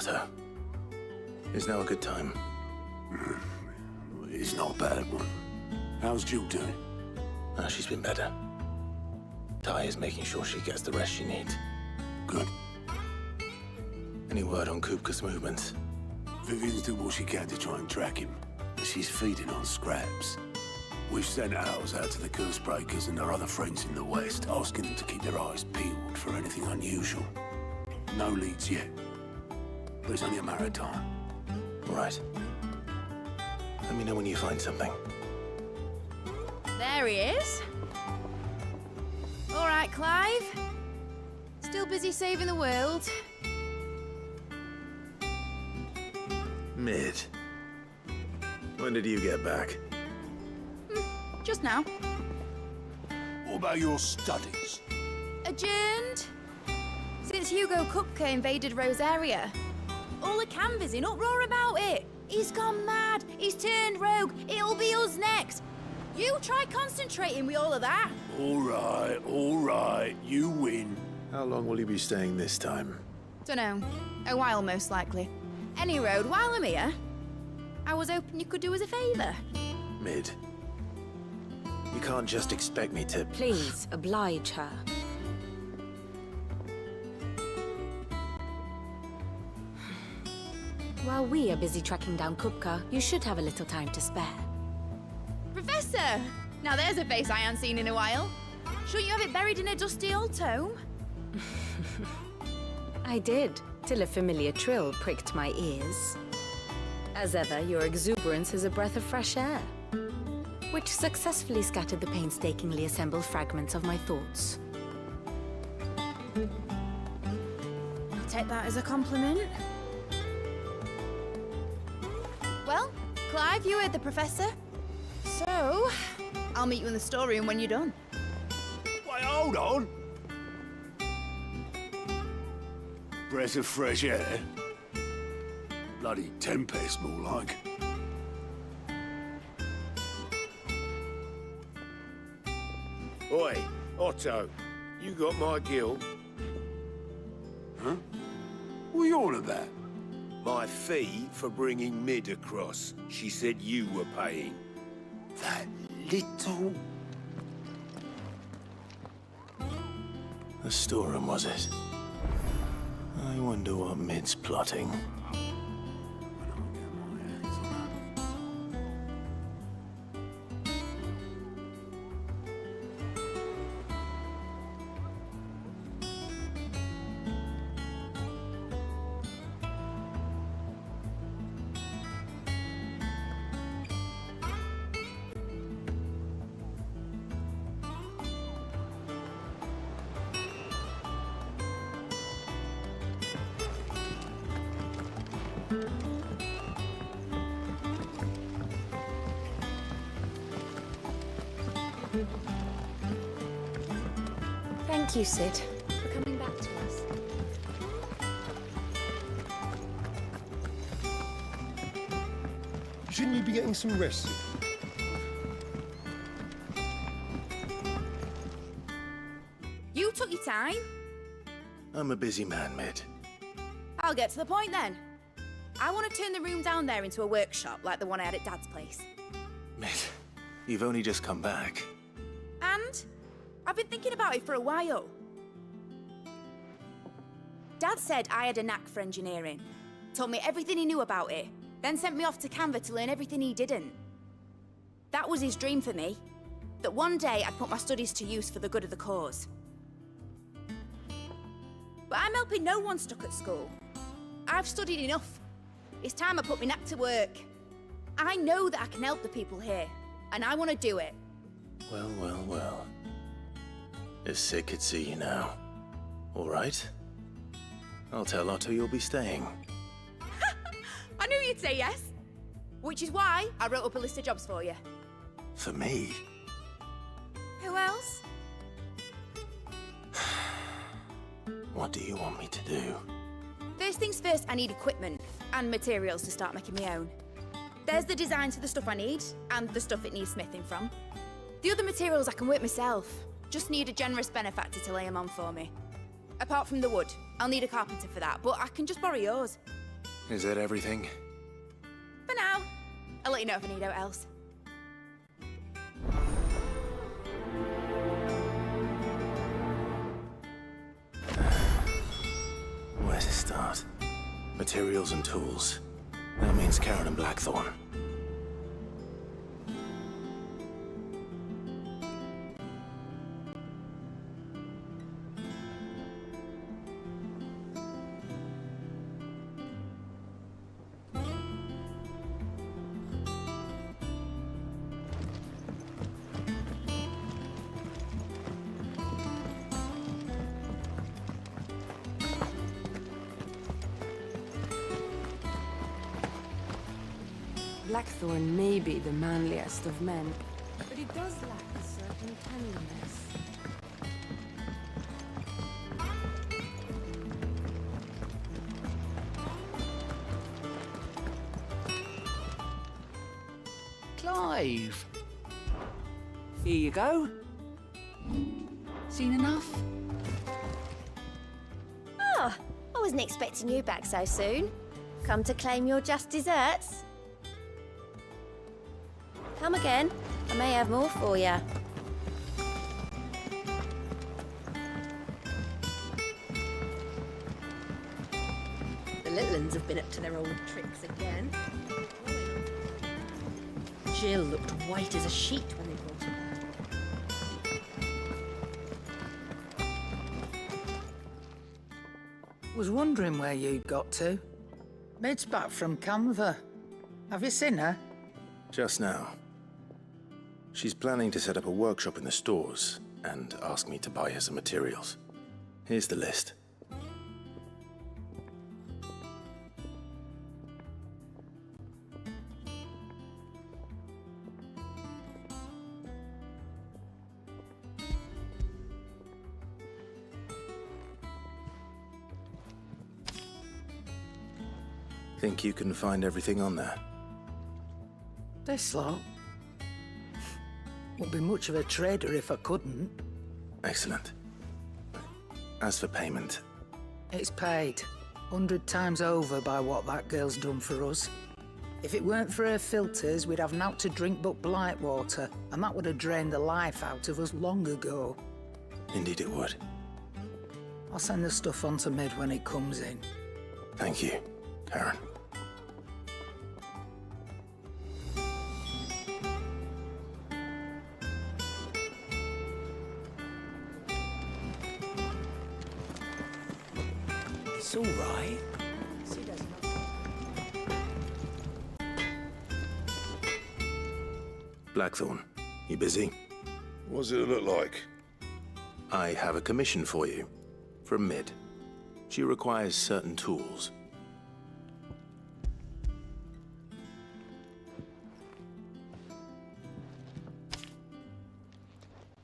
Otto. Is now a good time? It's not a bad one. How's Jill doing? Oh, she's been better. Ty is making sure she gets the rest she needs. Good. Any word on Kupka's movements? Vivian's doing what she can to try and track him. She's feeding on scraps. We've sent ours out to the curse breakers and our other friends in the west, asking them to keep their eyes peeled for anything unusual. No leads yet. But it's only a matter of time. Right. Let me know when you find something. There he is. All right, Clive. Still busy saving the world. Mid. When did you get back? Just now. What about your studies? Adjourned. Since Hugo Kupka invaded Rosaria. All the canvas in uproar about it. He's gone mad. He's turned rogue. It'll be us next. You try concentrating with all of that. All right. You win. How long will you be staying this time? Dunno. A while, most likely. Any road, while I'm here, I was hoping you could do us a favour. Mid. You can't just expect me to... Please, oblige her. While we are busy tracking down Kupka, you should have a little time to spare. Professor! Now there's a face I haven't seen in a while. Shouldn't you have it buried in a dusty old tome? I did, till a familiar trill pricked my ears. As ever, your exuberance is a breath of fresh air, which successfully scattered the painstakingly assembled fragments of my thoughts. I'll take that as a compliment. Well, Clive, you heard the professor. So, I'll meet you in the storeroom when you're done. Wait, hold on. Breath of fresh air. Bloody tempest, more like. Oi, Otto, you got my gill? Huh? What are you on about? My fee for bringing Mid across. She said you were paying. That little... The storeroom, was it? I wonder what Mid's plotting. Thank you, Sid, for coming back to us. Shouldn't you be getting some rest? You took your time. I'm a busy man, Mid. I'll get to the point then. I want to turn the room down there into a workshop like the one I had at Dad's place. Mid, you've only just come back. And I've been thinking about it for a while. Dad said I had a knack for engineering. Told me everything he knew about it, then sent me off to Canva to learn everything he didn't. That was his dream for me. That one day I'd put my studies to use for the good of the cause. But I'm helping no one stuck at school. I've studied enough. It's time I put my knack to work. I know that I can help the people here, and I want to do it. Well. If Sid could see you now. All right. I'll tell Otto you'll be staying. I knew you'd say yes. Which is why I wrote up a list of jobs for you. For me? Who else? What do you want me to do? First things first, I need equipment and materials to start making my own. There's the designs for the stuff I need and the stuff it needs smithing from. The other materials I can work myself. Just need a generous benefactor to lay them on for me. Apart from the wood, I'll need a carpenter for that, but I can just borrow yours. Is that everything? For now. I'll let you know if I need out else. Where to start? Materials and tools. That means Karen and Blackthorn. Blackthorn may be the manliest of men, but he does lack a certain tenderness. Clive! Here you go. Seen enough? Oh, I wasn't expecting you back so soon. Come to claim your just desserts? Come again. I may have more for you. The little uns have been up to their old tricks again. Jill looked white as a sheet when they brought her back. Was wondering where you'd got to. Mid's back from Canva. Have you seen her? Just now. She's planning to set up a workshop in the stores and ask me to buy her some materials. Here's the list. Think you can find everything on there? This lot? Wouldn't be much of a trader if I couldn't. Excellent. As for payment, It's paid 100 times over by what that girl's done for us. If it weren't for her filters, we'd have naught to drink but blight water, and that would have drained the life out of us long ago. indeed it would. I'll send the stuff on to Mid when it comes in. Thank you, Karen. It's all right. Blackthorn, you busy? What does it look like? I have a commission for you. From Mid. She requires certain tools.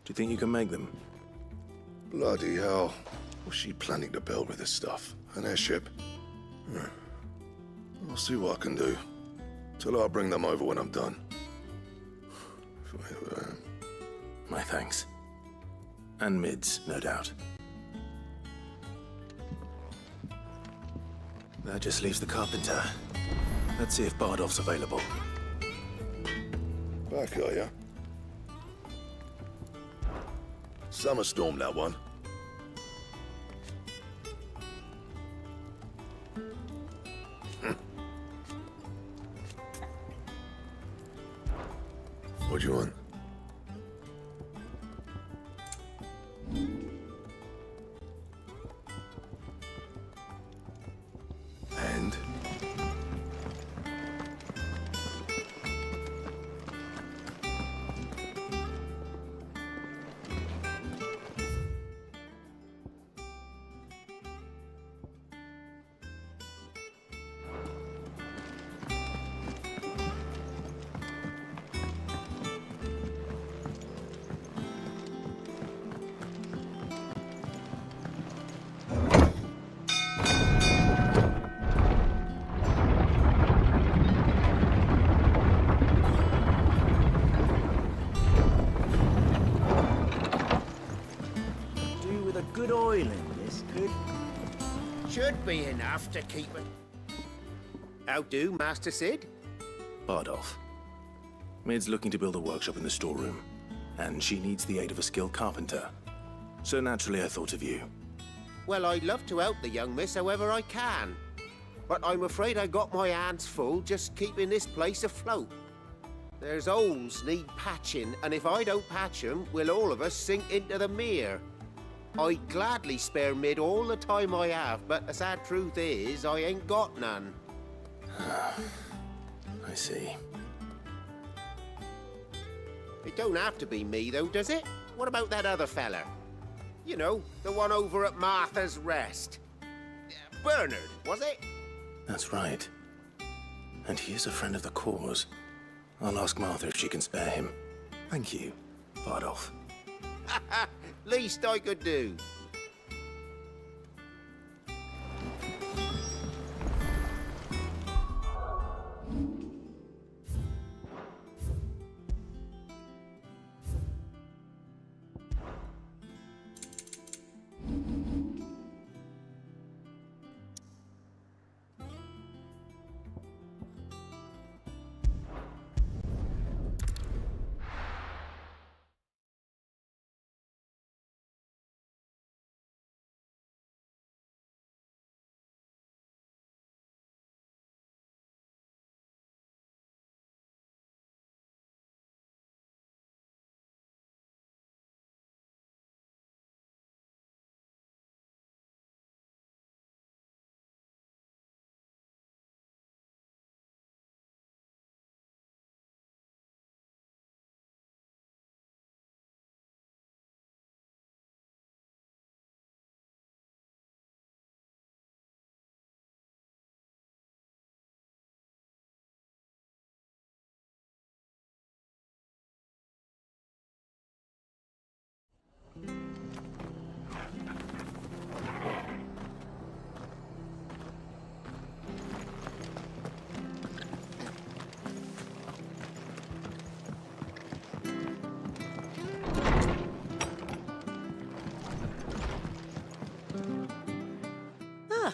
Do you think you can make them? Bloody hell. What's she planning to build with this stuff? An airship? I'll see what I can do. Tell her I'll bring them over when I'm done. My thanks. And Mid's, no doubt. That just leaves the carpenter. Let's see if Bardolph's available. Back, are ya? Summer storm, that one. What do you want? And? Do with a good oil in this, could? Should be enough to keep it. How do, Master Sid? Bardolph. Mid's looking to build a workshop in the storeroom, and she needs the aid of a skilled carpenter. So naturally I thought of you. Well, I'd love to help the young miss however I can. But I'm afraid I got my hands full just keeping this place afloat. There's holes need patching, and if I don't patch them, we'll all of us sink into the mere. I'd gladly spare Mid all the time I have, but the sad truth is, I ain't got none. I see. It don't have to be me, though, does it? What about that other fella? You know, the one over at Martha's Rest. Bernard, was it? That's right. And he is a friend of the cause. I'll ask Martha if she can spare him. Thank you, Bardolph. Least I could do.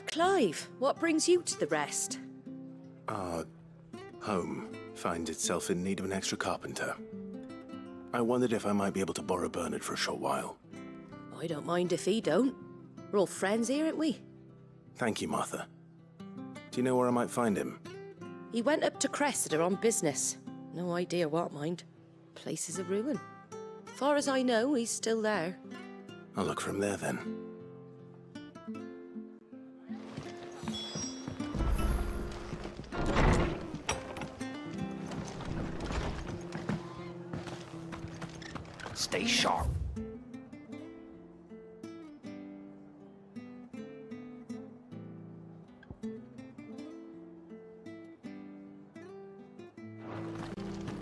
Clive, what brings you to the rest? Our home finds itself in need of an extra carpenter. I wondered if I might be able to borrow Bernard for a short while. I don't mind if he don't. We're all friends here, aren't we? Thank you, Martha. Do you know where I might find him? He went up to Cressida on business. No idea what, mind. Place is a ruin. Far as I know, he's still there. I'll look for him there, then. Stay sharp.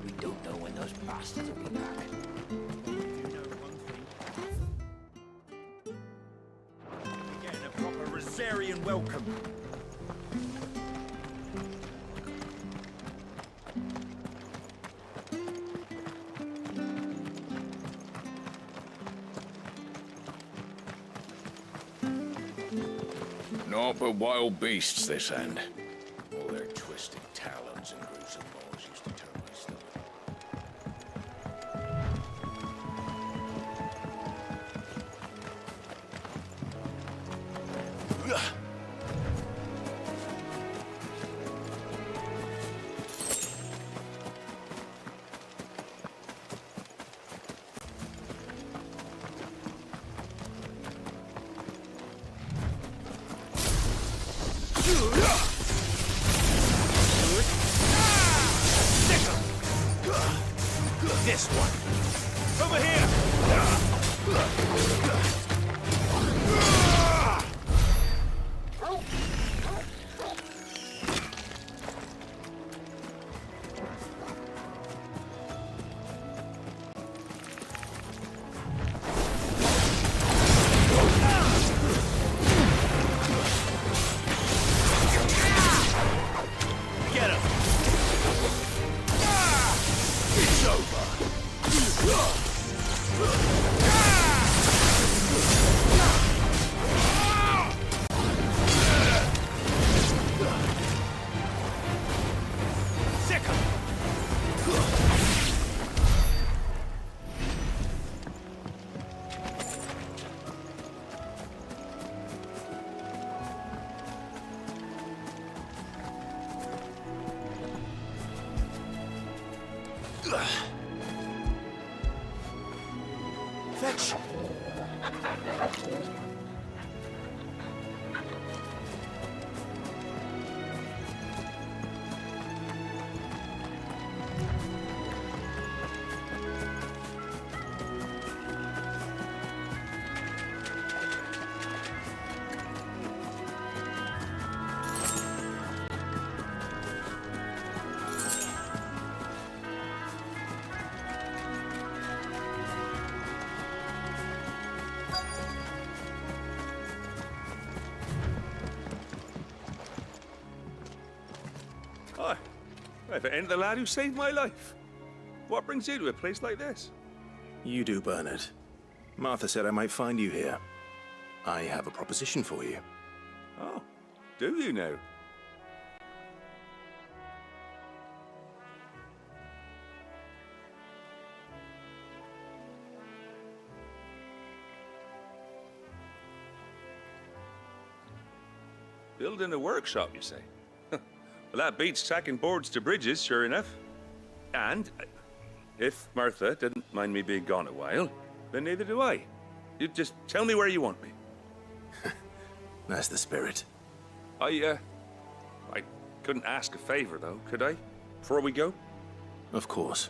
We don't know when those bastards will be back. You know one thing. We're getting a proper Rosarian welcome. Naught but wild beasts, this end. All their twisted talons and gruesome maws used to turn my stomach. This one. Over here! Get him! It's over! Fetch! Hi. If it ain't the lad who saved my life. What brings you to a place like this? You do, Bernard. Martha said I might find you here. I have a proposition for you. Oh, do you now? Building a workshop, you say? Well, that beats tacking boards to bridges, sure enough. And if Martha didn't mind me being gone a while, then neither do I. You just tell me where you want me. That's the spirit. I couldn't ask a favor, though, could I? Before we go? Of course.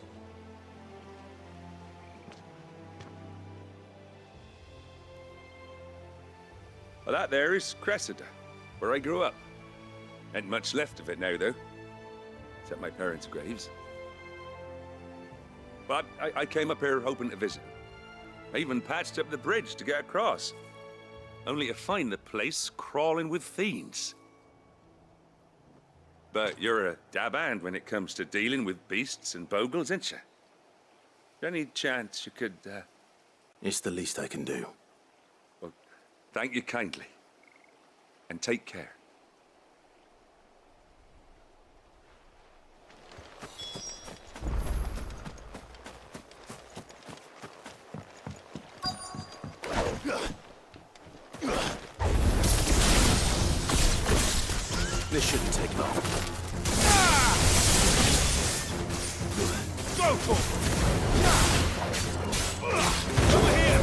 Well, that there is Cressida, where I grew up. Ain't much left of it now, though. Except my parents' graves. But I came up here hoping to visit. I even patched up the bridge to get across. Only to find the place crawling with fiends. But you're a dab hand when it comes to dealing with beasts and bogles, ain't you? Any chance you could, It's the least I can do. Well, thank you kindly. And take care. This shouldn't take long. Go for it! Over here!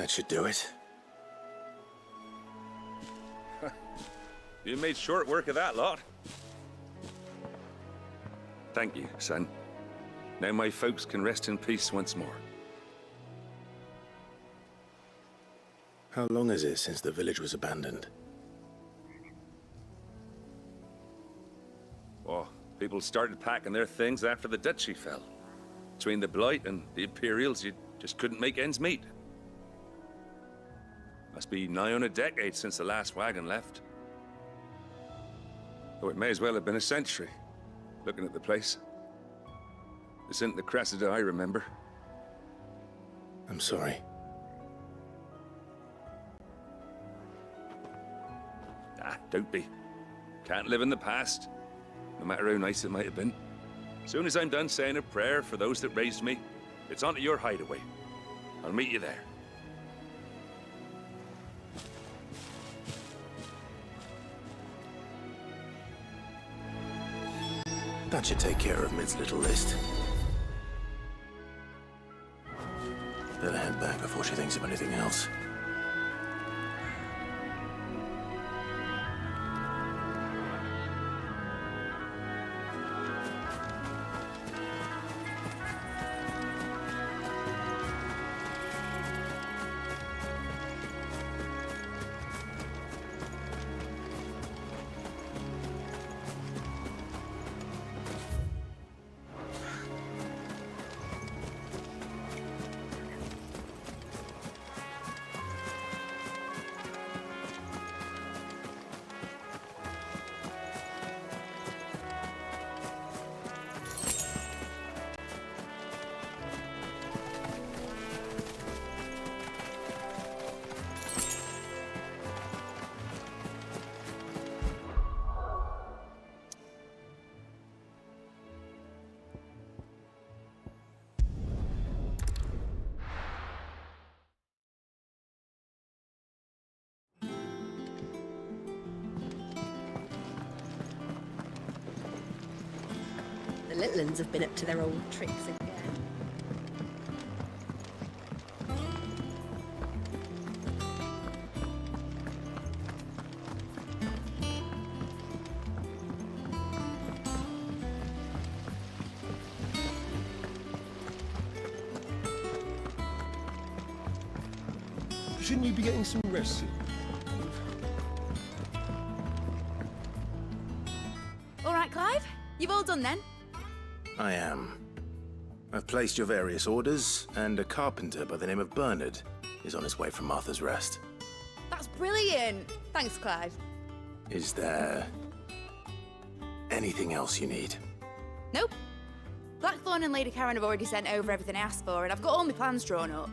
That should do it. You made short work of that lot. Thank you, son. Now my folks can rest in peace once more. How long is it since the village was abandoned? Oh, people started packing their things after the duchy fell. Between the Blight and the Imperials, you just couldn't make ends meet. Must be nigh on a decade since the last wagon left. Oh, it may as well have been a century, looking at the place. This isn't the Cressida I remember. I'm sorry. Ah, don't be. Can't live in the past, no matter how nice it might have been. Soon as I'm done saying a prayer for those that raised me, it's on to your hideaway. I'll meet you there. That should take care of Mid's little list. Better head back before she thinks of anything else. The little uns have been up to their old tricks again. Shouldn't you be getting some rest? All right, Clive? You've all done then? I am. I've placed your various orders, and a carpenter by the name of Bernard is on his way from Martha's Rest. That's brilliant. Thanks, Clive. Is there anything else you need? Nope. Blackthorn and Lady Karen have already sent over everything I asked for, and I've got all my plans drawn up.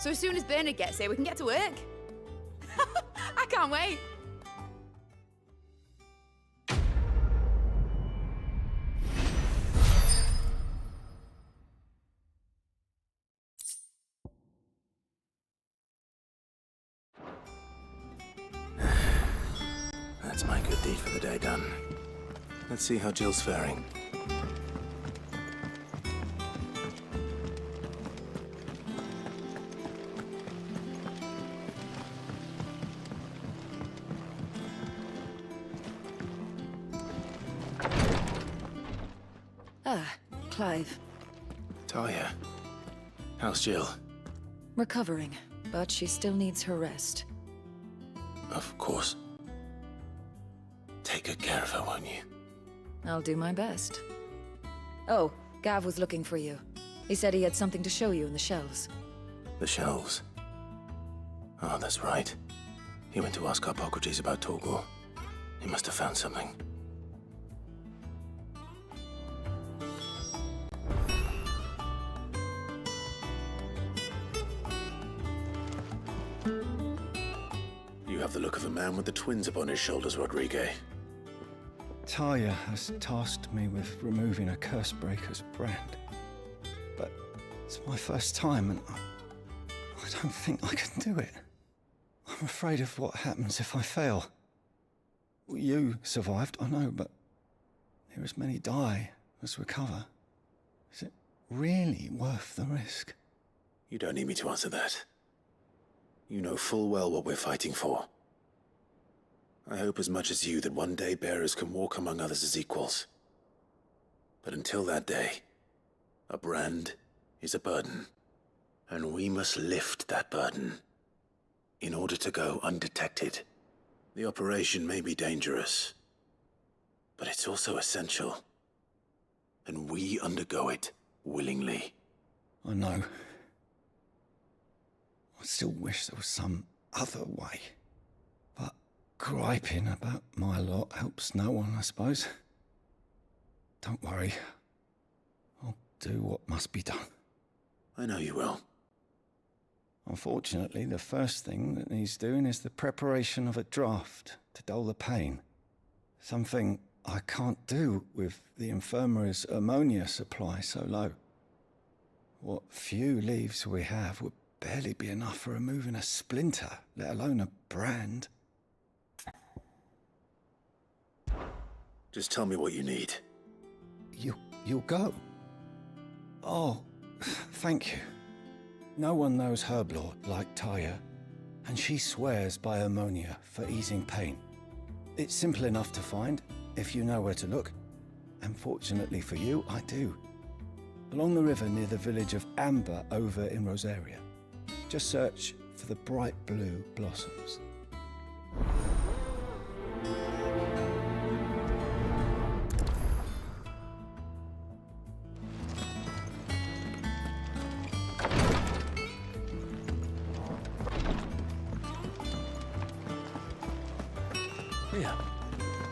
So as soon as Bernard gets here, we can get to work. I can't wait. That's my good deed for the day done. Let's see how Jill's faring. Ah, Clive. Talia, how's Jill? Recovering, but she still needs her rest. Of course. Take good care of her, won't you? I'll do my best. Oh, Gav was looking for you. He said he had something to show you in the shelves. The shelves. Oh, that's right. He went to ask Hippocrates about Torgor. He must have found something. You have the look of a man with the twins upon his shoulders, Rodrigue. Talia has tasked me with removing a Cursebreaker's brand. But it's my first time, and I don't think I can do it. I'm afraid of what happens if I fail. You survived, I know, but there as many die as recover. Is it really worth the risk? You don't need me to answer that. You know full well what we're fighting for. I hope as much as you that one day bearers can walk among others as equals. But until that day, a brand is a burden, and we must lift that burden in order to go undetected. The operation may be dangerous, but it's also essential, and we undergo it willingly. I know. I still wish there was some other way. But griping about my lot helps no one, I suppose. Don't worry. I'll do what must be done. I know you will. Unfortunately, the first thing that needs doing is the preparation of a draft to dull the pain. Something I can't do with the infirmary's ammonia supply so low. What few leaves we have would barely be enough for removing a splinter, let alone a brand. Just tell me what you need. You'll go? Oh, thank you. No one knows Herblord like Taya, and she swears by ammonia for easing pain. It's simple enough to find, if you know where to look. And fortunately for you, I do. Along the river near the village of Amber over in Rosaria. Just search for the bright blue blossoms. Yeah.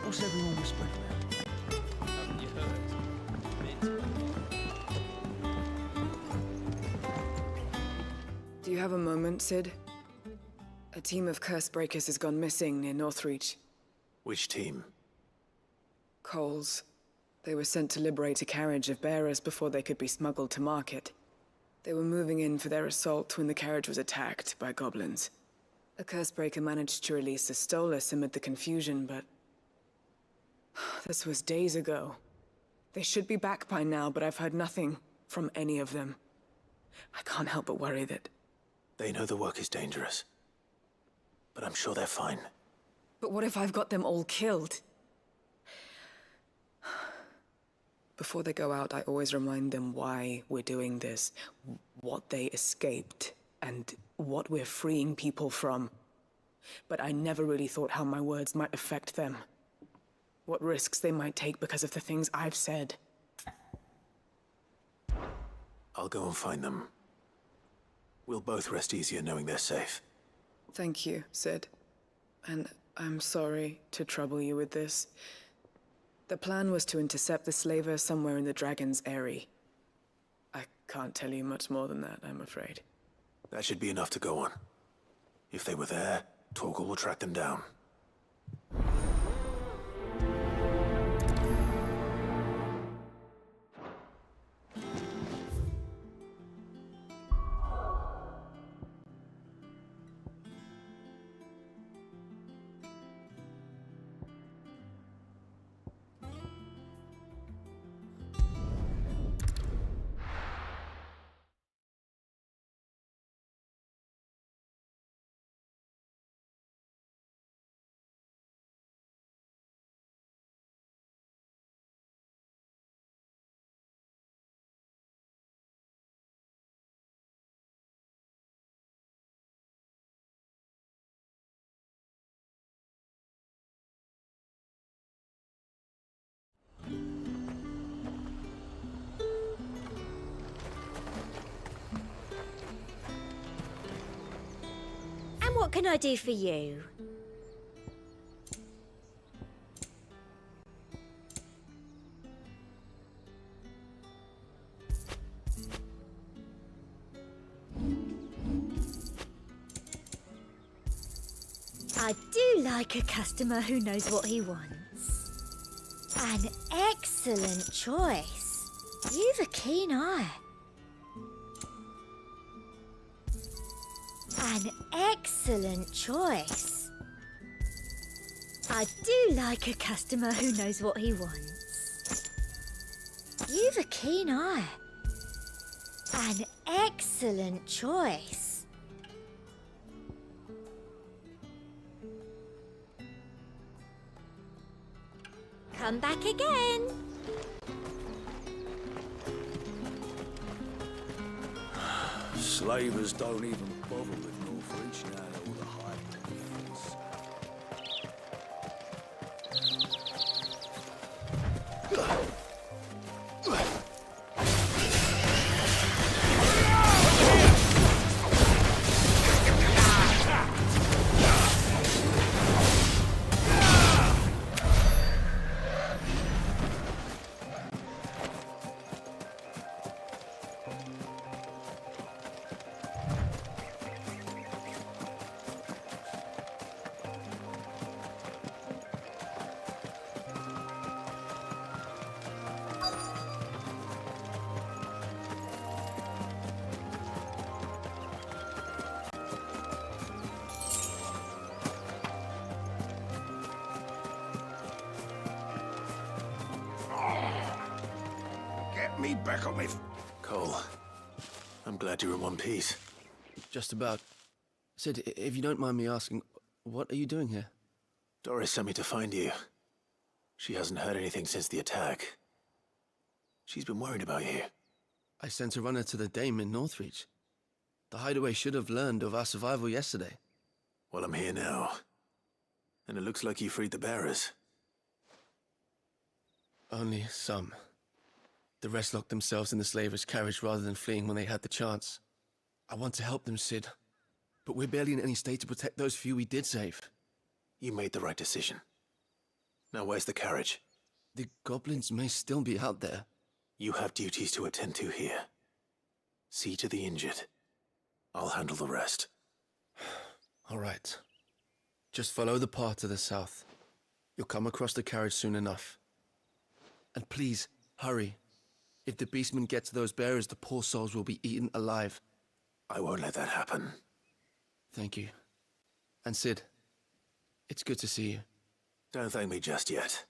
What's everyone whispering about? Haven't you heard? Do you have a moment, Sid? A team of Cursebreakers has gone missing near Northreach. Which team? Coles. They were sent to liberate a carriage of bearers before they could be smuggled to market. They were moving in for their assault when the carriage was attacked by goblins. A Cursebreaker managed to release a Stolas amid the confusion, but... this was days ago. They should be back by now, but I've heard nothing from any of them. I can't help but worry that... They know the work is dangerous, but I'm sure they're fine. But what if I've got them all killed? Before they go out, I always remind them why we're doing this, what they escaped, and what we're freeing people from. But I never really thought how my words might affect them. What risks they might take because of the things I've said. I'll go and find them. We'll both rest easier knowing they're safe. Thank you, Sid. And I'm sorry to trouble you with this. The plan was to intercept the slaver somewhere in the Dragon's Eyrie. I can't tell you much more than that, I'm afraid. That should be enough to go on. If they were there, Torgal will track them down. And what can I do for you? I do like a customer who knows what he wants. An excellent choice. You've a keen eye. An excellent choice. I do like a customer who knows what he wants. You've a keen eye. An excellent choice. come back again. Slavers don't even bother with Northreach now that all the hype me back on me. Cole, I'm glad you're in one piece. Just about. Sid, if you don't mind me asking, what are you doing here? Doris sent me to find you. She hasn't heard anything since the attack. She's been worried about you. I sent a runner to the Dame in Northreach. The hideaway should have learned of our survival yesterday. Well, I'm here now. And it looks like you freed the bearers. Only some. The rest locked themselves in the slavers' carriage rather than fleeing when they had the chance. I want to help them, Sid. But we're barely in any state to protect those few we did save. You made the right decision. Now where's the carriage? The goblins may still be out there. You have duties to attend to here. See to the injured. I'll handle the rest. All right. Just follow the path to the south. You'll come across the carriage soon enough. And please, hurry. If the beastmen get to those bearers, the poor souls will be eaten alive. I won't let that happen. Thank you. And Sid, it's good to see you. Don't thank me just yet.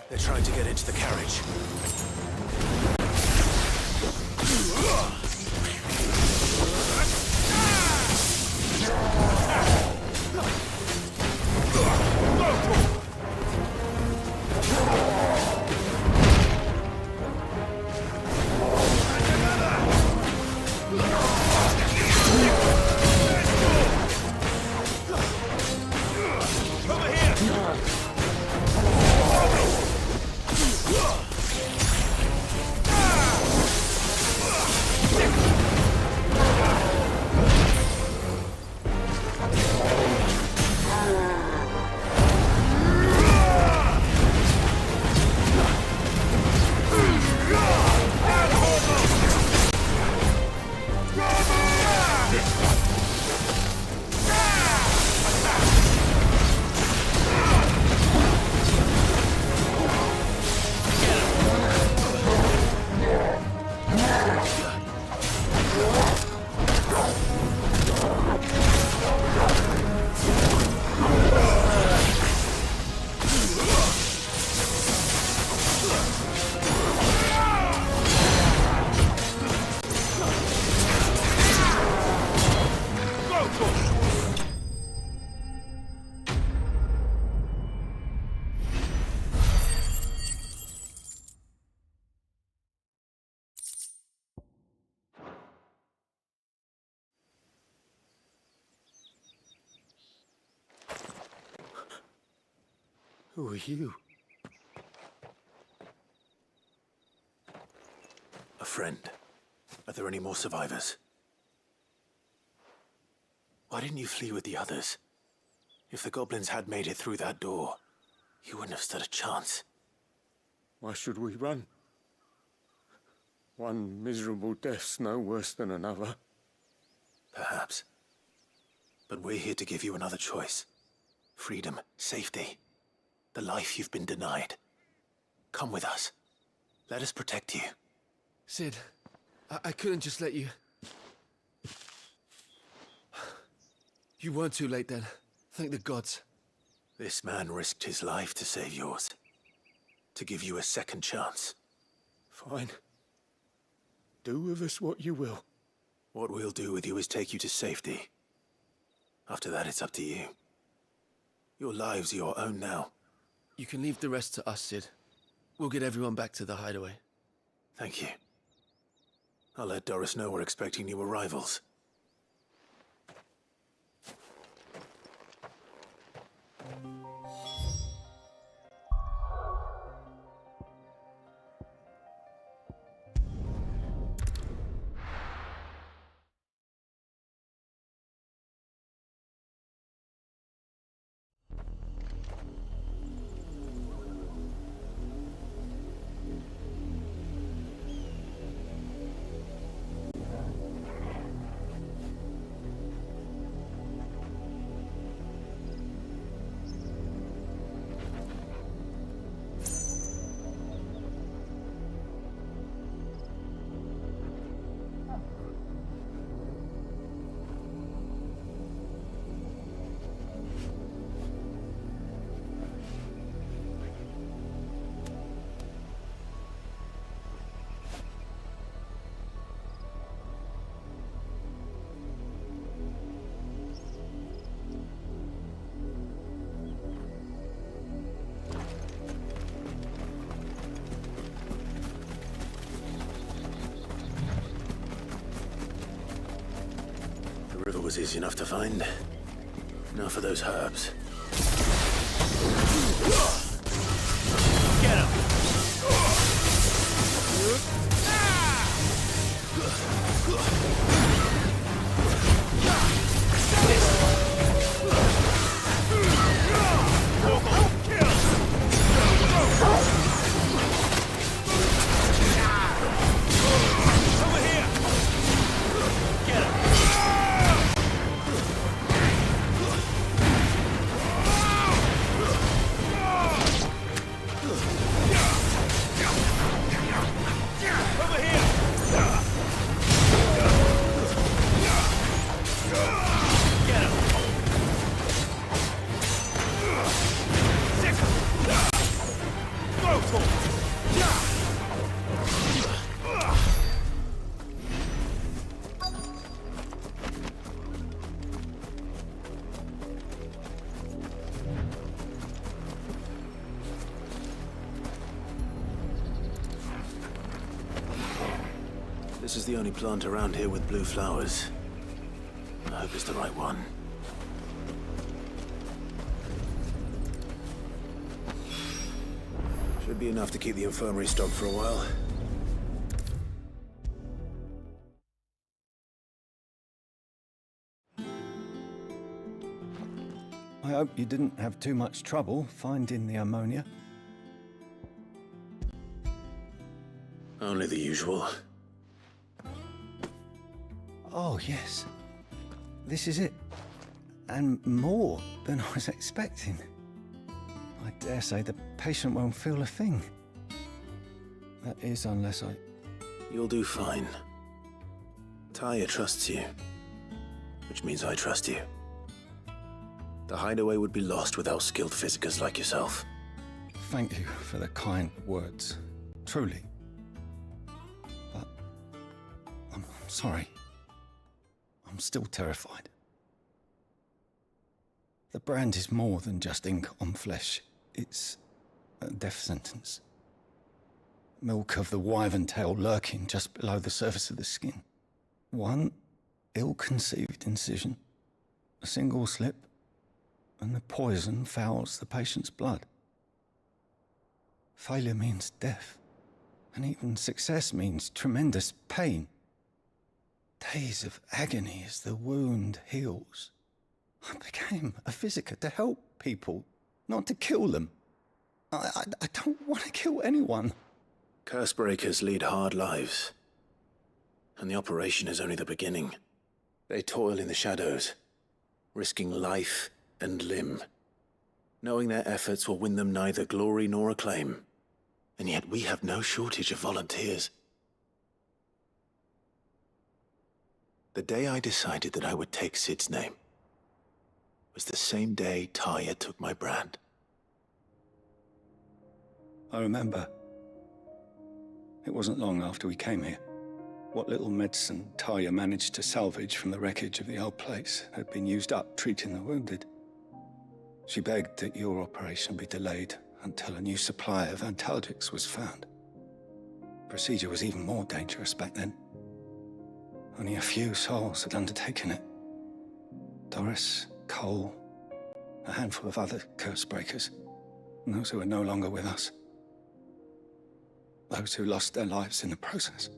They're trying to get into the carriage. Who are you? A friend. Are there any more survivors? Why didn't you flee with the others? If the goblins had made it through that door, you wouldn't have stood a chance. Why should we run? One miserable death's no worse than another. Perhaps. But we're here to give you another choice. Freedom, safety. The life you've been denied. Come with us. Let us protect you. Sid, I couldn't just let you... You weren't too late then. Thank the gods. This man risked his life to save yours. to give you a second chance. Fine. Do with us what you will. What we'll do with you is take you to safety. After that, it's up to you. Your lives are your own now. You can leave the rest to us, Sid. We'll get everyone back to the hideaway. Thank you. I'll let Doris know we're expecting new arrivals. The river was easy enough to find. Now for those herbs. Get him! This is the only plant around here with blue flowers. I hope it's the right one. Should be enough to keep the infirmary stocked for a while. I hope you didn't have too much trouble finding the ammonia. Only the usual. Oh, yes. This is it. And more than I was expecting. I dare say the patient won't feel a thing. That is, unless I... You'll do fine. Taya trusts you, which means I trust you. The hideaway would be lost without skilled physicers like yourself. Thank you for the kind words. Truly. But... I'm sorry. I'm still terrified. The brand is more than just ink on flesh. It's a death sentence. Milk of the wyvern tail lurking just below the surface of the skin. One ill-conceived incision, a single slip, and the poison fouls the patient's blood. Failure means death, and even success means tremendous pain. Days of agony as the wound heals. I became a physiker to help people, not to kill them. I don't want to kill anyone. Cursebreakers lead hard lives. And the operation is only the beginning. They toil in the shadows, risking life and limb, knowing their efforts will win them neither glory nor acclaim. And yet we have no shortage of volunteers. The day I decided that I would take Sid's name was the same day Taya took my brand. I remember. It wasn't long after we came here. What little medicine Talia managed to salvage from the wreckage of the old place had been used up treating the wounded. She begged that your operation be delayed until a new supply of antalgics was found. Procedure was even more dangerous back then. Only a few souls had undertaken it. Doris, Cole, a handful of other curse breakers, and those who are no longer with us. Those who lost their lives in the process.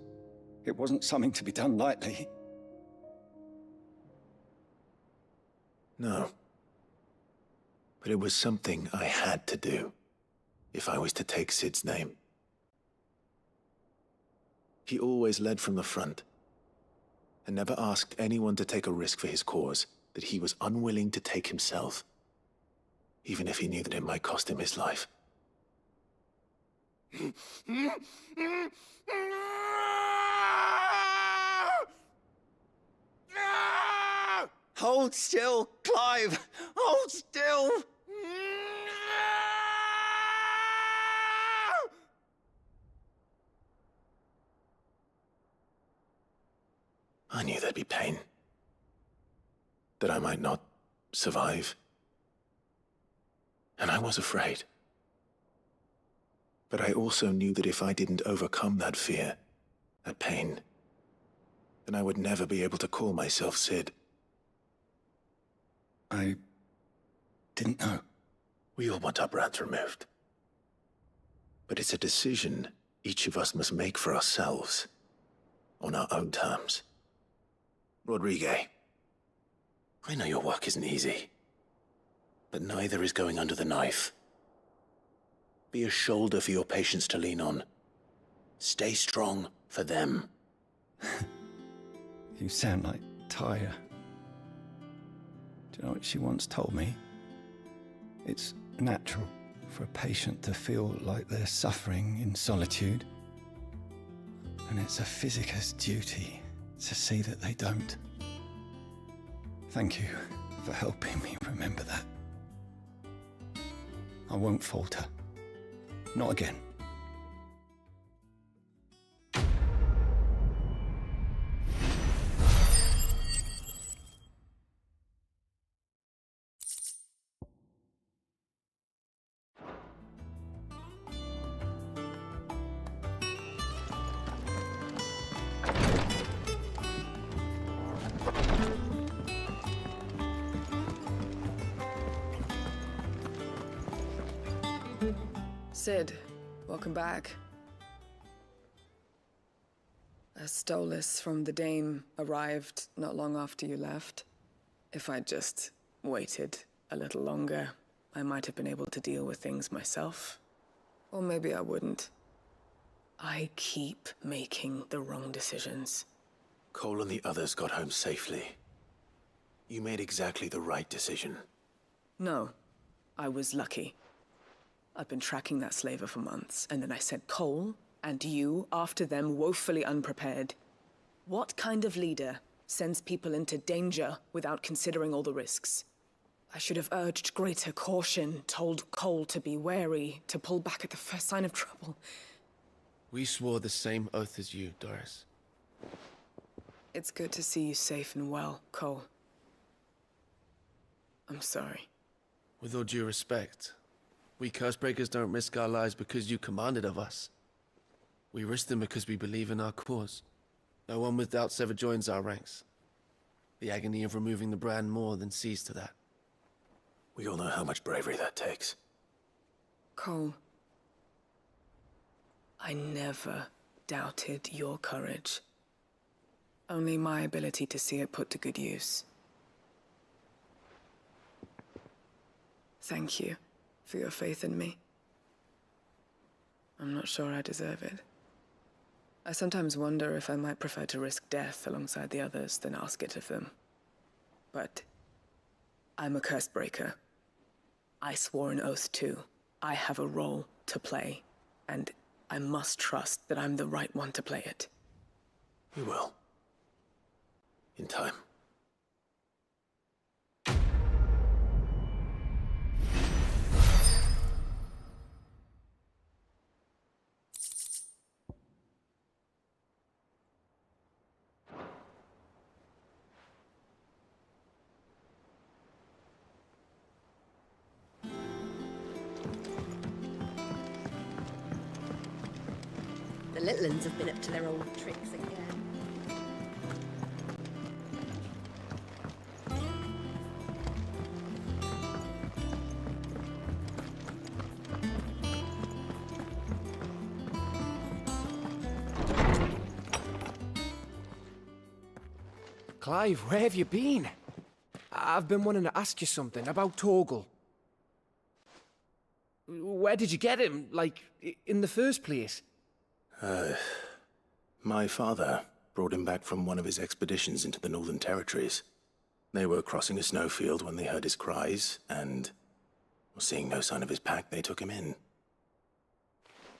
It wasn't something to be done lightly. No. But it was something I had to do, if I was to take Sid's name. He always led from the front, and never asked anyone to take a risk for his cause that he was unwilling to take himself, even if he knew that it might cost him his life. Hold still, Clive! Hold still! I knew there'd be pain. That I might not survive. And I was afraid. But I also knew that if I didn't overcome that fear, that pain, then I would never be able to call myself Sid. I didn't know. We all want our brands removed. But it's a decision each of us must make for ourselves, on our own terms. Rodrigue, I know your work isn't easy, but neither is going under the knife. Be a shoulder for your patients to lean on. Stay strong for them. You sound like Talia. Do you know what she once told me? It's natural for a patient to feel like they're suffering in solitude. And it's a physicist's duty to see that they don't. Thank you for helping me remember that. I won't falter. Not again. Sid, welcome back. A Stolas from the Dame arrived not long after you left. If I'd just waited a little longer, I might have been able to deal with things myself. Or maybe I wouldn't. I keep making the wrong decisions. Cole and the others got home safely. You made exactly the right decision. No, I was lucky. I've been tracking that slaver for months, and then I sent Cole and you after them woefully unprepared. What kind of leader sends people into danger without considering all the risks? I should have urged greater caution, told Cole to be wary, to pull back at the first sign of trouble. We swore the same oath as you, Doris. It's good to see you safe and well, Cole. I'm sorry. With all due respect, we Cursebreakers don't risk our lives because you commanded of us. We risk them because we believe in our cause. No one with doubts ever joins our ranks. The agony of removing the brand more than sees to that. We all know how much bravery that takes. Cole, I never doubted your courage. Only my ability to see it put to good use. Thank you for your faith in me. I'm not sure I deserve it. I sometimes wonder if I might prefer to risk death alongside the others than ask it of them. But I'm a curse breaker. I swore an oath too. I have a role to play, and I must trust that I'm the right one to play it. You will. In time. The little uns have been up to their old tricks again. Clive, where have you been? I've been wanting to ask you something about Torgal. Where did you get him, like, in the first place? My father brought him back from one of his expeditions into the Northern Territories. They were crossing a snowfield when they heard his cries, and, seeing no sign of his pack, they took him in.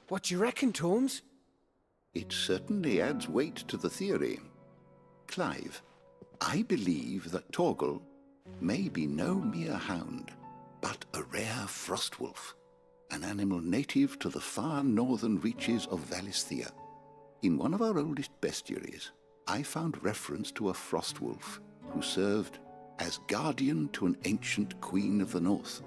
What do you reckon, Torms? It certainly adds weight to the theory. Clive, I believe that Torgal may be no mere hound, but a rare frostwolf, an animal native to the far northern reaches of Valisthea. In one of our oldest bestiaries, I found reference to a frostwolf who served as guardian to an ancient queen of the north.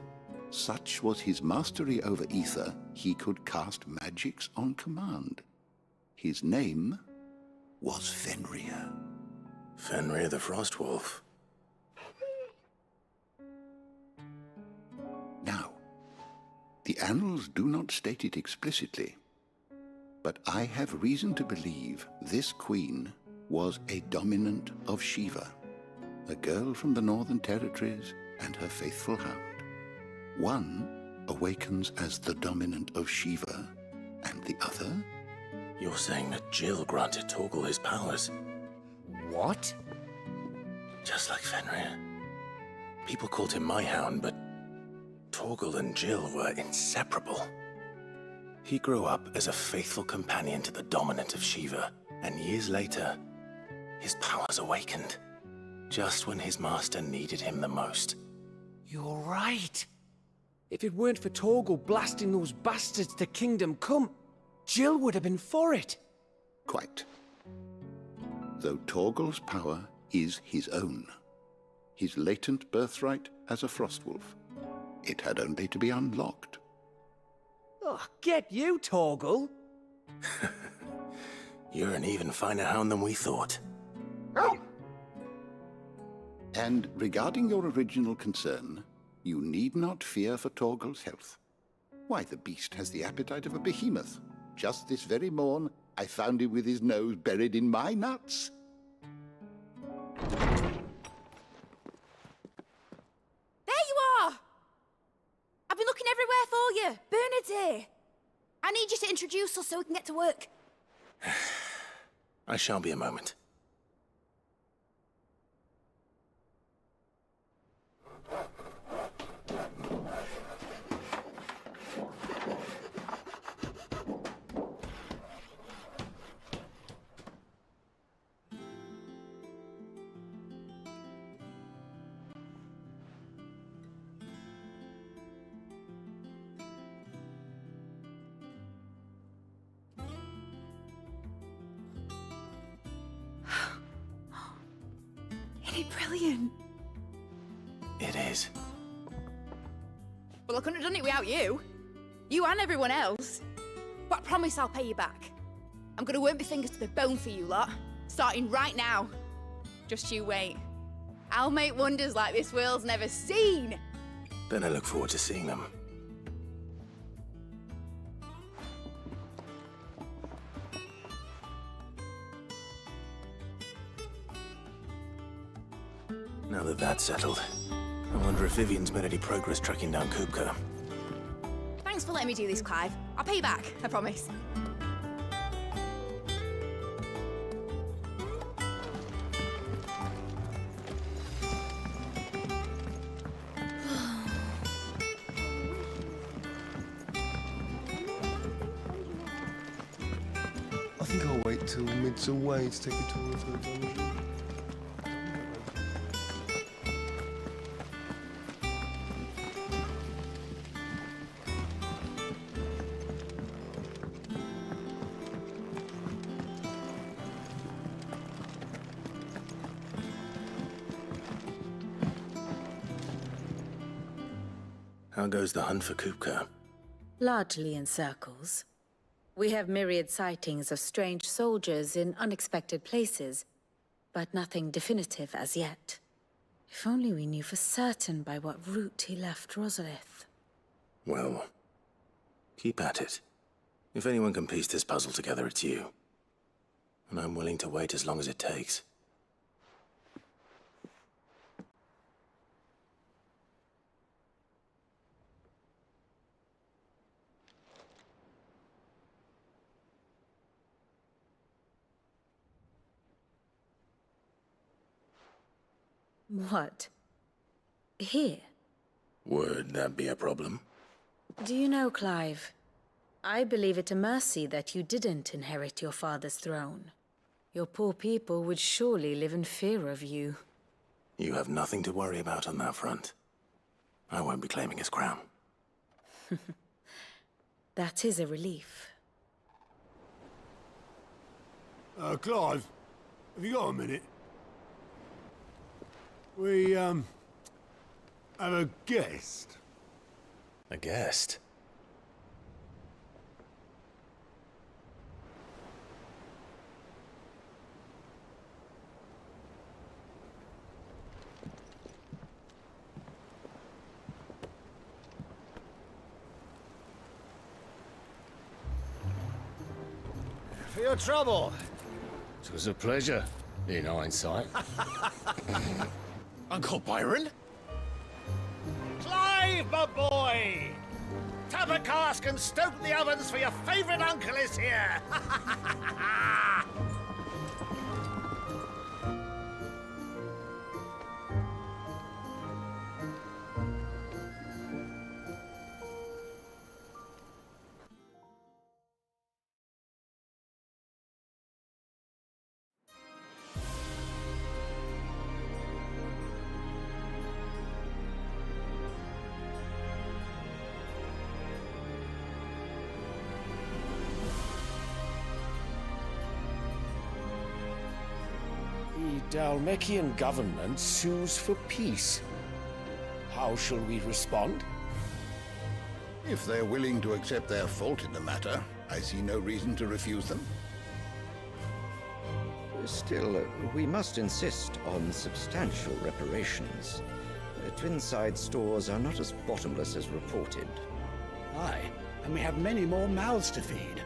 Such was his mastery over ether, he could cast magics on command. His name was Fenrir. Fenrir the Frostwolf. Now, the annals do not state it explicitly, but I have reason to believe this queen was a dominant of Shiva, a girl from the Northern Territories and her faithful hound. One awakens as the dominant of Shiva, and the other? You're saying that Jill granted Torgal his powers? What? Just like Fenrir. People called him my hound, but Torgal and Jill were inseparable. He grew up as a faithful companion to the dominant of Shiva, and years later, his powers awakened, just when his master needed him the most. You're right. If it weren't for Torgal blasting those bastards to Kingdom Come, Jill would have been for it. Quite. Though Torgal's power is his own, his latent birthright as a frostwolf, it had only to be unlocked. Oh, get you, Torgal! You're an even finer hound than we thought. And regarding your original concern, you need not fear for Torgal's health. Why, the beast has the appetite of a behemoth. Just this very morn, I found him with his nose buried in my nuts. There you are! I've been looking everywhere for you. Bernard's here. I need you to introduce us so we can get to work. I shall be a moment. Isn't it brilliant? It is. Well, I couldn't have done it without you. You and everyone else. But I promise I'll pay you back. I'm gonna work my fingers to the bone for you lot, starting right now. Just you wait. I'll make wonders like this world's never seen. Then I look forward to seeing them. Now that that's settled, I wonder if Vivian's made any progress tracking down Kupka. Thanks for letting me do this, Clive. I'll pay you back, I promise. I think I'll wait till mid's away to take a tour of the dungeon. How goes the hunt for Kupka? Largely in circles. We have myriad sightings of strange soldiers in unexpected places, but nothing definitive as yet. If only we knew for certain by what route he left Rosalith. Well, keep at it. If anyone can piece this puzzle together, it's you. And I'm willing to wait as long as it takes. What? Here? Would that be a problem? Do you know, Clive? I believe it a mercy that you didn't inherit your father's throne. Your poor people would surely live in fear of you. You have nothing to worry about on that front. I won't be claiming his crown. That is a relief. Clive, have you got a minute? We, have a guest. A guest? For your trouble. It was a pleasure, in hindsight. Uncle Byron? Clive, my boy! Tap a cask and stoke the ovens, for your favorite uncle is here! The Dalmekian government sues for peace. How shall we respond? If they're willing to accept their fault in the matter, I see no reason to refuse them. Still, we must insist on substantial reparations. Twinside stores are not as bottomless as reported. Aye, and we have many more mouths to feed.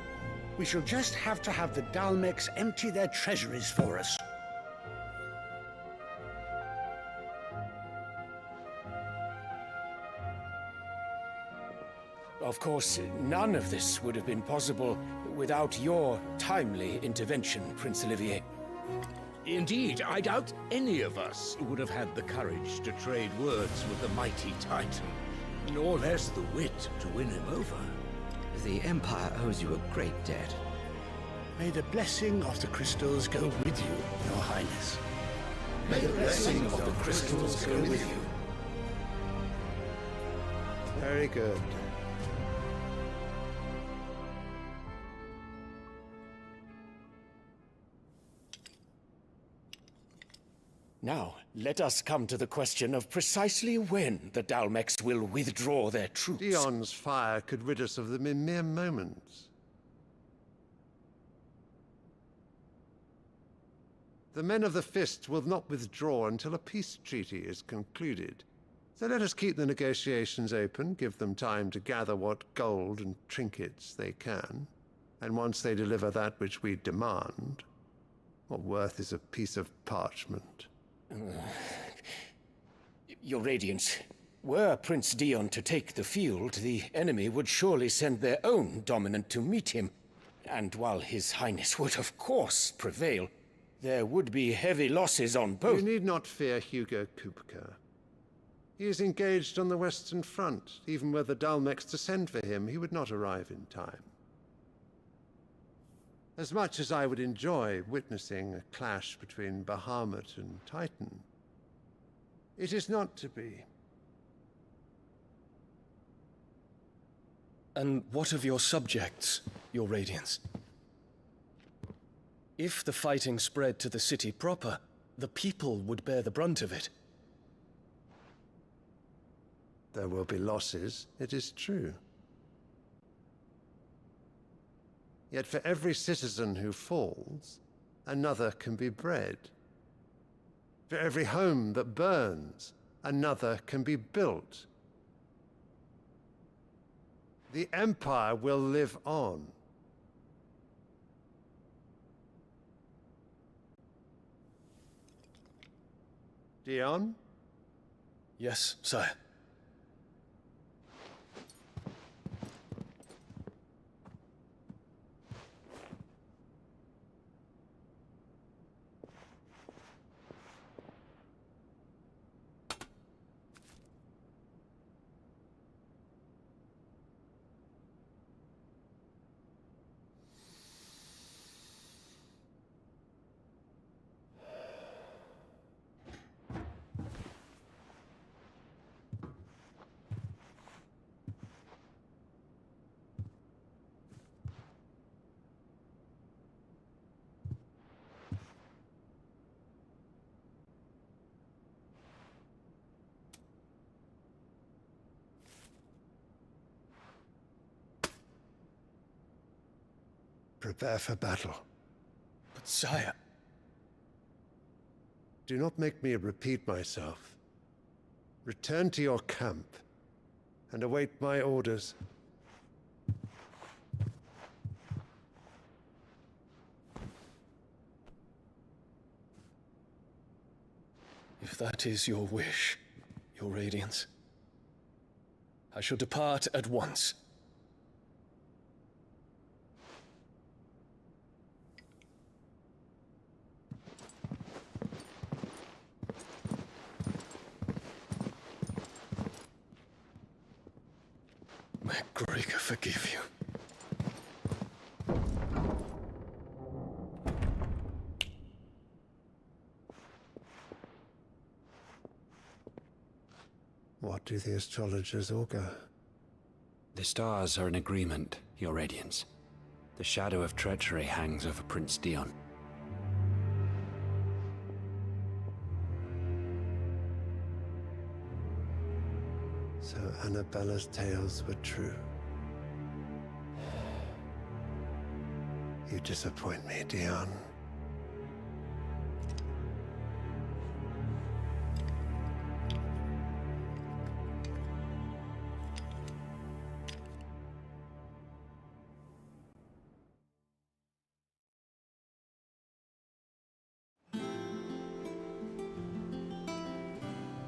We shall just have to have the Dalmeks empty their treasuries for us. Of course, none of this would have been possible without your timely intervention, Prince Olivier. Indeed, I doubt any of us would have had the courage to trade words with the mighty Titan, nor less the wit to win him over. The Empire owes you a great debt. May the blessing of the crystals go with you, Your Highness. May the blessing of the crystals go with you. Very good. Now, let us come to the question of precisely when the Dalmeks will withdraw their troops. Dion's fire could rid us of them in mere moments. The men of the Fist will not withdraw until a peace treaty is concluded. So let us keep the negotiations open, give them time to gather what gold and trinkets they can. And once they deliver that which we demand, what worth is a piece of parchment? Your Radiance, were Prince Dion to take the field, the enemy would surely send their own dominant to meet him. And while His Highness would of course prevail, there would be heavy losses on both. You need not fear Hugo Kupka. He is engaged on the Western Front. Even were the Dalmeks to send for him, he would not arrive in time. As much as I would enjoy witnessing a clash between Bahamut and Titan, it is not to be. And what of your subjects, Your Radiance? If the fighting spread to the city proper, the people would bear the brunt of it. There will be losses, it is true. Yet for every citizen who falls, another can be bred. For every home that burns, another can be built. The Empire will live on. Dion? Yes, sire. Prepare for battle. But sire... Do not make me repeat myself. Return to your camp and await my orders. If that is your wish, your radiance, I shall depart at once. May Gregor forgive you. What do the astrologers augur? The stars are in agreement, Your Radiance. The shadow of treachery hangs over Prince Dion. So Annabella's tales were true. You disappoint me, Dion.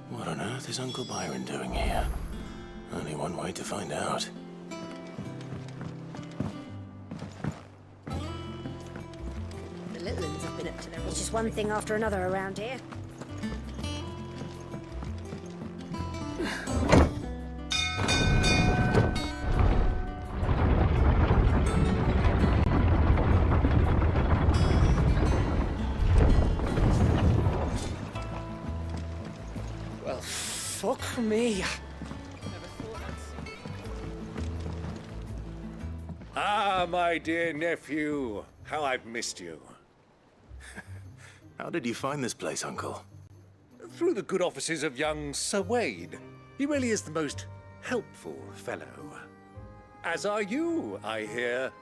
What on earth is Uncle Byron doing here? Only one way to find out. The little ones have been up to their... It's just one thing after another around here. Well, fuck me. Ah, my dear nephew, how I've missed you. How did you find this place, Uncle? Through the good offices of young Sir Wade. He really is the most helpful fellow. As are you, I hear.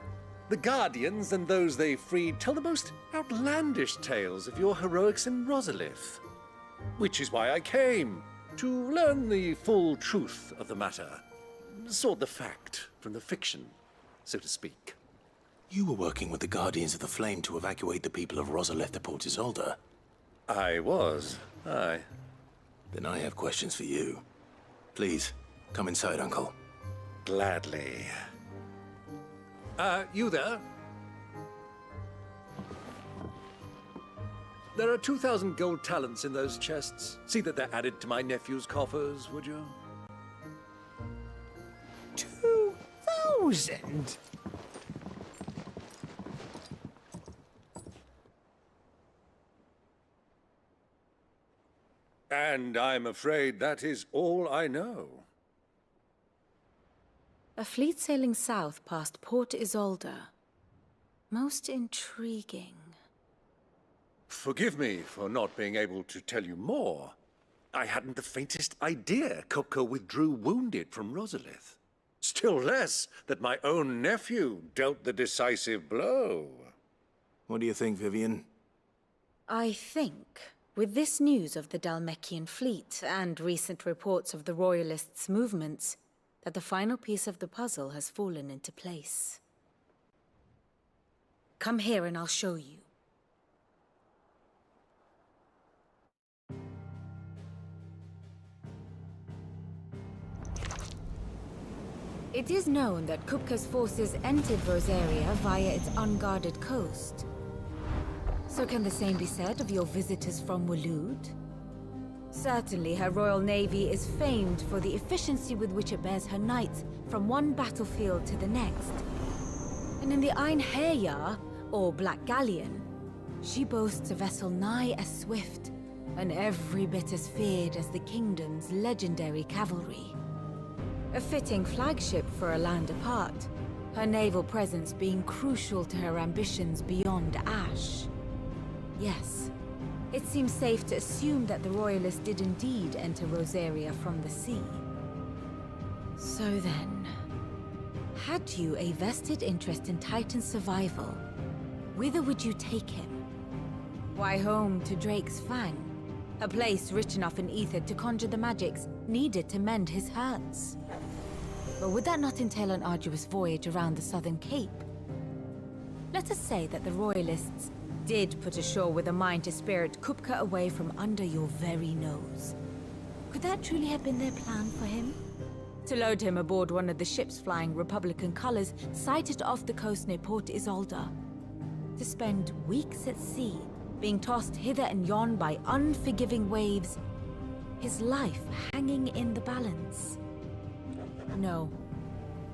The Guardians and those they freed tell the most outlandish tales of your heroics in Rosalith. Which is why I came, to learn the full truth of the matter. Sort the fact from the fiction, so to speak. You were working with the Guardians of the Flame to evacuate the people of Rosalith to Port Isolde. I was, aye. Then I have questions for you. Please, come inside, Uncle. Gladly. You there? There are 2,000 gold talents in those chests. See that they're added to my nephew's coffers, would you? 2,000? And I'm afraid that is all I know. A fleet sailing south past Port Isolde. Most intriguing. Forgive me for not being able to tell you more. I hadn't the faintest idea Kopko withdrew wounded from Rosalith. Still less that my own nephew dealt the decisive blow. What do you think, Vivian? I think, with this news of the Dalmekian fleet and recent reports of the Royalists' movements, that the final piece of the puzzle has fallen into place. Come here and I'll show you. It is known that Kupka's forces entered Rosaria via its unguarded coast. So can the same be said of your visitors from Waloed? Certainly her royal navy is famed for the efficiency with which it bears her knights from one battlefield to the next. And in the Ein Herja, or Black Galleon, she boasts a vessel nigh as swift and every bit as feared as the kingdom's legendary cavalry. A fitting flagship for a land apart, her naval presence being crucial to her ambitions beyond Ash. Yes, it seems safe to assume that the Royalists did indeed enter Rosaria from the sea. So then, had you a vested interest in Titan's survival, whither would you take him? Why, home to Drake's Fang, a place rich enough in ether to conjure the magics needed to mend his hurts. But would that not entail an arduous voyage around the southern cape? Let us say that the Royalists did put ashore with a mind to spirit Kupka away from under your very nose. Could that truly have been their plan for him? To load him aboard one of the ships flying Republican colors sighted off the coast near Port Isolde? To spend weeks at sea, being tossed hither and yon by unforgiving waves, his life hanging in the balance? No.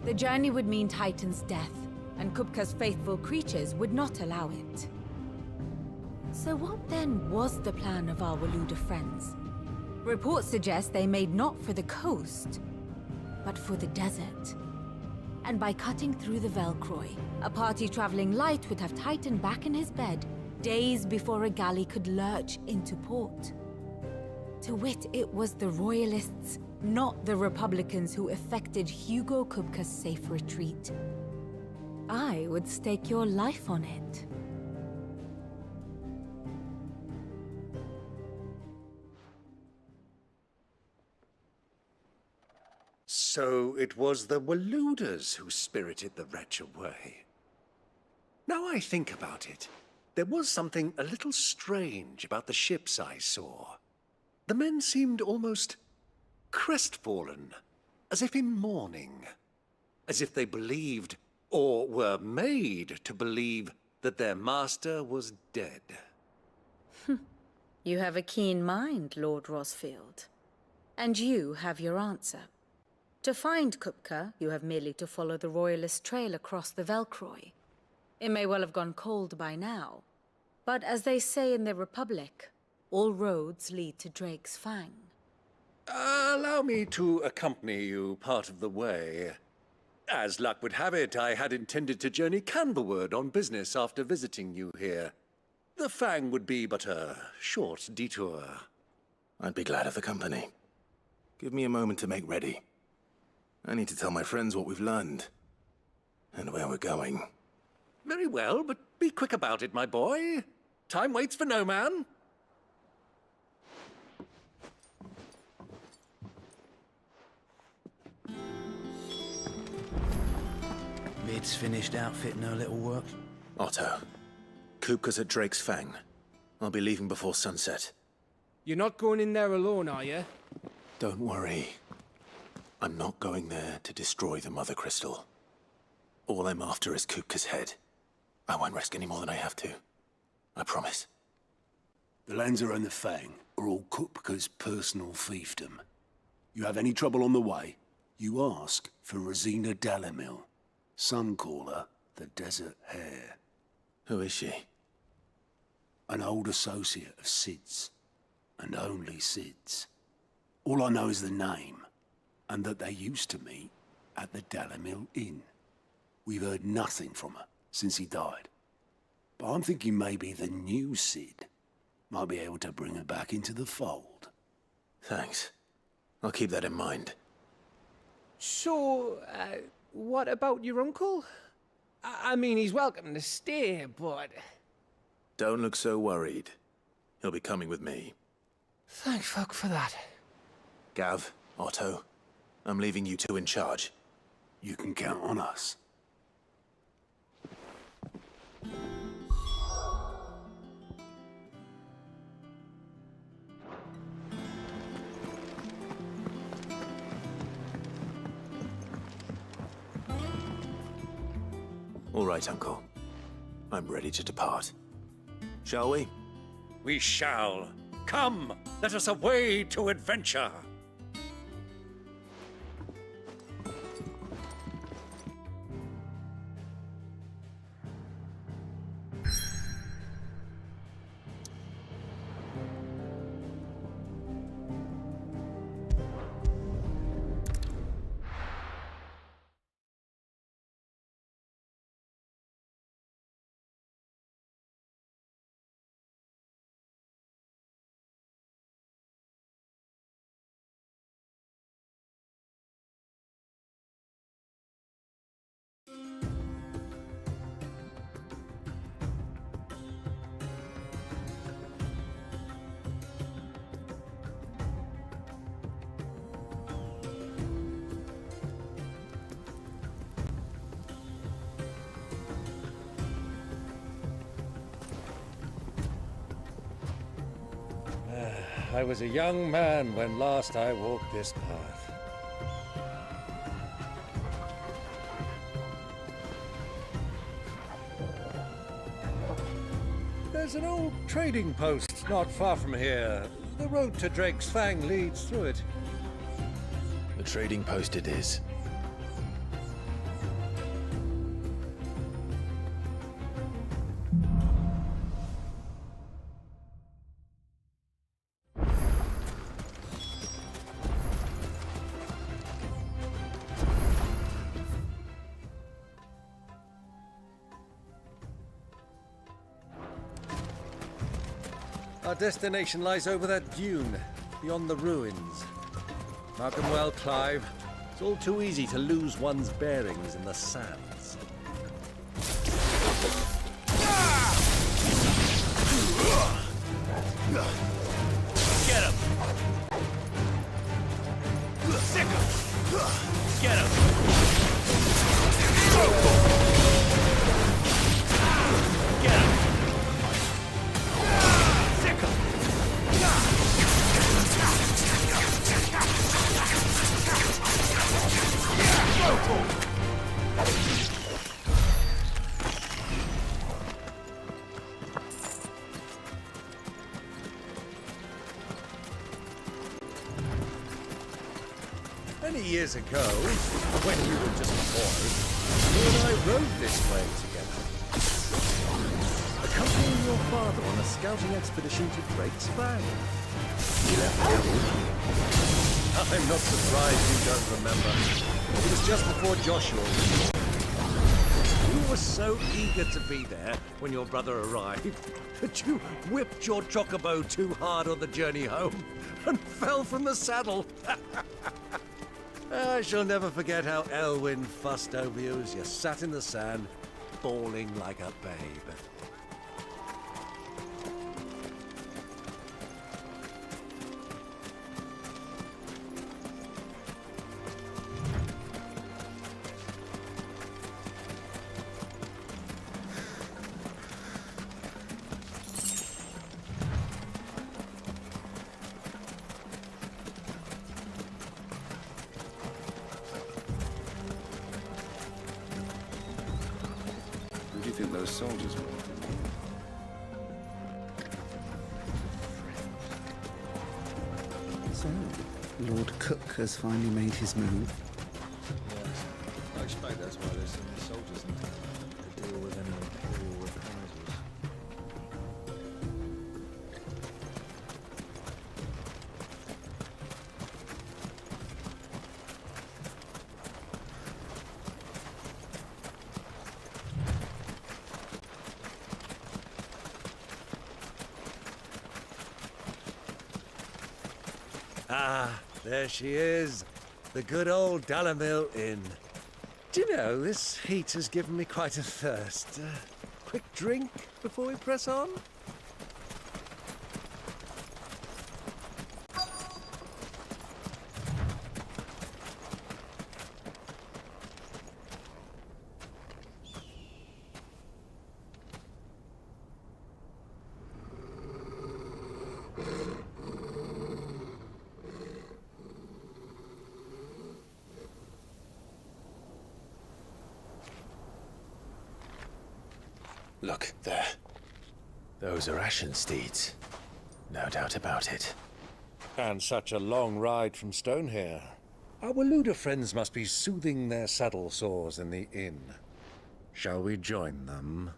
The journey would mean Titan's death, and Kupka's faithful creatures would not allow it. So what then was the plan of our Waluda friends? Reports suggest they made not for the coast, but for the desert. And by cutting through the Velcroy, a party traveling light would have Titan back in his bed days before a galley could lurch into port. To wit, it was the Royalists, not the Republicans, who effected Hugo Kupka's safe retreat. I would stake your life on it. So it was the Waluders who spirited the wretch away. Now I think about it, there was something a little strange about the ships I saw. The men seemed almost crestfallen, as if in mourning, as if they believed, or were made to believe, that their master was dead. You have a keen mind, Lord Rosfield. And you have your answer. To find Kupka, you have merely to follow the Royalist trail across the Velcroy. It may well have gone cold by now, but as they say in the Republic, all roads lead to Drake's Fang. Allow me to accompany you part of the way. As luck would have it, I had intended to journey Canberward on business after visiting you here. The Fang would be but a short detour. I'd be glad of the company. Give me a moment to make ready. I need to tell my friends what we've learned, and where we're going. Very well, but be quick about it, my boy. Time waits for no man. Vid's finished outfitting her little work. Otto, Kupka's at Drake's Fang. I'll be leaving before sunset. You're not going in there alone, are you? Don't worry. I'm not going there to destroy the Mother Crystal. All I'm after is Kupka's head. I won't risk any more than I have to. I promise. The Lanza and the Fang are all Kupka's personal fiefdom. You have any trouble on the way, you ask for Rosina Dalamil. Some call her the Desert Hare. Who is she? An old associate of Sid's, and only Sid's. All I know is the name, and that they used to meet at the Dalamil Inn. We've heard nothing from her since he died. But I'm thinking maybe the new Sid might be able to bring her back into the fold. Thanks. I'll keep that in mind. So, what about your uncle? I mean, he's welcome to stay, but... Don't look so worried. He'll be coming with me. Thank fuck for that. Gav, Otto, I'm leaving you two in charge. You can count on us. All right, Uncle. I'm ready to depart. Shall we? We shall. Come, let us away to adventure. I was a young man when last I walked this path. There's an old trading post not far from here. The road to Drake's Fang leads through it. The trading post it is. Our destination lies over that dune, beyond the ruins. Mark 'em well, Clive. It's all too easy to lose one's bearings in the sands. Get him! Sick him! Get him! Get him! Sick him! Many years ago, when you were just a boy, you and I rode this way together. Accompanying your father on a scouting expedition to Drake's Fang. You left I'm not surprised you don't remember. It was just before Joshua was born. You were so eager to be there when your brother arrived that you whipped your chocobo too hard on the journey home and fell from the saddle. I shall never forget how Elwyn fussed over you as you sat in the sand, bawling like a babe. Who do you think those soldiers were? So, Lord Cook has finally made his move. Yes. I expect that's why there's so many soldiers in town to deal with any imperial reprisals. Ah, there she is. The good old Dalamil Inn. Do you know, this heat has given me quite a thirst. Quick drink before we press on? Look, there. Those are ashen steeds. No doubt about it. And such a long ride from Stonehair. Our Waluda friends must be soothing their saddle sores in the inn. Shall we join them?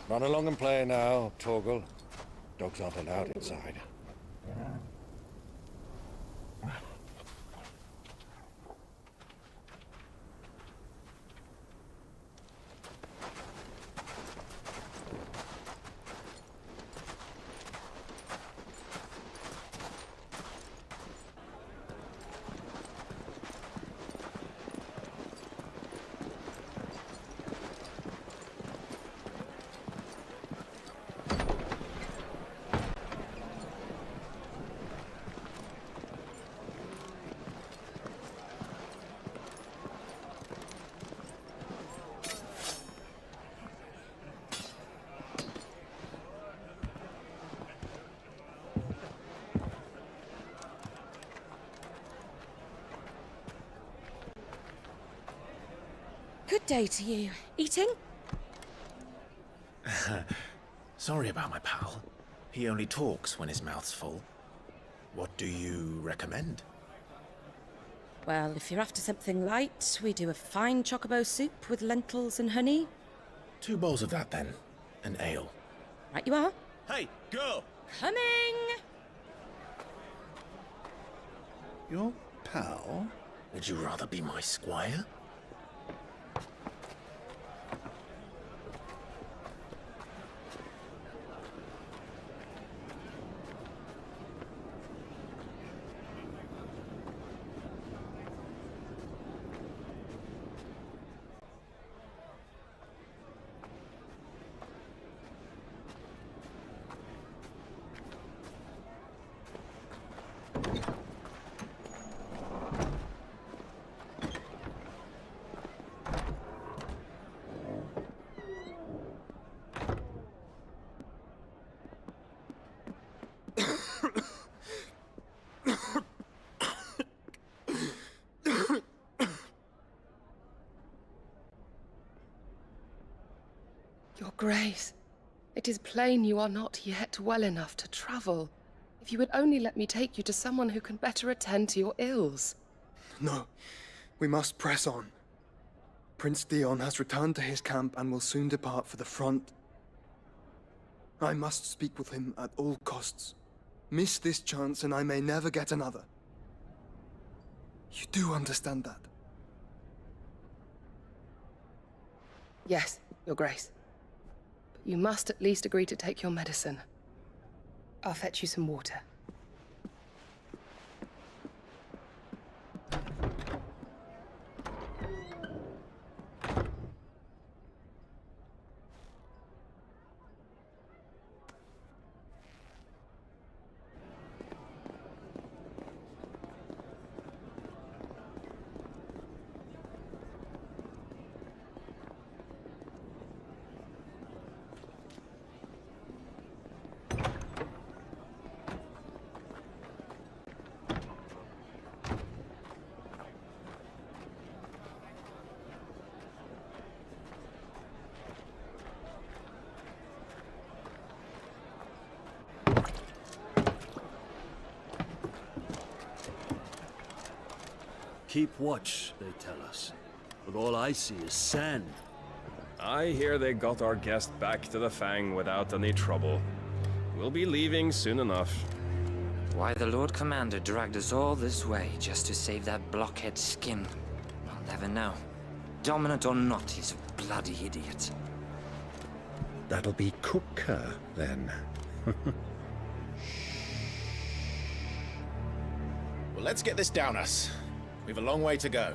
Run along and play now, Torgal. Dogs aren't allowed inside. Good day to you. Eating? Sorry about my pal. He only talks when his mouth's full. What do you recommend? Well, if you're after something light, we do a fine chocobo soup with lentils and honey. 2 bowls of that, then. An ale. Right you are. Hey, girl! Coming! Your pal? Would you rather be my squire? Your Grace, it is plain you are not yet well enough to travel. If you would only let me take you to someone who can better attend to your ills. No, we must press on. Prince Dion has returned to his camp and will soon depart for the front. I must speak with him at all costs. Miss this chance and I may never get another. You do understand that? Yes, Your Grace. But you must at least agree to take your medicine. I'll fetch you some water. Keep watch, they tell us. But all I see is sand. I hear they got our guest back to the Fang without any trouble. We'll be leaving soon enough. Why the Lord Commander dragged us all this way just to save that blockhead's skin, I'll never know. Dominant or not, he's a bloody idiot. That'll be Cooker, then. Well, let's get this down us. We've a long way to go.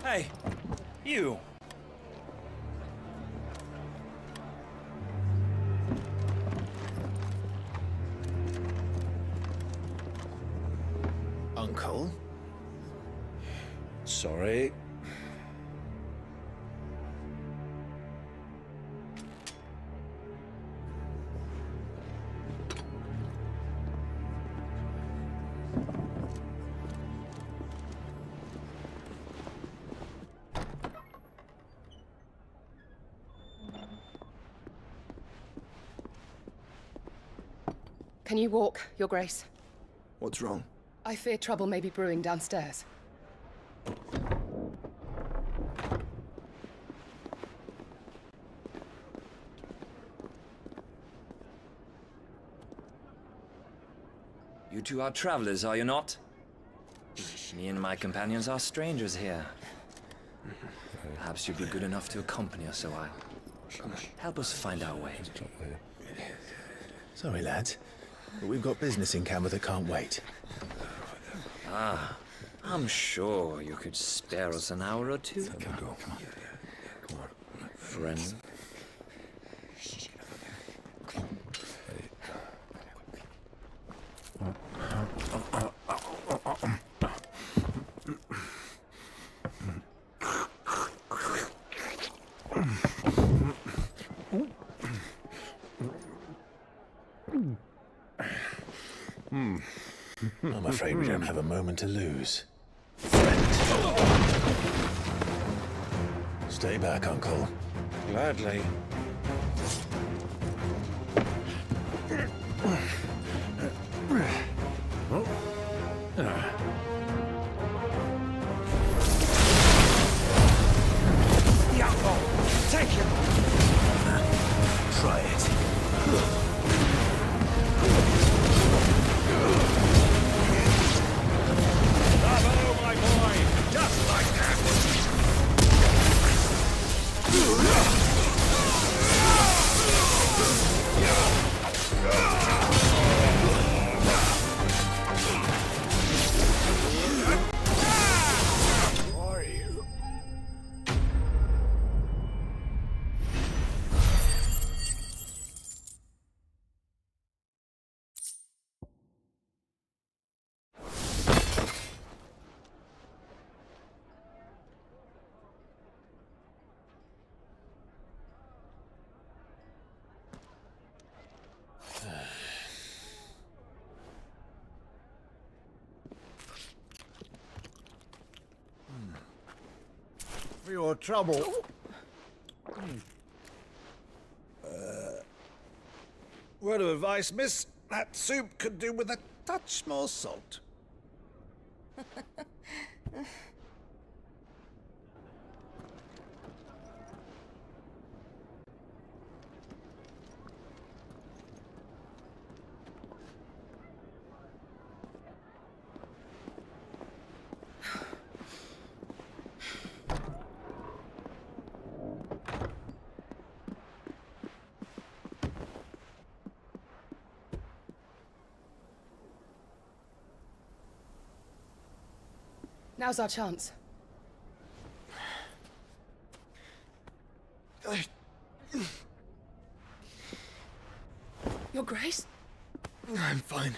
Hey, you! Uncle? Sorry. Can you walk, Your Grace? What's wrong? I fear trouble may be brewing downstairs. You two are travelers, are you not? Me and my companions are strangers here. Perhaps you'd be good enough to accompany us a while. Help us find our way. Sorry, lads, but we've got business in camera that can't wait. Ah, I'm sure you could spare us an hour or two. Come on. Friend. I'm afraid we don't have a moment to lose. Stay back, Uncle. Gladly. Take him! Try it. Bravo, my boy! Just like that! For your trouble. Word of advice, miss. That soup could do with a touch more salt. Now's our chance. Your Grace? I'm fine.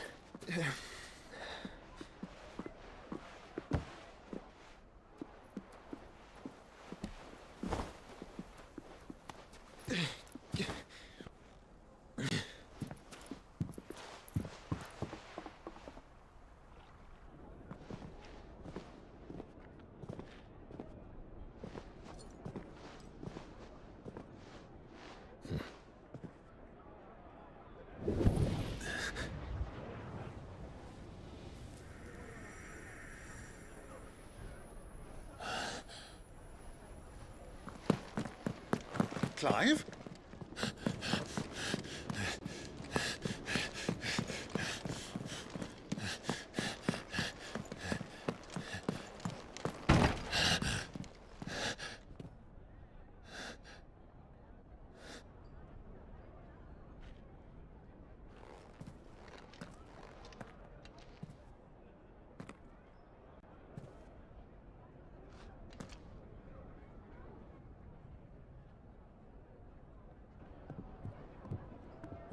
Clive?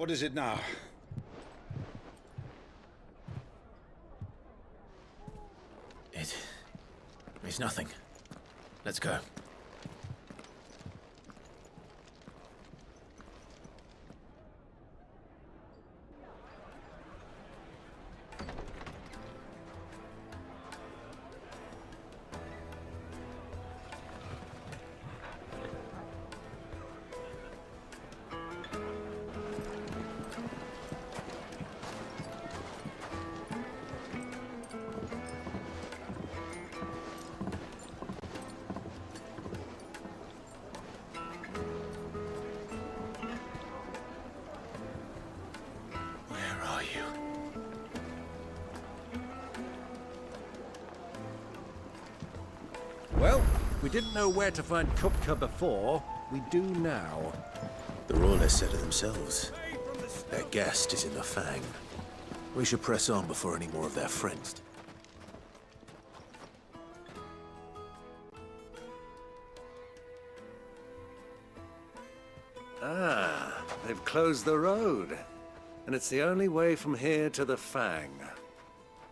What is it now? It's nothing. Let's go. Well, we didn't know where to find Kupka before. We do now. The Royalists said it themselves. Their guest is in the Fang. We should press on before any more of their friends. Ah, they've closed the road. And it's the only way from here to the Fang.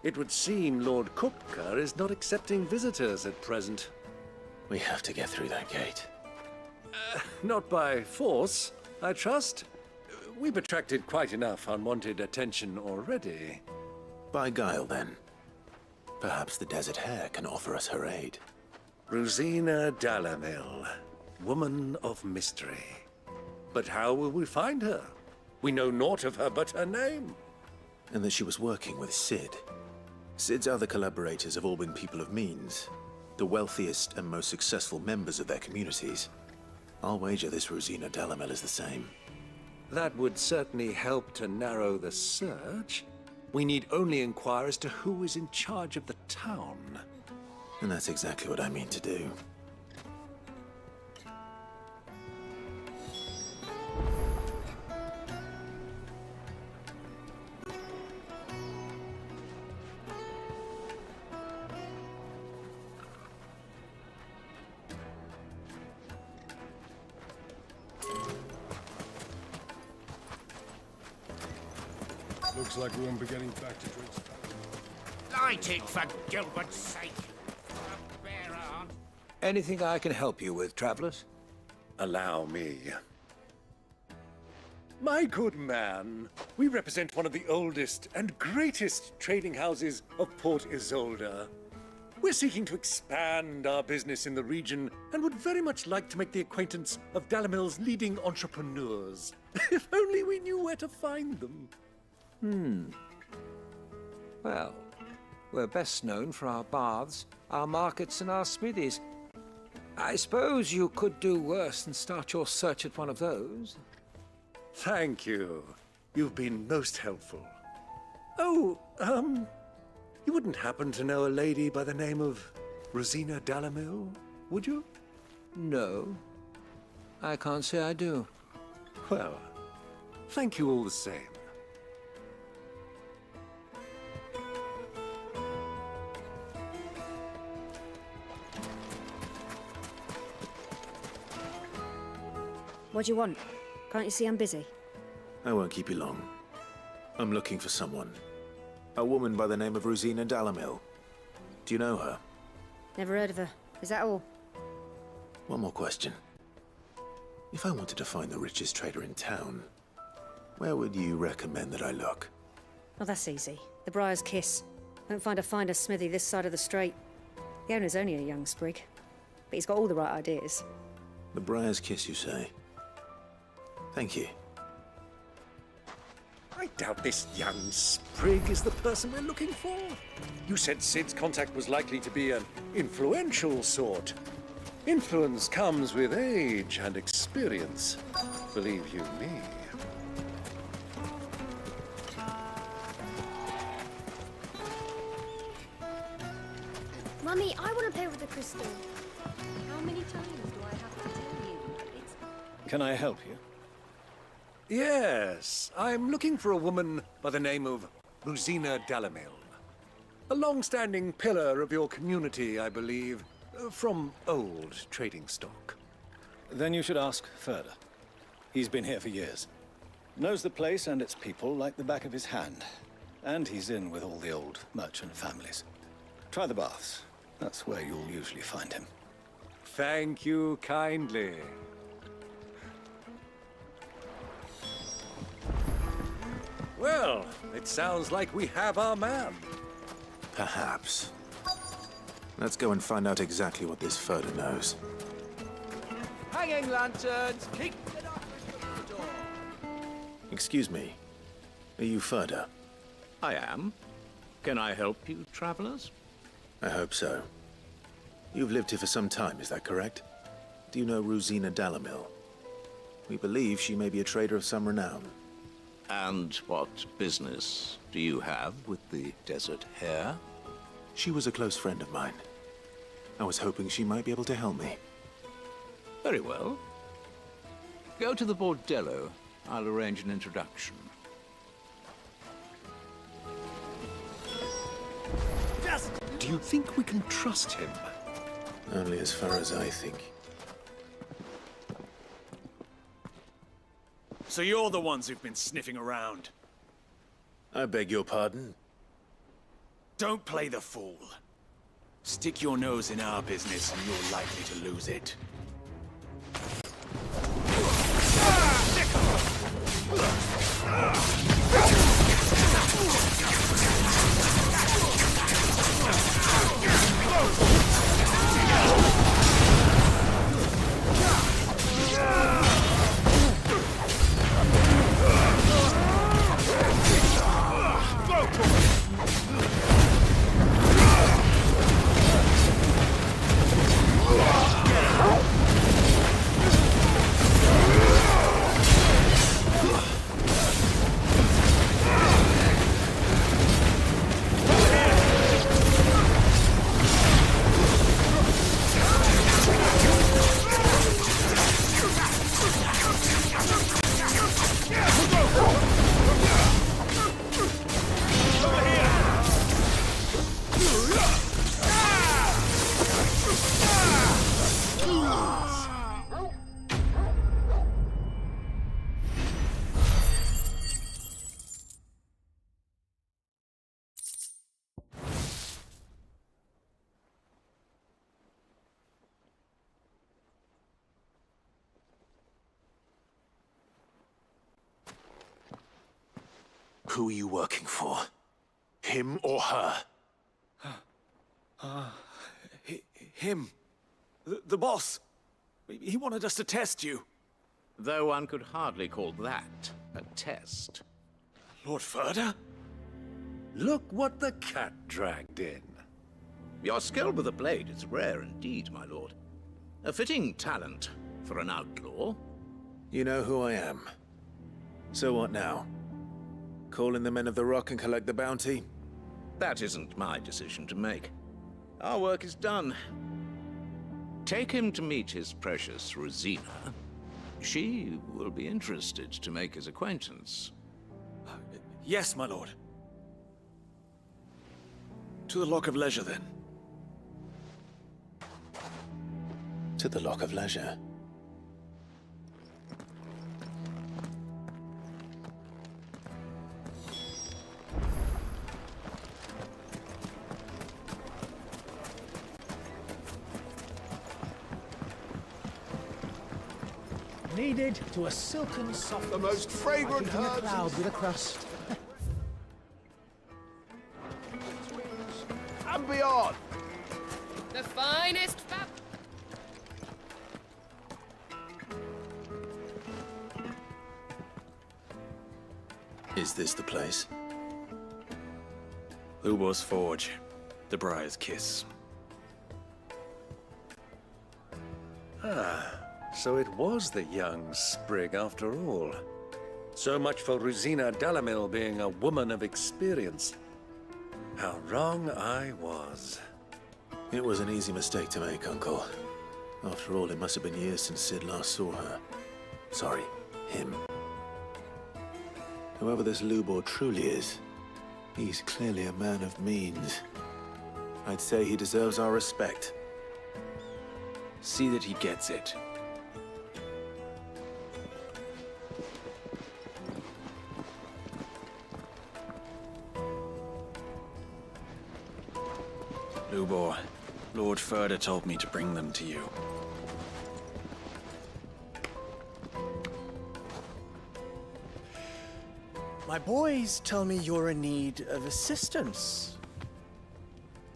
It would seem Lord Kupka is not accepting visitors at present. We have to get through that gate. Not by force, I trust. We've attracted quite enough unwanted attention already. By guile, then. Perhaps the Desert Hare can offer us her aid. Rosina Dalamil, woman of mystery. But how will we find her? We know naught of her but her name. And that she was working with Sid. Sid's other collaborators have all been people of means, the wealthiest and most successful members of their communities. I'll wager this Rosina Dalamel is the same. That would certainly help to narrow the search. We need only inquire as to who is in charge of the town. And that's exactly what I mean to do. Looks like we won't be getting back to drinks. Light it, for Gilbert's sake. Anything I can help you with, travelers? Allow me. My good man, we represent one of the oldest and greatest trading houses of Port Isolde. We're seeking to expand our business in the region and would very much like to make the acquaintance of Dalamil's leading entrepreneurs. If only we knew where to find them. Well, we're best known for our baths, our markets, and our smithies. I suppose you could do worse than start your search at one of those. Thank you. You've been most helpful. Oh, you wouldn't happen to know a lady by the name of Rosina Dalamil, would you? No. I can't say I do. Well, thank you all the same. What do you want? Can't you see I'm busy? I won't keep you long. I'm looking for someone. A woman by the name of Rosina Dalamil. Do you know her? Never heard of her. Is that all? One more question. If I wanted to find the richest trader in town, where would you recommend that I look? Oh, that's easy. The Briar's Kiss. Won't find a finer smithy this side of the strait. The owner's only a young sprig, but he's got all the right ideas. The Briar's Kiss, you say? Thank you. I doubt this young sprig is the person we're looking for. You said Sid's contact was likely to be an influential sort. Influence comes with age and experience, believe you me. Mummy, I want to play with the crystal. How many times do I have to tell you? Can I help you? Yes, I'm looking for a woman by the name of Rosina Dalamil. A long-standing pillar of your community, I believe, from old trading stock. Then you should ask further. He's been here for years. Knows the place and its people like the back of his hand. And he's in with all the old merchant families. Try the baths. That's where you'll usually find him. Thank you kindly. Well, it sounds like we have our man. Perhaps. Let's go and find out exactly what this Furter knows. Hanging lanterns! Keep the darkness from the door! Excuse me. Are you Furter? I am. Can I help you, travelers? I hope so. You've lived here for some time, is that correct? Do you know Rosina Dalamil? We believe she may be a trader of some renown. And what business do you have with the desert hare? She was a close friend of mine. I was hoping she might be able to help me. Very well. Go to the bordello. I'll arrange an introduction. Do you think we can trust him? Only as far as I think. So you're the ones who've been sniffing around. I beg your pardon? Don't play the fool. Stick your nose in our business and you're likely to lose it. Who are you working for? Him or her? Him. The boss. He wanted us to test you. Though one could hardly call that a test. Lord Furter? Look what the cat dragged in. Your skill with the blade is rare indeed, my lord. A fitting talent for an outlaw. You know who I am. So what now? Call in the Men of the Rock and collect the bounty? That isn't my decision to make. Our work is done. Take him to meet his precious Rosina. She will be interested to make his acquaintance. Yes, my lord. To the Lock of Leisure, then. To the Lock of Leisure. Kneaded to a silken softness. The most fragrant like in a herbs cloud with a crust. And beyond. The finest fab. Is this the place? Lubo's Forge. The Briar's Kiss. Ah, so it was the young sprig after all. So much for Rosina Dalamil being a woman of experience. How wrong I was. It was an easy mistake to make, Uncle. After all, it must have been years since Sid last saw her. Sorry, him. Whoever this Lubor truly is, he's clearly a man of means. I'd say he deserves our respect. See that he gets it. Ubor. Lord Furder told me to bring them to you. My boys tell me you're in need of assistance.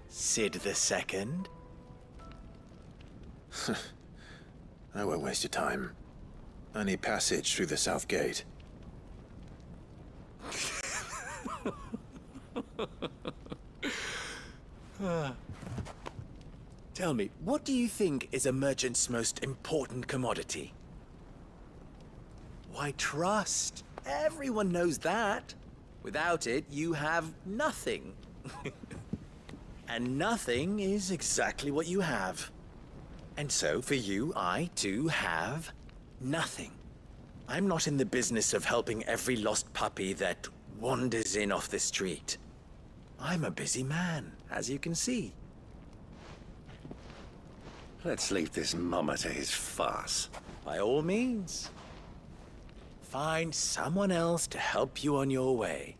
Sid II? I won't waste your time. I need passage through the south gate. Tell me, what do you think is a merchant's most important commodity? Why, trust. Everyone knows that. Without it, you have nothing. And nothing is exactly what you have. And so, for you, I, too, have nothing. I'm not in the business of helping every lost puppy that wanders in off the street. I'm a busy man, as you can see. Let's leave this mummer to his farce. By all means. Find someone else to help you on your way.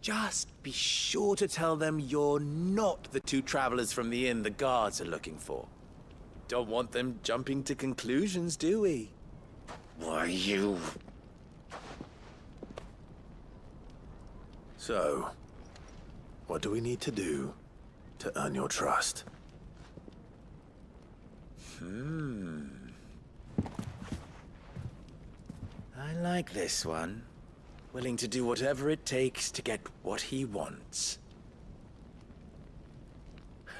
Just be sure to tell them you're not the two travelers from the inn the guards are looking for. Don't want them jumping to conclusions, do we? Why, you... So, what do we need to do to earn your trust? I like this one. Willing to do whatever it takes to get what he wants.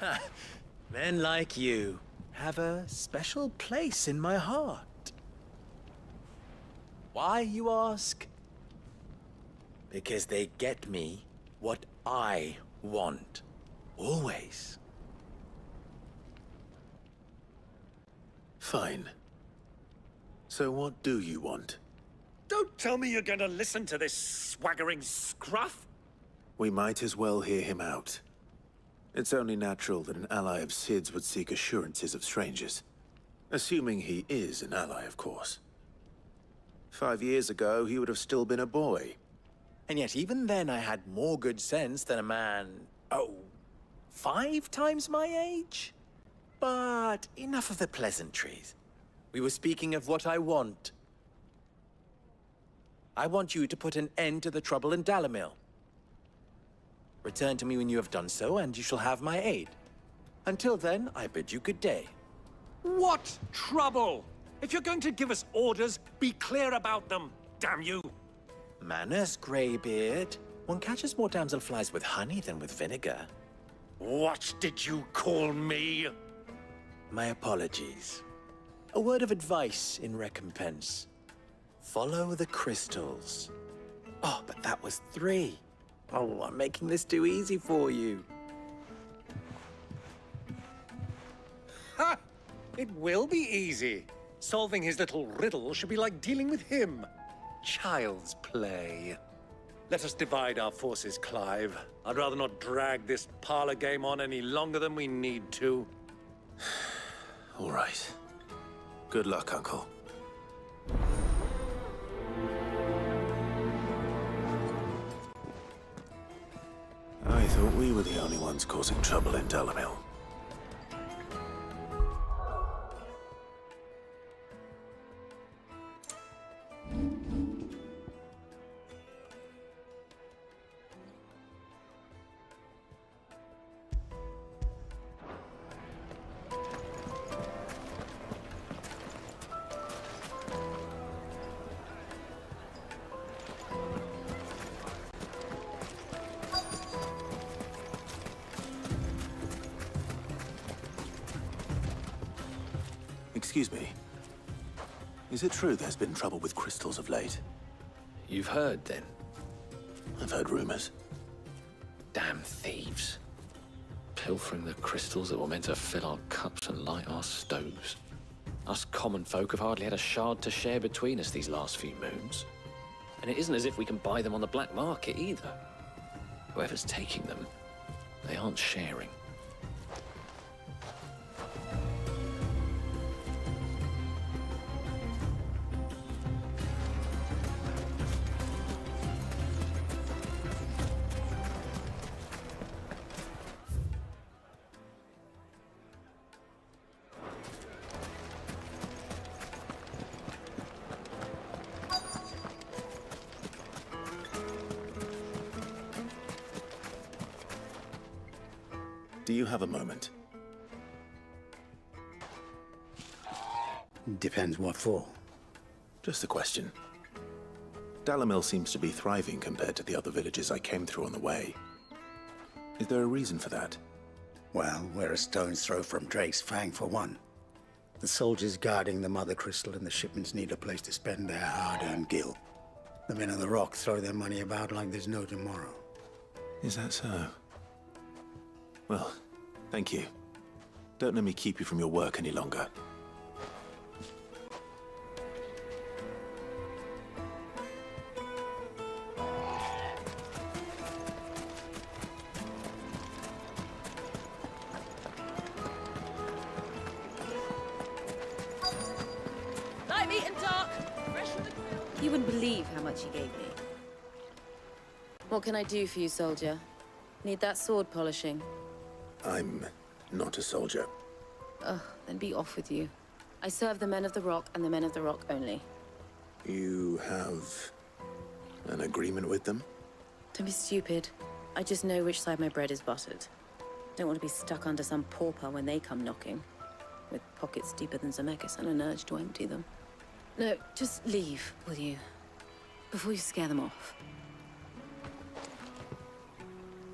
Ha! Men like you have a special place in my heart. Why, you ask? Because they get me what I want. Always. Fine. So what do you want? Don't tell me you're going to listen to this swaggering scruff! We might as well hear him out. It's only natural that an ally of Sid's would seek assurances of strangers. Assuming he is an ally, of course. 5 years ago, he would have still been a boy. And yet even then I had more good sense than a man, 5 times my age? But enough of the pleasantries. We were speaking of what I want. I want you to put an end to the trouble in Dalamil. Return to me when you have done so, and you shall have my aid. Until then, I bid you good day. What trouble? If you're going to give us orders, be clear about them, damn you! Manners, Greybeard. One catches more damselflies with honey than with vinegar. What did you call me? My apologies. A word of advice in recompense. Follow the crystals. Oh, but that was 3. Oh, I'm making this too easy for you. Ha! It will be easy. Solving his little riddle should be like dealing with him. Child's play. Let us divide our forces, Clive. I'd rather not drag this parlor game on any longer than we need to. All right. Good luck, Uncle. I thought we were the only ones causing trouble in Dalamil. Excuse me. Is it true there's been trouble with crystals of late? You've heard, then? I've heard rumors. Damn thieves. Pilfering the crystals that were meant to fill our cups and light our stoves. Us common folk have hardly had a shard to share between us these last few moons. And it isn't as if we can buy them on the black market, either. Whoever's taking them, they aren't sharing. Do you have a moment? Depends what for. Just a question. Dalamil seems to be thriving compared to the other villages I came through on the way. Is there a reason for that? Well, we're a stone's throw from Drake's Fang, for one. The soldiers guarding the Mother Crystal and the shipments need a place to spend their hard-earned gil. The men of the Rock throw their money about like there's no tomorrow. Is that so? Well, thank you. Don't let me keep you from your work any longer. Light, meat, and dark. Fresh from the grill. You wouldn't believe how much he gave me. What can I do for you, soldier? Need that sword polishing? I'm not a soldier. Ugh, then be off with you. I serve the men of the Rock and the men of the Rock only. You have an agreement with them? Don't be stupid. I just know which side my bread is buttered. Don't want to be stuck under some pauper when they come knocking. With pockets deeper than Zemeckis and an urge to empty them. No, just leave, will you? Before you scare them off.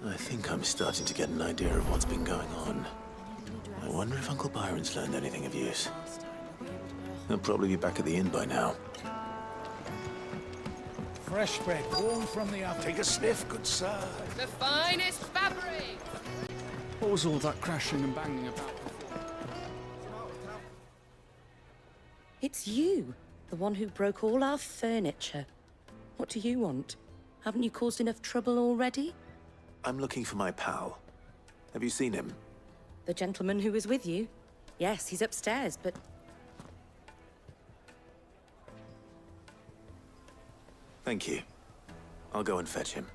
I think I'm starting to get an idea of what's been going on. I wonder if Uncle Byron's learned anything of use. He'll probably be back at the inn by now. Fresh bread, warm from the oven. Take a sniff, good sir. The finest fabric! What was all that crashing and banging about? It's you, the one who broke all our furniture. What do you want? Haven't you caused enough trouble already? I'm looking for my pal. Have you seen him? The gentleman who was with you? Yes, he's upstairs, but... Thank you. I'll go and fetch him.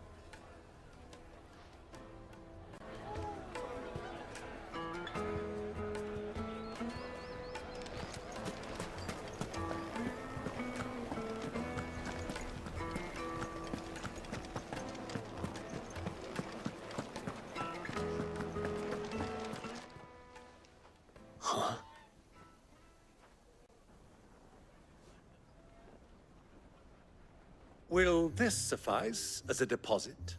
Will this suffice as a deposit?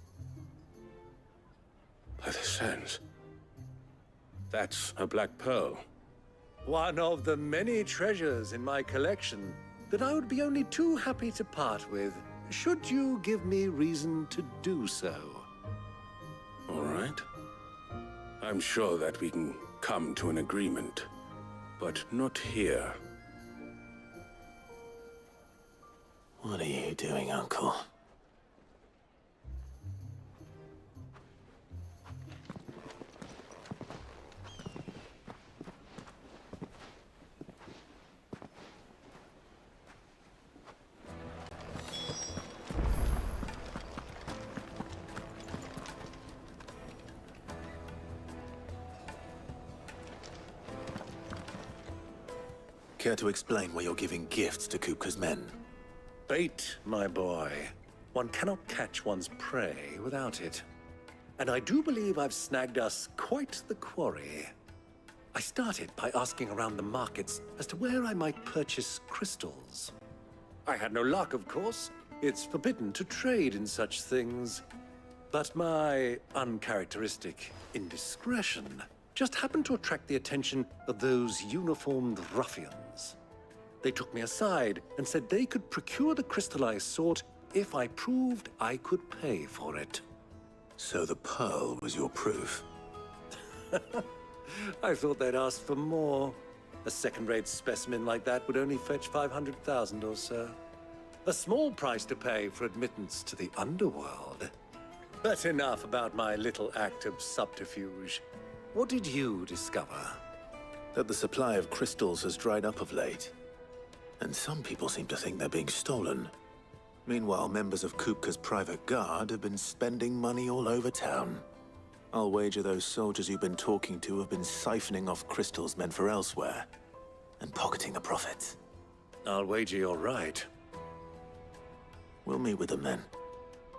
By the sands. That's a black pearl. One of the many treasures in my collection that I would be only too happy to part with, should you give me reason to do so. All right. I'm sure that we can come to an agreement, but not here. What are you doing, Uncle? Care to explain why you're giving gifts to Kupka's men? Bait, my boy. One cannot catch one's prey without it. And I do believe I've snagged us quite the quarry. I started by asking around the markets as to where I might purchase crystals. I had no luck, of course. It's forbidden to trade in such things. But my uncharacteristic indiscretion just happened to attract the attention of those uniformed ruffians. They took me aside and said they could procure the crystal I sought if I proved I could pay for it. So the pearl was your proof? I thought they'd ask for more. A second-rate specimen like that would only fetch 500,000 or so. A small price to pay for admittance to the underworld. But enough about my little act of subterfuge. What did you discover? That the supply of crystals has dried up of late. And some people seem to think they're being stolen. Meanwhile, members of Kupka's private guard have been spending money all over town. I'll wager those soldiers you've been talking to have been siphoning off crystals meant for elsewhere, and pocketing the profits. I'll wager you're right. We'll meet with them then,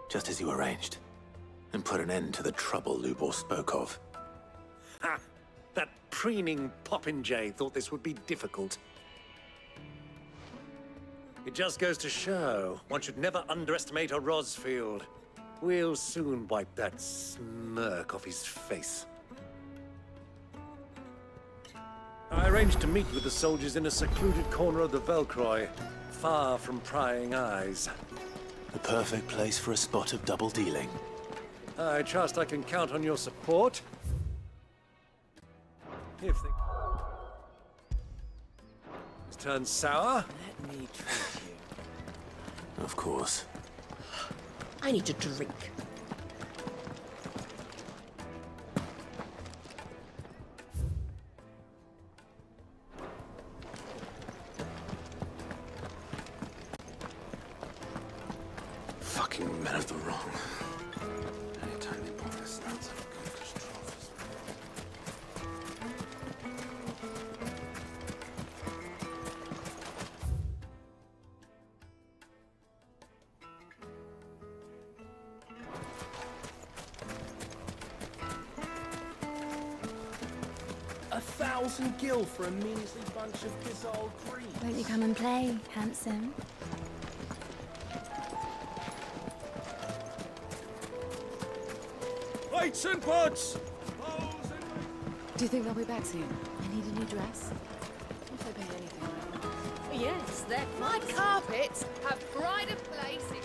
just as you arranged, and put an end to the trouble Lubor spoke of. Ha! That preening popinjay thought this would be difficult. It just goes to show one should never underestimate a Rosfield. We'll soon wipe that smirk off his face. I arranged to meet with the soldiers in a secluded corner of the Velcroy, far from prying eyes. The perfect place for a spot of double dealing. I trust I can count on your support. If they... It's turned sour. Let me treat you. Of course. I need to drink. Fucking men of the wrong. Anytime they pull their snouts up, catastrophes. $1,000 for a measly bunch of Gizol green. Won't you come and play, handsome? Lights and buds! Do you think they'll be back soon? I need a new dress. If they pay anything. Yes, they're My carpets have pride of place in...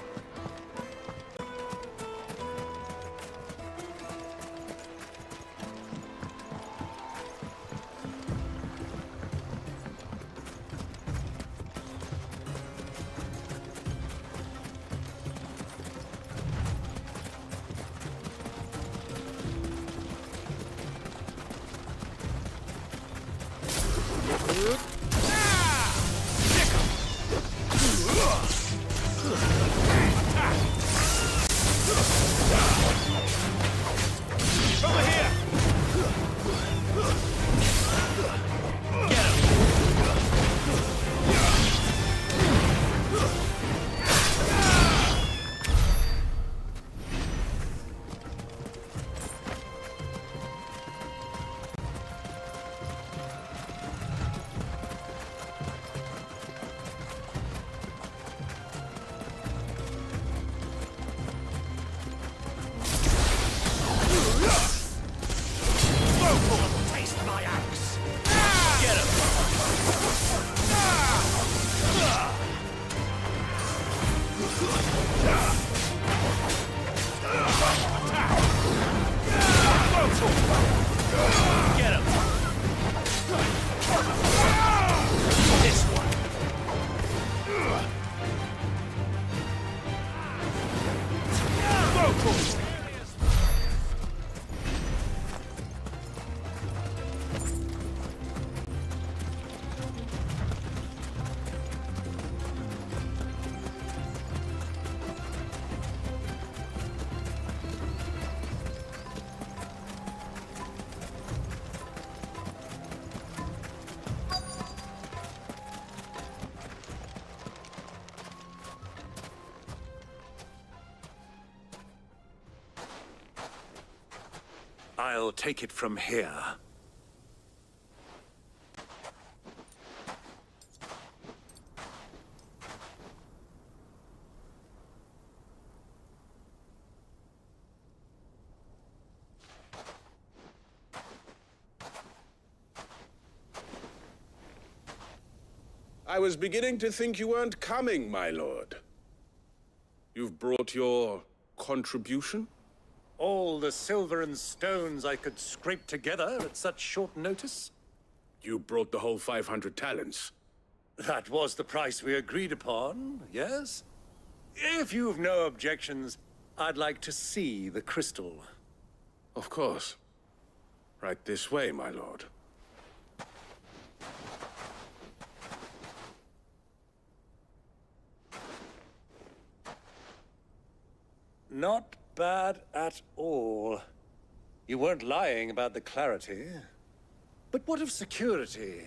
I'll take it from here. I was beginning to think you weren't coming, my lord. You've brought your contribution? All the silver and stones I could scrape together at such short notice? You brought the whole 500 talents. That was the price we agreed upon, yes? If you've no objections, I'd like to see the crystal. Of course. Right this way, my lord. Not bad at all. You weren't lying about the clarity. But what of security?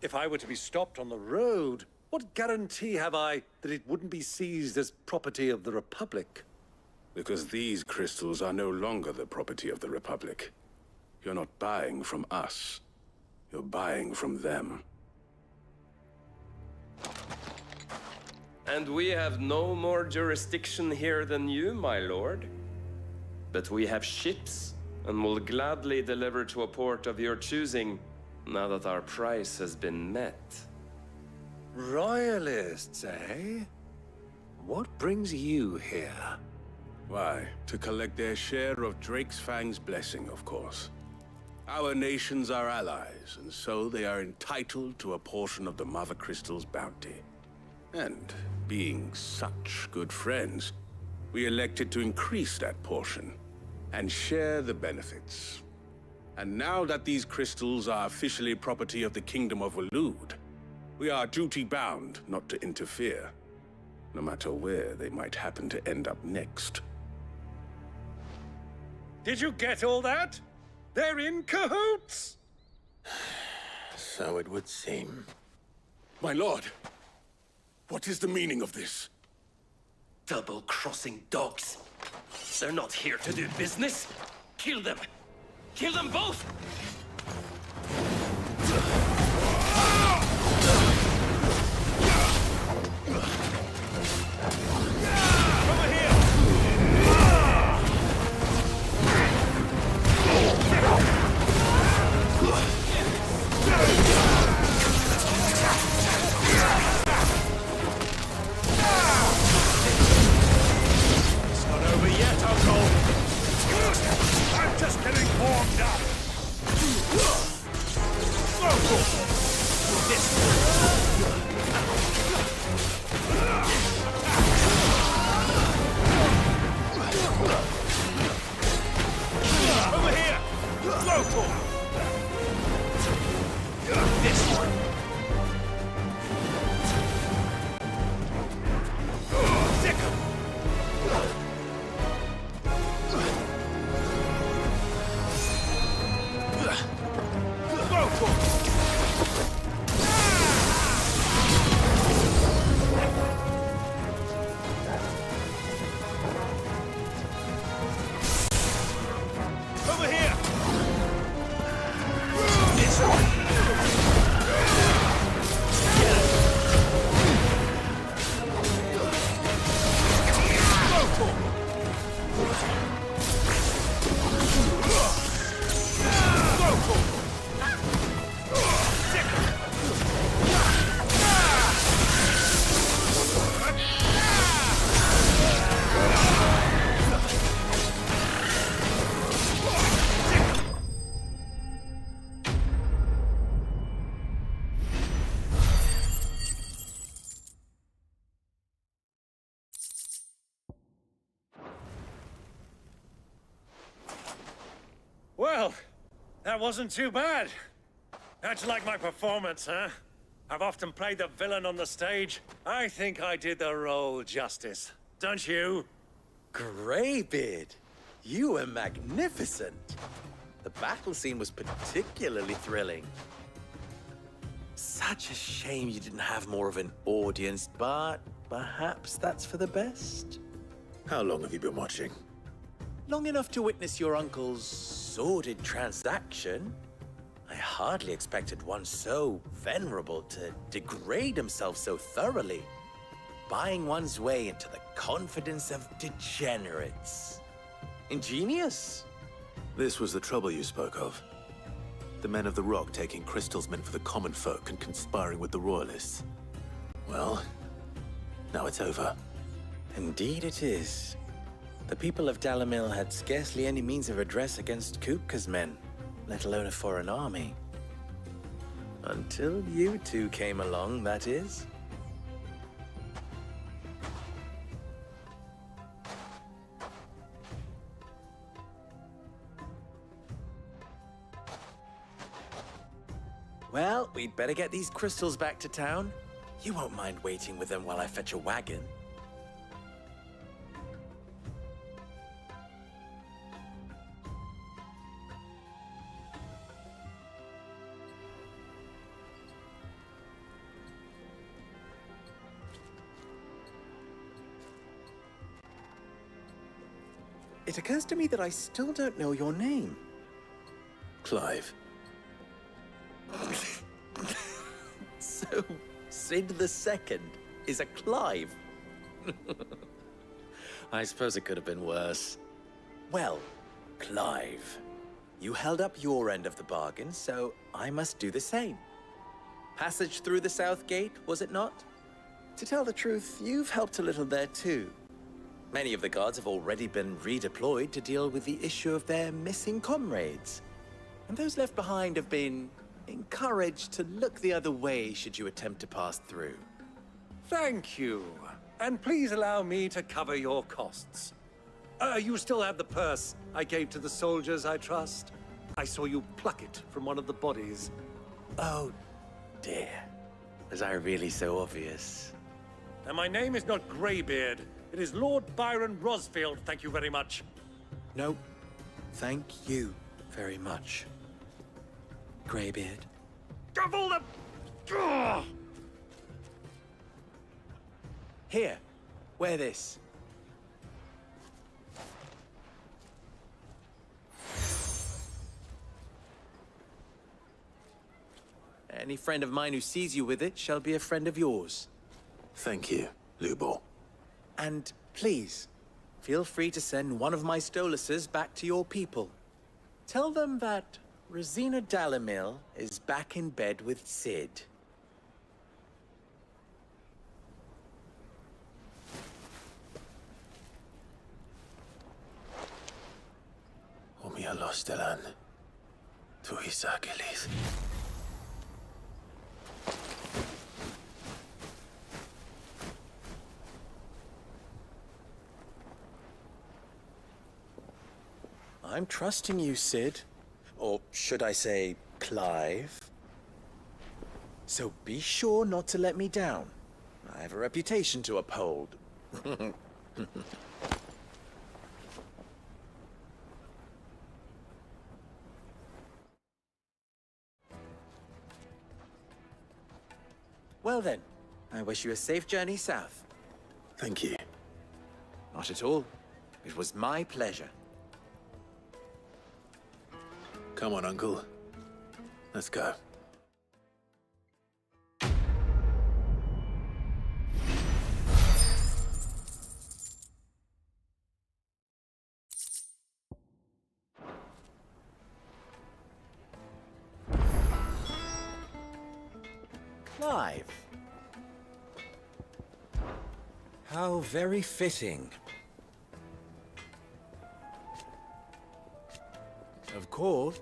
If I were to be stopped on the road, what guarantee have I that it wouldn't be seized as property of the Republic? Because these crystals are no longer the property of the Republic. You're not buying from us. You're buying from them. And we have no more jurisdiction here than you, my lord. But we have ships, and will gladly deliver to a port of your choosing, now that our price has been met. Royalists, eh? What brings you here? Why, to collect their share of Drake's Fang's blessing, of course. Our nations are allies, and so they are entitled to a portion of the Mother Crystal's bounty. And being such good friends, we elected to increase that portion and share the benefits. And now that these crystals are officially property of the Kingdom of Waloed, we are duty-bound not to interfere, no matter where they might happen to end up next. Did you get all that? They're in cahoots! So it would seem. My lord, what is the meaning of this? Double-crossing dogs. They're not here to do business. Kill them. Kill them both! Over here! It's not over yet, Uncle. I'm just getting warmed up. Over here! Local! This one! Sick 'em! Local! Over here! This one! Local! Local! Sick 'em! Well, that wasn't too bad. How'd you like my performance, huh? I've often played the villain on the stage. I think I did the role justice. Don't you? Greybeard, you were magnificent. The battle scene was particularly thrilling. Such a shame you didn't have more of an audience, but perhaps that's for the best. How long have you been watching? Long enough to witness your uncle's sordid transaction. I hardly expected one so venerable to degrade himself so thoroughly, buying one's way into the confidence of degenerates. Ingenious. This was the trouble you spoke of. The men of the Rock taking crystals meant for the common folk and conspiring with the Royalists. Well, now it's over. Indeed it is. The people of Dalamil had scarcely any means of redress against Kupka's men, let alone a foreign army. Until you two came along, that is. Well, we'd better get these crystals back to town. You won't mind waiting with them while I fetch a wagon. It occurs to me that I still don't know your name. Clive. So, Sid the Second is a Clive? I suppose it could have been worse. Well, Clive, you held up your end of the bargain, so I must do the same. Passage through the South Gate, was it not? To tell the truth, you've helped a little there too. Many of the guards have already been redeployed to deal with the issue of their missing comrades. And those left behind have been encouraged to look the other way should you attempt to pass through. Thank you. And please allow me to cover your costs. You still have the purse I gave to the soldiers, I trust? I saw you pluck it from one of the bodies. Oh, dear. Was I really so obvious? And my name is not Greybeard. It is Lord Byron Rosfield, thank you very much. No, thank you very much, Greybeard. Of all the... Ugh! Here, wear this. Any friend of mine who sees you with it shall be a friend of yours. Thank you, Lubor. And please, feel free to send one of my Stoluses back to your people. Tell them that Rosina Dalamil is back in bed with Sid. Umia lostelan. Tu isakelis. I'm trusting you, Sid. Or should I say, Clive? So be sure not to let me down. I have a reputation to uphold. Well then, I wish you a safe journey south. Thank you. Not at all. It was my pleasure. Come on, Uncle. Let's go. Clive. How very fitting. Of course,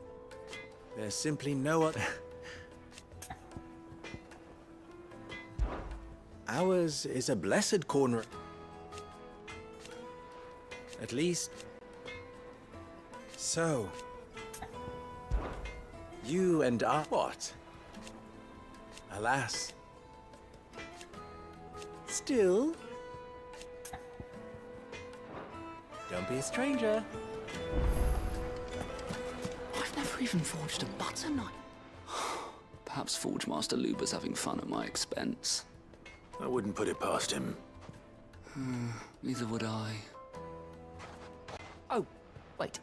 there's simply no other. Ours is a blessed corner. At least. So. You and I. What? Alas. Still. Don't be a stranger. I've never even forged a butter knife. Perhaps Forge Master Luber's having fun at my expense. I wouldn't put it past him. Neither would I. Oh, wait.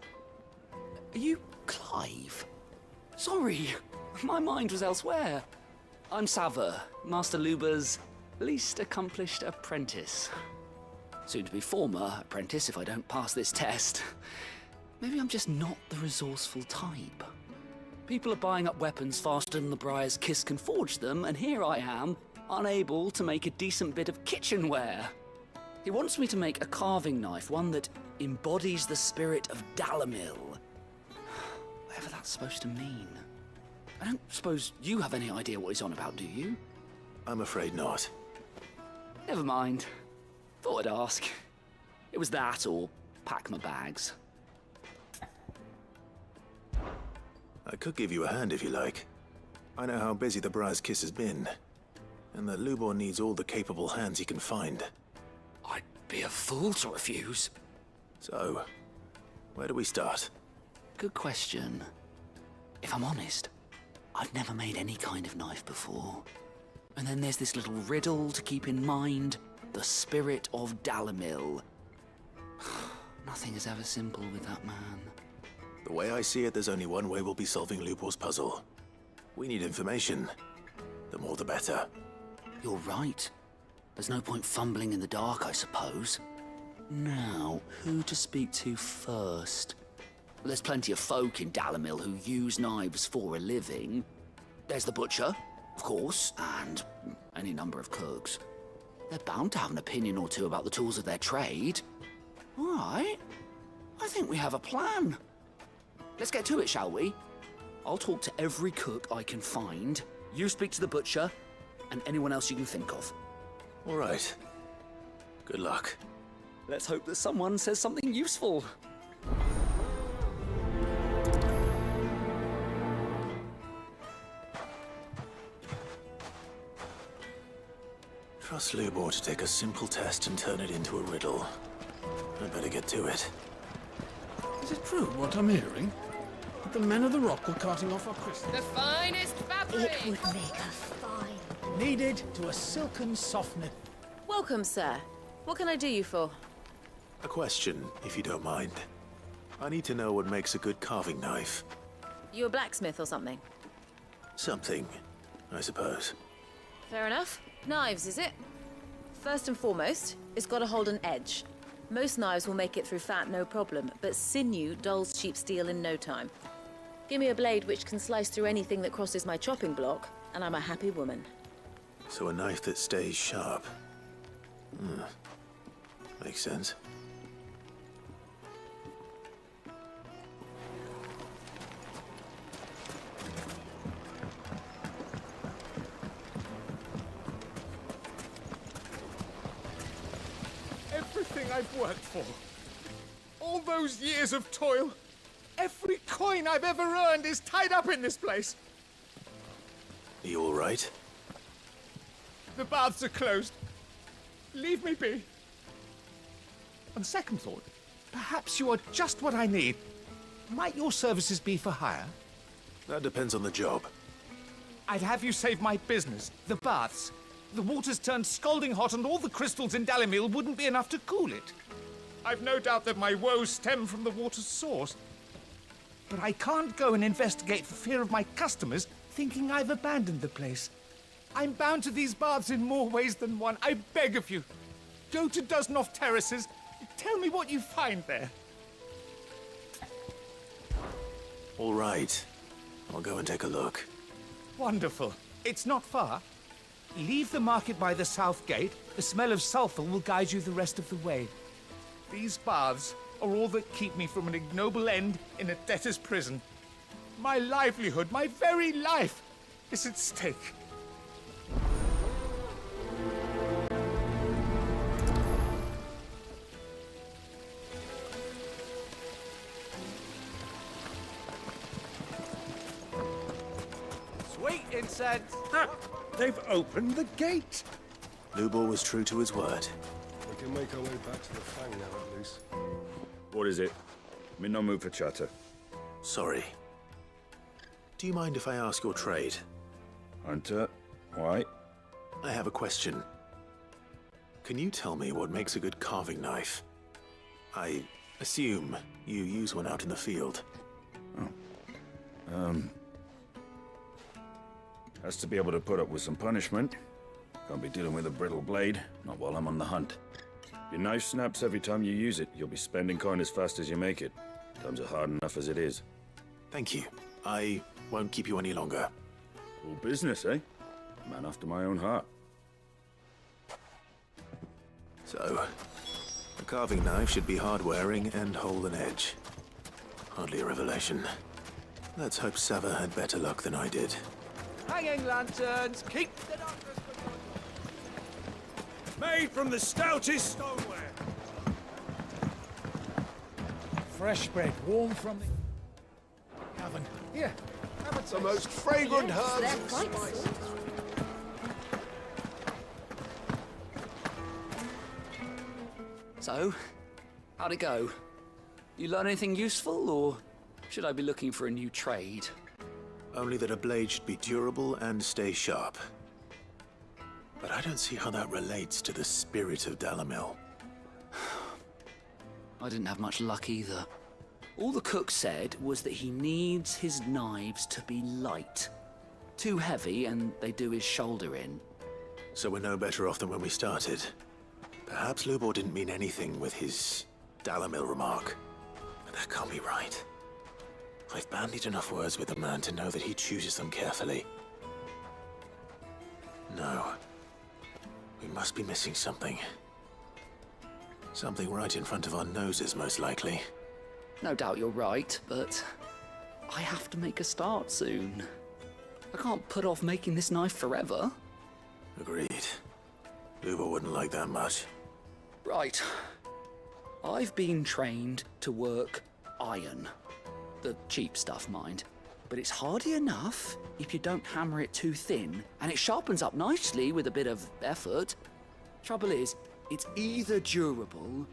Are you Clive? Sorry, my mind was elsewhere. I'm Sava, Master Luber's least accomplished apprentice. Soon to be former apprentice if I don't pass this test. Maybe I'm just not the resourceful type. People are buying up weapons faster than the Briar's Kiss can forge them, and here I am, unable to make a decent bit of kitchenware. He wants me to make a carving knife, one that embodies the spirit of Dalamil. Whatever that's supposed to mean. I don't suppose you have any idea what he's on about, do you? I'm afraid not. Never mind. Thought I'd ask. It was that or pack my bags. I could give you a hand if you like. I know how busy the Briar's Kiss has been, and that Lubor needs all the capable hands he can find. I'd be a fool to refuse. So, where do we start? Good question. If I'm honest, I've never made any kind of knife before. And then there's this little riddle to keep in mind. The spirit of Dalamil. Nothing is ever simple with that man. The way I see it, there's only one way we'll be solving Lubor's puzzle. We need information. The more the better. You're right. There's no point fumbling in the dark, I suppose. Now, who to speak to first? Well, there's plenty of folk in Dalamil who use knives for a living. There's the butcher, of course, and any number of cooks. They're bound to have an opinion or two about the tools of their trade. All right. I think we have a plan. Let's get to it, shall we? I'll talk to every cook I can find. You speak to the butcher, and anyone else you can think of. All right. Good luck. Let's hope that someone says something useful. Trust Lubor to take a simple test and turn it into a riddle. I'd better get to it. Is it true what I'm hearing? That the men of the rock were carting off our crystals? The finest fabric! It would make a fine. Needed to a silken softness. Welcome, sir. What can I do you for? A question, if you don't mind. I need to know what makes a good carving knife. You a blacksmith or something? Something, I suppose. Fair enough. Knives, is it? First and foremost, it's got to hold an edge. Most knives will make it through fat, no problem, but sinew dulls cheap steel in no time. Give me a blade which can slice through anything that crosses my chopping block, and I'm a happy woman. So a knife that stays sharp. Makes sense. Everything I've worked for. All those years of toil. Every coin I've ever earned is tied up in this place. Are you all right? The baths are closed. Leave me be. On second thought, perhaps you are just what I need. Might your services be for hire? That depends on the job. I'd have you save my business, the baths. The water's turned scalding hot and all the crystals in Dalamil wouldn't be enough to cool it. I've no doubt that my woes stem from the water's source. But I can't go and investigate for fear of my customers thinking I've abandoned the place. I'm bound to these baths in more ways than one. I beg of you. Go to Dusnoff Terraces. Tell me what you find there. All right. I'll go and take a look. Wonderful. It's not far. Leave the market by the south gate. The smell of sulphur will guide you the rest of the way. These baths are all that keep me from an ignoble end in a debtor's prison. My livelihood, my very life, is at stake. Sweet incense! They've opened the gate! Lubor was true to his word. We can make our way back to the Fang now, at least. What is it? I'm in no mood for chatter. Sorry. Do you mind if I ask your trade? Hunter, why? I have a question. Can you tell me what makes a good carving knife? I assume you use one out in the field. Has to be able to put up with some punishment. Can't be dealing with a brittle blade, not while I'm on the hunt. Your knife snaps every time you use it. You'll be spending coin as fast as you make it. Times are hard enough as it is. Thank you. I won't keep you any longer. All business, eh? Man after my own heart. So, a carving knife should be hard-wearing and hold an edge. Hardly a revelation. Let's hope Sava had better luck than I did. Hanging lanterns, keep the darkness made from the stoutest stoneware. Fresh bread, warm from the oven. Here, have a taste. The most fragrant herbs they're and quite spices. So, how'd it go? You learn anything useful, or should I be looking for a new trade? Only that a blade should be durable and stay sharp. But I don't see how that relates to the spirit of Dalamil. I didn't have much luck either. All the cook said was that he needs his knives to be light. Too heavy and they do his shoulder in. So we're no better off than when we started. Perhaps Lubor didn't mean anything with his Dalamil remark. But that can't be right. I've bandied enough words with the man to know that he chooses them carefully. No. We must be missing something. Something right in front of our noses, most likely. No doubt you're right, but I have to make a start soon. I can't put off making this knife forever. Agreed. Lubor wouldn't like that much. Right. I've been trained to work iron. The cheap stuff, mind. But it's hardy enough if you don't hammer it too thin, and it sharpens up nicely with a bit of effort. Trouble is, it's either durable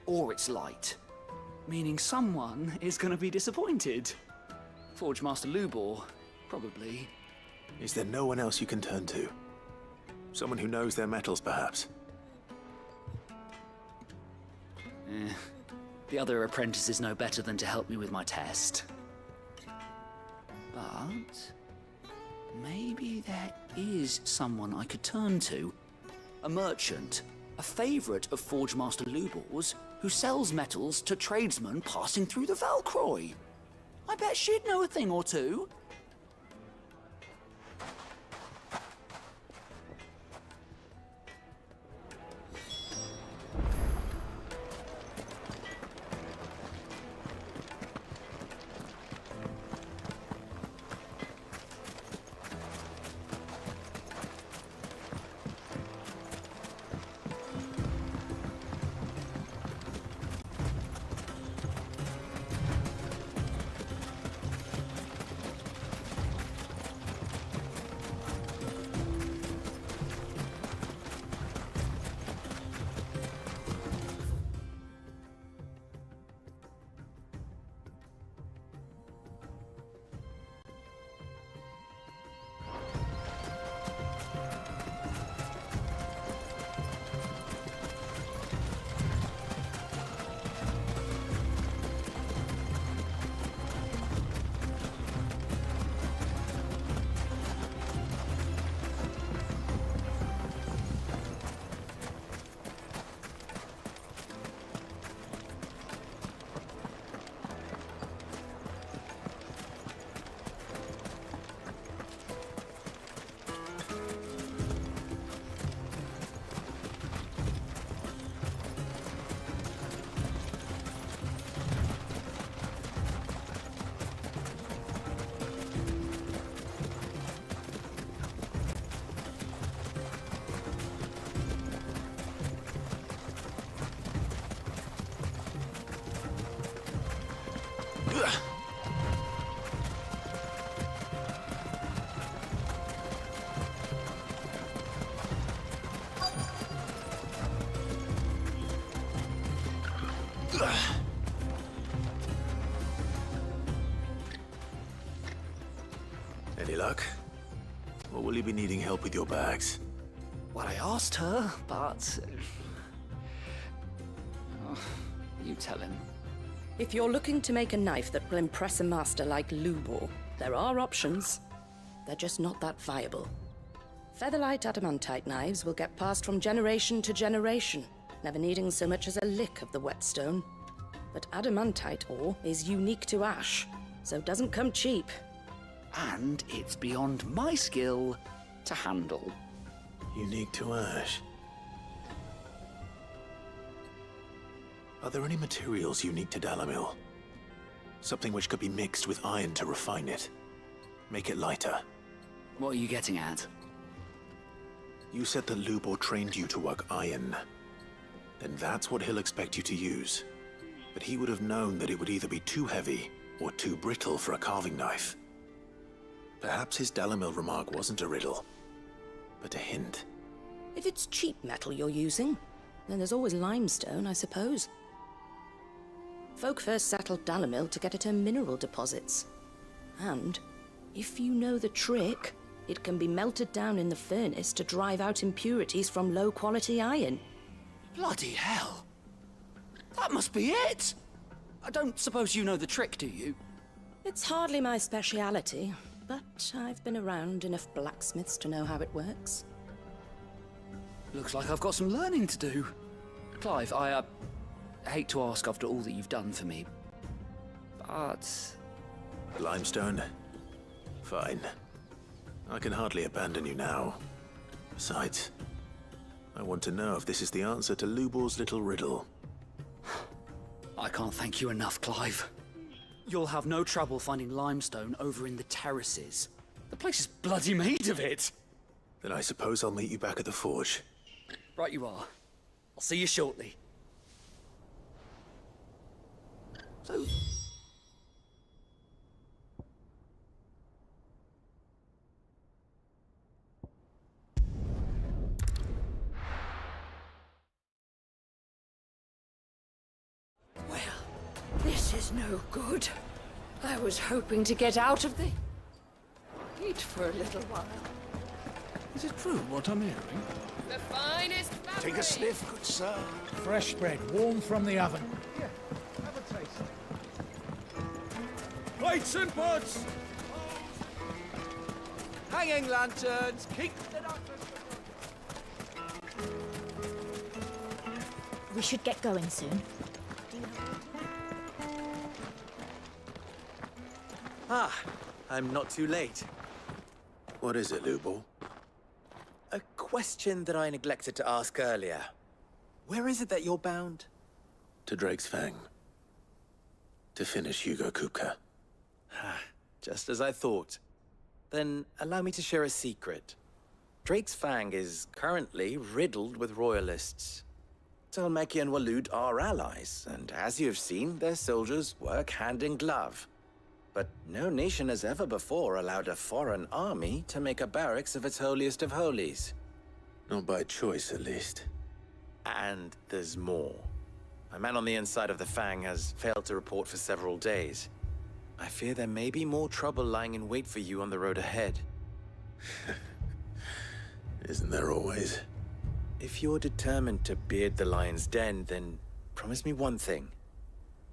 or it's light. Meaning someone is gonna be disappointed. Forge Master Lubor, probably. Is there no one else you can turn to? Someone who knows their metals, perhaps? The other apprentices know better than to help me with my test. But maybe there is someone I could turn to. A merchant, a favorite of Forge Master Lubor's, who sells metals to tradesmen passing through the Valcroy. I bet she'd know a thing or two. Any luck? Or will you be needing help with your bags? Well, I asked her, but... Oh, you tell him. If you're looking to make a knife that will impress a master like Lubor, there are options. They're just not that viable. Featherlight adamantite knives will get passed from generation to generation, never needing so much as a lick of the whetstone. But adamantite ore is unique to ash, so it doesn't come cheap. And it's beyond my skill to handle. Unique to ash? Are there any materials unique to Dalamil? Something which could be mixed with iron to refine it. Make it lighter. What are you getting at? You said that Lubor trained you to work iron. Then that's what he'll expect you to use. But he would have known that it would either be too heavy or too brittle for a carving knife. Perhaps his Dalamil remark wasn't a riddle, but a hint. If it's cheap metal you're using, then there's always limestone, I suppose. Folk first settled Dalamil to get at her mineral deposits. And, if you know the trick, it can be melted down in the furnace to drive out impurities from low-quality iron. Bloody hell! That must be it! I don't suppose you know the trick, do you? It's hardly my speciality, but I've been around enough blacksmiths to know how it works. Looks like I've got some learning to do. Clive, I hate to ask after all that you've done for me, but... Limestone? Fine. I can hardly abandon you now. Besides, I want to know if this is the answer to Lubor's little riddle. I can't thank you enough, Clive. You'll have no trouble finding limestone over in the terraces. The place is bloody made of it. Then I suppose I'll meet you back at the forge. Right you are. I'll see you shortly. So... This is no good. I was hoping to get out of the heat for a little while. Is it true what I'm hearing? The finest fabric. Take a sniff, good sir. Fresh bread, warm from the oven. Here, have a taste. Plates and pots! Hanging lanterns, keep the doctors. We should get going soon. Ah, I'm not too late. What is it, Lubor? A question that I neglected to ask earlier. Where is it that you're bound? To Drake's Fang. To finish Hugo Kupka. Just as I thought. Then allow me to share a secret. Drake's Fang is currently riddled with royalists. Talmeki and Walud are allies, and as you've seen, their soldiers work hand in glove. But no nation has ever before allowed a foreign army to make a barracks of its holiest of holies. Not by choice, at least. And there's more. A man on the inside of the Fang has failed to report for several days. I fear there may be more trouble lying in wait for you on the road ahead. Isn't there always? If you're determined to beard the lion's den, then promise me one thing.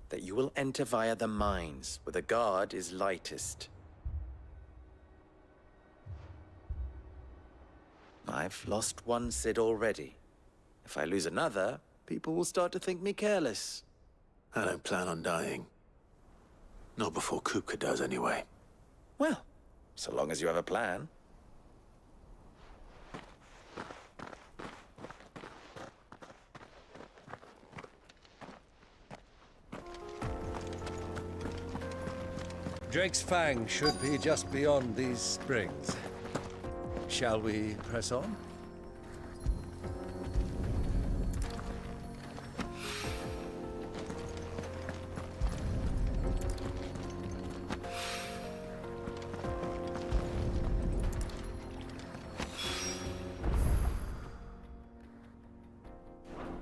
That you will enter via the mines, where the guard is lightest. I've lost one Cid already. If I lose another, people will start to think me careless. I don't plan on dying. Not before Kupka does, anyway. Well, so long as you have a plan. Drake's Fang should be just beyond these springs. Shall we press on?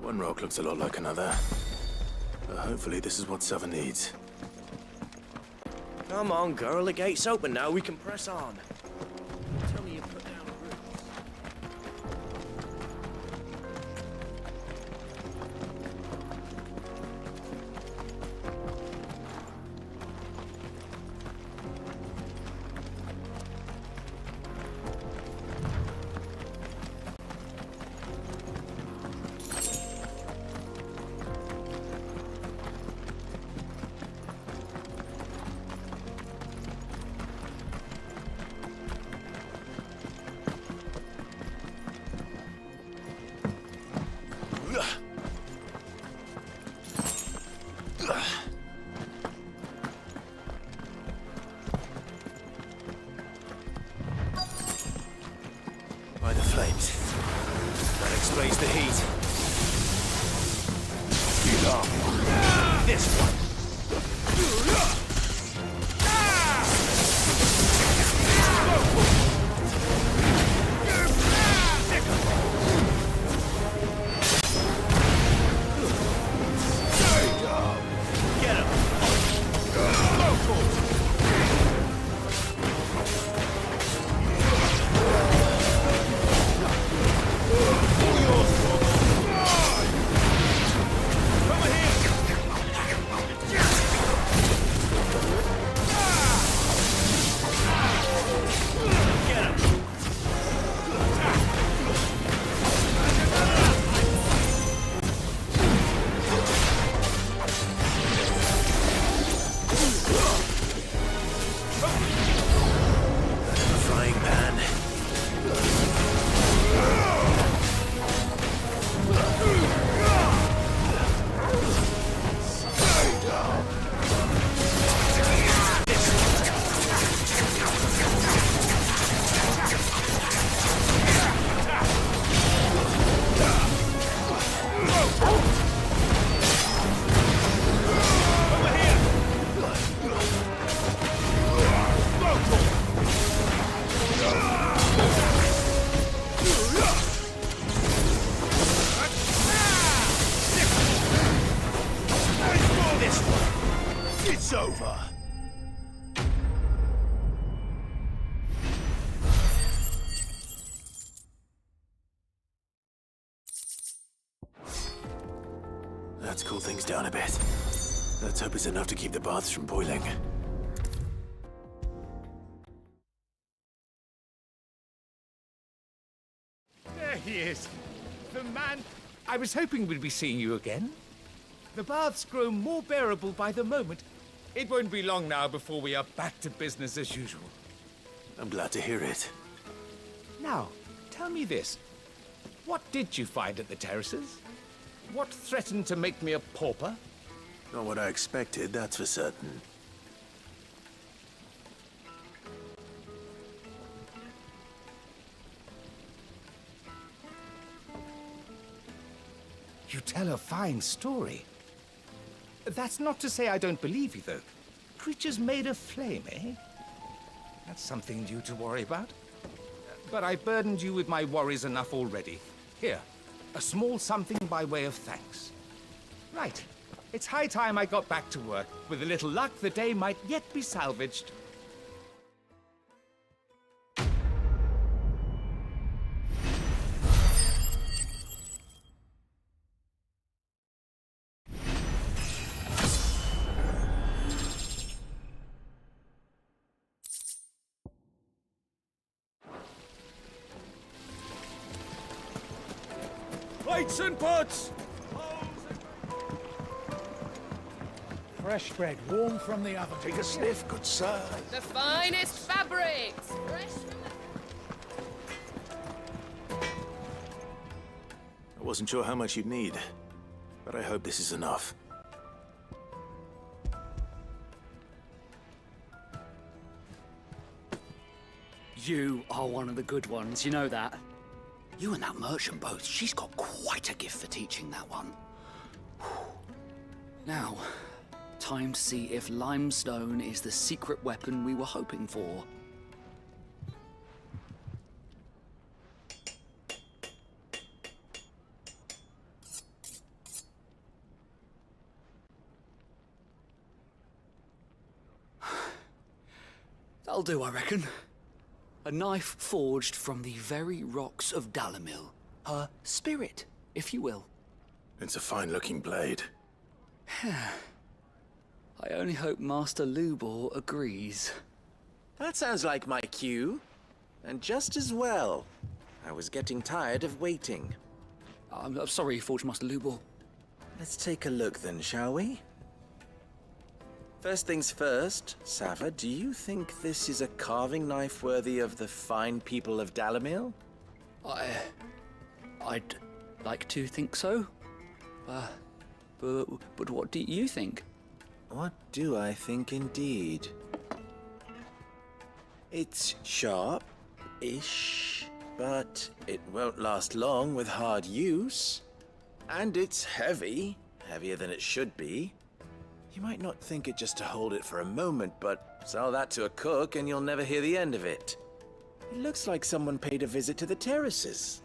One rock looks a lot like another. But hopefully this is what Sava needs. Come on, girl. The gate's open now. We can press on. Tell me you put down roots. By the flames. That explains the heat. This one. Get him. Come here! This one, it's over. Let's cool things down a bit. Let's hope it's enough to keep the baths from boiling. There he is. The man. I was hoping we'd be seeing you again. The baths grow more bearable by the moment. It won't be long now before we are back to business as usual. I'm glad to hear it. Now, tell me this. What did you find at the terraces? What threatened to make me a pauper? Not what I expected, that's for certain. You tell a fine story. That's not to say I don't believe you, though. Creatures made of flame, eh? That's something new to worry about. But I burdened you with my worries enough already. Here, a small something by way of thanks. Right. It's high time I got back to work. With a little luck, the day might yet be salvaged. Plates and pots! Fresh bread, warm from the oven. Take a sniff, good sir. The finest fabrics! Fresh from the... I wasn't sure how much you'd need, but I hope this is enough. You are one of the good ones, you know that. You and that merchant both, she's got quite a gift for teaching that one. Now, time to see if limestone is the secret weapon we were hoping for. That'll do, I reckon. A knife forged from the very rocks of Dalamil. Her spirit, if you will. It's a fine-looking blade. I only hope Master Lubor agrees. That sounds like my cue. And just as well. I was getting tired of waiting. I'm sorry, Forge Master Lubor. Let's take a look then, shall we? First things first, Sava, do you think this is a carving knife worthy of the fine people of Dalamil? I'd like to think so. But what do you think? What do I think indeed? It's sharp-ish, but it won't last long with hard use. And it's heavy, heavier than it should be. You might not think it just to hold it for a moment, but sell that to a cook and you'll never hear the end of it. It looks like someone paid a visit to the terraces.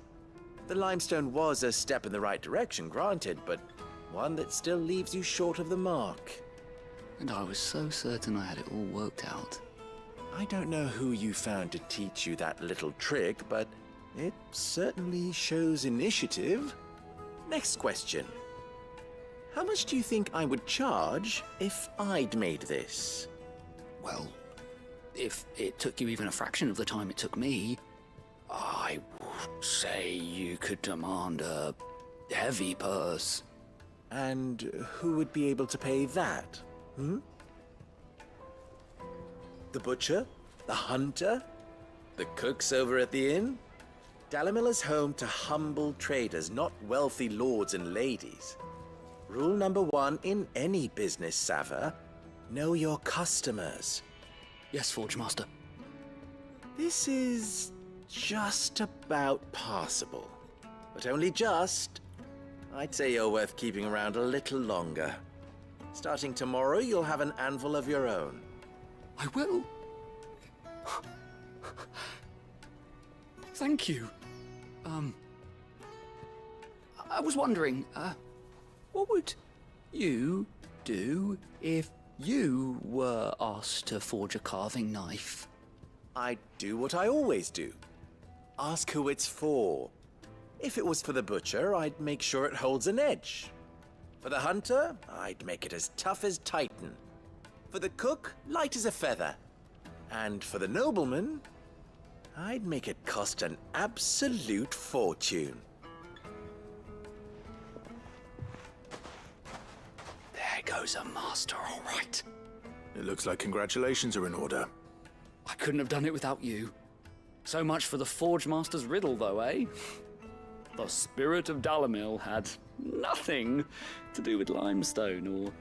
The limestone was a step in the right direction, granted, but one that still leaves you short of the mark. And I was so certain I had it all worked out. I don't know who you found to teach you that little trick, but it certainly shows initiative. Next question. How much do you think I would charge if I'd made this? Well, if it took you even a fraction of the time it took me, I would say you could demand a heavy purse. And who would be able to pay that? The butcher? The hunter? The cooks over at the inn? Dalamil is home to humble traders, not wealthy lords and ladies. Rule number 1 in any business, Sava, know your customers. Yes, Forge Master. This is just about passable. But only just. I'd say you're worth keeping around a little longer. Starting tomorrow, you'll have an anvil of your own. I will. Thank you. I was wondering, what would you do if you were asked to forge a carving knife? I'd do what I always do. Ask who it's for. If it was for the butcher, I'd make sure it holds an edge. For the hunter, I'd make it as tough as Titan. For the cook, light as a feather. And for the nobleman, I'd make it cost an absolute fortune. There goes a master, all right. It looks like congratulations are in order. I couldn't have done it without you. So much for the Forge Master's riddle, though, eh? The spirit of Dalamil had nothing to do with limestone or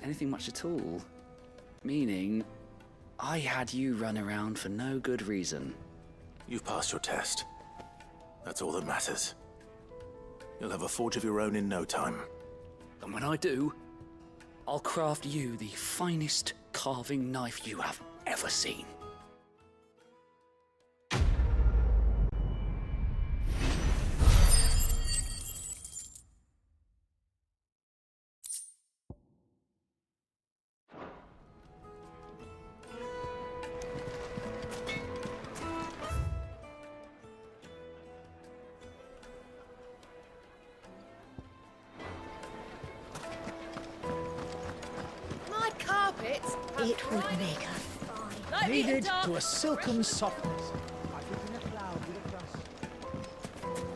anything much at all. Meaning, I had you run around for no good reason. You've passed your test. That's all that matters. You'll have a forge of your own in no time. And when I do, I'll craft you the finest carving knife you have ever seen. My carpets have It would make a fine. Light me and Kneaded dark. to a silken softness.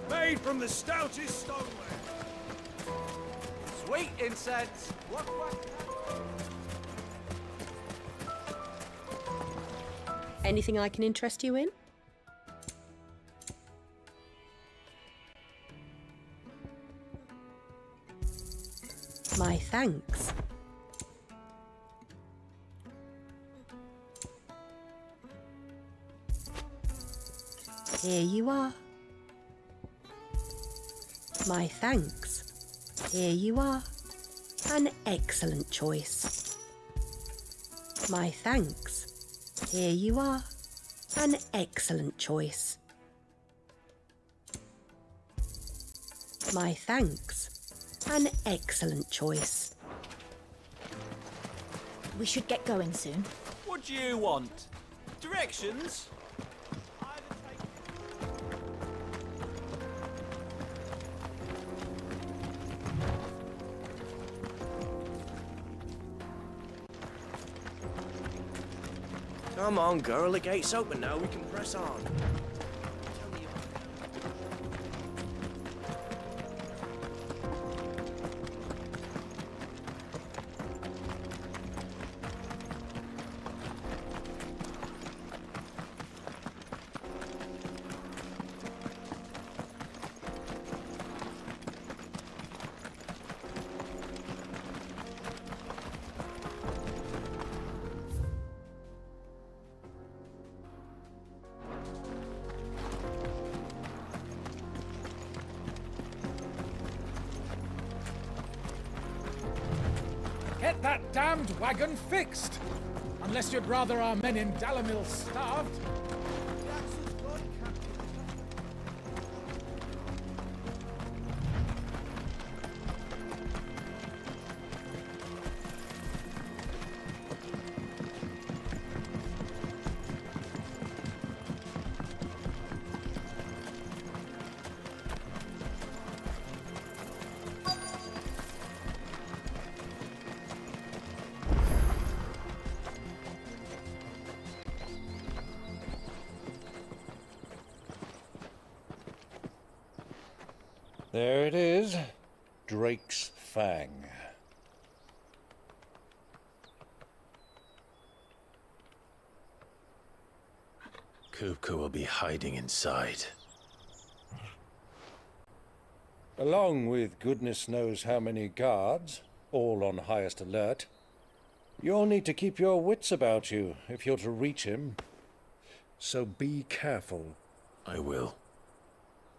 Made from the stoutest stoneware. Sweet incense. Anything I can interest you in? My thanks. Here you are. My thanks. Here you are. An excellent choice. My thanks. Here you are. An excellent choice. My thanks. An excellent choice. We should get going soon. What do you want? Directions? Come on, girl. The gate's open now. We can press on. Get that damned wagon fixed! Unless you'd rather our men in Dalamil starved. There it is. Drake's Fang. Kupka will be hiding inside. Along with goodness knows how many guards, all on highest alert. You'll need to keep your wits about you if you're to reach him. So be careful. I will,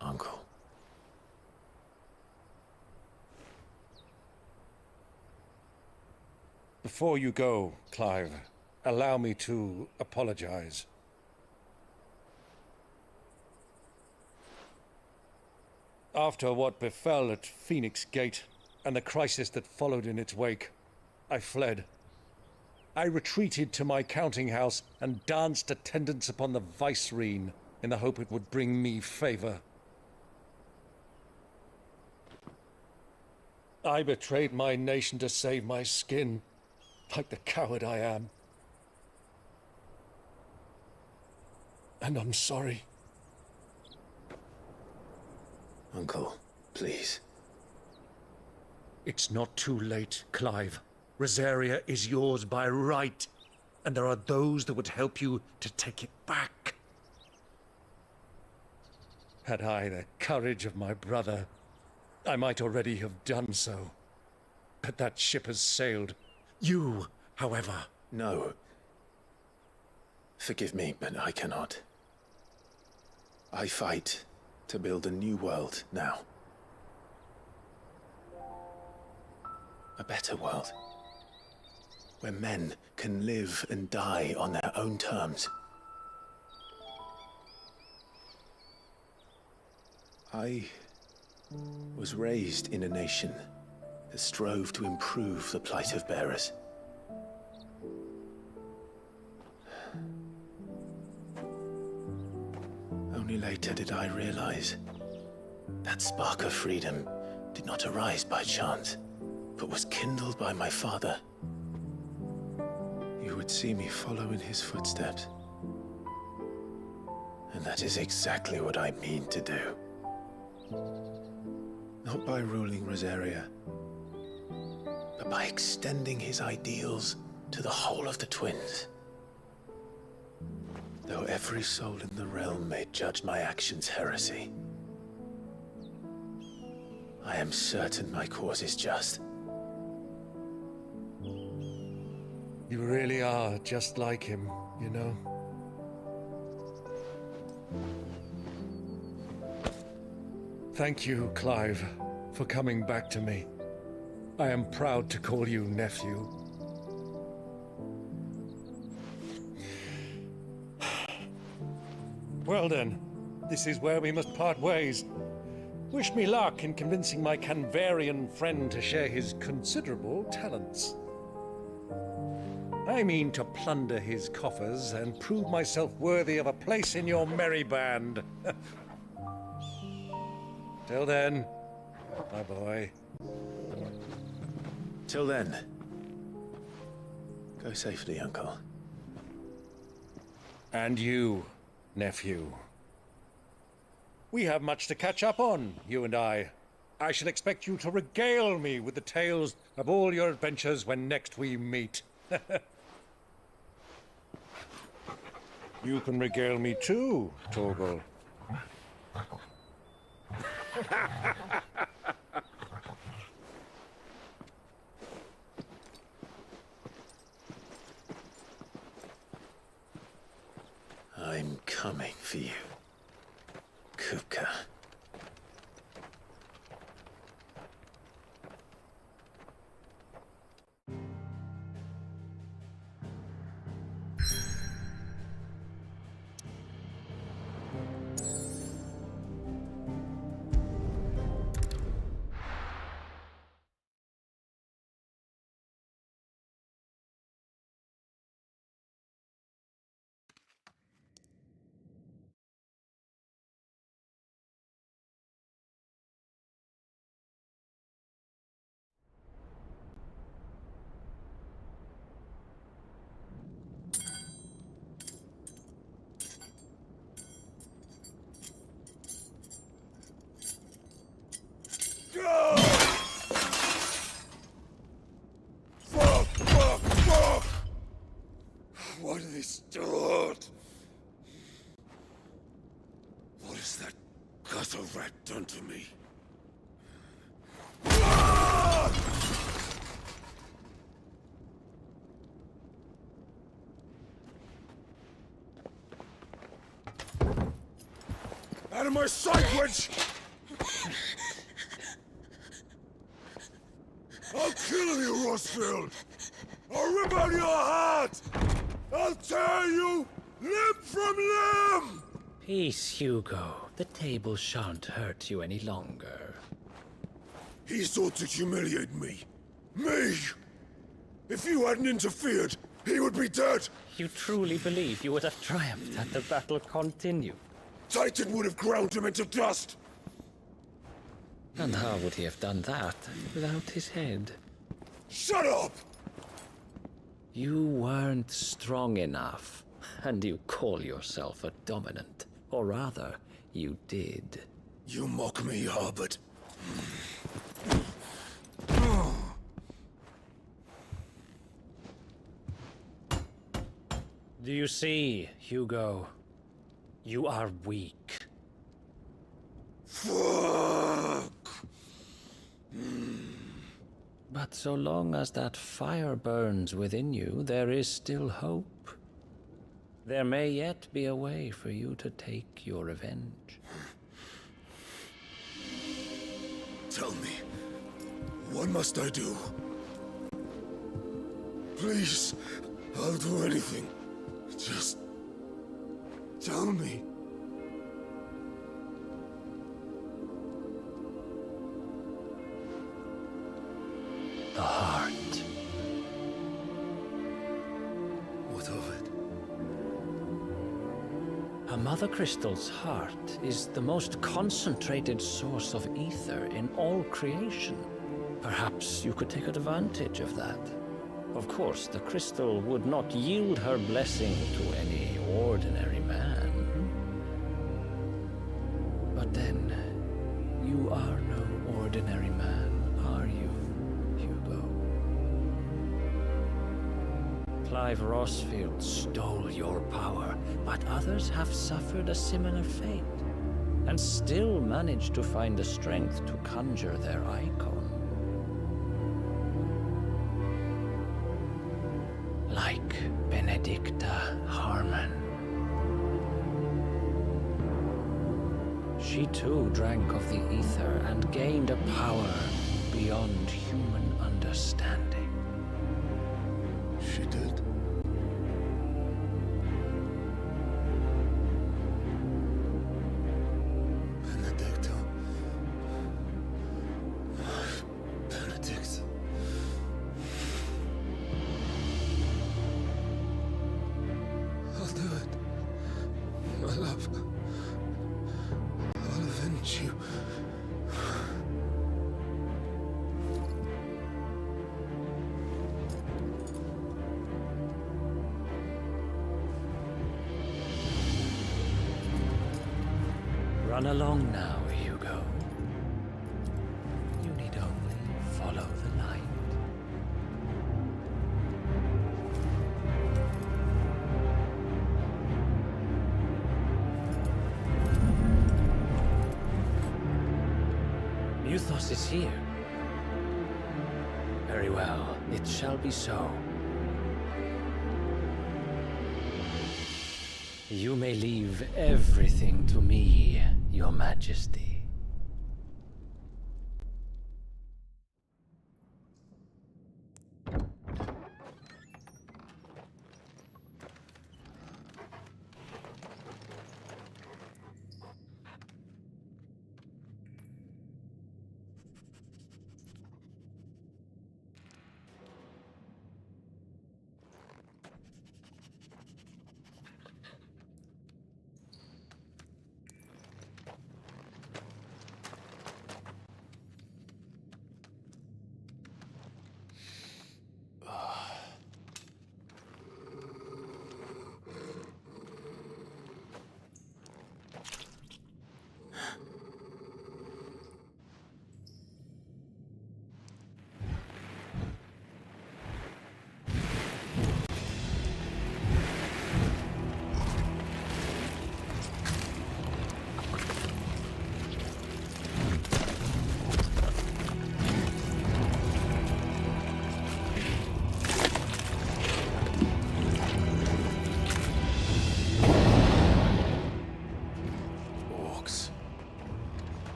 Uncle. Before you go, Clive, allow me to apologize. After what befell at Phoenix Gate and the crisis that followed in its wake, I fled. I retreated to my counting house and danced attendance upon the vicereine in the hope it would bring me favor. I betrayed my nation to save my skin, like the coward I am. And I'm sorry. Uncle, please. It's not too late, Clive. Rosaria is yours by right, and there are those that would help you to take it back. Had I the courage of my brother, I might already have done so. But that ship has sailed. You, however... No. Forgive me, but I cannot. I fight to build a new world now. A better world. Where men can live and die on their own terms. I was raised in a nation that strove to improve the plight of bearers. Only later did I realize that spark of freedom did not arise by chance, but was kindled by my father. You would see me follow in his footsteps. And that is exactly what I mean to do. Not by ruling Rosaria, but by extending his ideals to the whole of the twins. Though every soul in the realm may judge my actions heresy, I am certain my cause is just. You really are just like him, you know? Thank you, Clive, for coming back to me. I am proud to call you nephew. Well then, this is where we must part ways. Wish me luck in convincing my Canvarian friend to share his considerable talents. I mean to plunder his coffers and prove myself worthy of a place in your merry band. Till then, my boy. Till then, go safely, Uncle. And you, nephew. We have much to catch up on, you and I. I shall expect you to regale me with the tales of all your adventures when next we meet. You can regale me too, Torgal. I'm coming for you, Kupka. Fuck! What did they start? What has that gutter rat done to me? Out of my sight, witch! I'll kill you, Rosfield! I'll rip out your heart! I'll tear you limb from limb! Peace, Hugo. The table shan't hurt you any longer. He sought to humiliate me. Me! If you hadn't interfered, he would be dead! You truly believe you would have triumphed had the battle continued? Titan would have ground him into dust! And how would he have done that without his head? Shut up! You weren't strong enough, and you call yourself a dominant. Or rather, you did. You mock me, Harbert. Do you see, Hugo? You are weak. Fuck! But so long as that fire burns within you, there is still hope. There may yet be a way for you to take your revenge. Tell me, what must I do? Please, I'll do anything. Just tell me. The heart. What of it? A mother crystal's heart is the most concentrated source of ether in all creation. Perhaps you could take advantage of that. Of course, the crystal would not yield her blessing to any ordinary man. But then, you are no ordinary man, are you, Hugo? Clivie Rosfield stole your power, but others have suffered a similar fate, and still managed to find the strength to conjure their eikon. Like Benedicta Harmon. She too drank of the ether and gained a power beyond human understanding. She did? Benedicta. Benedict. I'll do it. My love. I'll avenge you. Run along now, Hugo. You need only follow the light. Muthos is here. Very well, it shall be so. You may leave everything to me, Your Majesty.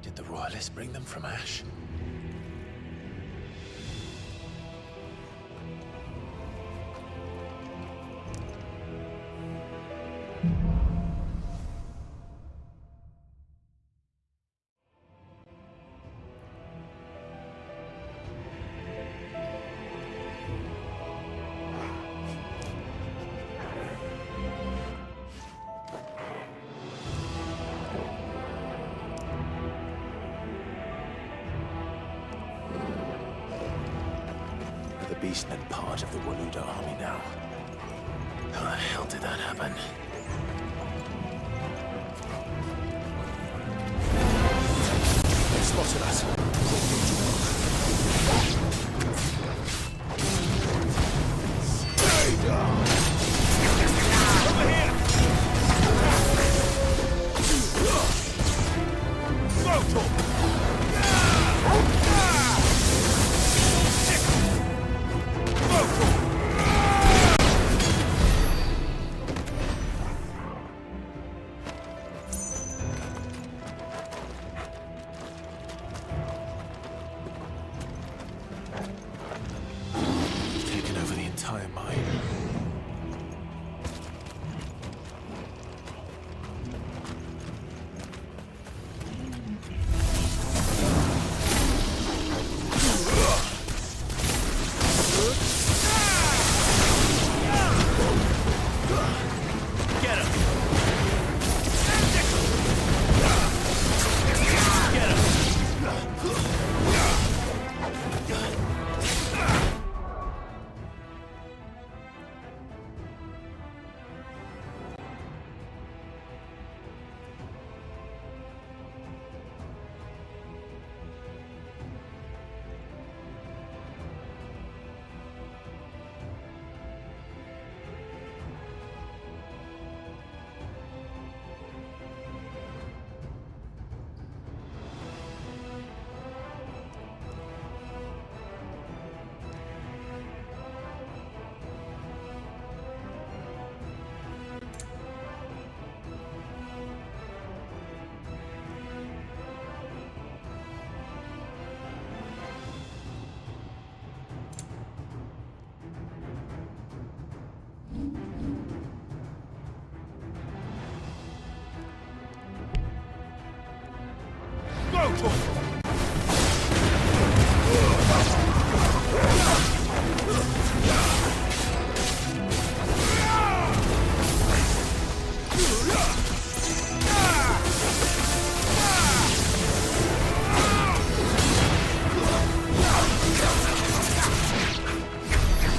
Did the royalists bring them from Ash? beast meant part of the Waluda army now. How the hell did that happen? They spotted us. Stay down! Over here! Taken over the entire mine.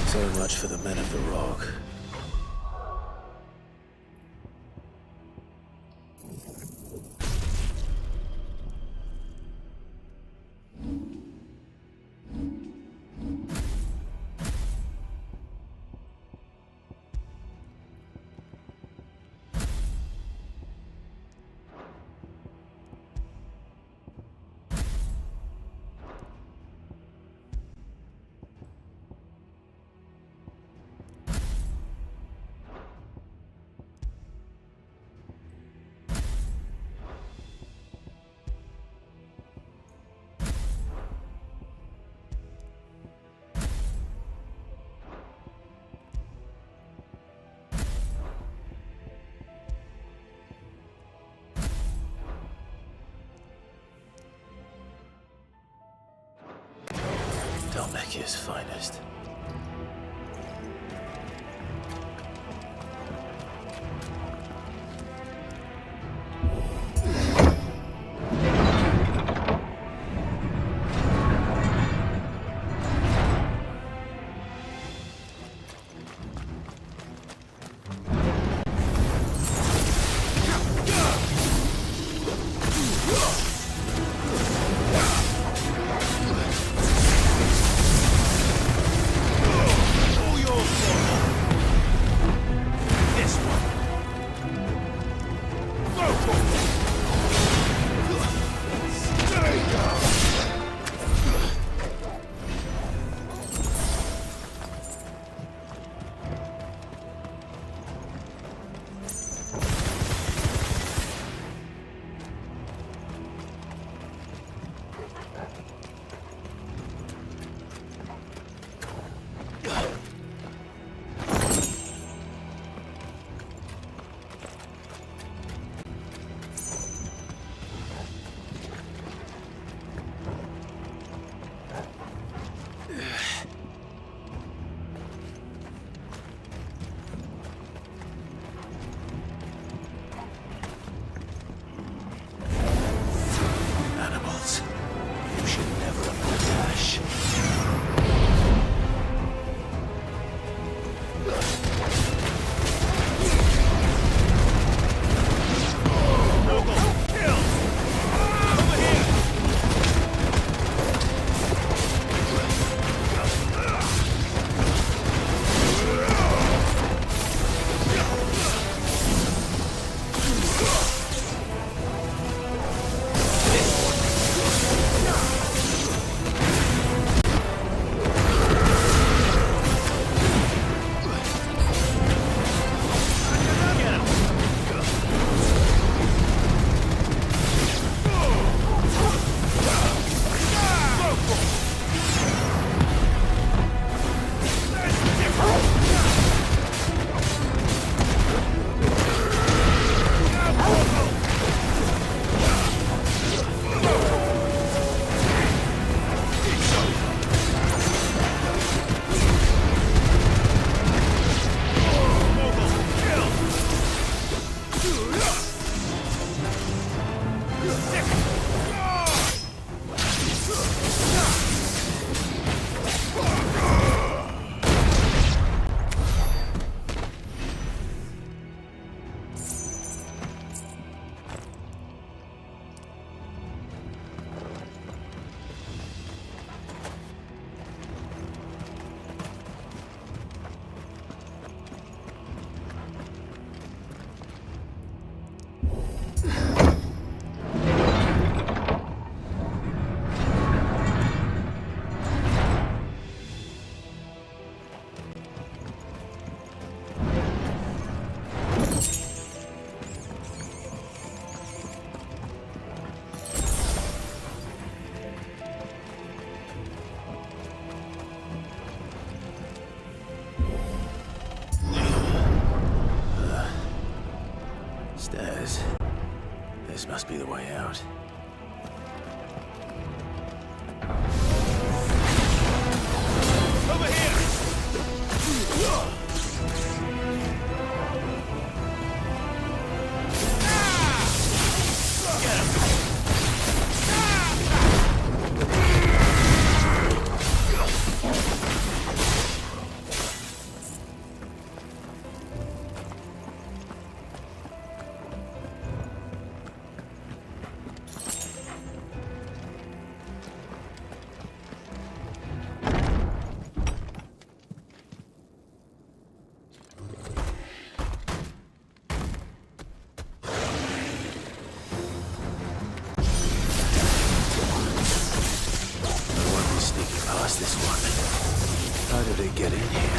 So much for the men of the rock. Dalmekia's finest. This must be the way out. Over here! This one. How did it get in here?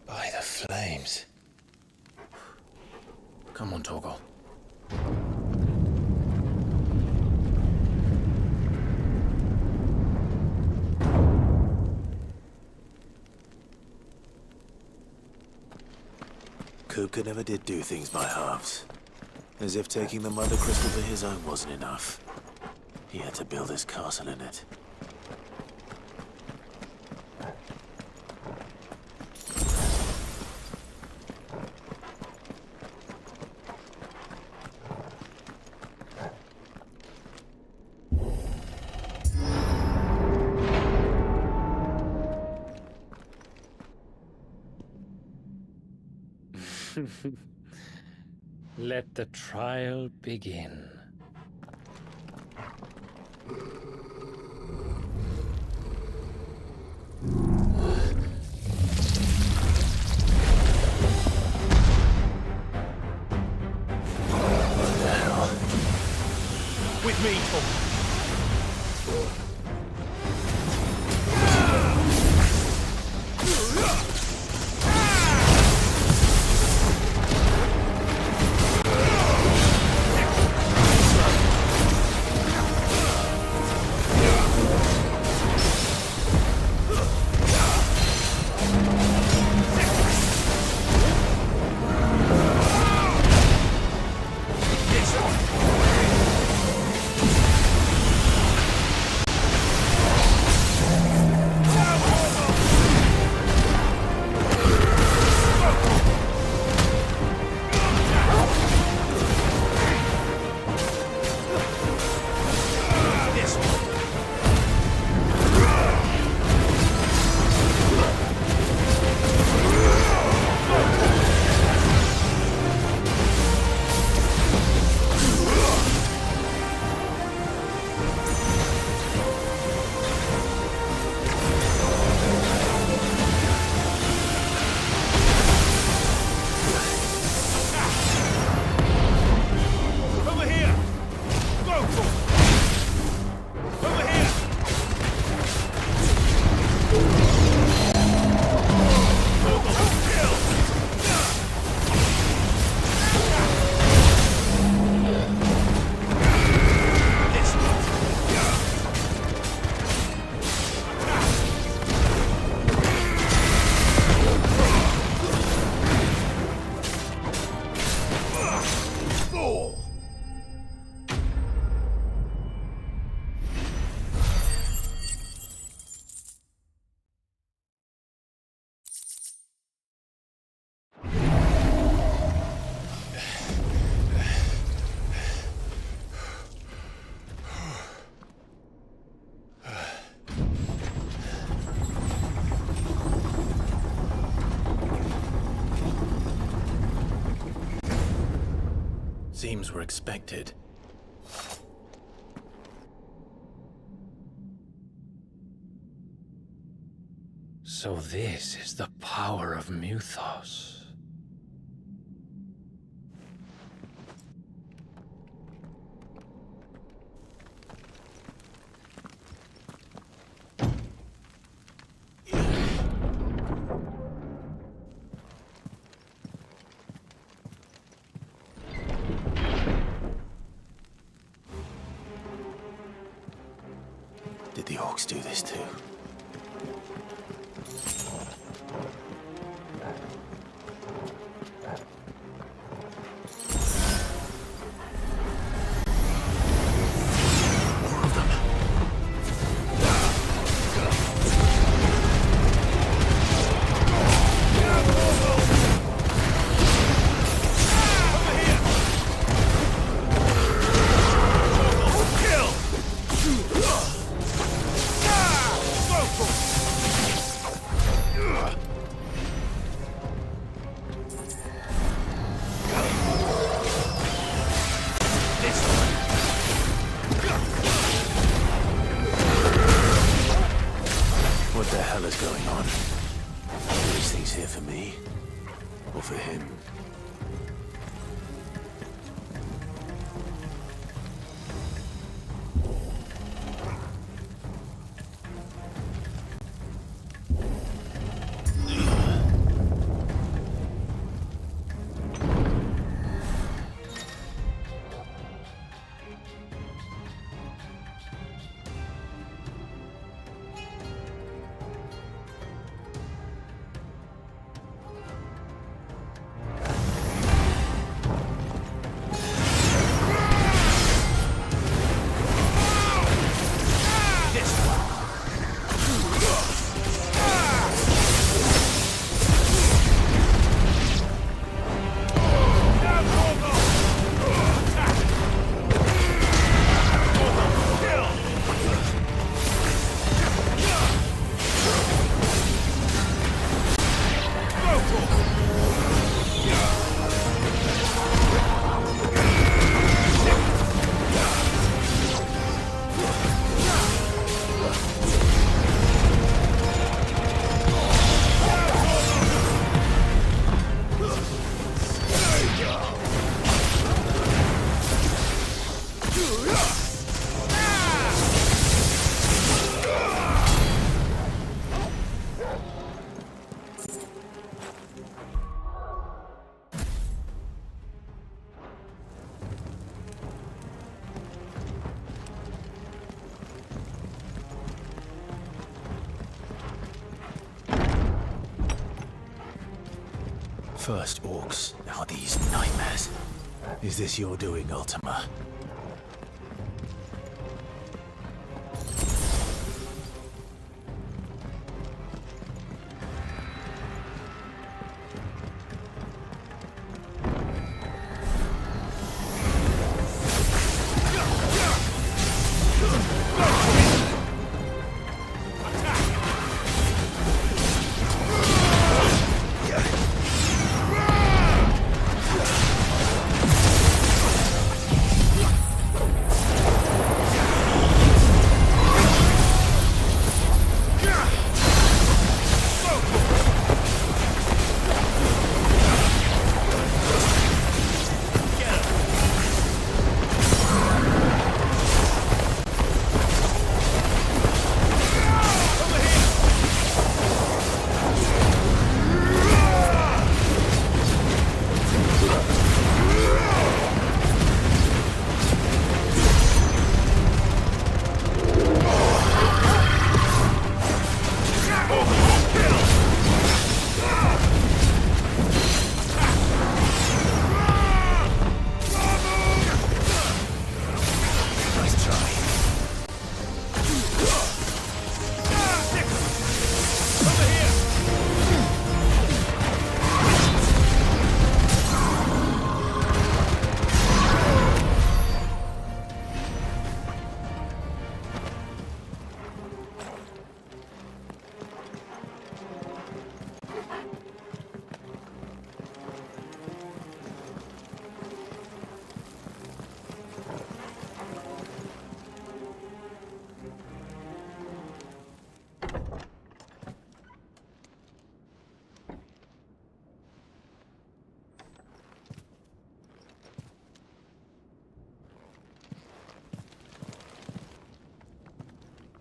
By the flames. Come on, Torgal. Kupka never did do things by halves. As if taking the mother crystal to his own wasn't enough. He had to build his castle in it. Let the trial begin. What the hell? With me, Tom. Seems we're expected. So this is the power of Mythos. Did the orcs do this too? What the hell is going on? Are these things here for me? Or for him? First orcs, now these nightmares. Is this your doing, Ultima?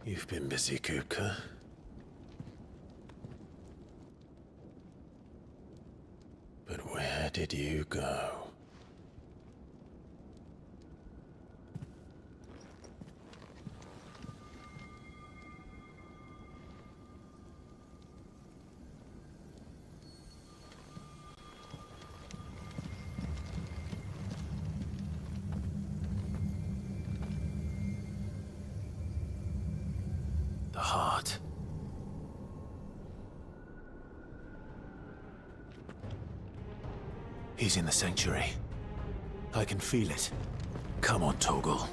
You've been busy, Kupka. But where did you go? The heart. He's in the sanctuary. I can feel it. Come on, Toggle.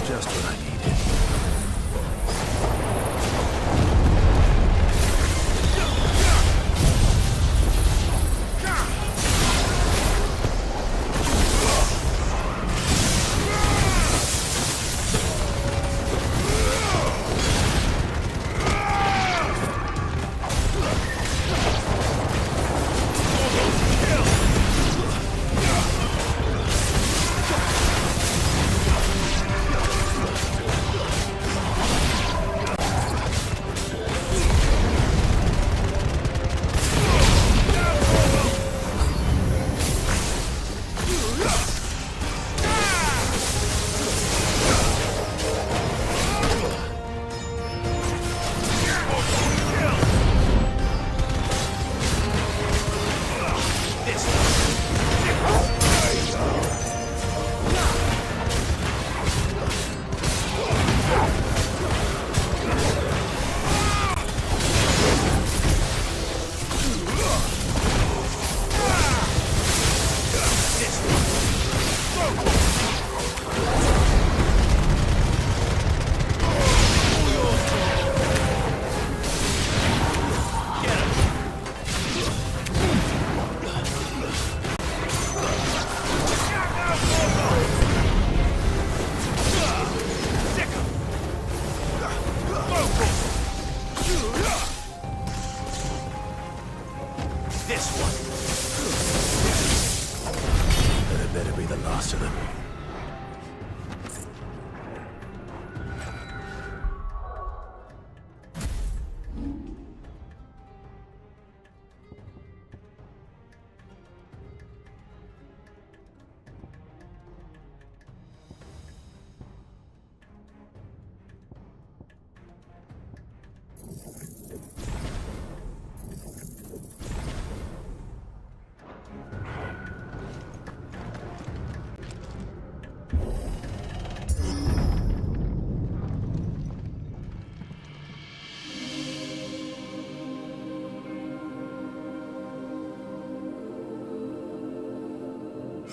Just what I needed.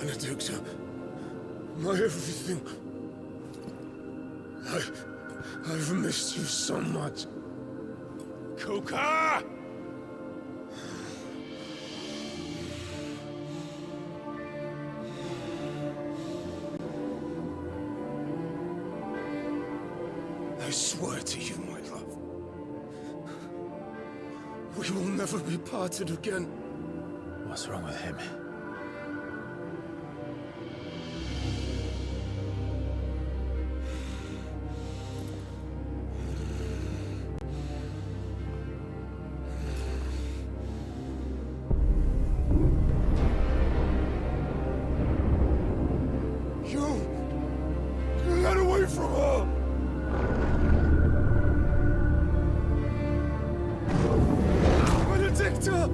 Benedicta, my everything. I've missed you so much. Kuka! I swear to you, my love, we will never be parted again. What's wrong with him? Get away from her! Benedicta!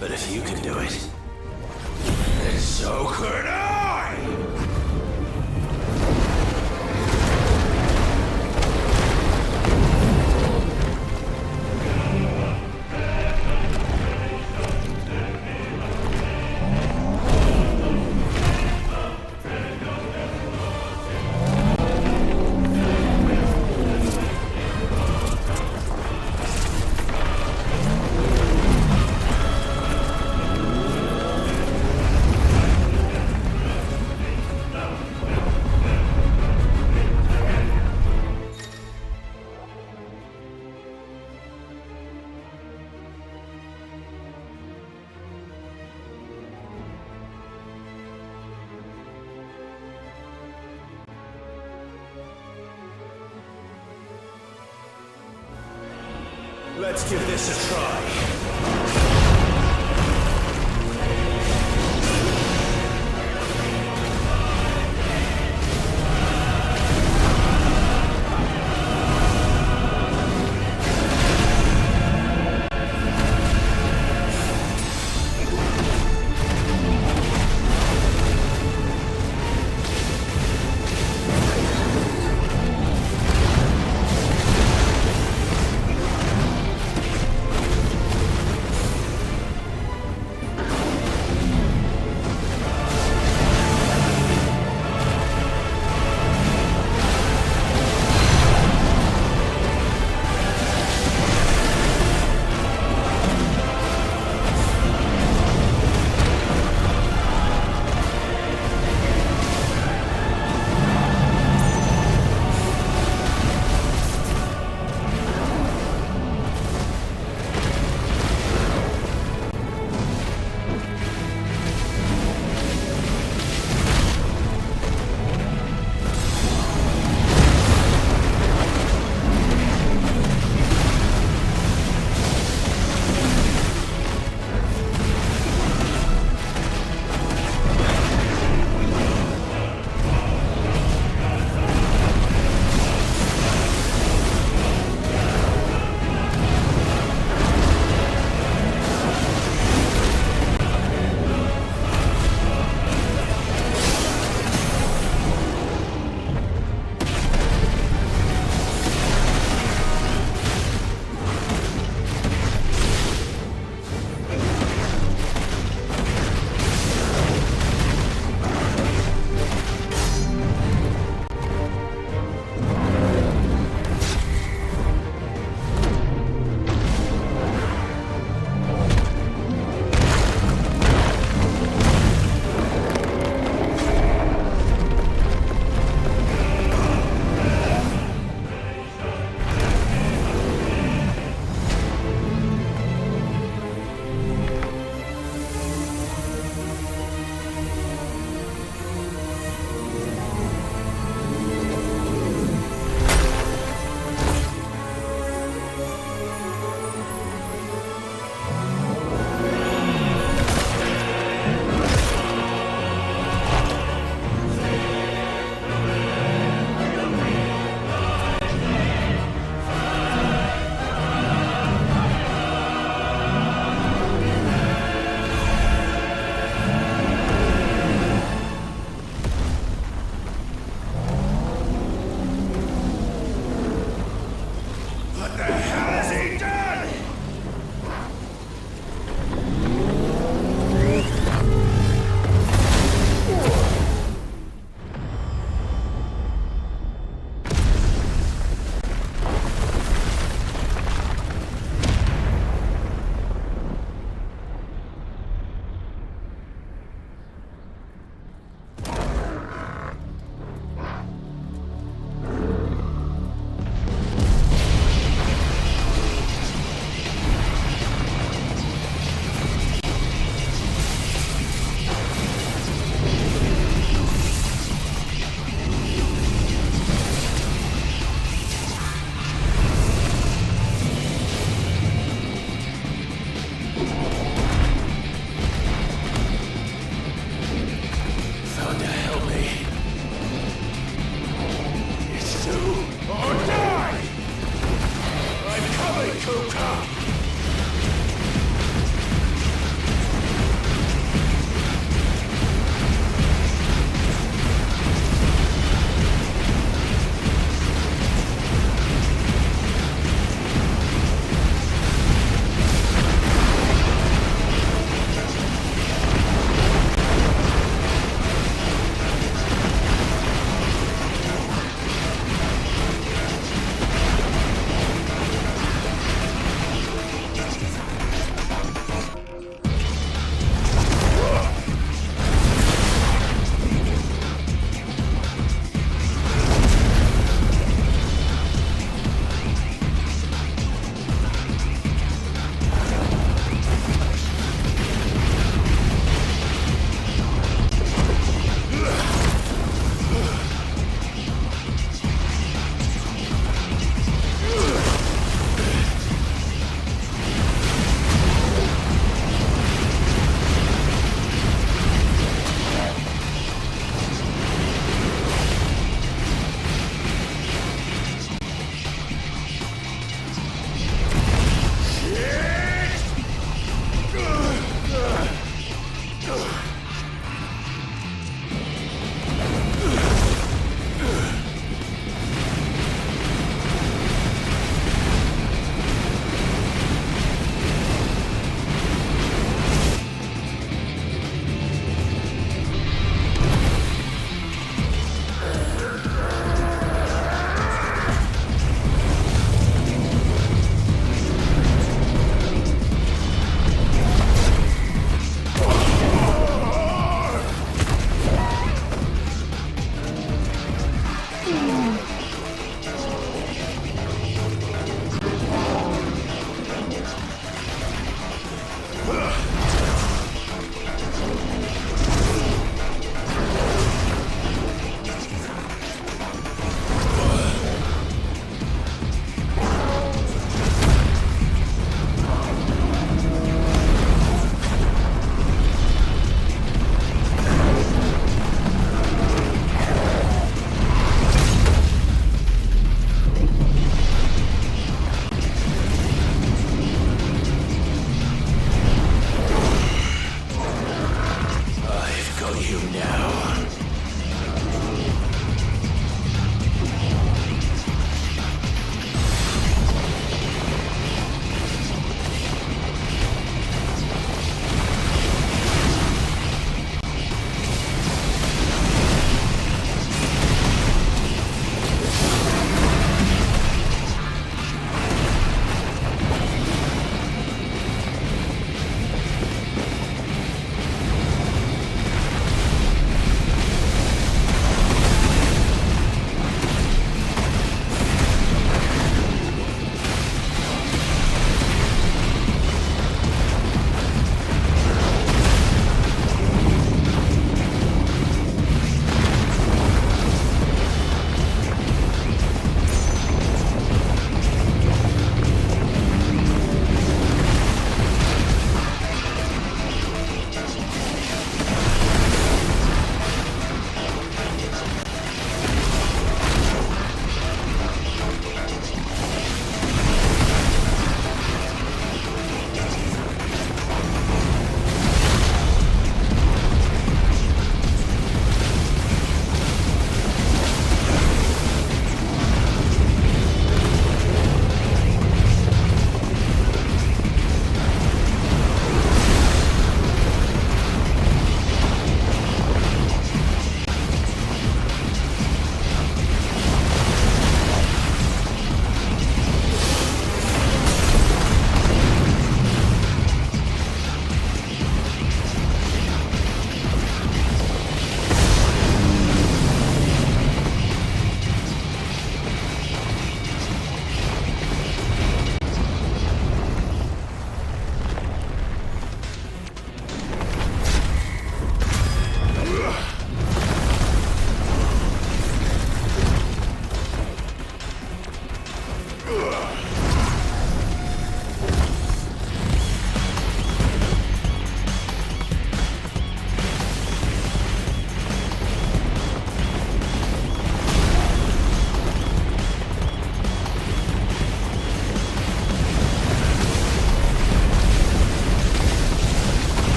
But if you can do it, then so could I! Let's give this a try.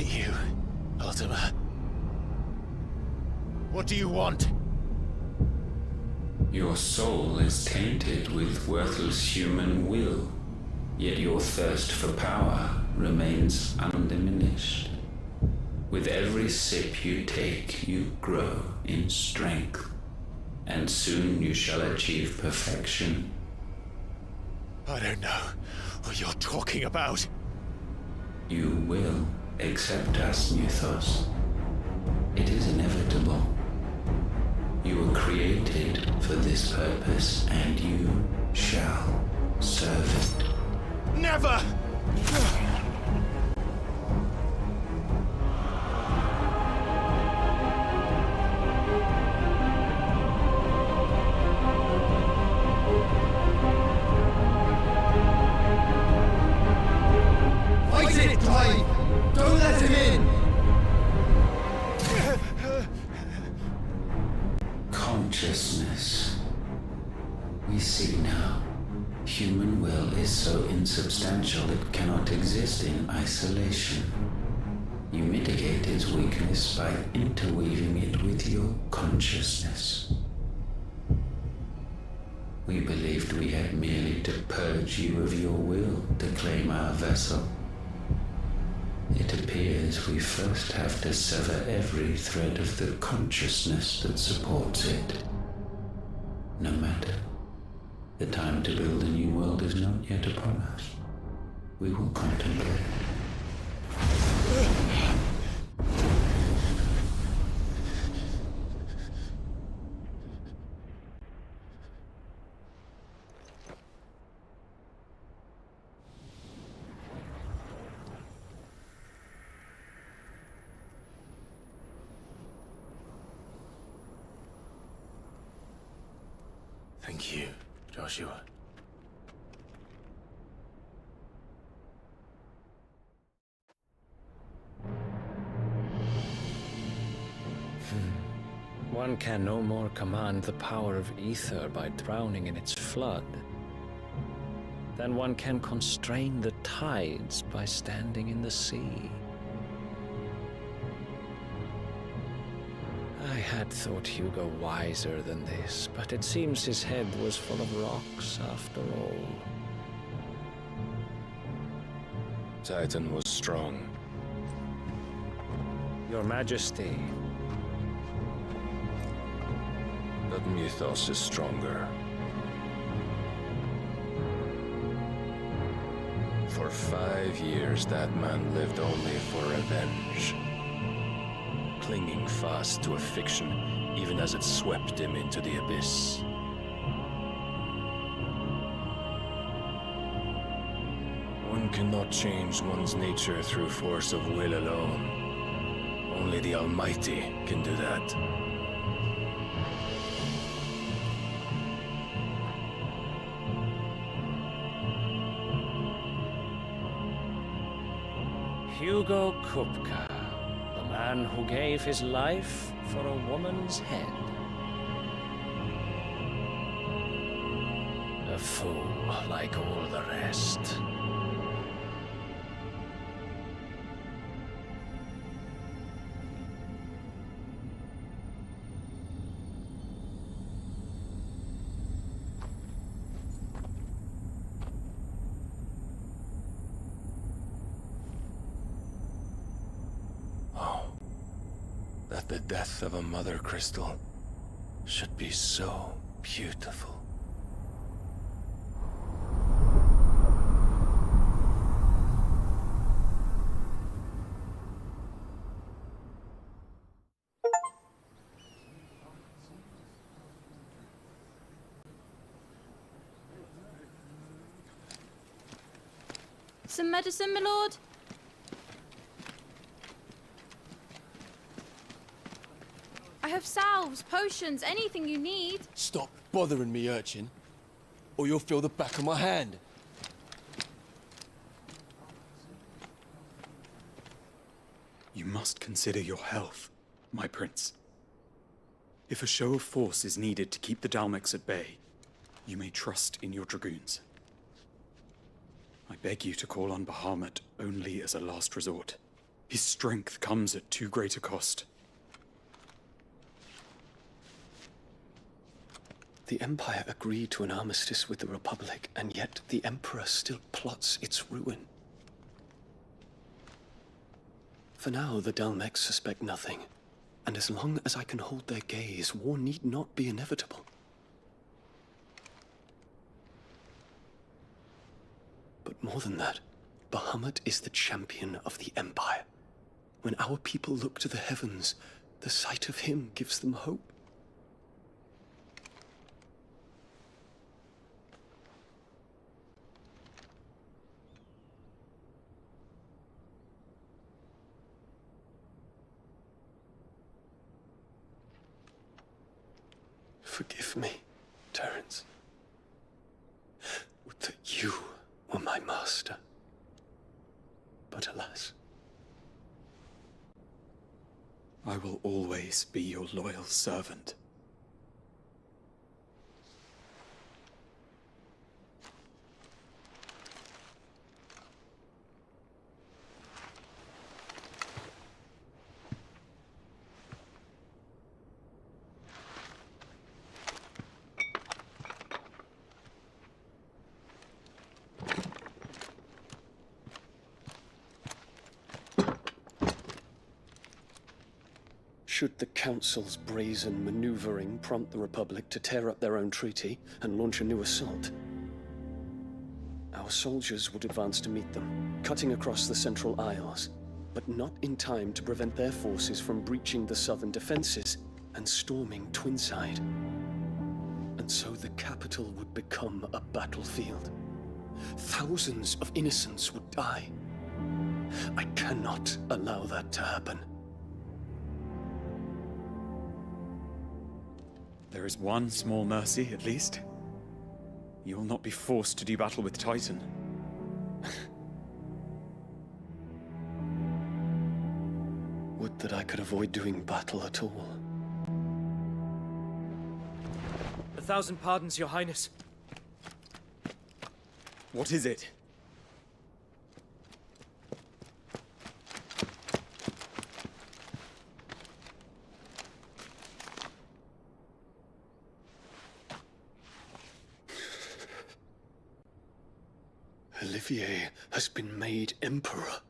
fight you, Ultima. What do you want? Your soul is tainted with worthless human will, yet your thirst for power remains undiminished. With every sip you take, you grow in strength, and soon you shall achieve perfection. I don't know what you're talking about. You will accept us, Mythos. It is inevitable. You were created for this purpose, and you shall serve it. Never! Fight it, Clive! Don't let him in! Consciousness. We see now. Human will is so insubstantial it cannot exist in isolation. You mitigate its weakness by interweaving it with your consciousness. We believed we had merely to purge you of your will to claim our vessel. It appears we first have to sever every thread of the consciousness that supports it. No matter. The time to build a new world is not yet upon us. We will contemplate. Thank you, Joshua. One can no more command the power of ether by drowning in its flood than one can constrain the tides by standing in the sea. I had thought Hugo wiser than this, but it seems his head was full of rocks after all. Titan was strong. Your Majesty. But Mythos is stronger. For 5 years, that man lived only for revenge. Clinging fast to a fiction, even as it swept him into the abyss. One cannot change one's nature through force of will alone. Only the Almighty can do that. Hugo Kupka, the man who gave his life for a woman's head. A fool like all the rest. That the death of a mother crystal should be so beautiful. Some medicine, my lord? I have salves, potions, anything you need. Stop bothering me, urchin, or you'll feel the back of my hand. You must consider your health, my prince. If a show of force is needed to keep the Dalmex at bay, you may trust in your dragoons. I beg you to call on Bahamut only as a last resort. His strength comes at too great a cost. The Empire agreed to an armistice with the Republic, and yet the Emperor still plots its ruin. For now, the Dalmex suspect nothing, and as long as I can hold their gaze, war need not be inevitable. But more than that, Bahamut is the champion of the Empire. When our people look to the heavens, the sight of him gives them hope. Forgive me, Terence. Would that you were my master. But alas. I will always be your loyal servant. Should the Council's brazen maneuvering prompt the Republic to tear up their own treaty and launch a new assault, our soldiers would advance to meet them, cutting across the Central Isles, but not in time to prevent their forces from breaching the southern defenses and storming Twinside. And so the capital would become a battlefield. Thousands of innocents would die. I cannot allow that to happen. There is one small mercy, at least. You will not be forced to do battle with Titan. Would that I could avoid doing battle at all. 1,000 pardons, Your Highness. What is it? Olivier has been made Emperor.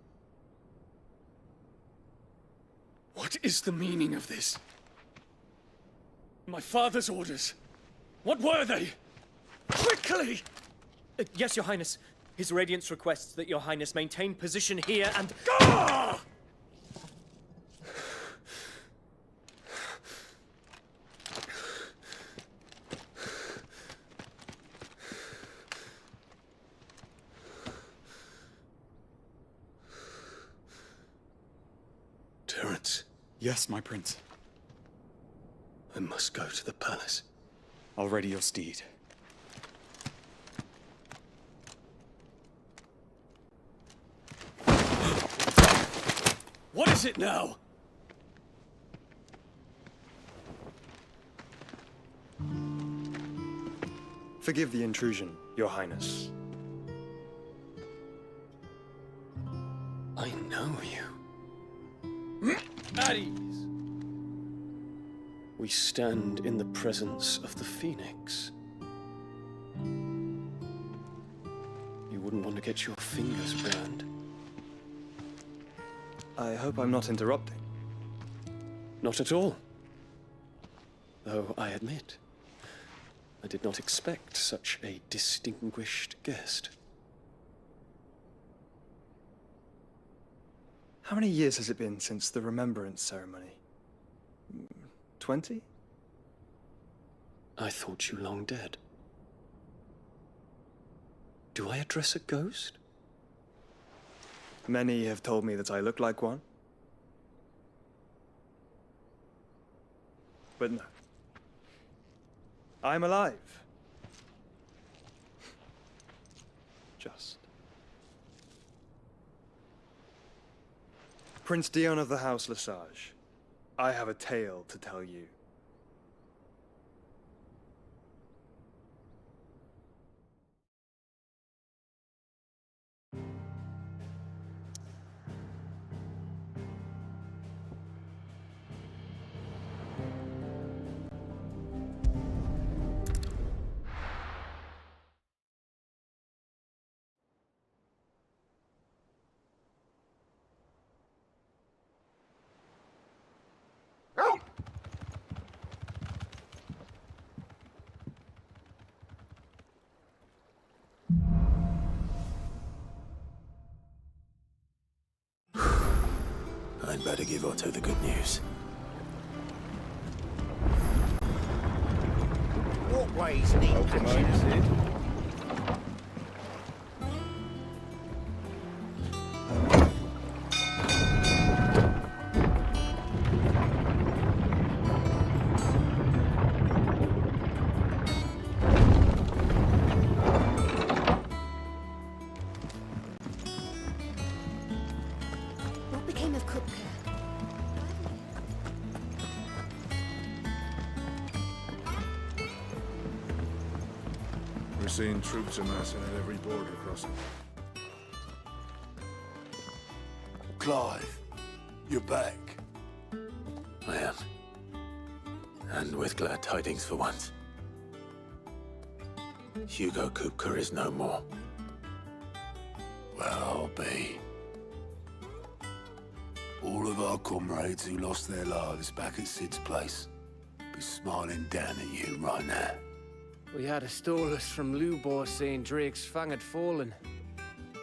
What is the meaning of this? My father's orders. What were they? Quickly! Yes, Your Highness. His Radiance requests that Your Highness maintain position here and... Gah! Terence. Yes, my prince. I must go to the palace. I'll ready your steed. What is it now? Forgive the intrusion, Your Highness. I know you. At ease. We stand in the presence of the Phoenix. You wouldn't want to get your fingers burned. I hope I'm not interrupting. Not at all. Though I admit, I did not expect such a distinguished guest. How many years has it been since the remembrance ceremony? 20? I thought you long dead. Do I address a ghost? Many have told me that I look like one. But no. I'm alive. Just. Prince Dion of the House Lesage, I have a tale to tell you. I'd better give Otto the good news. Walkways need patching up. What became of Kupka? We're seeing troops amassing at every border crossing. Clive, you're back. I am. And with glad tidings for once. Hugo Kupka is no more. Well, I'll be. All of our comrades who lost their lives back at Sid's place be smiling down at you right now. We had a stolus from Lubor saying Drake's fang had fallen.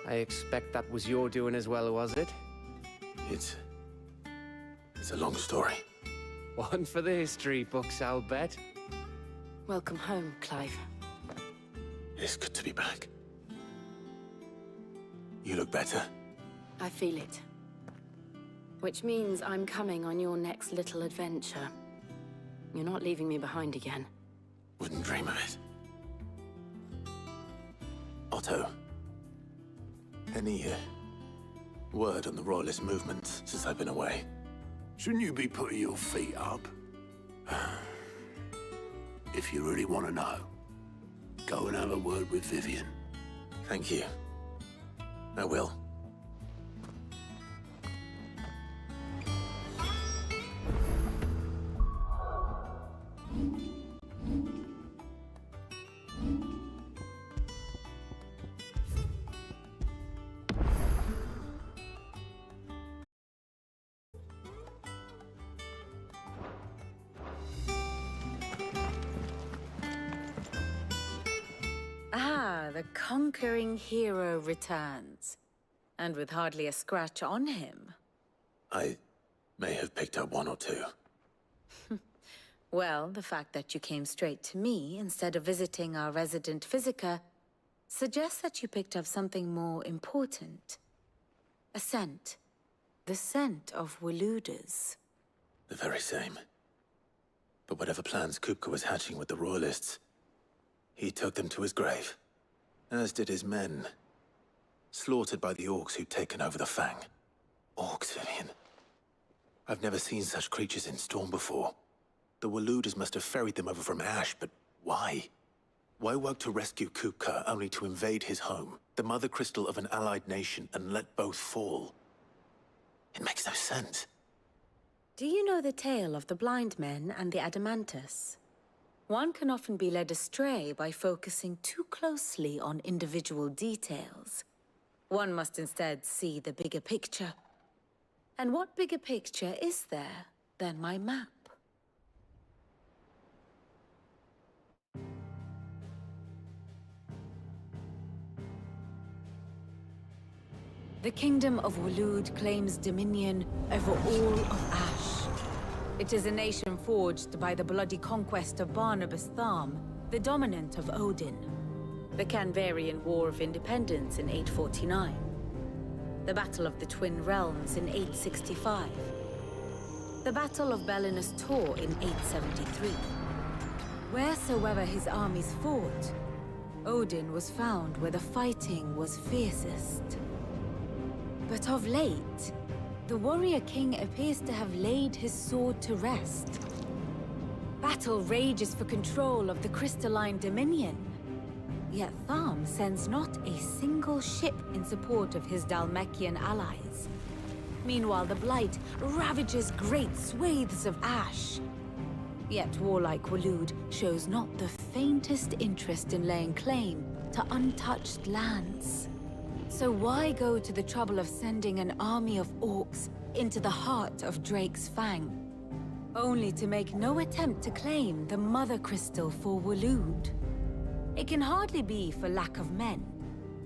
I expect that was your doing as well, was it? It's a long story. One for the history books, I'll bet. Welcome home, Clive. It's good to be back. You look better. I feel it. Which means I'm coming on your next little adventure. You're not leaving me behind again. Wouldn't dream of it. Otto, any word on the Royalist movement since I've been away? Shouldn't you be putting your feet up? If you really want to know, go and have a word with Vivian. Thank you. I will. Ah, the conquering hero returns. And with hardly a scratch on him. I may have picked up one or two. Well, the fact that you came straight to me instead of visiting our resident physiker suggests that you picked up something more important. A scent. The scent of Waludas. The very same. But whatever plans Kupka was hatching with the Royalists, he took them to his grave. As did his men. Slaughtered by the orcs who'd taken over the Fang. Orcs, Vivian. I've never seen such creatures in Storm before. The Waludas must have ferried them over from Ash, but why? Why work to rescue Kupka only to invade his home, the mother crystal of an allied nation, and let both fall? It makes no sense. Do you know the tale of the blind men and the Adamantus? One can often be led astray by focusing too closely on individual details. One must instead see the bigger picture. And what bigger picture is there than my map? The Kingdom of Waloed claims dominion over all of Ash. It is a nation forged by the bloody conquest of Barnabas Tharm, the dominant of Odin. The Canvarian War of Independence in 849. The Battle of the Twin Realms in 865. The Battle of Belinus Tor in 873. Wheresoever his armies fought, Odin was found where the fighting was fiercest. But of late, the warrior king appears to have laid his sword to rest. Battle rages for control of the crystalline dominion. Yet Tharm sends not a single ship in support of his Dhalmekian allies. Meanwhile, the Blight ravages great swathes of Ash. Yet warlike Waloed shows not the faintest interest in laying claim to untouched lands. So why go to the trouble of sending an army of orcs into the heart of Drake's Fang, only to make no attempt to claim the Mother Crystal for Waloed? It can hardly be for lack of men.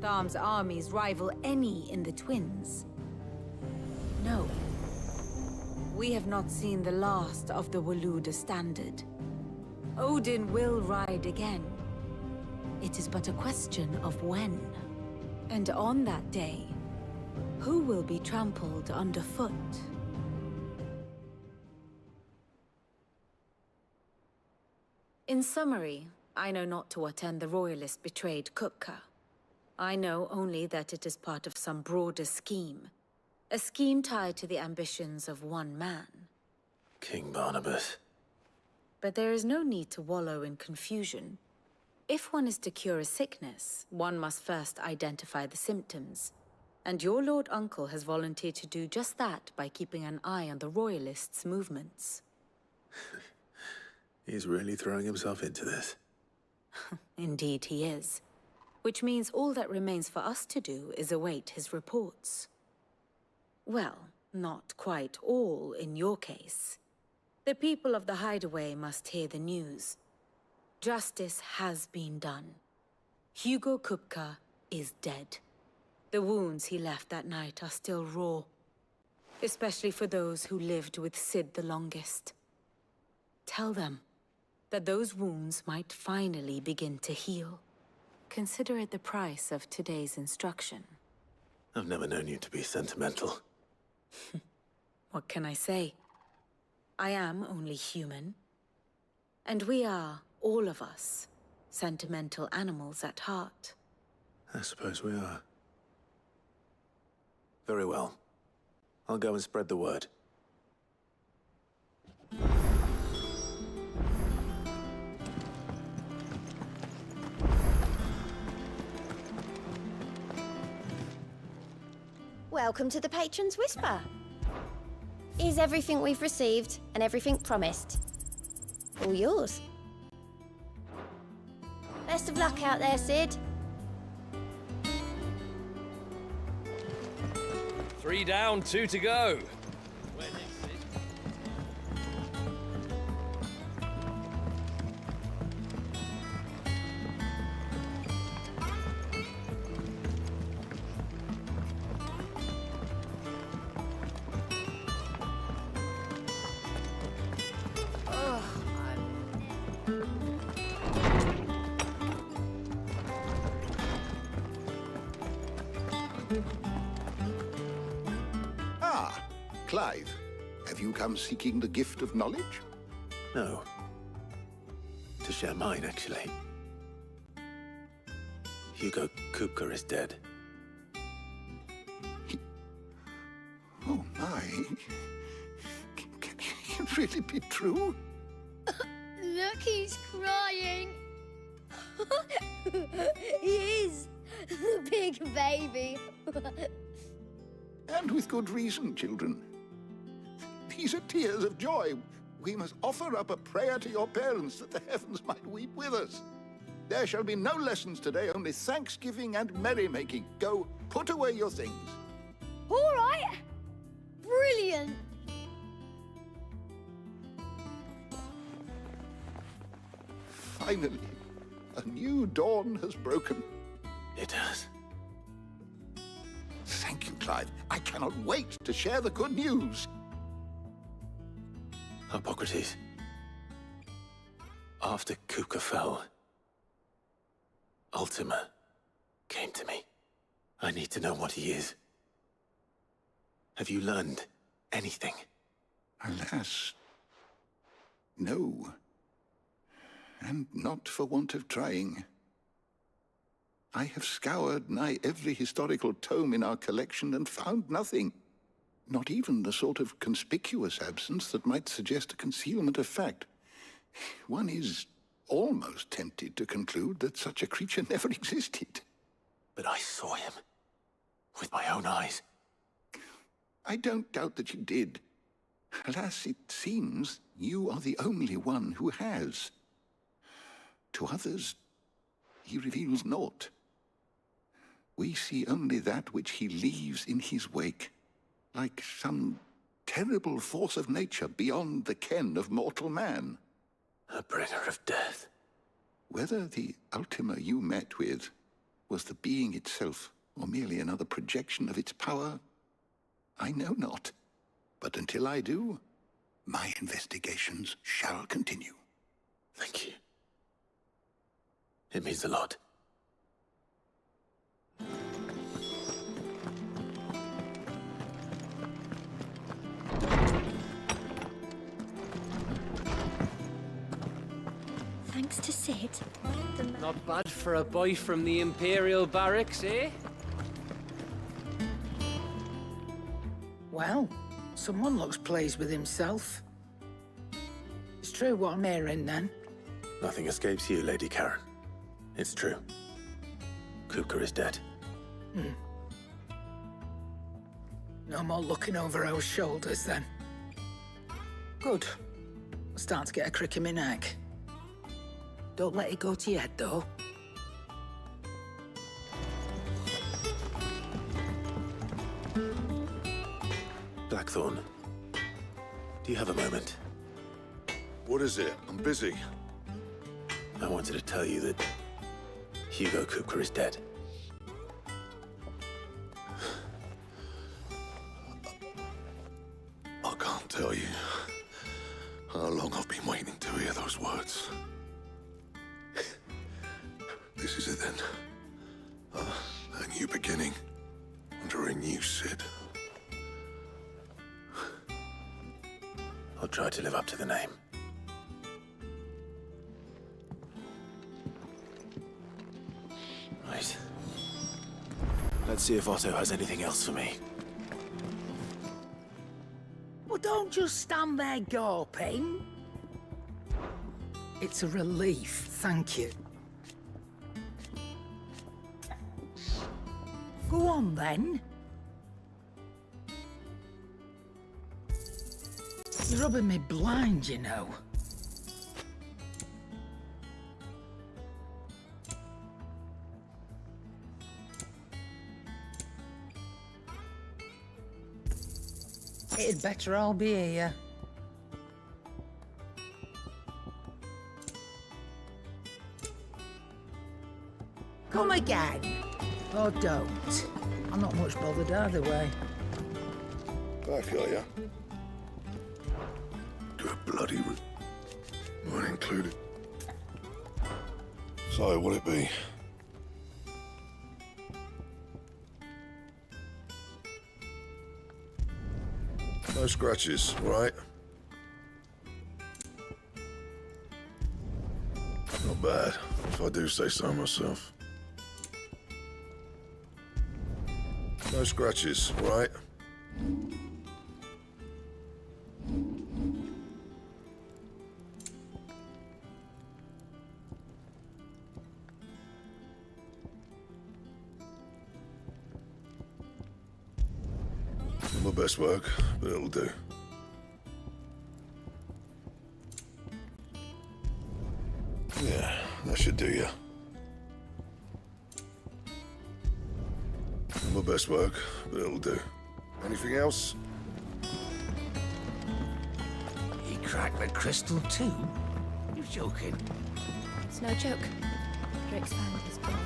Tharm's armies rival any in the Twins. No. we have not seen the last of the Waloed standard. Odin will ride again. It is but a question of when. And on that day, who will be trampled underfoot? In summary, I know not to what end the royalist betrayed Kupka. I know only that it is part of some broader scheme. A scheme tied to the ambitions of one man. King Barnabas. But there is no need to wallow in confusion. If one is to cure a sickness, one must first identify the symptoms. And your Lord Uncle has volunteered to do just that by keeping an eye on the royalists' movements. He's really throwing himself into this. Indeed he is. Which means all that remains for us to do is await his reports. Well, not quite all in your case. The people of the Hideaway must hear the news. Justice has been done. Hugo Kupka is dead. The wounds he left that night are still raw. Especially for those who lived with Sid the longest. Tell them that those wounds might finally begin to heal. Consider it the price of today's instruction. I've never known you to be sentimental. What can I say? I am only human. And we are, all of us, sentimental animals at heart. I suppose we are. Very well. I'll go and spread the word. Welcome to the Patron's Whisper. Is everything we've received and everything promised? All yours. Best of luck out there, Sid. 3 down, 2 to go. Clive, have you come seeking the gift of knowledge? No. To share mine, actually. Hugo Kupka is dead. Oh my. Can it really be true? Look, he's crying. He is. The big baby. And with good reason, children. These are tears of joy. We must offer up a prayer to your parents that the heavens might weep with us. There shall be no lessons today, only thanksgiving and merrymaking. Go, put away your things. All right. Brilliant. Finally, a new dawn has broken. It has. Thank you, Clive. I cannot wait to share the good news. Hippocrates. After Kupka fell, Ultima came to me. I need to know what he is. Have you learned anything? Alas, no. And not for want of trying. I have scoured nigh every historical tome in our collection and found nothing. Not even the sort of conspicuous absence that might suggest a concealment of fact. One is almost tempted to conclude that such a creature never existed. But I saw him. With my own eyes. I don't doubt that you did. Alas, it seems you are the only one who has. To others, he reveals naught. We see only that which he leaves in his wake, like some terrible force of nature beyond the ken of mortal man. A bringer of death. Whether the Ultima you met with was the being itself, or merely another projection of its power, I know not. But until I do, My investigations shall continue. Thank you. It means a lot. Thanks to Sid. Not bad for a boy from the Imperial Barracks, eh? Well, someone looks pleased with himself. It's true what I'm hearing, then. Nothing escapes you, Lady Karen. It's true. Kupka is dead. No more looking over our shoulders, then. Good. I'm starting to get a crick in my neck. Don't let it go to your head, though. Blackthorn, do you have a moment? What is it? I'm busy. I wanted to tell you that Hugo Kupka is dead. I can't tell you how long I've been waiting to hear those words. This is it then. A new beginning under a new Sid. I'll try to live up to the name. Right. Let's see if Otto has anything else for me. Well, don't just stand there gawping. It's a relief, thank you. Go on, then. You're rubbing me blind, you know. It'd better all be here. Come again. Or don't. I'm not much bothered either way. Back, are ya? Good bloody mine included. So, what'll it be? No scratches, right? Not bad, if I do say so myself. No scratches, right? My best work, but it'll do. Yeah, that should do ya. My best work, but it'll do. Anything else? He cracked the crystal too? You're joking. It's no joke. Drake's fang is gone.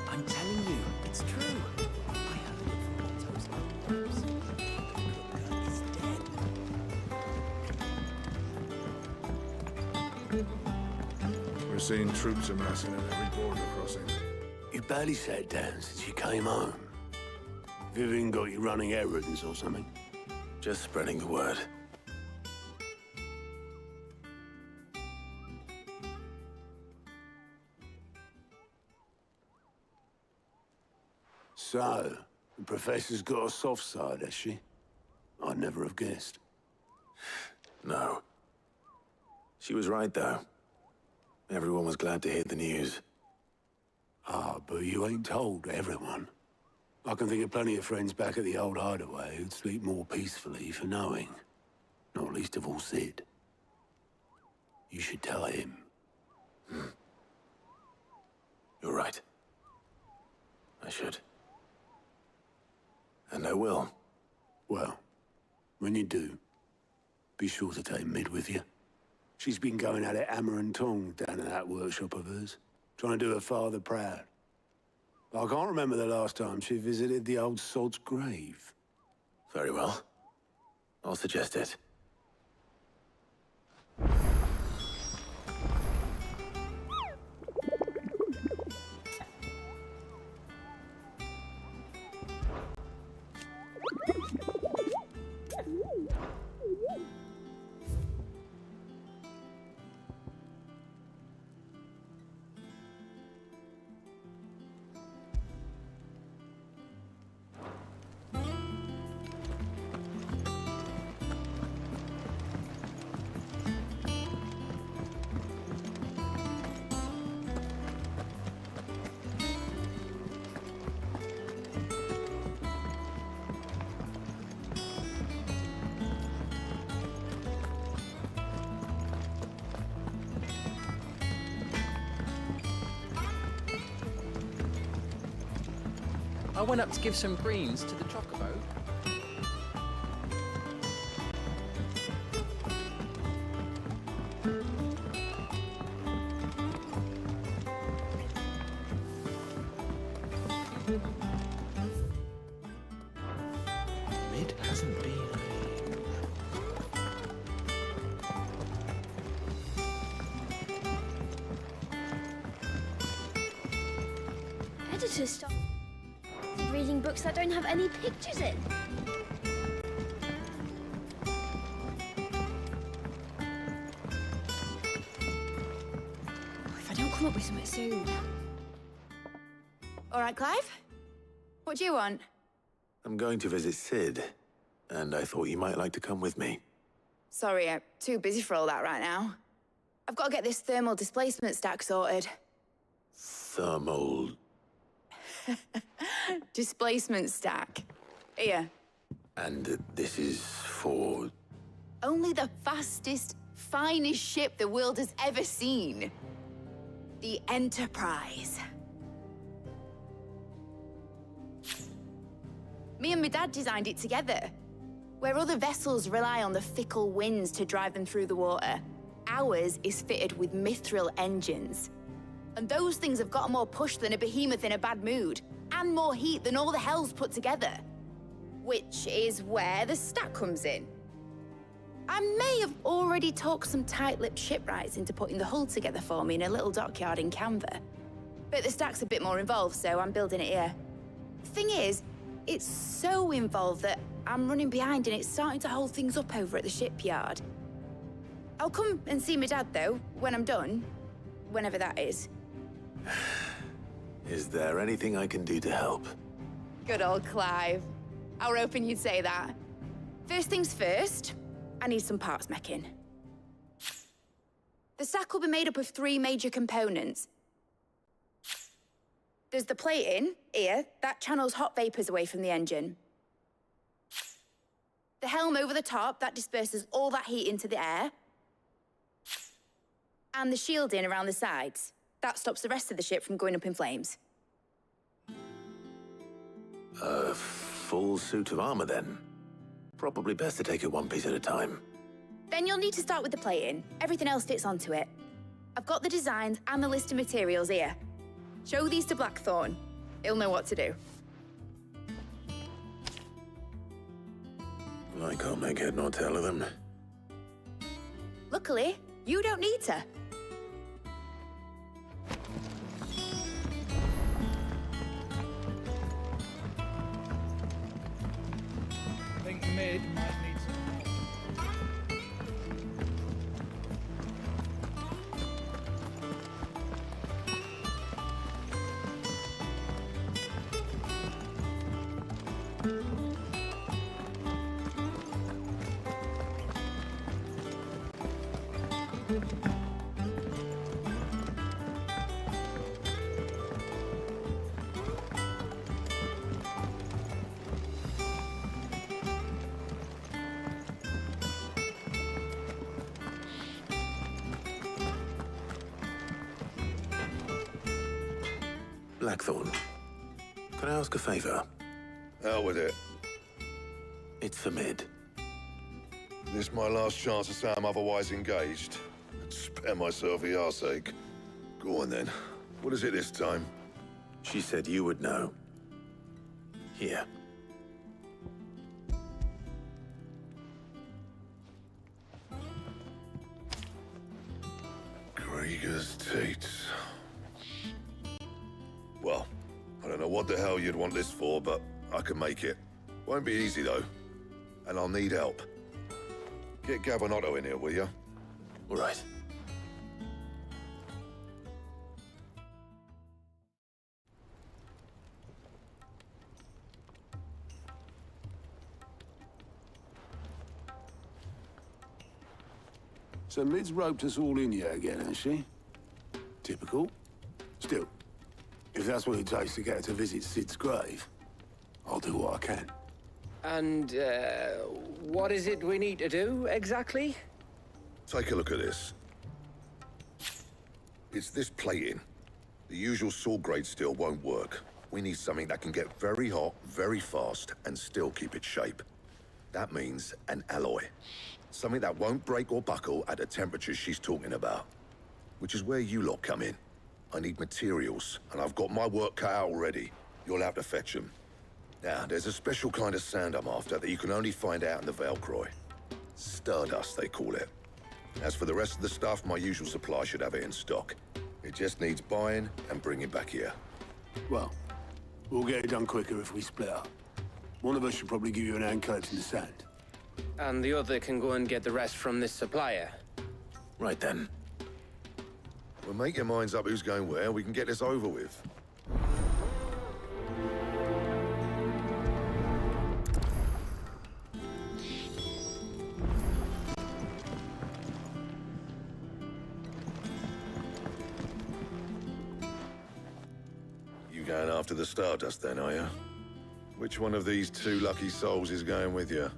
I'm telling you, it's true. I heard it from Otto's own lips. Kupka is dead. We're seeing troops amassing at every border crossing. You barely sat down since you came home. Vivian got you running errands or something? Just spreading the word. So, the professor's got a soft side, has she? I'd never have guessed. No. She was right, though. Everyone was glad to hear the news. Ah, but you ain't told everyone. I can think of plenty of friends back at the old hideaway who'd sleep more peacefully for knowing. Not least of all Sid. You should tell him. You're right. I should. And I will. Well, when you do, be sure to take Mid with you. She's been going at it hammer and tong down in that workshop of hers, trying to do her father proud. I can't remember the last time she visited the old salt's grave. Very well. I'll suggest it. I went up to give some greens to the chocobo. Mid hasn't been Editors stop reading books that don't have any pictures in. If I don't come up with something soon. All right, Clive? What do you want? I'm going to visit Sid, and I thought you might like to come with me. Sorry, I'm too busy for all that right now. I've got to get this thermal displacement stack sorted. Thermal... Displacement stack. Here. And this is for... Only the fastest, finest ship the world has ever seen. The Enterprise. Me and my dad designed it together. Where other vessels rely on the fickle winds to drive them through the water, ours is fitted with mithril engines. And those things have got more push than a behemoth in a bad mood, and more heat than all the hells put together. Which is where the stack comes in. I may have already talked some tight-lipped shipwrights into putting the hull together for me in a little dockyard in Canva. But the stack's a bit more involved, so I'm building it here. Thing is, it's so involved that I'm running behind and it's starting to hold things up over at the shipyard. I'll come and see my dad, though, when I'm done. Whenever that is. Is there anything I can do to help? Good old Clive. I were hoping you'd say that. First things first, I need some parts making. The stack will be made up of 3 major components. There's the plating, here, that channels hot vapors away from the engine. The helm over the top, that disperses all that heat into the air. And the shielding around the sides. That stops the rest of the ship from going up in flames. A full suit of armor, then? Probably best to take it one piece at a time. Then you'll need to start with the plating. Everything else fits onto it. I've got the designs and the list of materials here. Show these to Blackthorn. He'll know what to do. I can't make head nor tail of them. Luckily, you don't need to. I think Mid might need some help. Blackthorn, can I ask a favor? Out with it. It's for Mid. This my last chance to say I'm otherwise engaged. Spare myself the arseache. Go on then. What is it this time? She said you would know. Here. Krieger's Tates. Well, I don't know what the hell you'd want this for, but I can make it. Won't be easy, though. And I'll need help. Get Gabonotto in here, will you? All right. So Mid's roped us all in here again, has she? Typical. Still, if that's what it takes to get her to visit Sid's grave, I'll do what I can. And, what is it we need to do, exactly? Take a look at this. It's this plating. The usual sword grade steel won't work. We need something that can get very hot, very fast, and still keep its shape. That means an alloy. Something that won't break or buckle at the temperatures she's talking about. Which is where you lot come in. I need materials, and I've got my work cut out already. You'll have to fetch them. Now, there's a special kind of sand I'm after that you can only find out in the Velcroy. Stardust, they call it. As for the rest of the stuff, my usual supply should have it in stock. It just needs buying and bringing back here. Well, we'll get it done quicker if we split up. One of us should probably give you an hand collecting the sand. And the other can go and get the rest from this supplier. Right then. Well, make your minds up who's going where, we can get this over with. You going after the Stardust then, are you? Which one of these two lucky souls is going with you?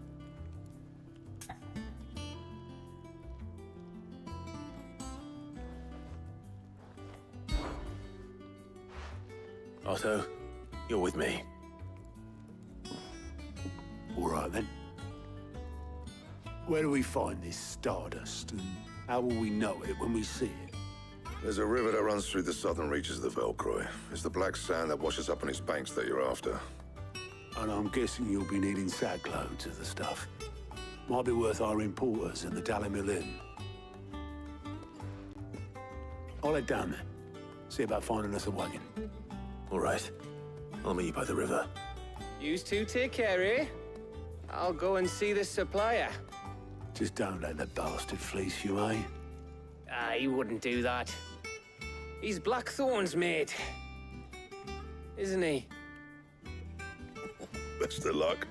Otto, you're with me. All right, then. Where do we find this Stardust, and how will we know it when we see it? There's a river that runs through the southern reaches of the Velcroy. It's the black sand that washes up on its banks that you're after. And I'm guessing you'll be needing sackloads of the stuff. Might be worth our importers and the Daley Mill Inn. I'll head down there. See about finding us a wagon. All right. I'll meet you by the river. Yous two take care, eh? I'll go and see this supplier. Just don't let the bastard fleece you, eh? Ah, he wouldn't do that. He's Blackthorn's mate. Isn't he? Best of luck.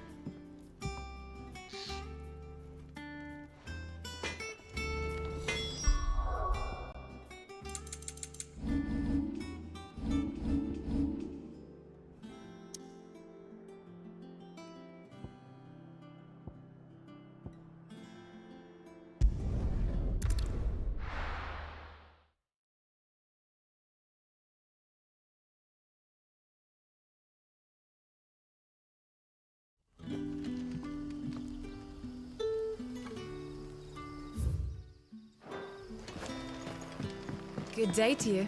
Good day to you.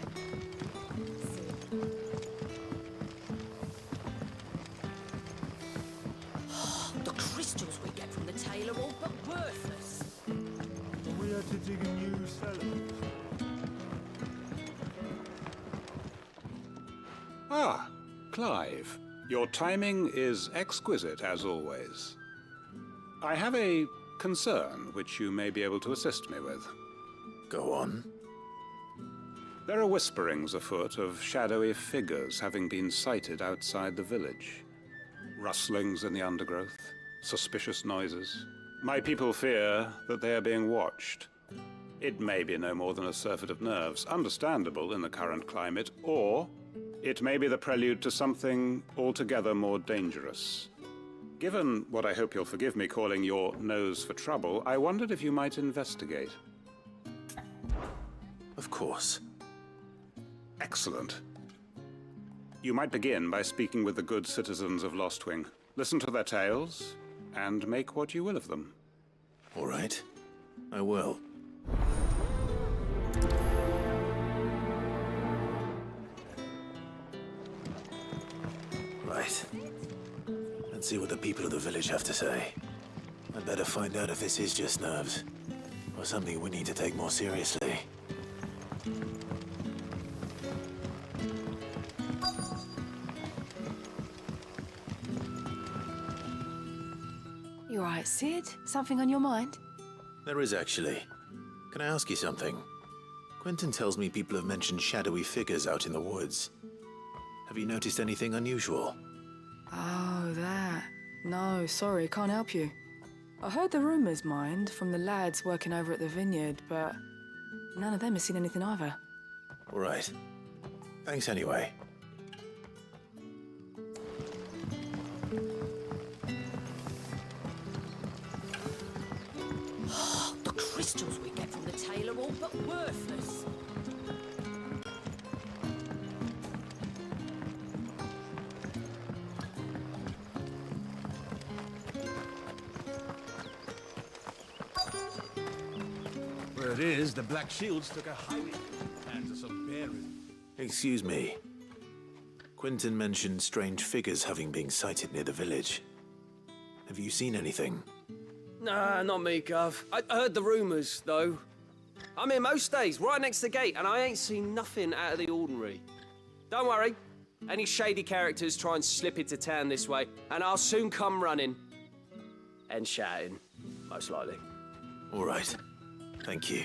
The crystals we get from the tailor are all but worthless. We had to dig a new cellar. Ah, Clive. Your timing is exquisite, as always. I have a concern which you may be able to assist me with. Go on. There are whisperings afoot of shadowy figures having been sighted outside the village. Rustlings in the undergrowth, suspicious noises. My people fear that they are being watched. It may be no more than a surfeit of nerves, understandable in the current climate, or it may be the prelude to something altogether more dangerous. Given what I hope you'll forgive me calling your nose for trouble, I wondered if you might investigate. Of course. Excellent. You might begin by speaking with the good citizens of Lostwing. Listen to their tales, and make what you will of them. All right. I will. Right. Let's see what the people of the village have to say. I'd better find out if this is just nerves, or something we need to take more seriously. You all right, Sid? Something on your mind? There is, actually. Can I ask you something? Quentin tells me people have mentioned shadowy figures out in the woods. Have you noticed anything unusual? Oh, that. No, sorry, can't help you. I heard the rumours, mind, from the lads working over at the vineyard, but none of them has seen anything either. All right. Thanks anyway. The crystals we get from the tail are all but worthless. Word is, the Black Shields took a hiding and to some bearing. Excuse me. Quentin mentioned strange figures having been sighted near the village. Have you seen anything? Nah, not me, Gov. I heard the rumours, though. I'm here most days, right next to the gate, and I ain't seen nothing out of the ordinary. Don't worry. Any shady characters try and slip into town this way, and I'll soon come running. And shouting, most likely. All right. Thank you.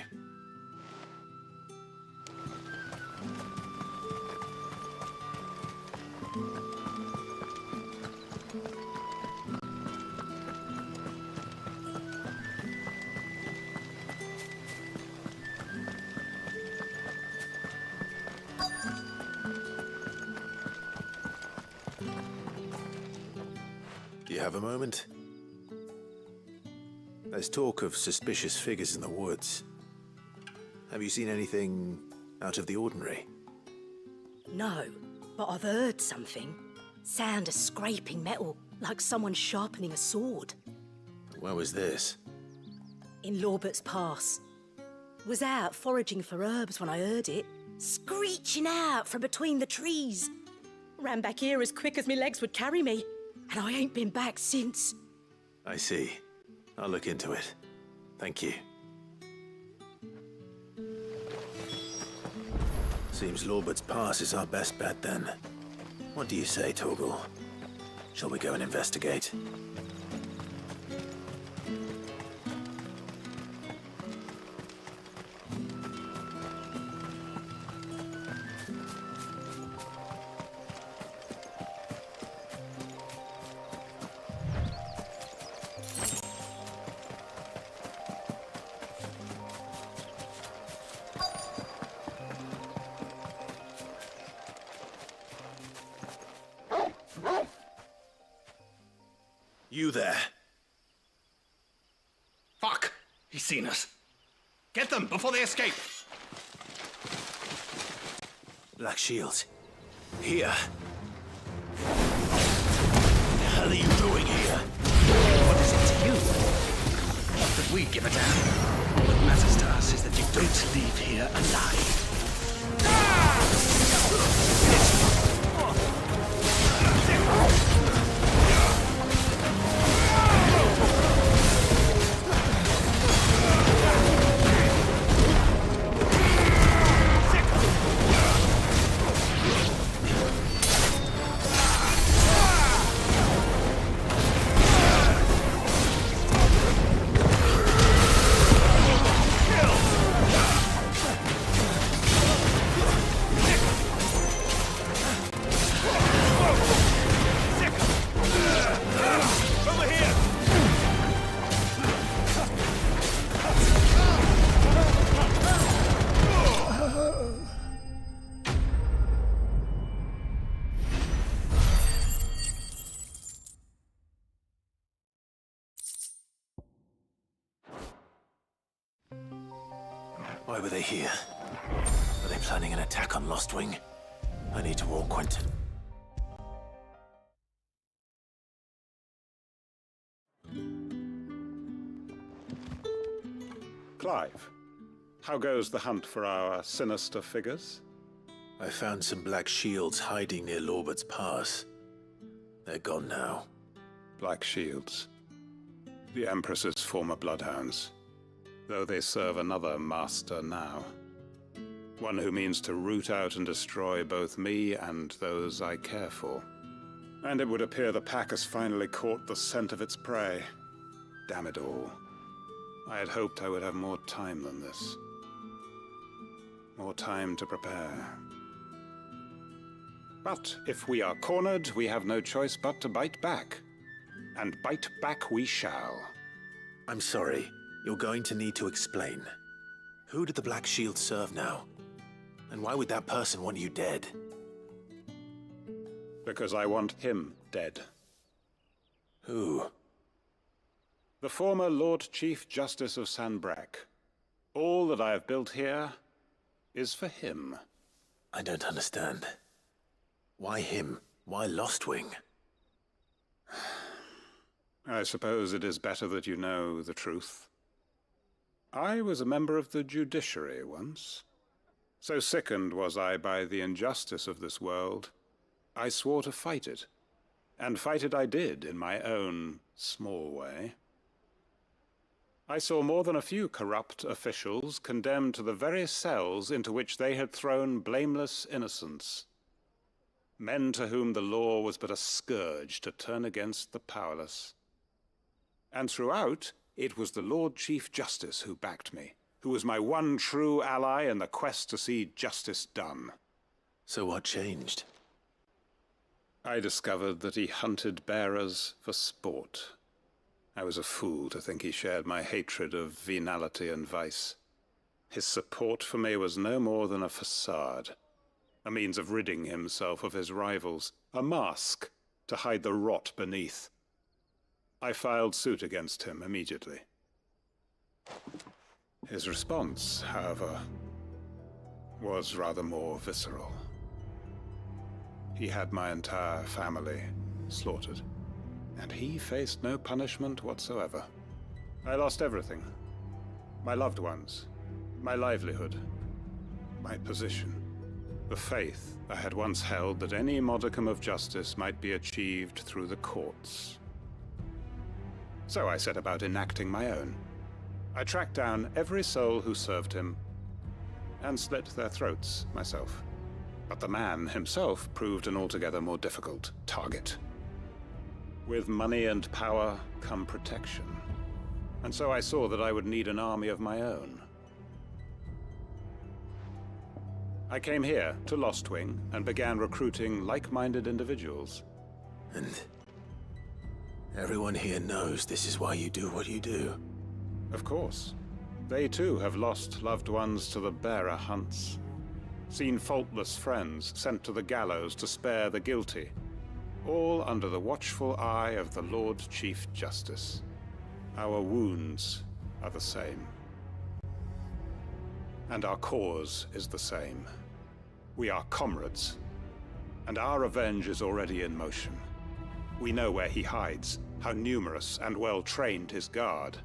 Do you have a moment? There's talk of suspicious figures in the woods. Have you seen anything out of the ordinary? No, but I've heard something. Sound of scraping metal, like someone sharpening a sword. Where was this? In Lorbert's Pass. Was out foraging for herbs when I heard it, screeching out from between the trees. Ran back here as quick as my legs would carry me, and I ain't been back since. I see. I'll look into it. Thank you. Seems Lorbert's Pass is our best bet then. What do you say, Torgal? Shall we go and investigate? You there. Fuck! He's seen us. Get them before they escape! Black Shields. Here. What the hell are you doing here? What is it to you? Not that we give a damn. What matters to us is that you don't leave here alive. Why were they here? Are they planning an attack on Lost Wing? I need to warn Quentin. Clive, how goes the hunt for our sinister figures? I found some black shields hiding near Lorbert's Pass. They're gone now. Black Shields. The Empress's former bloodhounds. Though they serve another master now. One who means to root out and destroy both me and those I care for. And it would appear the pack has finally caught the scent of its prey. Damn it all. I had hoped I would have more time than this. More time to prepare. But if we are cornered, we have no choice but to bite back. And bite back we shall. I'm sorry. You're going to need to explain. Who did the Black Shield serve now? And why would that person want you dead? Because I want him dead. Who? The former Lord Chief Justice of Sanbreque. All that I have built here is for him. I don't understand. Why him? Why Lostwing? I suppose it is better that you know the truth. I was a member of the judiciary once. So sickened was I by the injustice of this world, I swore to fight it. And fight it I did, in my own small way. I saw more than a few corrupt officials condemned to the very cells into which they had thrown blameless innocents. Men to whom the law was but a scourge to turn against the powerless. And throughout, it was the Lord Chief Justice who backed me, who was my one true ally in the quest to see justice done. So what changed? I discovered that he hunted bearers for sport. I was a fool to think he shared my hatred of venality and vice. His support for me was no more than a facade. A means of ridding himself of his rivals, a mask to hide the rot beneath. I filed suit against him immediately. His response, however, was rather more visceral. He had my entire family slaughtered, and he faced no punishment whatsoever. I lost everything. My loved ones, my livelihood, my position. The faith I had once held that any modicum of justice might be achieved through the courts. So I set about enacting my own. I tracked down every soul who served him, and slit their throats myself. But the man himself proved an altogether more difficult target. With money and power come protection, and so I saw that I would need an army of my own. I came here to Lostwing and began recruiting like-minded individuals. And everyone here knows this is why you do what you do. Of course. They too have lost loved ones to the bearer hunts. Seen faultless friends sent to the gallows to spare the guilty. All under the watchful eye of the Lord Chief Justice. Our wounds are the same. And our cause is the same. We are comrades, and our revenge is already in motion. We know where he hides, how numerous and well-trained his guard.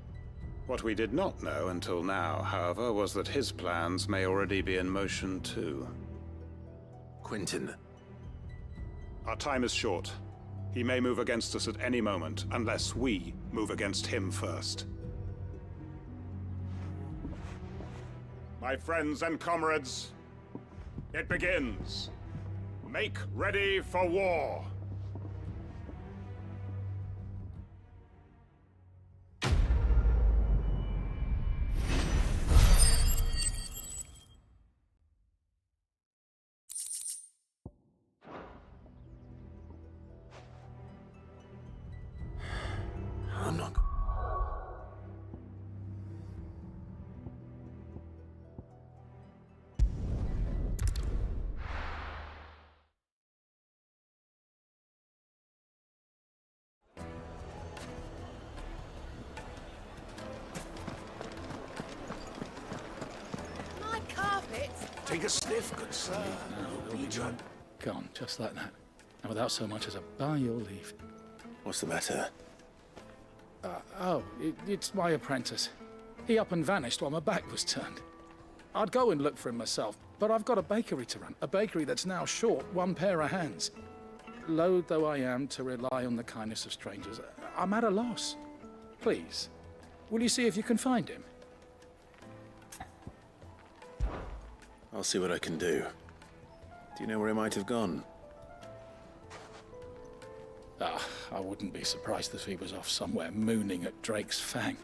What we did not know until now, however, was that his plans may already be in motion too. Quentin. Our time is short. He may move against us at any moment, unless we move against him first. My friends and comrades, it begins. Make ready for war. I'm not... My carpet! Take a sniff, good sir. No, be drunk. Gone, just like that. And without so much as a by your leave. What's the matter? It's my apprentice. He up and vanished while my back was turned. I'd go and look for him myself, but I've got a bakery to run. A bakery that's now short one pair of hands. loath though I am to rely on the kindness of strangers, I'm at a loss. Please, will you see if you can find him? I'll see what I can do. Do you know where he might have gone? I wouldn't be surprised if he was off somewhere mooning at Drake's Fang.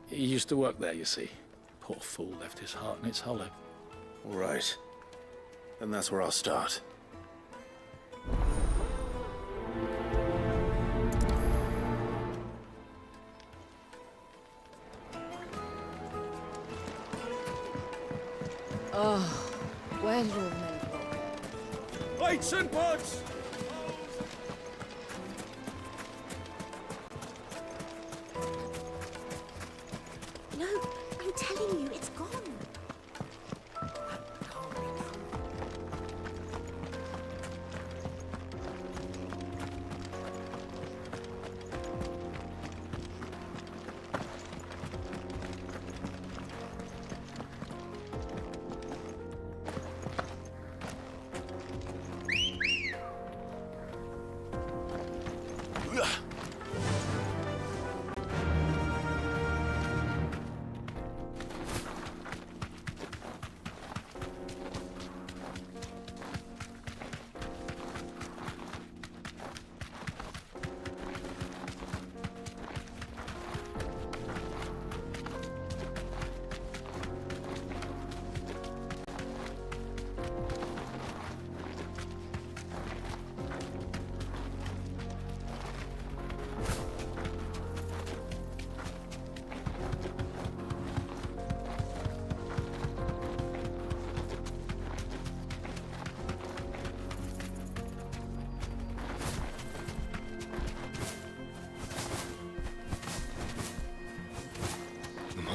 He used to work there, you see. Poor fool left his heart in its hollow. All right. Then that's where I'll start. Oh, where's your men from? Lights and pots! No, I'm telling you, it's gone.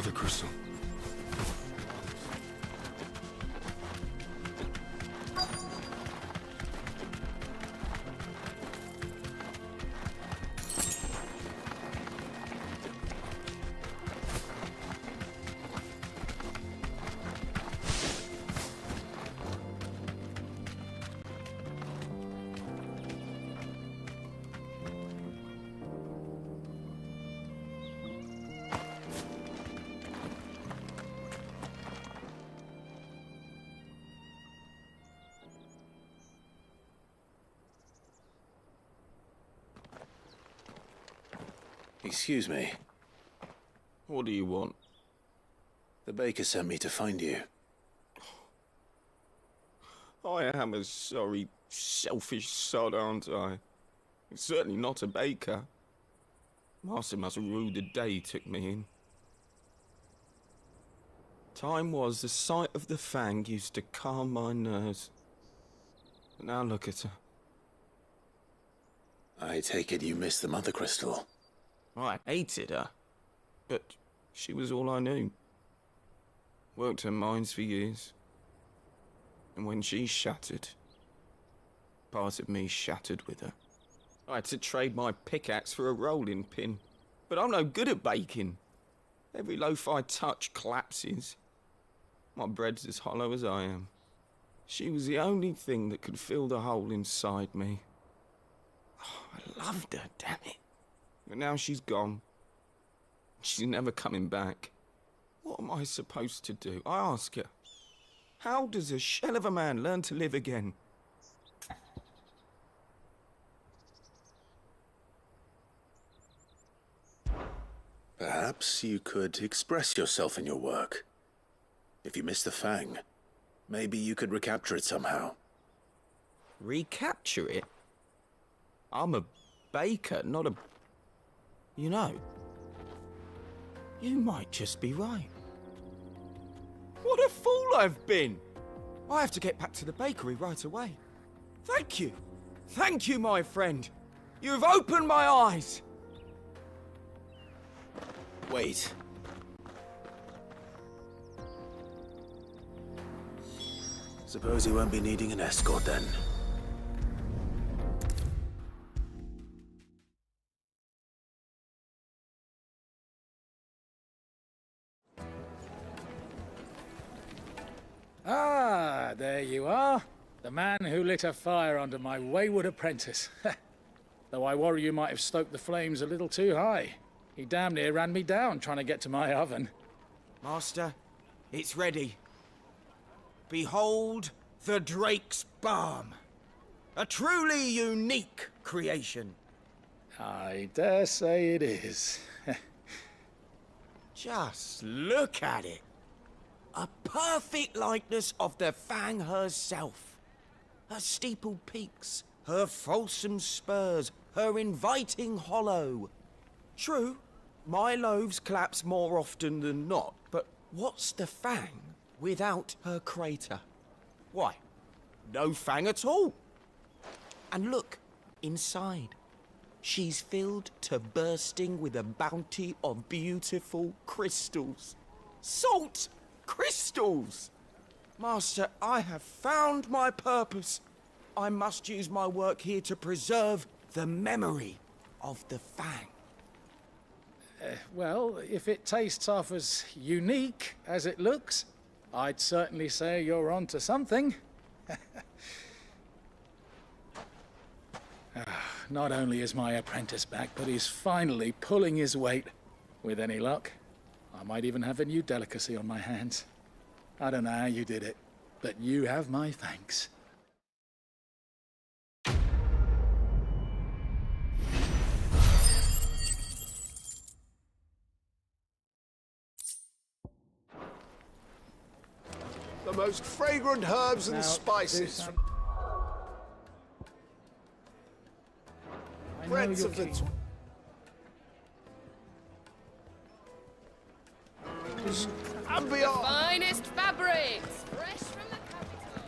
The crystal. Excuse me. What do you want? The baker sent me to find you. I am a sorry, selfish sod, aren't I? Certainly not a baker. Master must rue the day he took me in. Time was the sight of the Fang used to calm my nerves. But now look at her. I take it you missed the Mother Crystal. I hated her, but she was all I knew. Worked her mines for years. And when she shattered, part of me shattered with her. I had to trade my pickaxe for a rolling pin, but I'm no good at baking. Every loaf I touch collapses. My bread's as hollow as I am. She was the only thing that could fill the hole inside me. Oh, I loved her, damn it. But now she's gone. She's never coming back. What am I supposed to do? I ask her. How does a shell of a man learn to live again? Perhaps you could express yourself in your work. If you miss the Fang, maybe you could recapture it somehow. Recapture it? I'm a baker, not a... You know, you might just be right. What a fool I've been! I have to get back to the bakery right away. Thank you! Thank you, my friend! You've opened my eyes! Wait. Suppose you won't be needing an escort then. Ah, there you are. The man who lit a fire under my wayward apprentice. Though I worry you might have stoked the flames a little too high. He damn near ran me down trying to get to my oven. Master, it's ready. Behold the Drake's Balm. A truly unique creation. I dare say it is. Just look at it. A perfect likeness of the Fang herself. Her steepled peaks, her fulsome spurs, her inviting hollow. True, my loaves collapse more often than not, but what's the Fang without her crater? Why, no Fang at all. And look, inside. She's filled to bursting with a bounty of beautiful crystals. Salt crystals! Master, I have found my purpose. I must use my work here to preserve the memory of the Fang. Well, if it tastes half as unique as it looks, I'd certainly say you're onto something. Not only is my apprentice back, but he's finally pulling his weight. With any luck, I might even have a new delicacy on my hands. I don't know how you did it, but you have my thanks. The most fragrant herbs and spices. Breads of the... And beyond. Finest fabrics, fresh from the capital.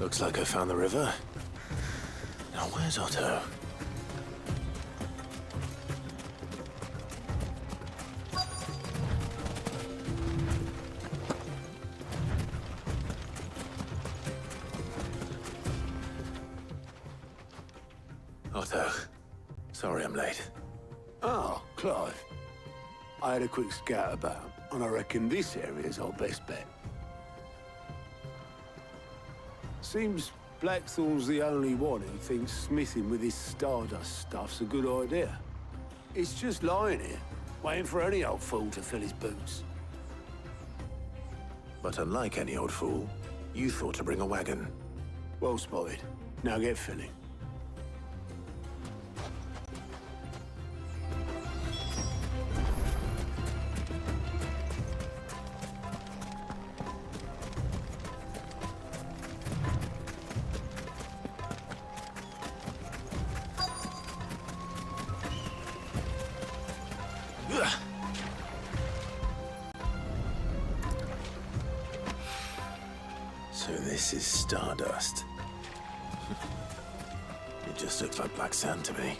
Looks like I found the river. Now where's Otto? Otto, sorry I'm late. Oh, Clive. I had a quick scout about, and I reckon this area's our best bet. Seems Blackthorn's the only one who thinks smithing with this stardust stuff's a good idea. It's just lying here, waiting for any old fool to fill his boots. But unlike any old fool, you thought to bring a wagon. Well spotted. Now get filling. So this is stardust. It just looks like black sand to me.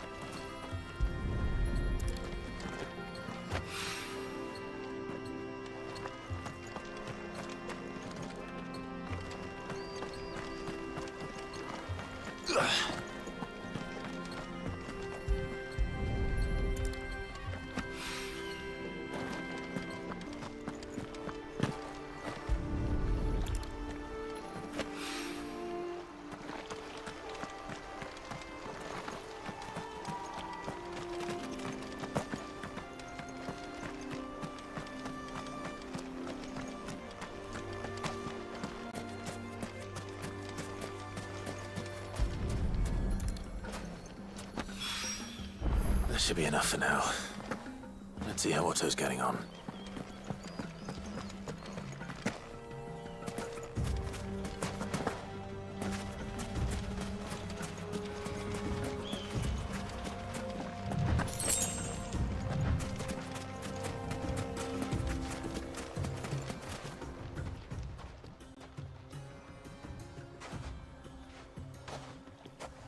That should be enough for now. Let's see how Otto's getting on.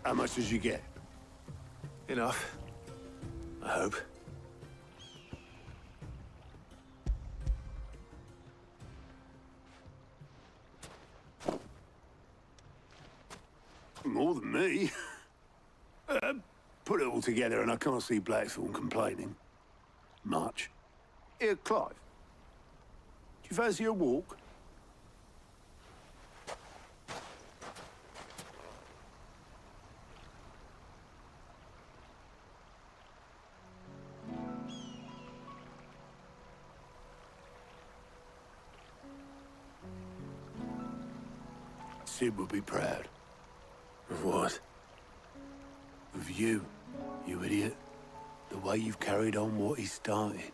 How much did you get? Enough. I hope. More than me. Put it all together and I can't see Blackthorn complaining. Much. Here, Clive. Do you fancy a walk? Sid would be proud. Of what? Of you, you idiot. The way you've carried on what he started.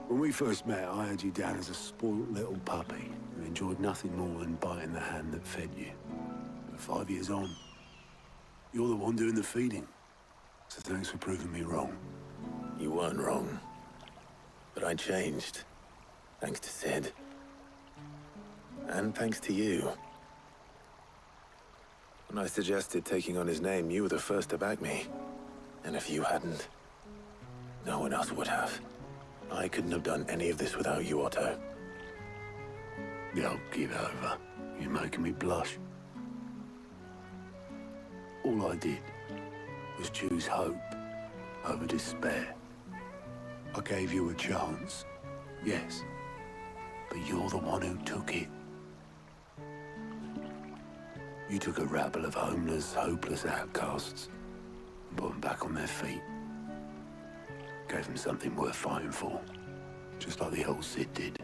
When we first met, I had you down as a spoilt little puppy who enjoyed nothing more than biting the hand that fed you. But 5 years on, you're the one doing the feeding. So thanks for proving me wrong. You weren't wrong. But I changed. Thanks to Sid. And thanks to you. When I suggested taking on his name, you were the first to back me. And if you hadn't, no one else would have. I couldn't have done any of this without you, Otto. Yo, give over. You're making me blush. All I did was choose hope over despair. I gave you a chance, yes, but you're the one who took it. You took a rabble of homeless, hopeless outcasts and put them back on their feet. Gave them something worth fighting for, just like the old Sid did.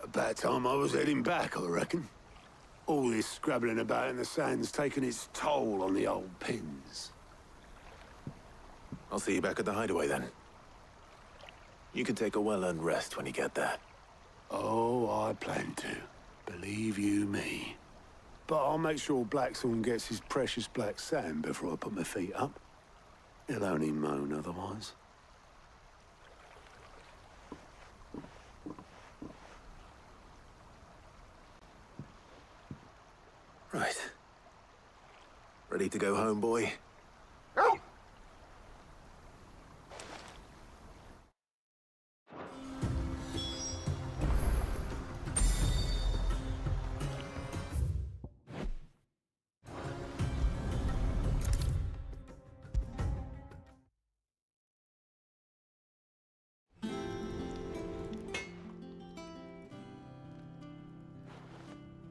About time I was heading back, I reckon. All this scrabbling about in the sand's taken its toll on the old pins. I'll see you back at the hideaway then. You can take a well-earned rest when you get there. Oh, I plan to. Believe you me. But I'll make sure Blackthorn gets his precious black sand before I put my feet up. He'll only moan otherwise. Right. Ready to go home, boy?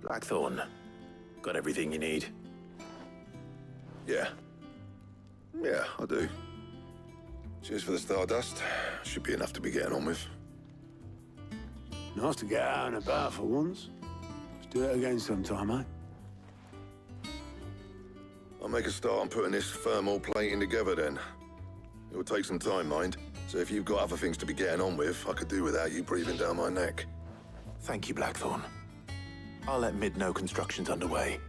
Blackthorn. Got everything you need? Yeah. Yeah, I do. Cheers for the stardust. Should be enough to be getting on with. Nice to get out and about for once. Let's do it again sometime, eh? I'll make a start on putting this thermal plating together then. It will take some time, mind. So if you've got other things to be getting on with, I could do without you breathing down my neck. Thank you, Blackthorn. I'll let Mid know construction's underway.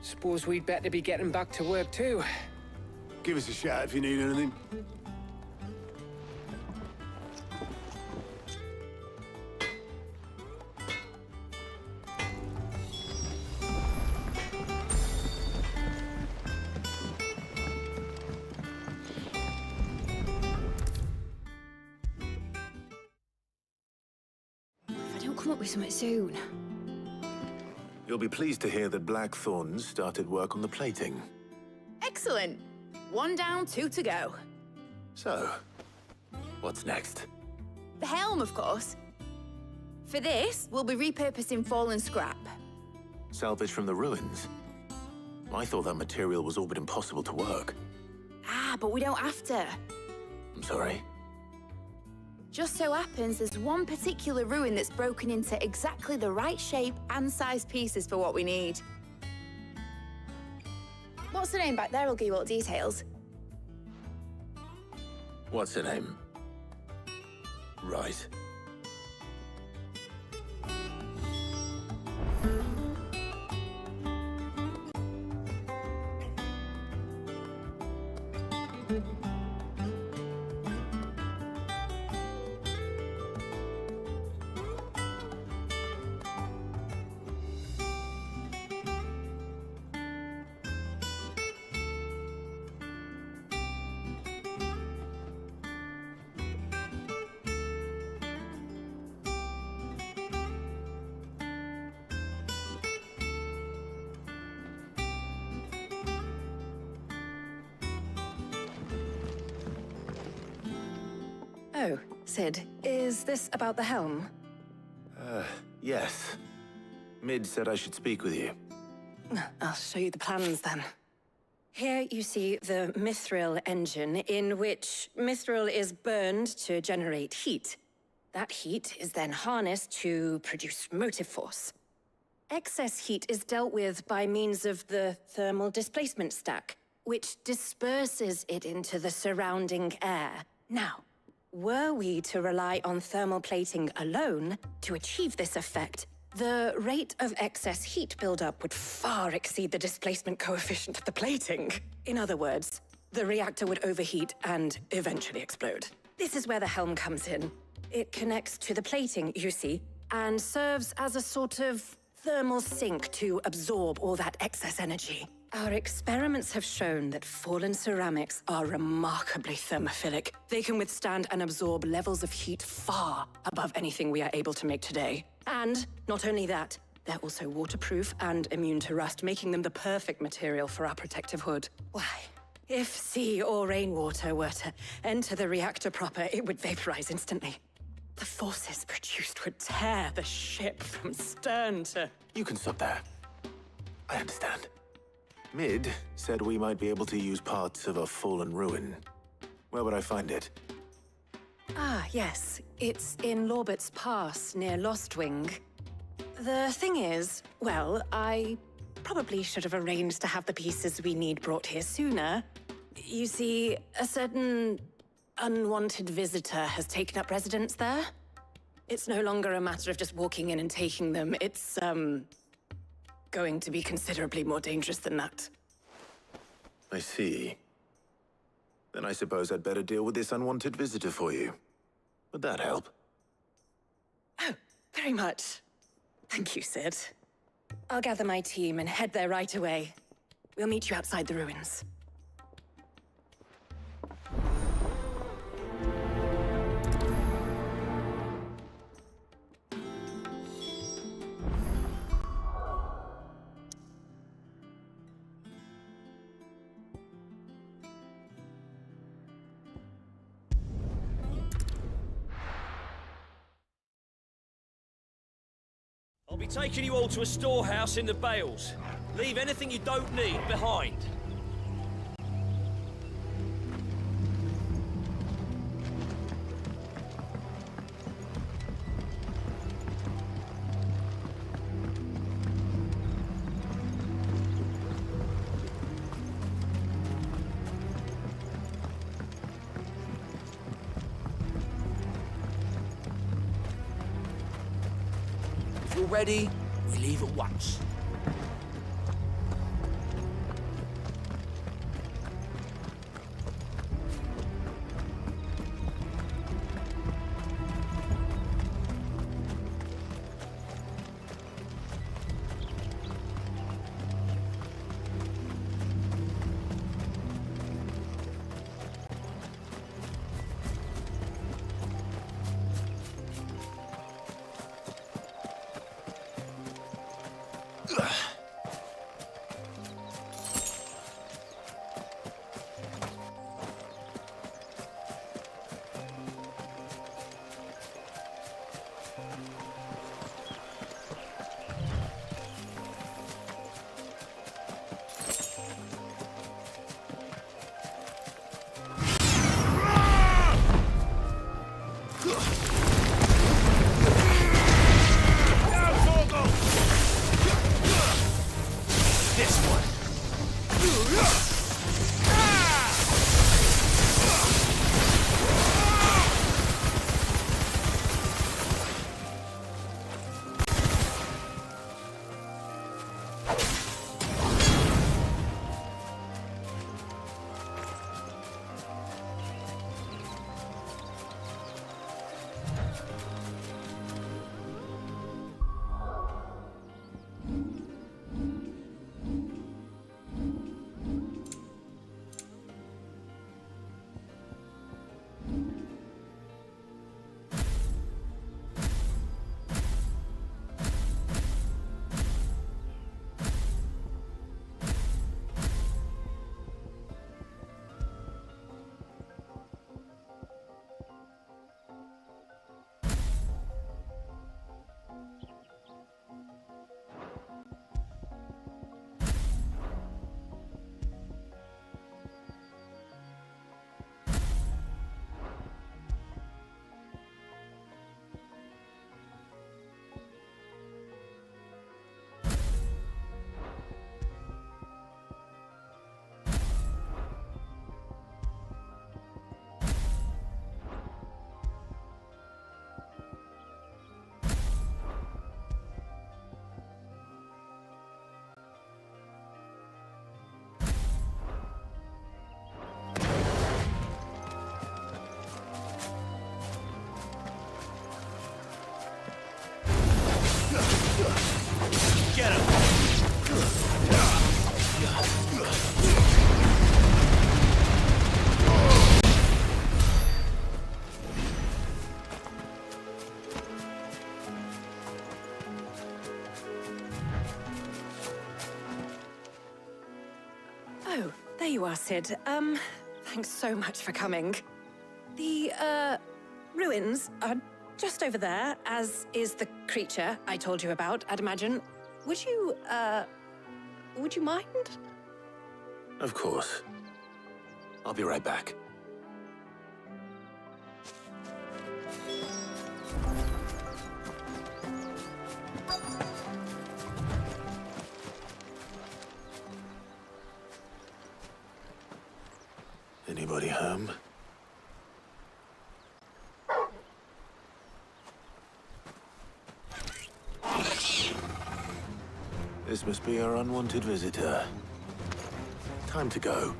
Suppose we'd better be getting back to work too. Give us a shout if you need anything. If I don't come up with something soon. You'll be pleased to hear that Blackthorn started work on the plating. Excellent. 1 down, 2 to go. So, what's next? The helm, of course. For this, we'll be repurposing fallen scrap. Salvage from the ruins? I thought that material was all but impossible to work. Ah, but we don't have to. I'm sorry. Just so happens there's one particular ruin that's broken into exactly the right shape and size pieces for what we need. What's the name back there? I'll give you all the details. What's her name? Right. Oh, Sid, is this about the helm? Yes. Mid said I should speak with you. I'll show you the plans then. Here you see the mithril engine, in which mithril is burned to generate heat. That heat is then harnessed to produce motive force. Excess heat is dealt with by means of the thermal displacement stack, which disperses it into the surrounding air. Now, were we to rely on thermal plating alone to achieve this effect, the rate of excess heat buildup would far exceed the displacement coefficient of the plating. In other words, the reactor would overheat and eventually explode. This is where the helm comes in. It connects to the plating, you see, and serves as a sort of thermal sink to absorb all that excess energy. Our experiments have shown that fallen ceramics are remarkably thermophilic. They can withstand and absorb levels of heat far above anything we are able to make today. And not only that, they're also waterproof and immune to rust, making them the perfect material for our protective hood. Why, if sea or rainwater were to enter the reactor proper, it would vaporize instantly. The forces produced would tear the ship from stern to... You can stop there. I understand. Mid said we might be able to use parts of a fallen ruin. Where would I find it? Ah, yes. It's in Lorbert's Pass, near Lostwing. The thing is, well, I probably should have arranged to have the pieces we need brought here sooner. You see, a certain unwanted visitor has taken up residence there. It's no longer a matter of just walking in and taking them. It's, going to be considerably more dangerous than that. I see. Then I suppose I'd better deal with this unwanted visitor for you. Would that help? Oh, very much. Thank you, Sid. I'll gather my team and head there right away. We'll meet you outside the ruins. I'll be taking you all to a storehouse in the Bales. Leave anything you don't need behind. If you're ready, we leave at once. There you are, Sid. Thanks so much for coming. The, ruins are just over there, as is the creature I told you about, I'd imagine. Would you mind? Of course. I'll be right back. Anybody home? This must be our unwanted visitor. Time to go.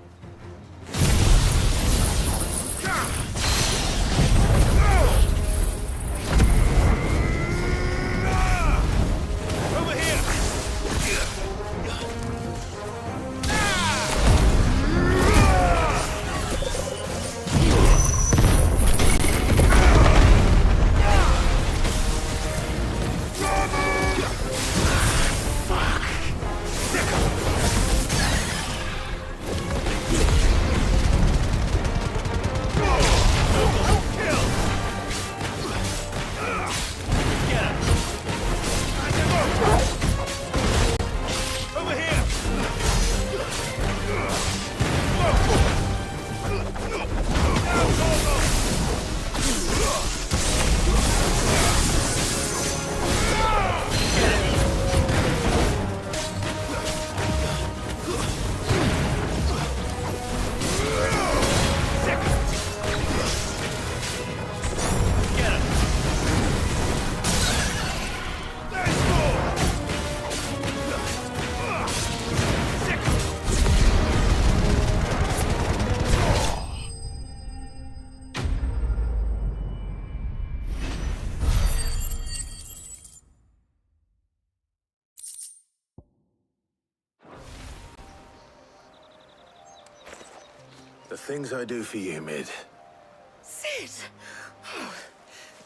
Over here! The things I do for you, Mid. Sid! Oh,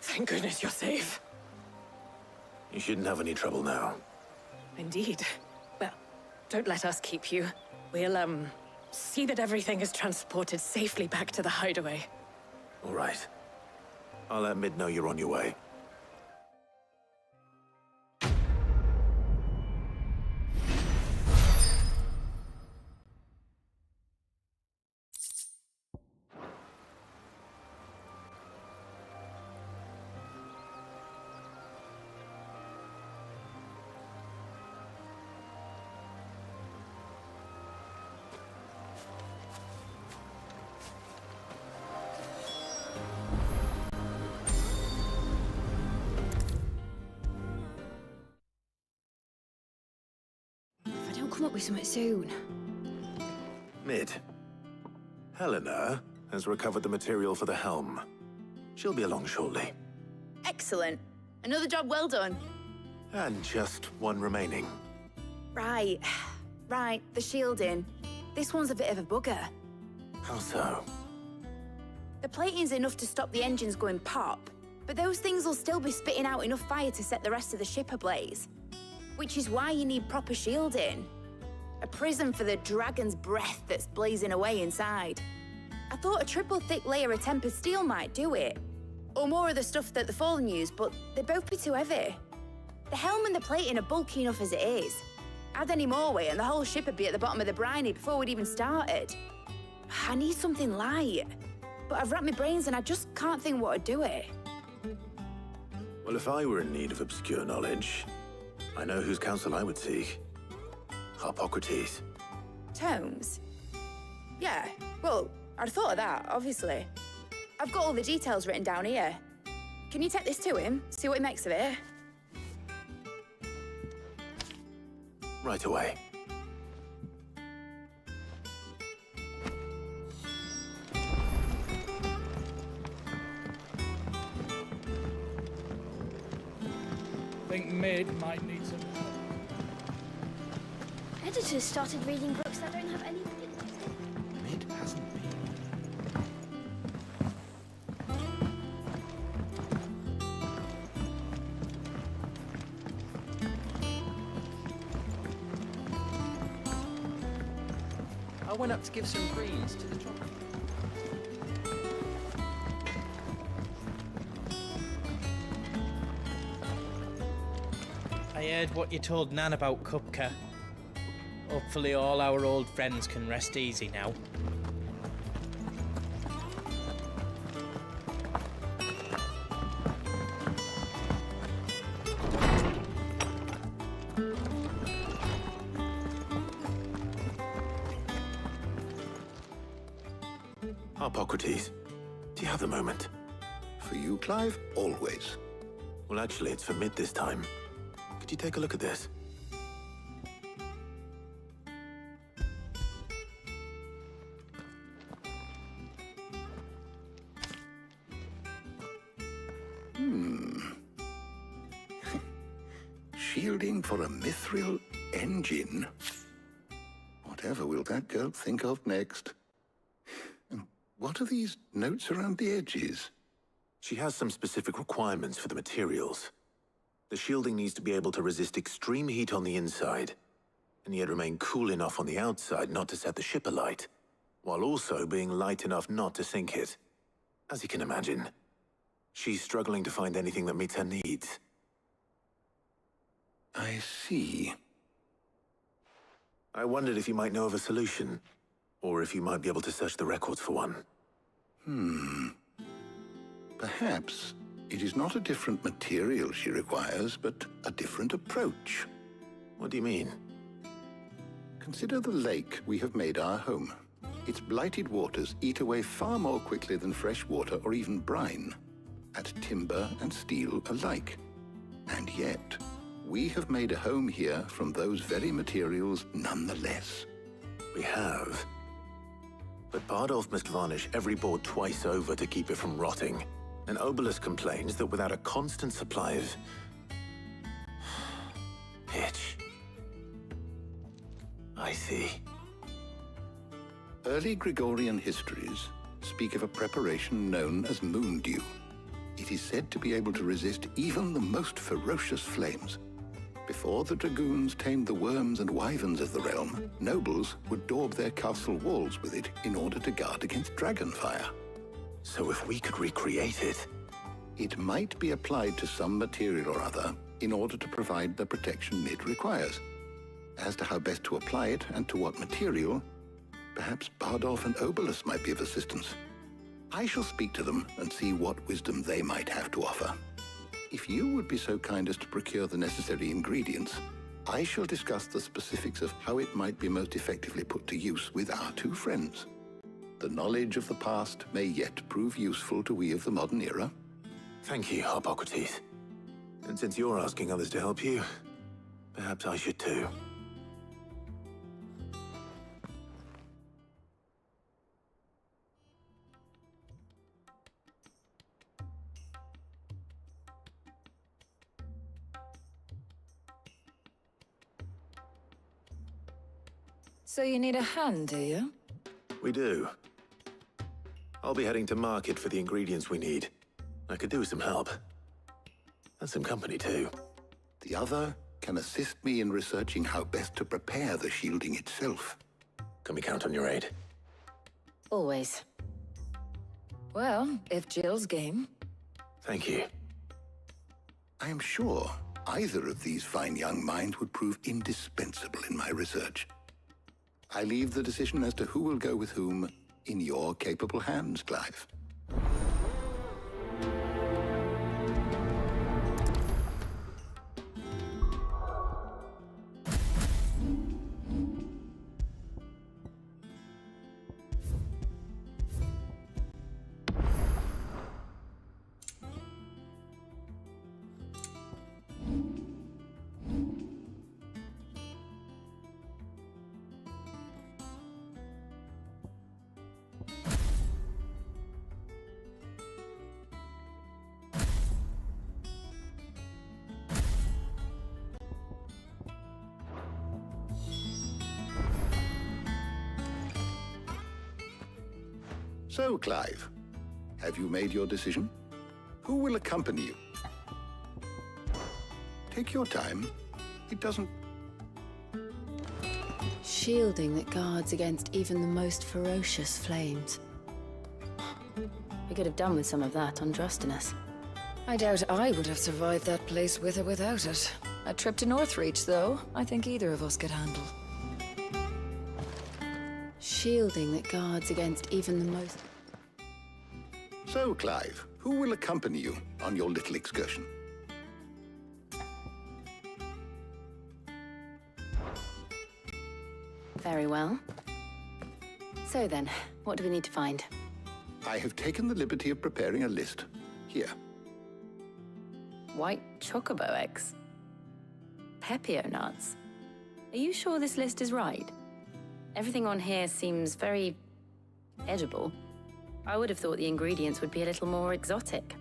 thank goodness you're safe. You shouldn't have any trouble now. Indeed. Well, don't let us keep you. We'll, see that everything is transported safely back to the hideaway. All right. I'll let Mid know you're on your way. Come up with something soon. Mid. Helena has recovered the material for the helm. She'll be along shortly. Excellent. Another job well done. And just one remaining. Right. Right, the shielding. This one's a bit of a bugger. How so? The plating's enough to stop the engines going pop, but those things will still be spitting out enough fire to set the rest of the ship ablaze. Which is why you need proper shielding. A prison for the dragon's breath that's blazing away inside. I thought a triple thick layer of tempered steel might do it. Or more of the stuff that the Fallen use, but they'd both be too heavy. The helm and the plating are bulky enough as it is. Add any more weight and the whole ship would be at the bottom of the briny before we'd even started. I need something light. But I've racked my brains and I just can't think what would do it. Well, if I were in need of obscure knowledge, I know whose counsel I would seek. Harpocrates. Tomes? Yeah, well, I'd thought of that, obviously. I've got all the details written down here. Can you take this to him, see what he makes of it? Right away. Think Mid might need some help. Editors started reading books that don't have anything interesting. Mid hasn't been. I went up to give some greens to the chocolate. I heard what you told Nan about Kupka. Hopefully all our old friends can rest easy now. Hippocrates, do you have a moment? For you, Clive, always. Well, actually, it's for mid this time. Could you take a look at this? Shielding for a mithril engine? Whatever will that girl think of next? And what are these notes around the edges? She has some specific requirements for the materials. The shielding needs to be able to resist extreme heat on the inside, and yet remain cool enough on the outside not to set the ship alight, while also being light enough not to sink it. As you can imagine, she's struggling to find anything that meets her needs. I see. I wondered if you might know of a solution, or if you might be able to search the records for one. Perhaps it is not a different material she requires, but a different approach. What do you mean? Consider the lake we have made our home. Its blighted waters eat away far more quickly than fresh water or even brine, at timber and steel alike. And yet, we have made a home here from those very materials nonetheless. We have. But Bardolph must varnish every board twice over to keep it from rotting. And Obelus complains that without a constant supply of pitch. I see. Early Gregorian histories speak of a preparation known as moon dew. It is said to be able to resist even the most ferocious flames. Before the dragoons tamed the worms and wyverns of the realm, nobles would daub their castle walls with it in order to guard against dragonfire. So if we could recreate it... It might be applied to some material or other in order to provide the protection it requires. As to how best to apply it and to what material, perhaps Bardolph and Obelus might be of assistance. I shall speak to them and see what wisdom they might have to offer. If you would be so kind as to procure the necessary ingredients, I shall discuss the specifics of how it might be most effectively put to use with our two friends. The knowledge of the past may yet prove useful to we of the modern era. Thank you, Hippocrates. And since you're asking others to help you, perhaps I should too. So you need a hand, do you? We do. I'll be heading to market for the ingredients we need. I could do with some help. And some company, too. The other can assist me in researching how best to prepare the shielding itself. Can we count on your aid? Always. Well, if Jill's game. Thank you. I am sure either of these fine young minds would prove indispensable in my research. I leave the decision as to who will go with whom in your capable hands, Clive. So, Clive, have you made your decision? Who will accompany you? Take your time. It doesn't... She shielding that guards against even the most ferocious flames. We could have done with some of that on Drustinus. I doubt I would have survived that place with or without it. A trip to Northreach, though, I think either of us could handle. Shielding that guards against even the most... So, Clive, who will accompany you on your little excursion? Very well. So then, what do we need to find? I have taken the liberty of preparing a list. Here. White chocobo eggs. Pepio nuts. Are you sure this list is right? Everything on here seems very edible. I would have thought the ingredients would be a little more exotic.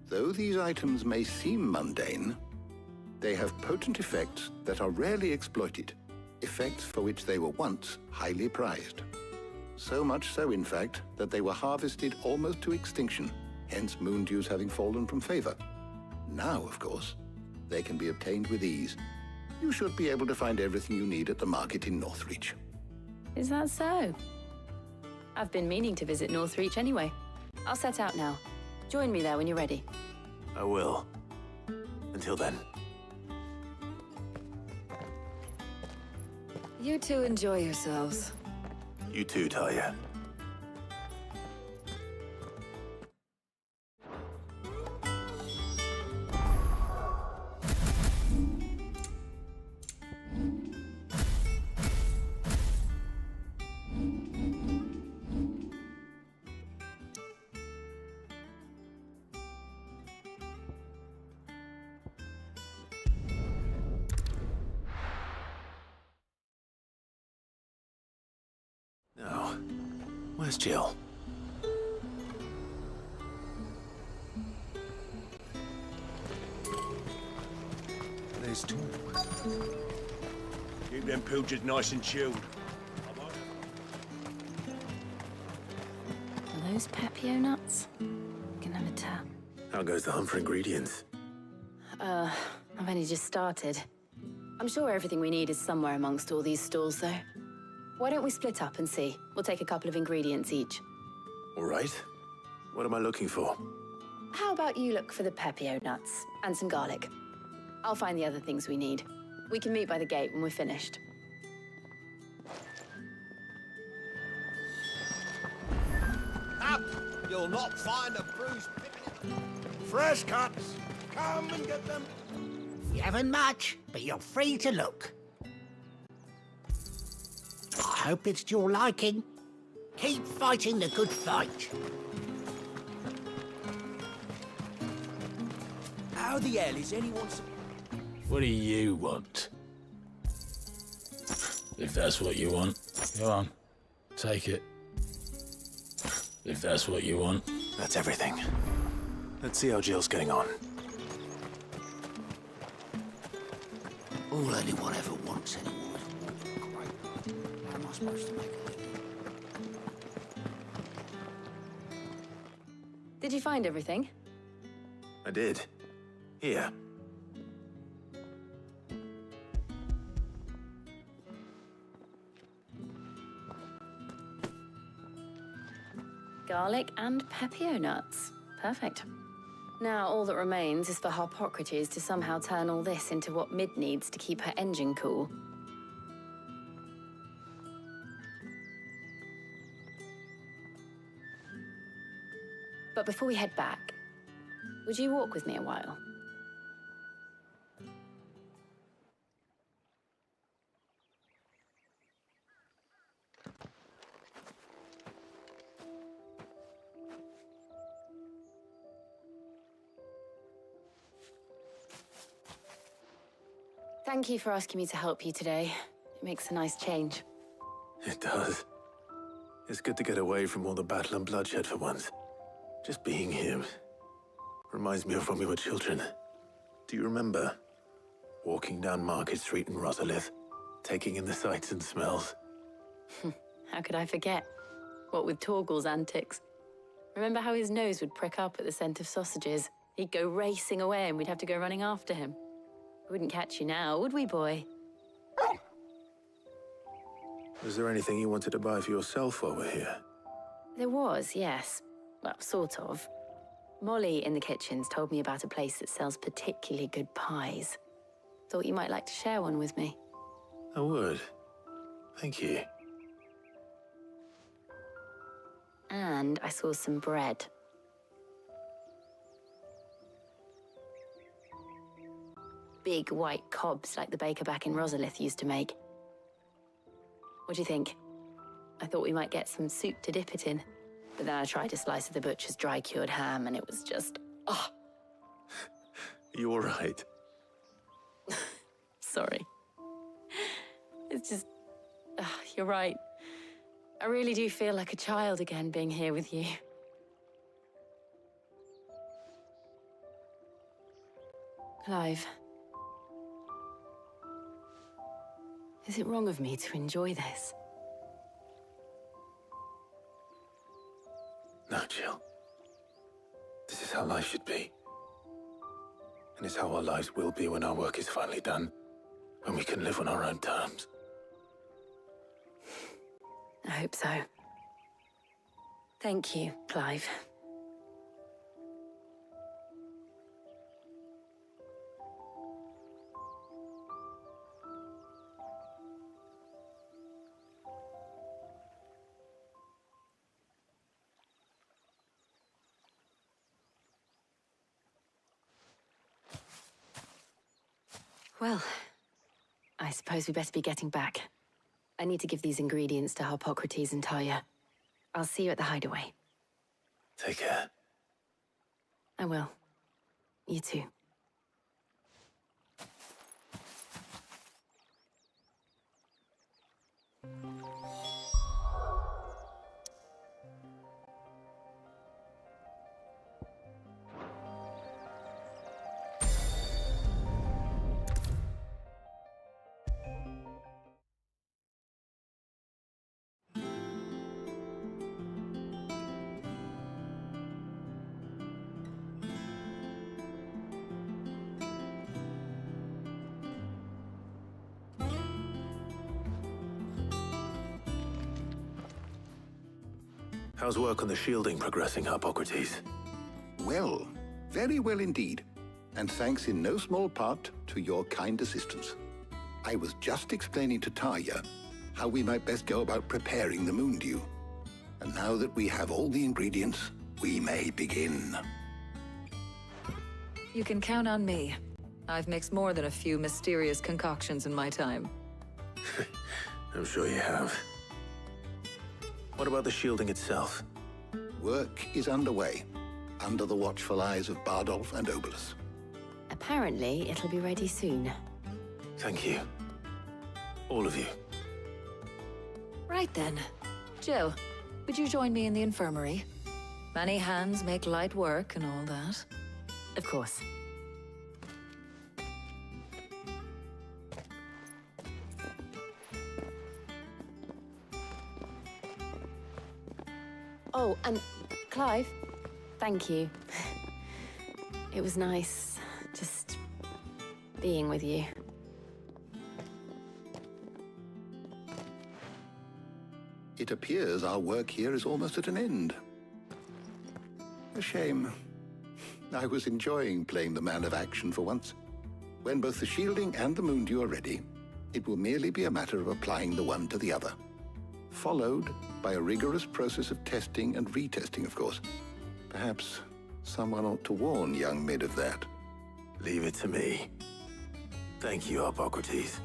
Though these items may seem mundane, they have potent effects that are rarely exploited, effects for which they were once highly prized. So much so, in fact, that they were harvested almost to extinction, hence moon dews having fallen from favor. Now, of course, they can be obtained with ease. You should be able to find everything you need at the market in Northreach. Is that so? I've been meaning to visit Northreach anyway. I'll set out now. Join me there when you're ready. I will. Until then. You two enjoy yourselves. You too, Talia. Now, where's Jill? There's two. Keep them pilchards nice and chilled. Are those Pepio nuts? I can never tell. How goes the hunt for ingredients? I've only just started. I'm sure everything we need is somewhere amongst all these stalls, though. Why don't we split up and see? We'll take a couple of ingredients each. All right. What am I looking for? How about you look for the Pepio nuts and some garlic? I'll find the other things we need. We can meet by the gate when we're finished. Up! You'll not find a bruised pippin. Fresh cuts! Come and get them! We haven't much, but you're free to look. I hope it's to your liking. Keep fighting the good fight. How the hell is anyone... What do you want? If that's what you want, go on. Take it. If that's what you want. That's everything. Let's see how Jill's getting on. All anyone ever wants anymore is great. How am I supposed to make a living? Did you find everything? I did. Here. Garlic and Pepio nuts. Perfect. Now, all that remains is for Harpocrates to somehow turn all this into what Mid needs to keep her engine cool. But before we head back, would you walk with me a while? Thank you for asking me to help you today. It makes a nice change. It does. It's good to get away from all the battle and bloodshed for once. Just being here reminds me of when we were children. Do you remember? Walking down Market Street in Rosalith, taking in the sights and smells. How could I forget? What with Torgal's antics. Remember how his nose would prick up at the scent of sausages? He'd go racing away and we'd have to go running after him. We wouldn't catch you now, would we, boy? Was there anything you wanted to buy for yourself while we're here? There was, yes. Well, sort of. Molly in the kitchens told me about a place that sells particularly good pies. Thought you might like to share one with me. I would. Thank you. And I saw some bread. Big white cobs like the baker back in Rosalith used to make. What do you think? I thought we might get some soup to dip it in. But then I tried a slice of the butcher's dry-cured ham, and it was just... oh! You all right? Sorry. It's just... you're right. I really do feel like a child again being here with you. Clive. Is it wrong of me to enjoy this? No, Jill. This is how life should be. And it's how our lives will be when our work is finally done. When we can live on our own terms. I hope so. Thank you, Clive. Well, I suppose we better be getting back. I need to give these ingredients to Harpocrates and Talia. I'll see you at the hideaway. Take care. I will. You too. How's work on the shielding progressing, Harpocrates? Well, very well indeed. And thanks in no small part to your kind assistance. I was just explaining to Talia how we might best go about preparing the moon dew. And now that we have all the ingredients, we may begin. You can count on me. I've mixed more than a few mysterious concoctions in my time. I'm sure you have. What about the shielding itself? Work is underway, under the watchful eyes of Bardolph and Obolus. Apparently, it'll be ready soon. Thank you. All of you. Right then. Jill, would you join me in the infirmary? Many hands make light work and all that. Of course. Oh, and Clive, thank you. It was nice just being with you. It appears our work here is almost at an end. A shame. I was enjoying playing the man of action for once. When both the shielding and the moon dew are ready, it will merely be a matter of applying the one to the other. Followed by a rigorous process of testing and retesting, of course. Perhaps someone ought to warn young Mid of that. Leave it to me. Thank you, Harpocrates.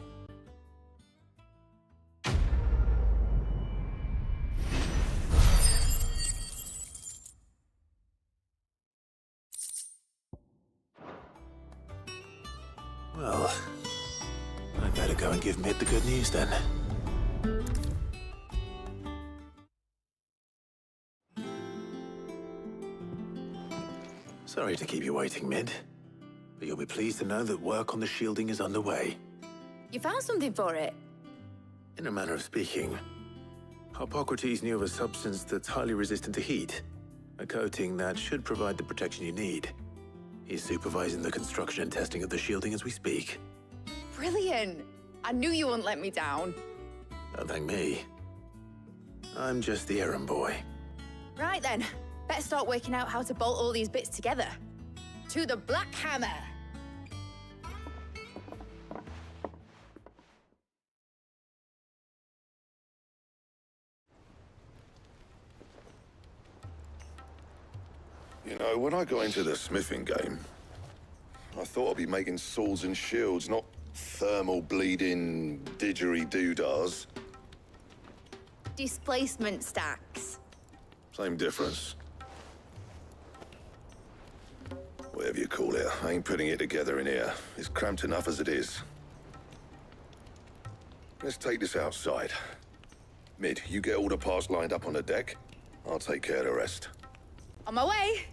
Well, I'd better go and give Mid the good news then. Sorry to keep you waiting, Mid. But you'll be pleased to know that work on the shielding is underway. You found something for it? In a manner of speaking, Harpocrates knew of a substance that's highly resistant to heat. A coating that should provide the protection you need. He's supervising the construction and testing of the shielding as we speak. Brilliant! I knew you wouldn't let me down. Don't thank me. I'm just the errand boy. Right then, better start working out how to bolt all these bits together. To the Black Hammer! You know, when I got into the smithing game, I thought I'd be making swords and shields, not thermal bleeding didgeridoo-dahs. Displacement stacks. Same difference. Whatever you call it, I ain't putting it together in here. It's cramped enough as it is. Let's take this outside. Mid, you get all the parts lined up on the deck. I'll take care of the rest. On my way!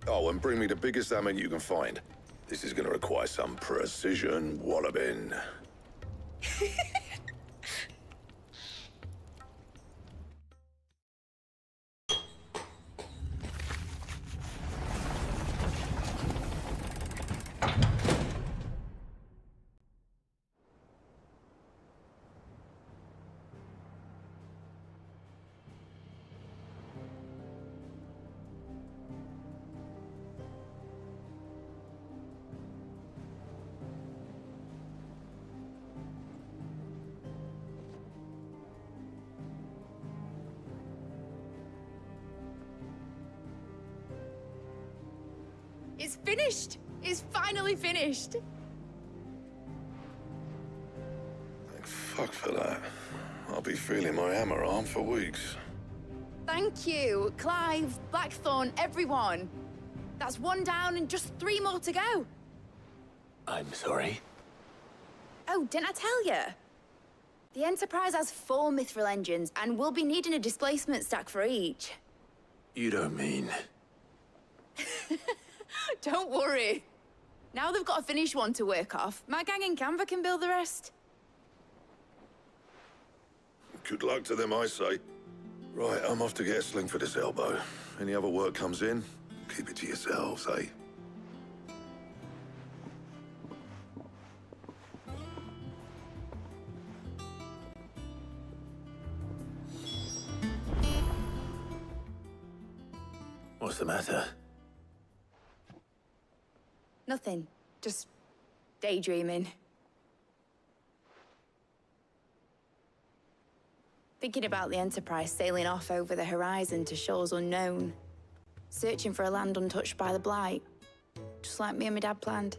Oh, and bring me the biggest hammer you can find. This is gonna require some precision walloping. It's finished! It's finally finished! Thank fuck for that. I'll be feeling my hammer arm for weeks. Thank you, Clive, Blackthorn, everyone. That's one down and just 3 more to go. I'm sorry. Oh, didn't I tell you? The Enterprise has 4 mithril engines, and we'll be needing a displacement stack for each. You don't mean... Don't worry. Now they've got a finished one to work off, my gang in Canva can build the rest. Good luck to them, I say. Right, I'm off to get a sling for this elbow. Any other work comes in, keep it to yourselves, eh? What's the matter? Nothing. Just daydreaming. Thinking about the Enterprise sailing off over the horizon to shores unknown. Searching for a land untouched by the Blight. Just like me and my dad planned.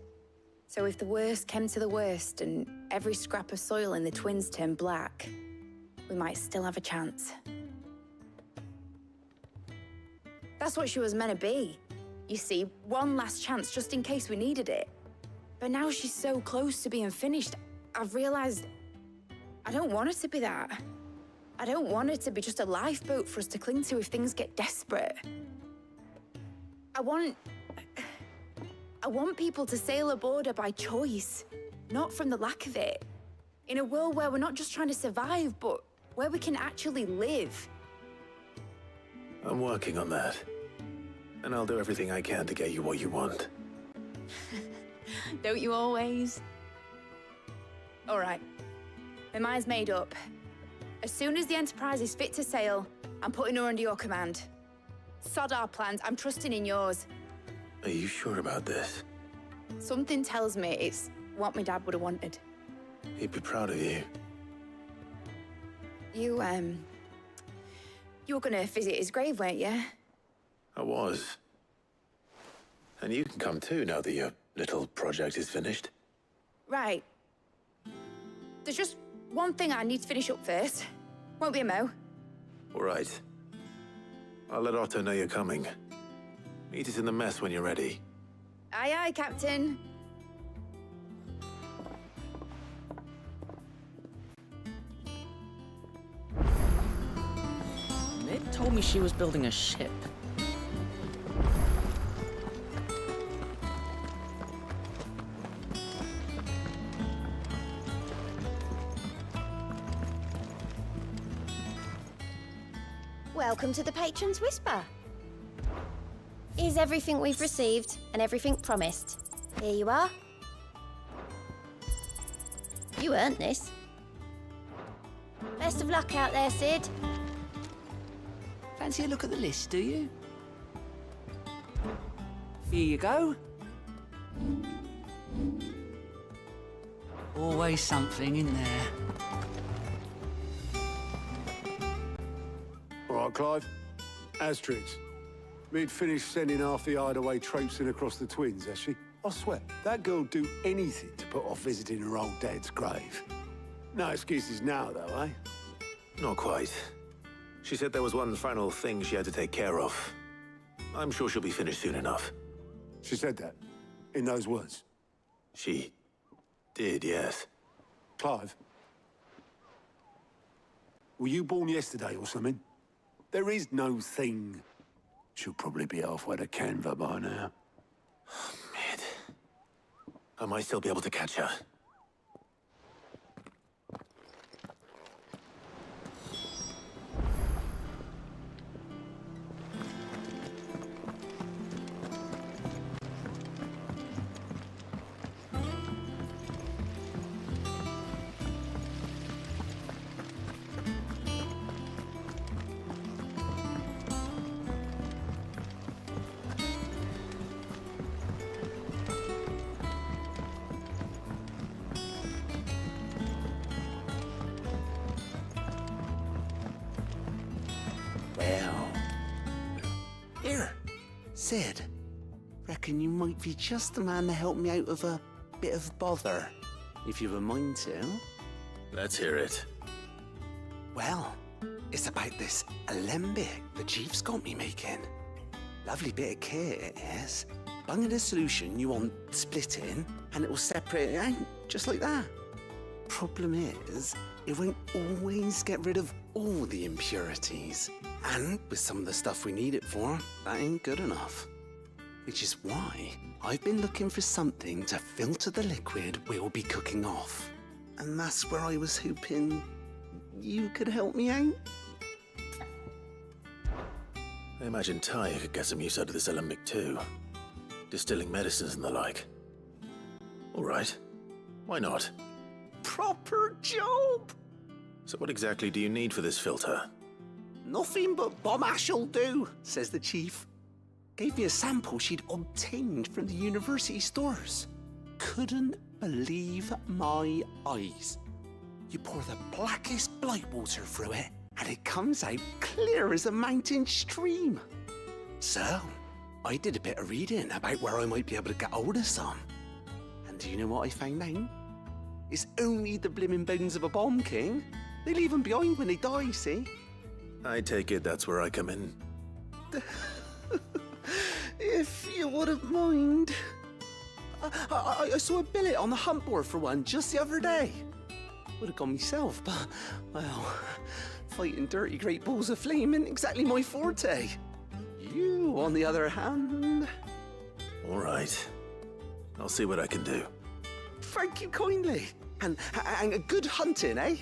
So if the worst came to the worst and every scrap of soil in the Twins turned black, we might still have a chance. That's what she was meant to be. You see, one last chance just in case we needed it. But now she's so close to being finished, I've realized I don't want her to be that. I don't want her to be just a lifeboat for us to cling to if things get desperate. I want people to sail aboard her by choice, not from the lack of it. In a world where we're not just trying to survive, but where we can actually live. I'm working on that. And I'll do everything I can to get you what you want. Don't you always? All right. My mind's made up. As soon as the Enterprise is fit to sail, I'm putting her under your command. Sod our plans, I'm trusting in yours. Are you sure about this? Something tells me it's what my dad would have wanted. He'd be proud of you. You were gonna visit his grave, weren't you? I was. And you can come too now that your little project is finished. Right. There's just one thing I need to finish up first. Won't be a mo. All right. I'll let Otto know you're coming. Meet us in the mess when you're ready. Aye, aye, Captain. Mid told me she was building a ship. Welcome to the Patron's Whisper. Here's everything we've received and everything promised. Here you are. You earned this. Best of luck out there, Sid. Fancy a look at the list, do you? Here you go. Always something in there. All right, Clive. Asterix. We'd finished sending half the hideaway traipsing across the twins, has she? I swear, that girl'd do anything to put off visiting her old dad's grave. No excuses now, though, eh? Not quite. She said there was one final thing she had to take care of. I'm sure she'll be finished soon enough. She said that? In those words? She did, yes. Clive? Were you born yesterday or something? There is no thing. She'll probably be halfway to Canva by now. Mid. I might still be able to catch her. Well. Here, Sid. Reckon you might be just the man to help me out of a bit of bother, if you've a mind to. Let's hear it. Well, it's about this alembic the chief's got me making. Lovely bit of kit it is. Bung in a solution you want splitting, and it will separate it out, just like that. Problem is, it won't always get rid of all the impurities. And with some of the stuff we need it for, that ain't good enough. Which is why I've been looking for something to filter the liquid we'll be cooking off. And that's where I was hoping you could help me out. I imagine Ty could get some use out of this alembic too. Distilling medicines and the like. All right. Why not? Proper job! So what exactly do you need for this filter? Nothing but bomb ash'll do, says the chief. Gave me a sample she'd obtained from the university stores. Couldn't believe my eyes. You pour the blackest blight water through it, and it comes out clear as a mountain stream. So, I did a bit of reading about where I might be able to get hold of some. And do you know what I found out? It's only the blimmin' bones of a bomb king. They leave them behind when they die, see? I take it that's where I come in. If you wouldn't mind. I saw a billet on the hunt board for one just the other day. Would have gone myself, but, well, fighting dirty great balls of flame isn't exactly my forte. You, on the other hand... All right. I'll see what I can do. Thank you kindly. And good hunting, eh?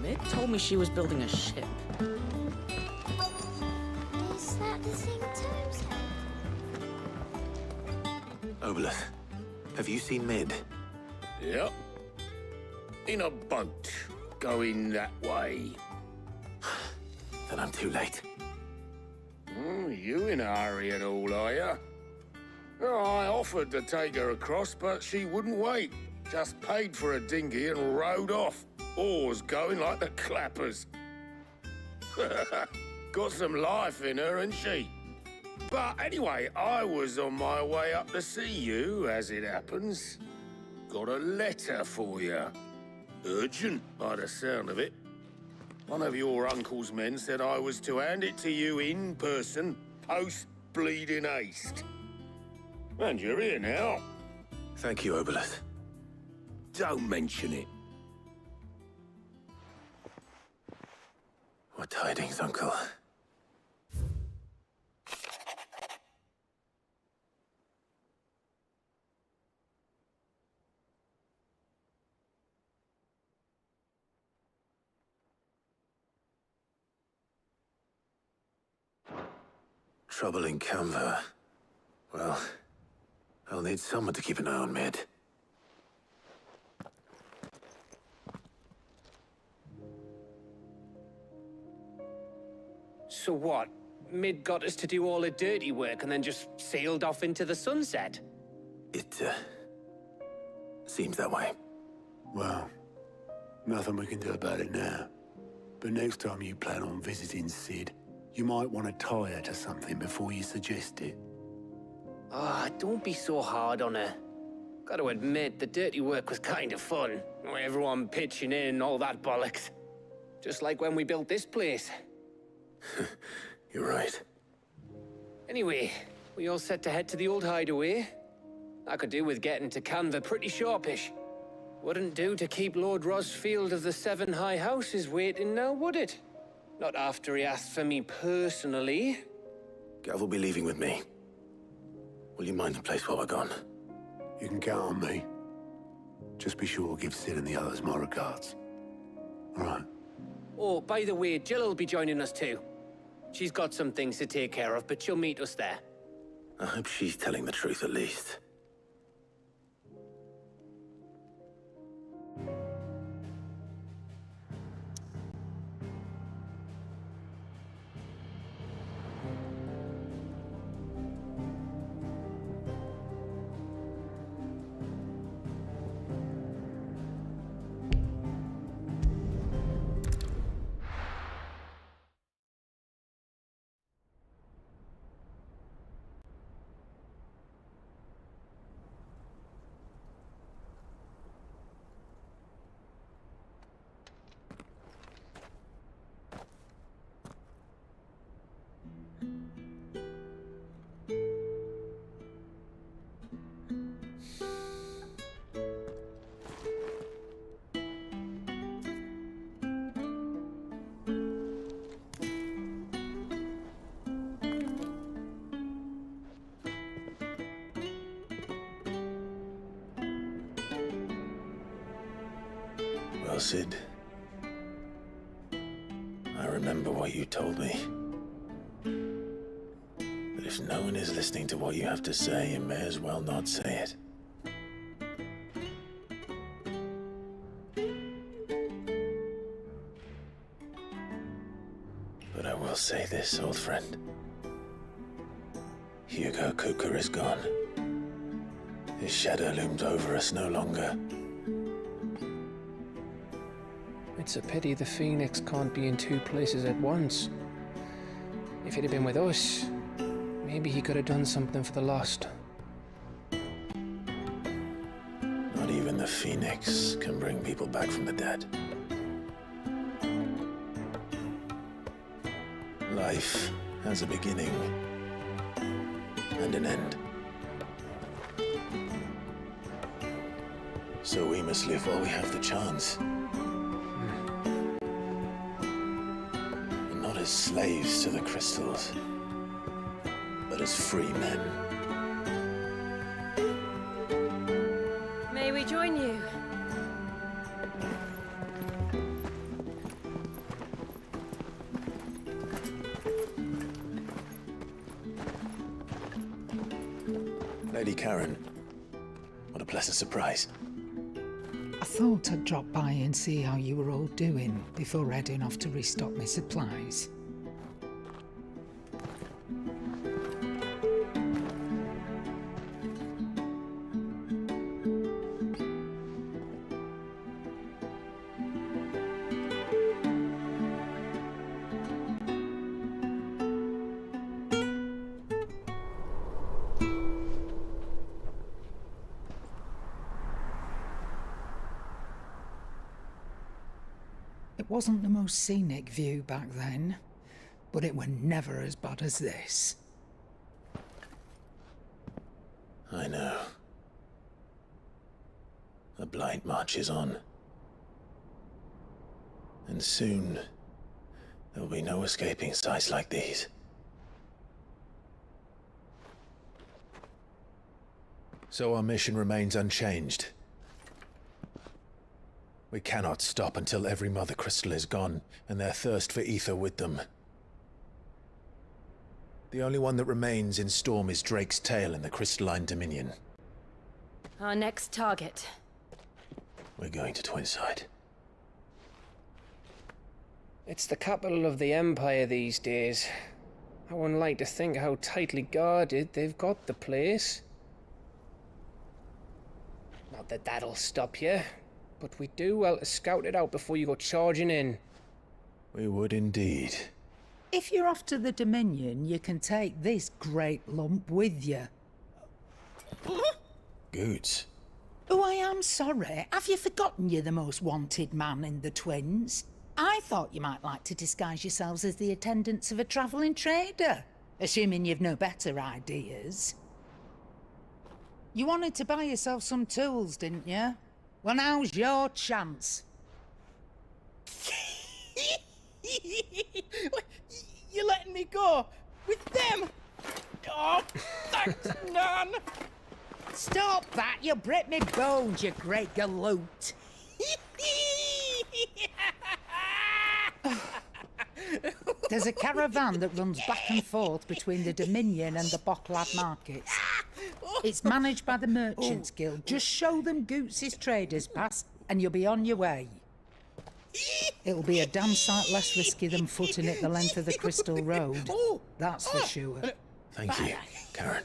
Mid told me she was building a ship. Is that the thing Tom said? Obolus, have you seen Mid? Yep. In a boat, going that way. Then I'm too late. You in a hurry and all, are ya? I offered to take her across, but she wouldn't wait. Just paid for a dinghy and rowed off. Oars going like the clappers. Got some life in her, ain't she? But anyway, I was on my way up to see you, as it happens. Got a letter for you. Urgent, by the sound of it. One of your uncle's men said I was to hand it to you in person, post-bleeding haste. And you're here now. Thank you, Oboleth. Don't mention it. What tidings, Uncle? Trouble in Canva. Well, I'll need someone to keep an eye on Mid. So what? Mid got us to do all the dirty work and then just sailed off into the sunset? It, seems that way. Well, nothing we can do about it now. But next time you plan on visiting Sid, you might want to tie her to something before you suggest it. Ah, don't be so hard on her. Got to admit, the dirty work was kind of fun. Everyone pitching in and all that bollocks. Just like when we built this place. You're right. Anyway, we all set to head to the old hideaway. I could do with getting to Canva pretty sharpish. Wouldn't do to keep Lord Rosfield of the Seven High Houses waiting now, would it? Not after he asked for me personally. Gav will be leaving with me. Will you mind the place while we're gone? You can count on me. Just be sure to give Sid and the others my regards. All right. Oh, by the way, Jill will be joining us too. She's got some things to take care of, but she'll meet us there. I hope she's telling the truth at least. Well, Sid, I remember what you told me. That if no one is listening to what you have to say, you may as well not say it. But I will say this, old friend. Hugo Cooker is gone. His shadow looms over us no longer. It's a pity the Phoenix can't be in two places at once. If he'd have been with us, maybe he could have done something for the lost. Not even the Phoenix can bring people back from the dead. Life has a beginning and an end. So we must live while we have the chance. And not as slaves to the crystals, but as free men. May we join you? Lady Karen, what a pleasant surprise. I thought I'd drop by and see how you were all doing before heading off to restock my supplies. It wasn't the most scenic view back then, but it were never as bad as this. I know. The blight marches on. And soon, there will be no escaping sights like these. So our mission remains unchanged. We cannot stop until every Mother Crystal is gone, and their thirst for ether with them. The only one that remains in Storm is Drake's tail in the Crystalline Dominion. Our next target. We're going to Twinside. It's the capital of the Empire these days. I wouldn't like to think how tightly guarded they've got the place. Not that that'll stop you, but we do well to scout it out before you go charging in. We would indeed. If you're off to the Dominion, you can take this great lump with you. Goods. Oh, I am sorry. Have you forgotten you're the most wanted man in the Twins? I thought you might like to disguise yourselves as the attendants of a travelling trader, assuming you've no better ideas. You wanted to buy yourself some tools, didn't you? Well, now's your chance. You're letting me go with them? Oh, thanks, Nan. Stop that! You'll break me bones, you great galoot. There's a caravan that runs back and forth between the Dominion and the Bocklad markets. It's managed by the Merchants Guild. Just show them Goots' traders pass and you'll be on your way. It'll be a damn sight less risky than footing it the length of the Crystal Road. That's for sure. Thank you, Karen.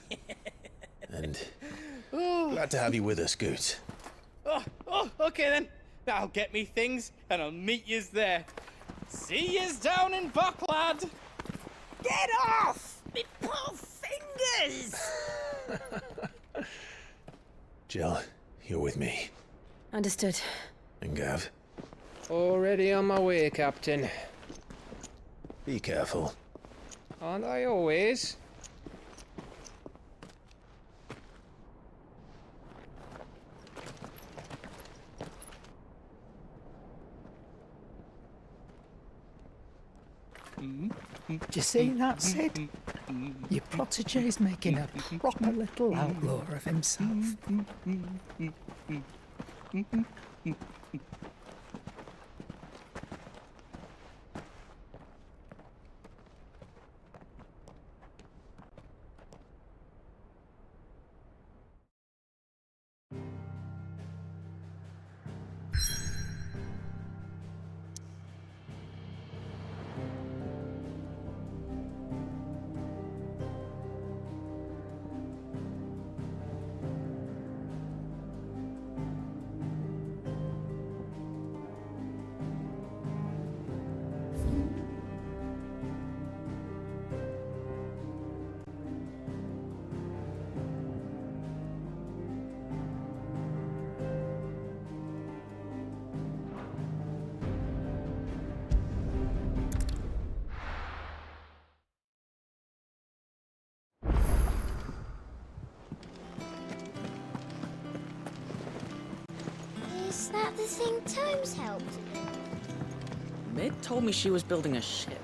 And glad to have you with us, Goots. Oh, okay then. I'll get me things and I'll meet yous there. See yous down in Bocklad. Get off! Me poor fingers! Jill, you're with me. Understood. And Gav? Already on my way, Captain. Be careful. Aren't I always? Do you see that, Sid? Your protégé's making a proper little outlaw of himself. Is that the thing Tomes helped with? Mid told me she was building a ship.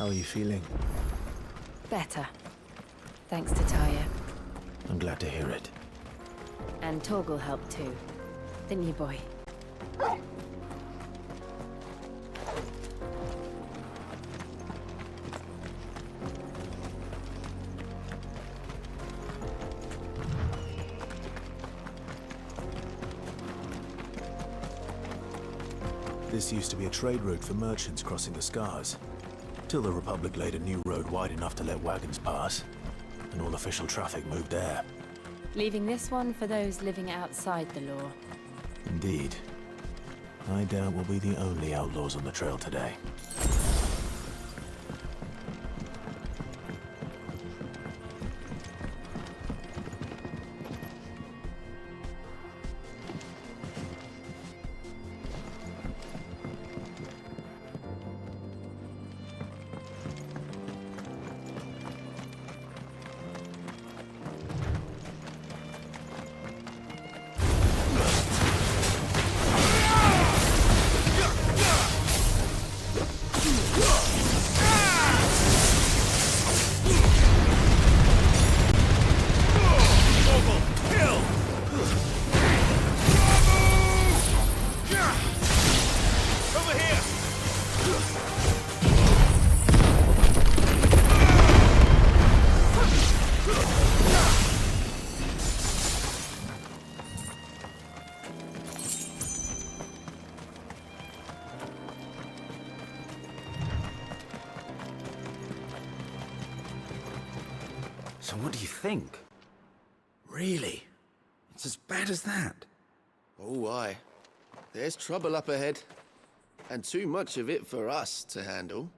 are you feeling? Better. Thanks to Taya. I'm glad to hear it. And Torgal helped too. Didn't you, boy? This used to be a trade route for merchants crossing the Scars, till the Republic laid a new road wide enough to let wagons pass, and all official traffic moved there. Leaving this one for those living outside the law. Indeed. I doubt we'll be the only outlaws on the trail today. So what do you think? Really? It's as bad as that? Oh, aye. There's trouble up ahead. And too much of it for us to handle.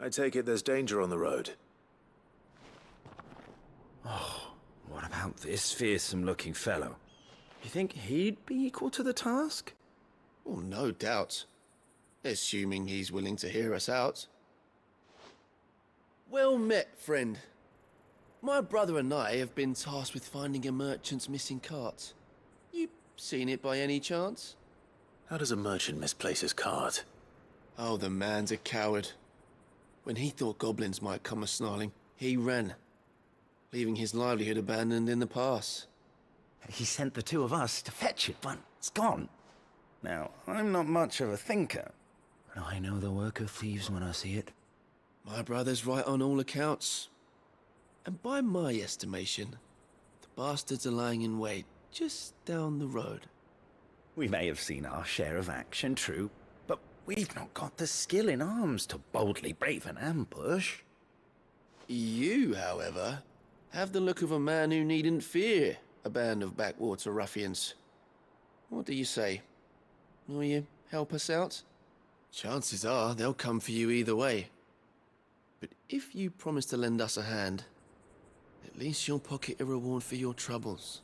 I take it there's danger on the road. Oh, what about this fearsome-looking fellow? You think he'd be equal to the task? Oh, no doubt. Assuming he's willing to hear us out. Well met, friend. My brother and I have been tasked with finding a merchant's missing cart. You seen it by any chance? How does a merchant misplace his cart? Oh, the man's a coward. When he thought goblins might come a-snarling, he ran, leaving his livelihood abandoned in the pass. He sent the two of us to fetch it, but it's gone. Now, I'm not much of a thinker, but I know the work of thieves when I see it. My brother's right on all accounts. And by my estimation, the bastards are lying in wait just down the road. We may have seen our share of action, true, but we've not got the skill in arms to boldly brave an ambush. You, however, have the look of a man who needn't fear a band of backwater ruffians. What do you say? Will you help us out? Chances are they'll come for you either way. But if you promise to lend us a hand, at least you'll pocket a reward for your troubles.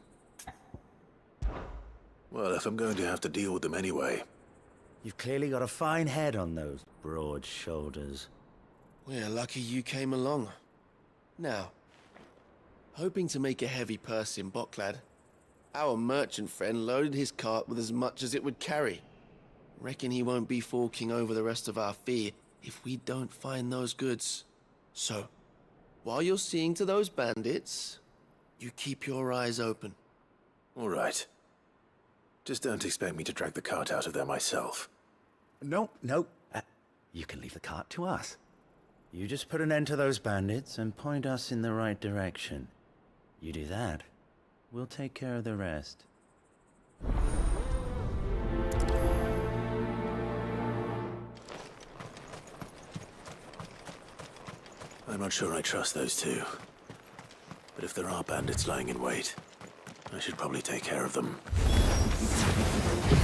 Well, if I'm going to have to deal with them anyway. You've clearly got a fine head on those broad shoulders. We're lucky you came along. Now, hoping to make a heavy purse in Boklad, our merchant friend loaded his cart with as much as it would carry. Reckon he won't be forking over the rest of our fee if we don't find those goods. So, while you're seeing to those bandits, you keep your eyes open. All right. Just don't expect me to drag the cart out of there myself. No. You can leave the cart to us. You just put an end to those bandits and point us in the right direction. You do that, we'll take care of the rest. I'm not sure I trust those two. But if there are bandits lying in wait, I should probably take care of them.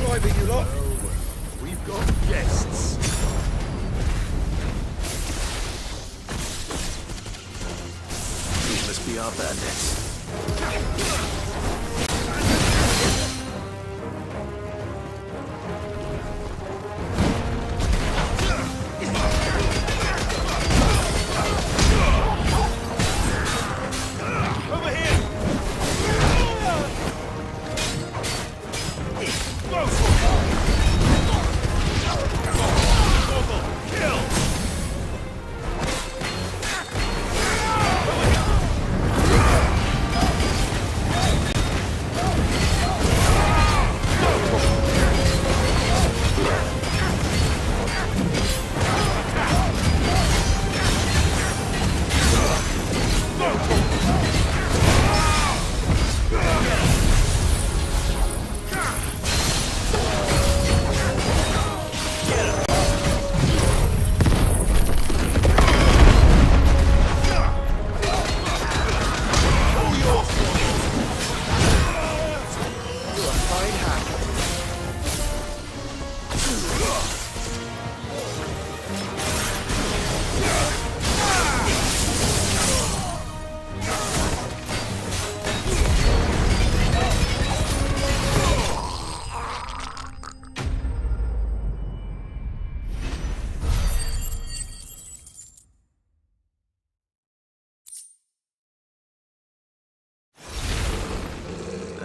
Private, you lot. We've got guests. These must be our bandits.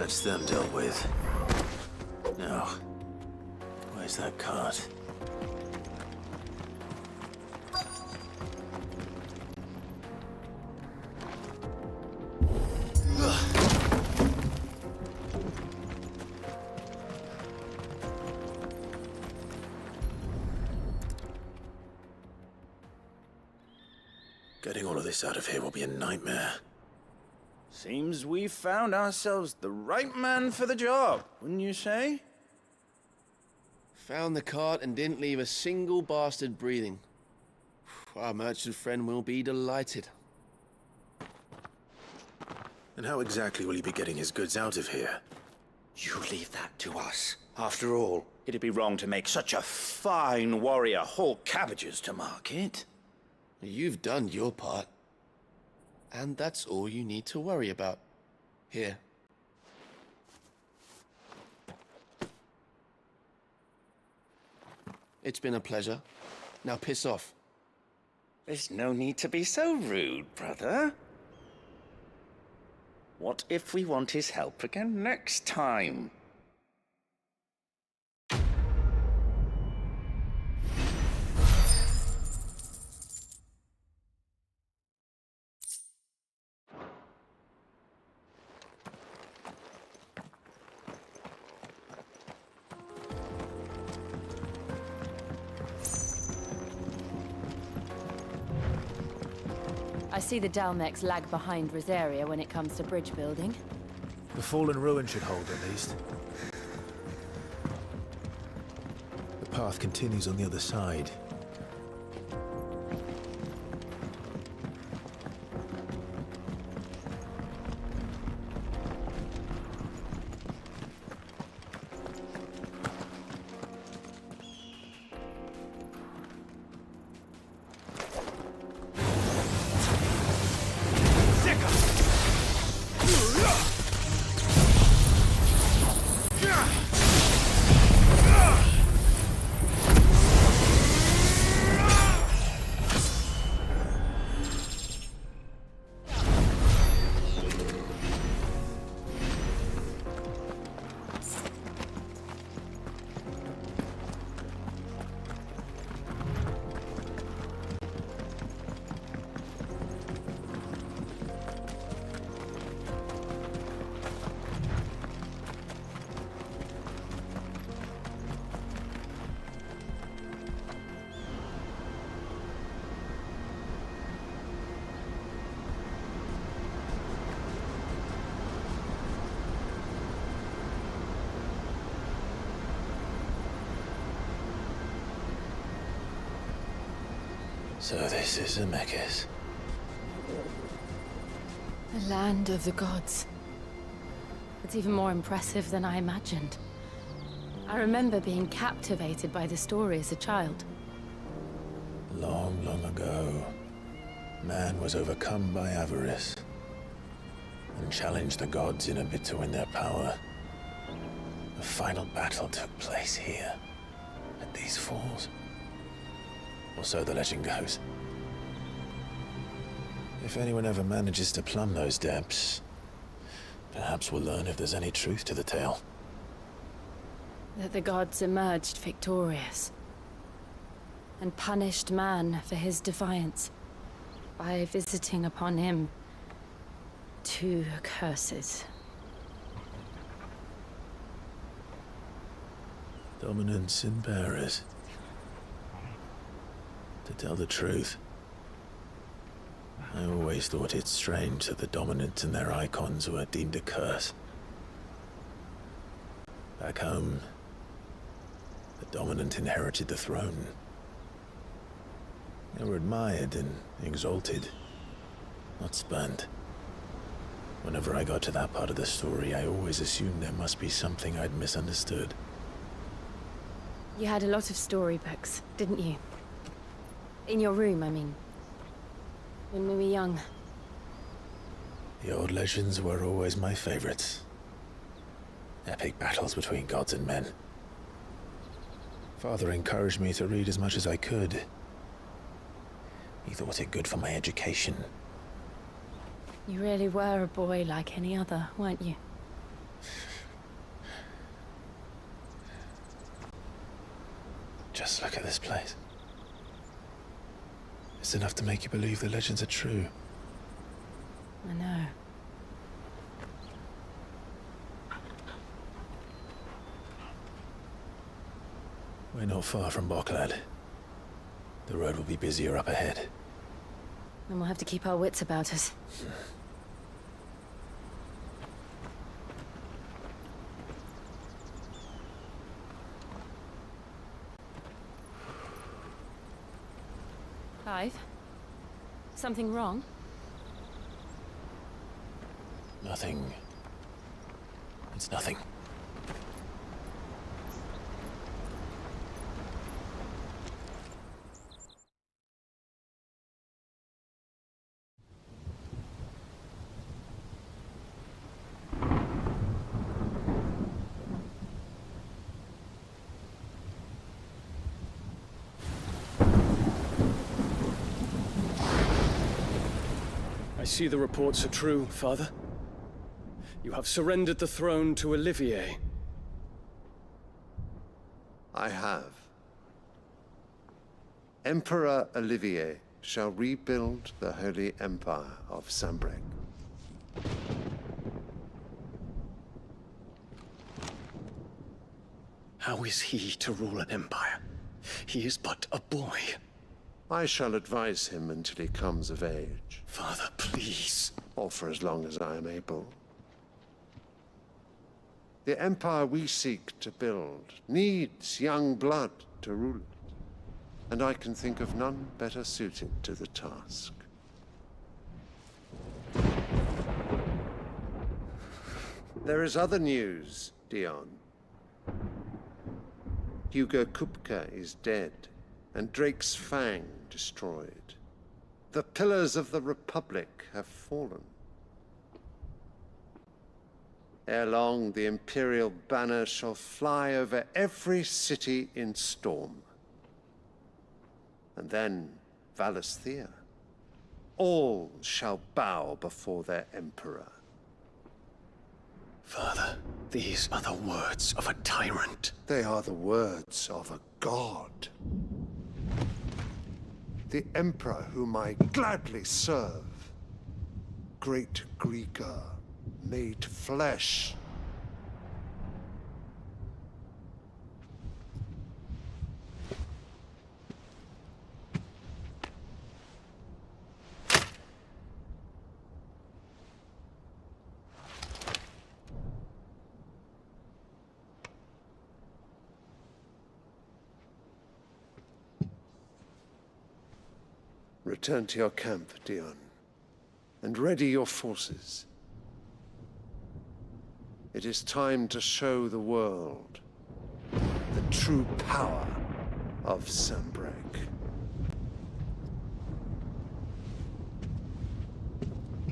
That's them dealt with. Now, where's that cart? Getting all of this out of here will be a nightmare. Seems we've found ourselves the right man for the job, wouldn't you say? Found the cart and didn't leave a single bastard breathing. Our merchant friend will be delighted. And how exactly will he be getting his goods out of here? You leave that to us. After all, it'd be wrong to make such a fine warrior haul cabbages to market. You've done your part. And that's all you need to worry about. Here. It's been a pleasure. Now piss off. There's no need to be so rude, brother. What if we want his help again next time? I see the Dalmex lag behind Rosaria when it comes to bridge building. The fallen ruin should hold, at least. The path continues on the other side. So this is Zemeckis. The land of the gods. It's even more impressive than I imagined. I remember being captivated by the story as a child. Long, long ago, man was overcome by avarice and challenged the gods in a bid to win their power. The final battle took place here, at these falls. Or so the legend goes. If anyone ever manages to plumb those depths, perhaps we'll learn if there's any truth to the tale. That the gods emerged victorious and punished man for his defiance by visiting upon him 2 curses. Dominance and bearers. To tell the truth, I always thought it strange that the dominant and their eikons were deemed a curse. Back home, the dominant inherited the throne. They were admired and exalted, not spurned. Whenever I got to that part of the story, I always assumed there must be something I'd misunderstood. You had a lot of storybooks, didn't you? In your room, I mean. When we were young. The old legends were always my favorites. Epic battles between gods and men. Father encouraged me to read as much as I could. He thought it good for my education. You really were a boy like any other, weren't you? this place. It's enough to make you believe the legends are true. I know. We're not far from Boklad. The road will be busier up ahead. Then we'll have to keep our wits about us. Clive? Something wrong? Nothing. It's nothing. I see the reports are true, Father. You have surrendered the throne to Olivier. I have. Emperor Olivier shall rebuild the Holy Empire of Sanbreque. How is he to rule an empire? He is but a boy. I shall advise him until he comes of age. Father, please. Or for as long as I am able. The empire we seek to build needs young blood to rule it, and I can think of none better suited to the task. There is other news, Dion. Hugo Kupka is dead, and Drake's Fang destroyed. The pillars of the Republic have fallen. Ere long, the Imperial banner shall fly over every city in Storm. And then Valisthea. All shall bow before their Emperor. Father, these are the words of a tyrant. They are the words of a god. The Emperor whom I gladly serve. Great Greeker, made flesh. Return to your camp, Dion, and ready your forces. It is time to show the world the true power of Sanbreque.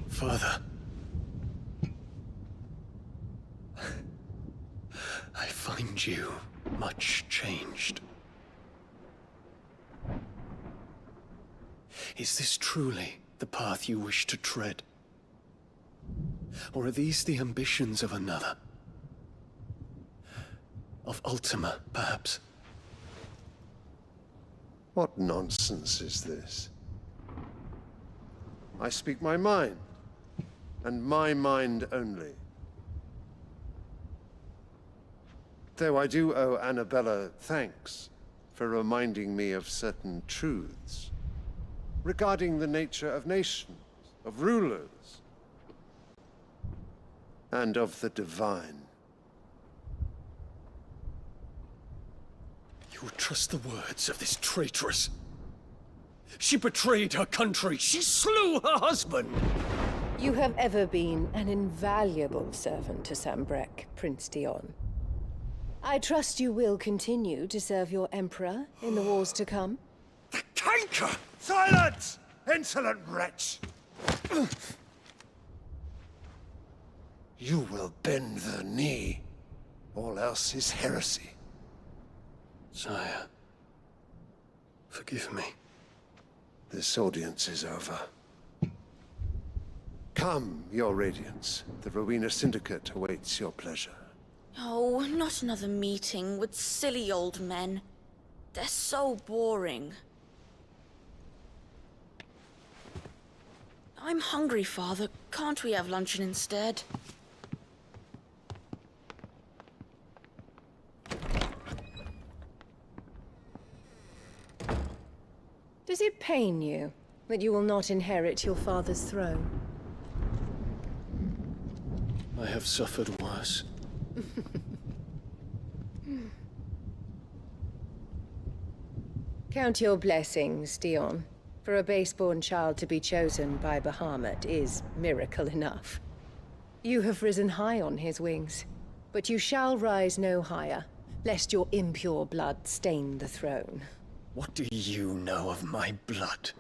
Father, I find you much changed. Is this truly the path you wish to tread? Or are these the ambitions of another? Of Ultima, perhaps? What nonsense is this? I speak my mind, and my mind only. Though I do owe Annabella thanks for reminding me of certain truths regarding the nature of nations, of rulers, and of the divine. You would trust the words of this traitress? She betrayed her country. She slew her husband. You have ever been an invaluable servant to Sanbreque, Prince Dion. I trust you will continue to serve your Emperor in the wars to come. The canker! Silence! Insolent wretch! You will bend the knee. All else is heresy. Sire, forgive me. This audience is over. Come, your Radiance. The Rowena Syndicate awaits your pleasure. Oh, not another meeting with silly old men. They're so boring. I'm hungry, Father. Can't we have luncheon instead? Does it pain you that you will not inherit your father's throne? I have suffered worse. Count your blessings, Dion. For a base-born child to be chosen by Bahamut is miracle enough. You have risen high on his wings, but you shall rise no higher, lest your impure blood stain the throne. What do you know of my blood?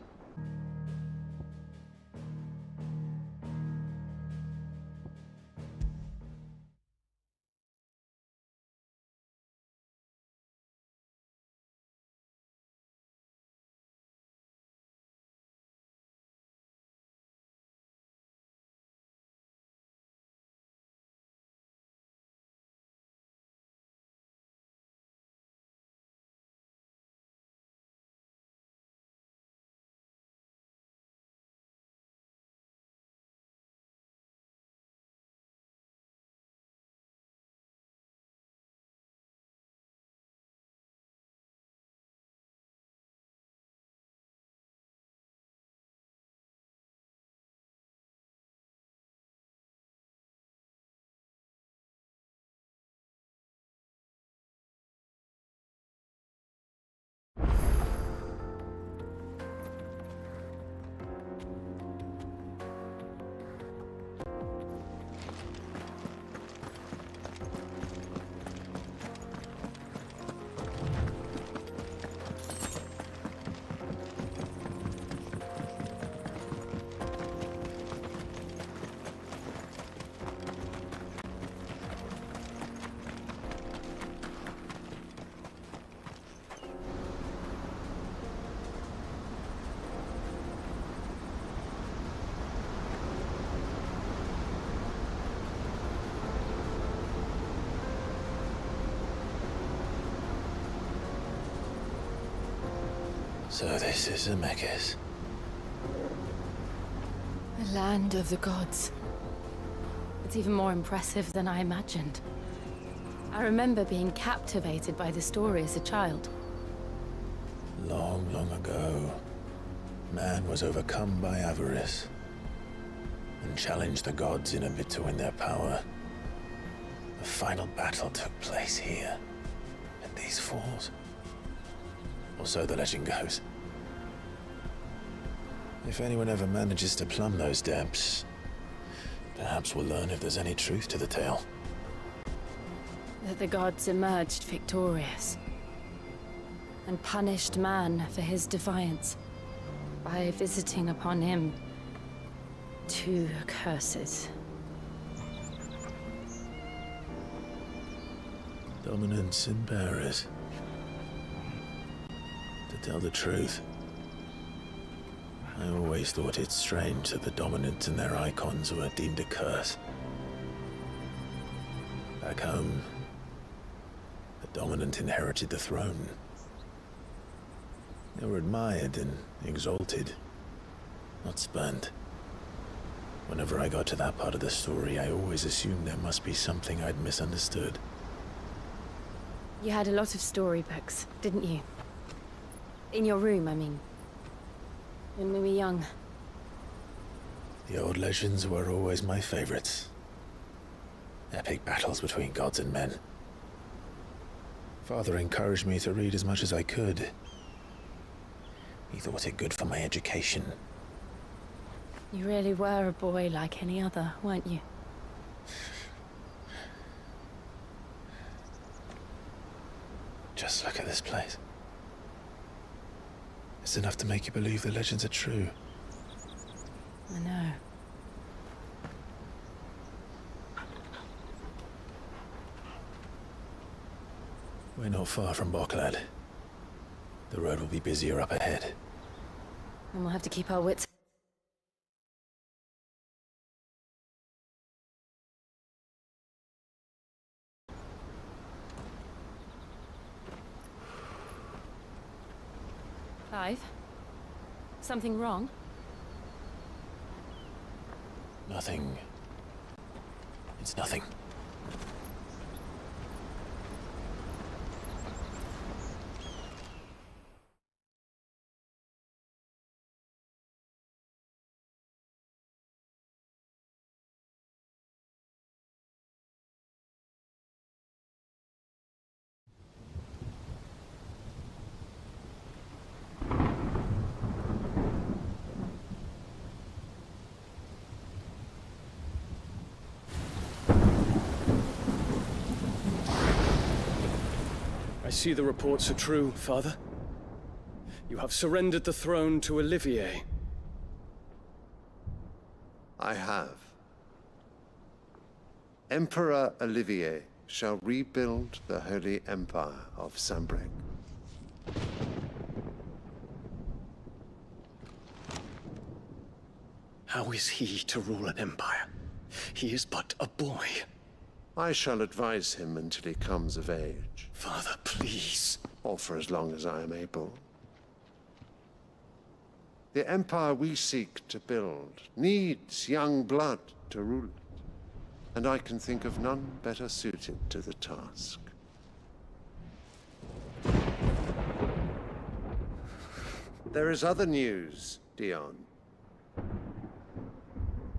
So this is Zemeckis. The land of the gods. It's even more impressive than I imagined. I remember being captivated by the story as a child. Long, long ago, man was overcome by avarice and challenged the gods in a bid to win their power. The final battle took place here, in these falls. Or so the legend goes. If anyone ever manages to plumb those depths, perhaps we'll learn if there's any truth to the tale. That the gods emerged victorious and punished man for his defiance by visiting upon him 2 curses. Dominants and bearers. To tell the truth, I always thought it strange that the dominants and their eikons were deemed a curse. Back home, the dominant inherited the throne. They were admired and exalted, not spurned. Whenever I got to that part of the story, I always assumed there must be something I'd misunderstood. You had a lot of storybooks, didn't you? In your room, I mean. When we were young. The old legends were always my favorites. Epic battles between gods and men. Father encouraged me to read as much as I could. He thought it good for my education. You really were a boy like any other, weren't you? Just look at this place. It's enough to make you believe the legends are true. I know. We're not far from Boklad. The road will be busier up ahead. And we'll have to keep our wits. Clive? Something wrong? Nothing. It's nothing. I see the reports are true, Father. You have surrendered the throne to Olivier. I have. Emperor Olivier shall rebuild the Holy Empire of Sanbreque. How is he to rule an empire? He is but a boy. I shall advise him until he comes of age. Father, please. Or for as long as I am able. The empire we seek to build needs young blood to rule it, and I can think of none better suited to the task. There is other news, Dion.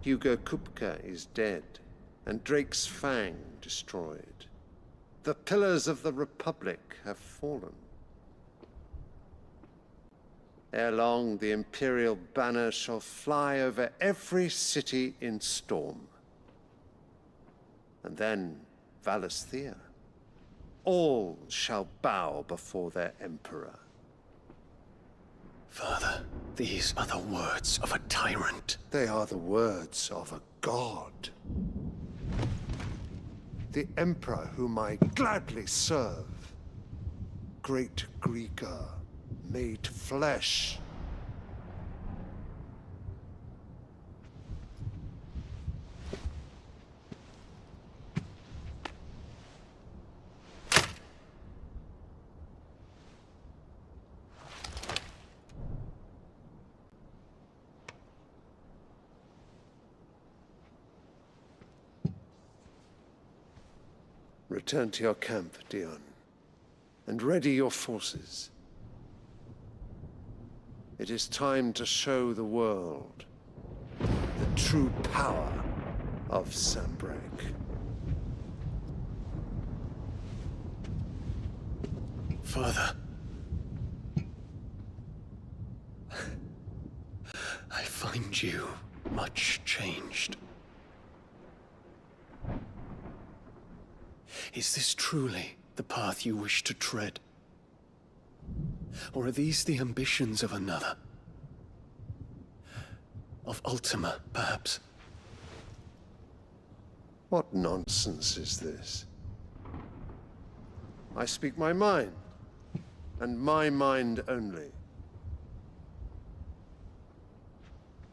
Hugo Kupka is dead, and Drake's Fang destroyed. The pillars of the Republic have fallen. Ere long, the Imperial banner shall fly over every city in Storm. And then Valisthea. All shall bow before their Emperor. Father, these are the words of a tyrant. They are the words of a god. The Emperor whom I gladly serve. Great Greeker, made flesh. Return to your camp, Dion, and ready your forces. It is time to show the world the true power of Sanbreque. Father. I find you much changed. Is this truly the path you wish to tread? Or are these the ambitions of another? Of Ultima, perhaps? What nonsense is this? I speak my mind, and my mind only.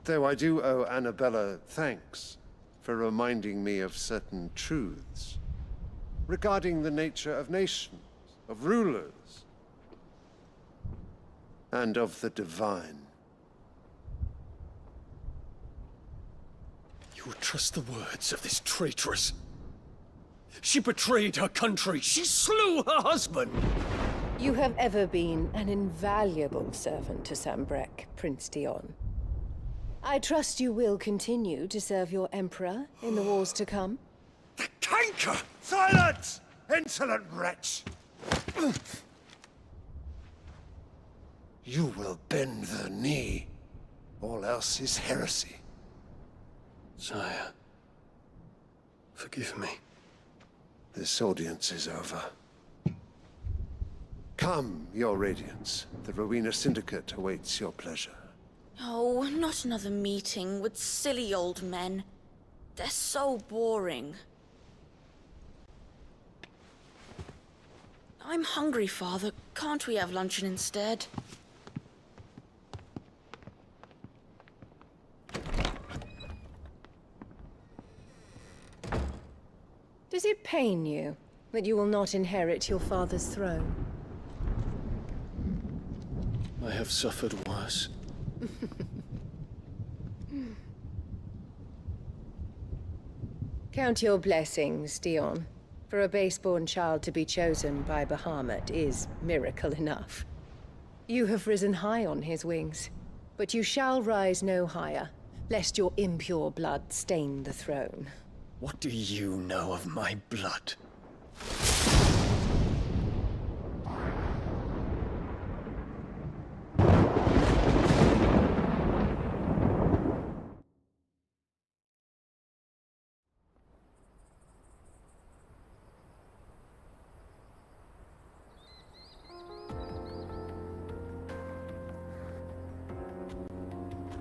Though I do owe Annabella thanks for reminding me of certain truths regarding the nature of nations, of rulers, and of the divine. You would trust the words of this traitress? She betrayed her country. She slew her husband. You have ever been an invaluable servant to Sanbreque, Prince Dion. I trust you will continue to serve your Emperor in the wars to come. The canker! Silence! Insolent wretch! You will bend the knee. All else is heresy. Sire, forgive me. This audience is over. Come, your Radiance. The Rowena Syndicate awaits your pleasure. Oh, not another meeting with silly old men. They're so boring. I'm hungry, Father. Can't we have luncheon instead? Does it pain you that you will not inherit your father's throne? I have suffered worse. Count your blessings, Dion. For a base-born child to be chosen by Bahamut is miracle enough. You have risen high on his wings, but you shall rise no higher, lest your impure blood stain the throne. What do you know of my blood?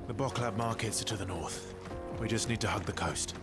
The Boklab markets are to the north. We just need to hug the coast.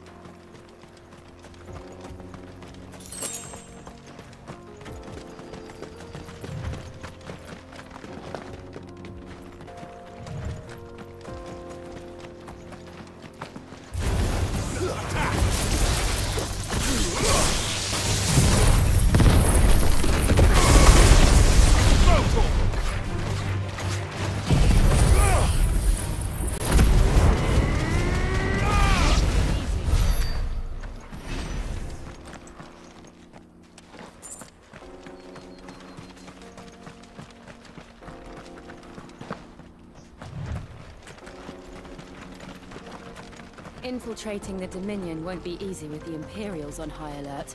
Infiltrating the Dominion won't be easy with the Imperials on high alert.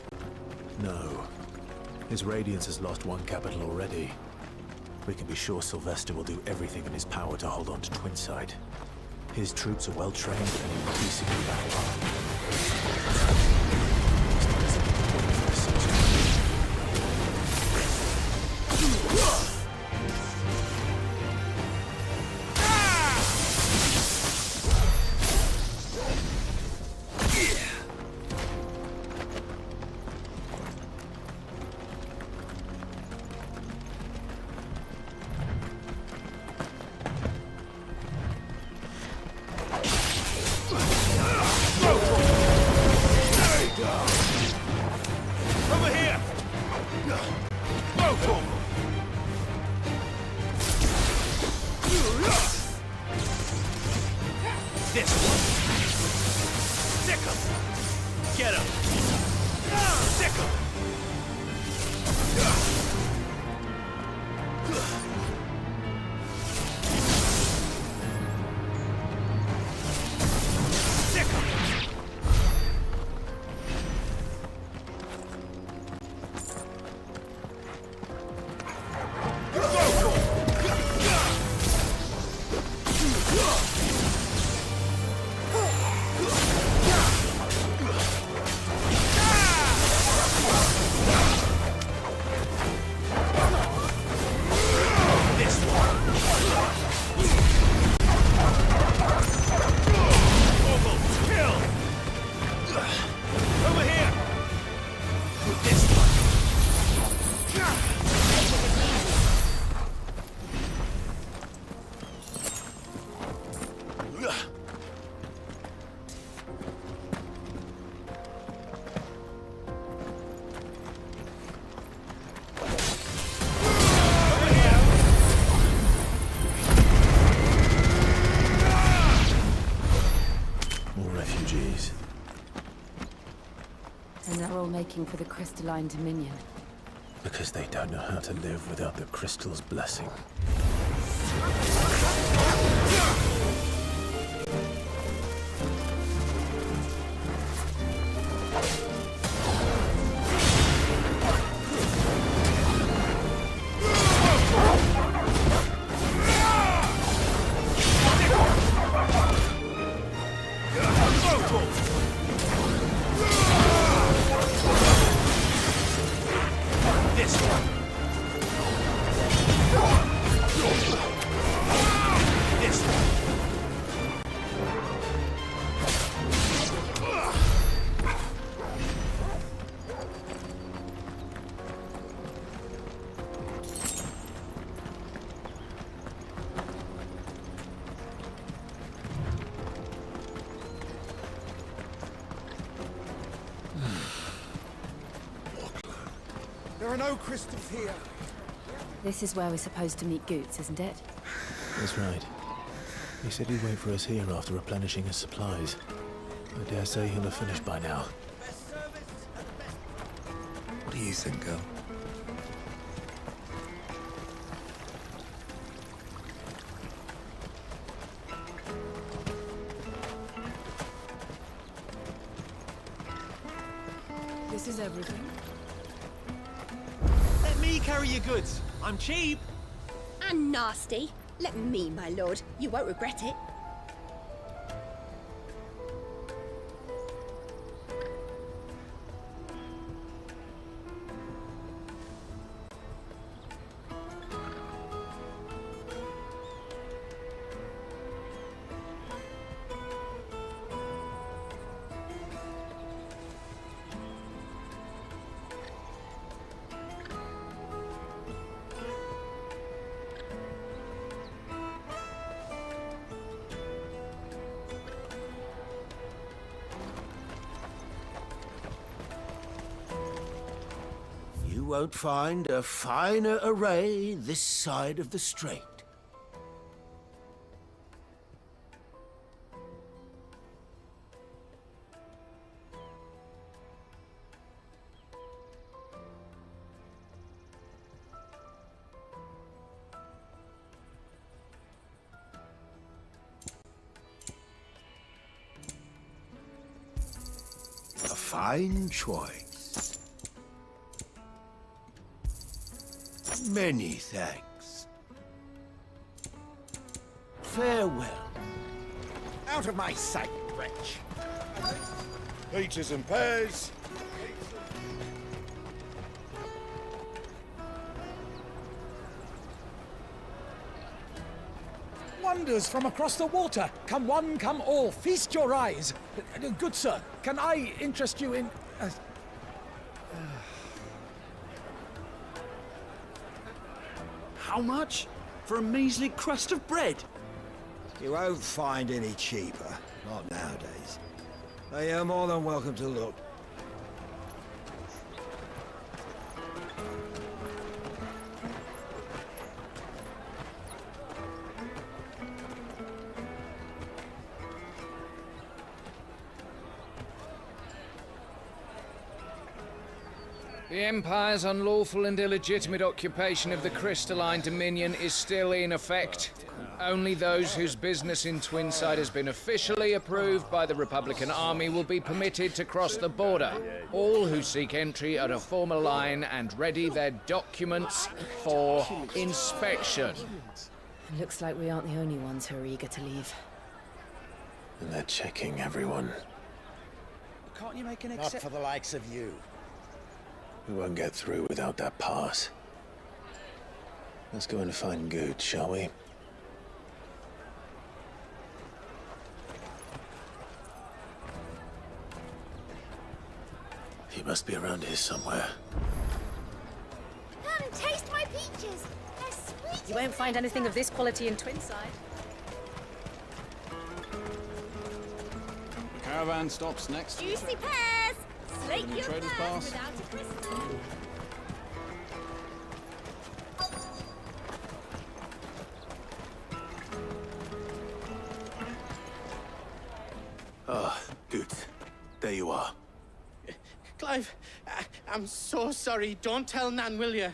No. His Radiance has lost one capital already. We can be sure Sylvester will do everything in his power to hold on to Twinside. His troops are well trained and increasingly battle-hardened. Making for the crystalline Dominion. Because they don't know how to live without the crystal's blessing. There are no crystals here. This is where we're supposed to meet Goots, isn't it? That's right. He said he'd wait for us here after replenishing his supplies. I dare say he'll have finished by now. What do you think, girl? This is everything. Let me carry your goods. I'm cheap. And nasty. Let me, my lord. You won't regret it. You won't find a finer array this side of the strait. A fine choice. Many thanks. Farewell. Out of my sight, wretch. Peaches and pears. Wonders from across the water. Come one, come all. Feast your eyes. Good sir, can I interest you in... How much? For a measly crust of bread? You won't find any cheaper. Not nowadays. But you're more than welcome to look. The Empire's unlawful and illegitimate occupation of the crystalline dominion is still in effect. Only those whose business in Twinside has been officially approved by the Republican Army will be permitted to cross the border. All who seek entry are to form a line and ready their documents for inspection. Looks like we aren't the only ones who are eager to leave. And they're checking everyone. Can't you make an exception? Not for the likes of you. We won't get through without that pass. Let's go and find Good, shall we? He must be around here somewhere. Come taste my peaches. They're sweet. You won't find anything of this quality in Twinside. The caravan stops next. Juicy pears. Slate Any your traders thirst pass? without a crystal. Ah, Good. There you are. Clive, I'm so sorry. Don't tell Nan, will you?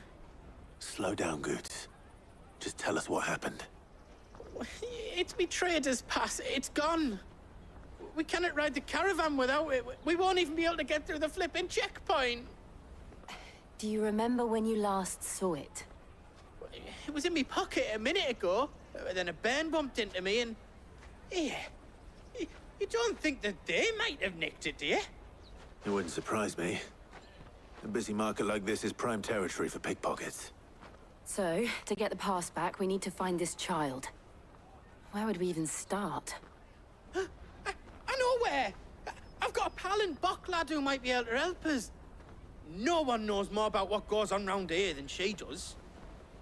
Slow down, Good. Just tell us what happened. It's me trader's pass. It's gone. We cannot ride the caravan without it. We won't even be able to get through the flipping checkpoint. Do you remember when you last saw it? It was in my pocket a minute ago. Then a bairn bumped into me and... Yeah. You don't think that they might have nicked it, do you? It wouldn't surprise me. A busy market like this is prime territory for pickpockets. So, to get the pass back, we need to find this child. Where would we even start? I know where! I've got a pal in Bock lad who might be able to help us. No one knows more about what goes on round here than she does.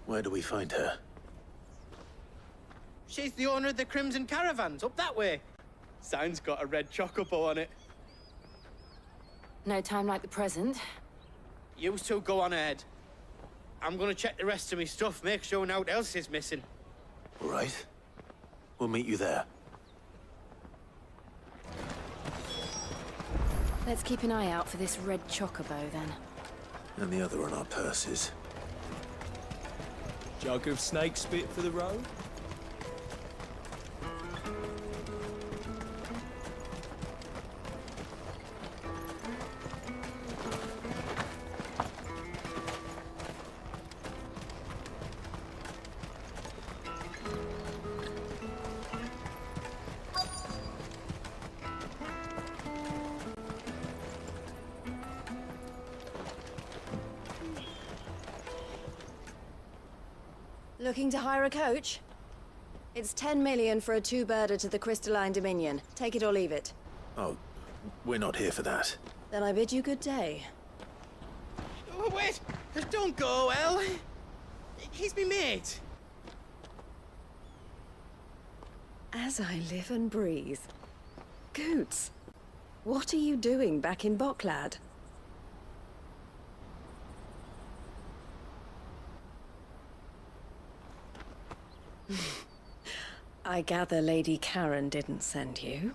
Where do we find her? She's the owner of the Crimson Caravans, up that way. Sign's got a red chocobo on it. No time like the present. You two go on ahead. I'm gonna check the rest of my stuff, make sure naught else is missing. All right. We'll meet you there. Let's keep an eye out for this red chocobo, then. And the other on our purses. Jug of snake spit for the road? Looking to hire a coach? It's 10 million for a two-birder to the Crystalline Dominion. Take it or leave it. Oh, we're not here for that. Then I bid you good day. Oh, wait! Don't go, El! He's me mate. As I live and breathe. Goots, what are you doing back in Boklad? I gather Lady Karen didn't send you.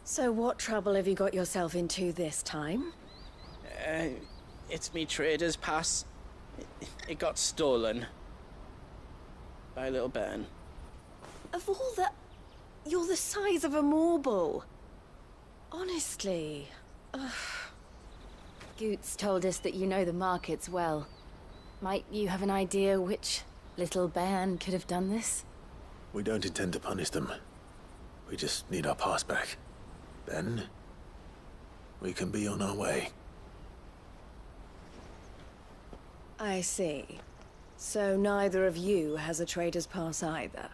So what trouble have you got yourself into this time? It's me trader's pass. It got stolen. By a little bairn. Of all the... You're the size of a marble. Honestly. Ugh. Goots told us that you know the markets well. Might you have an idea which little bairn could have done this? We don't intend to punish them. We just need our pass back. Then, we can be on our way. I see. So neither of you has a trader's pass either.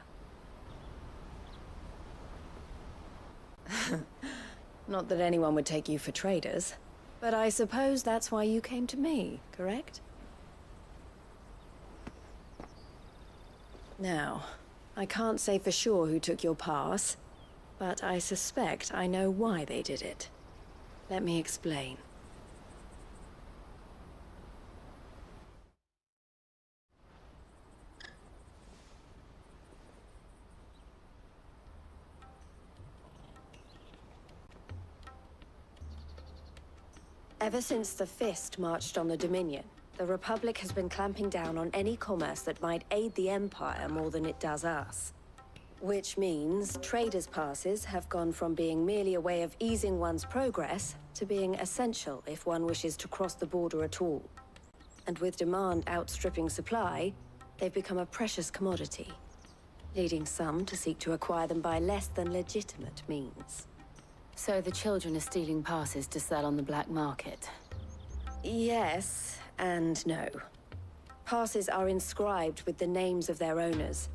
Not that anyone would take you for traders, but I suppose that's why you came to me, correct? Now, I can't say for sure who took your pass, but I suspect I know why they did it. Let me explain. Ever since the Fist marched on the Dominion, the Republic has been clamping down on any commerce that might aid the Empire more than it does us. Which means traders' passes have gone from being merely a way of easing one's progress to being essential if one wishes to cross the border at all. And with demand outstripping supply, they've become a precious commodity, leading some to seek to acquire them by less than legitimate means. So the children are stealing passes to sell on the black market? Yes, and no. Passes are inscribed with the names of their owners,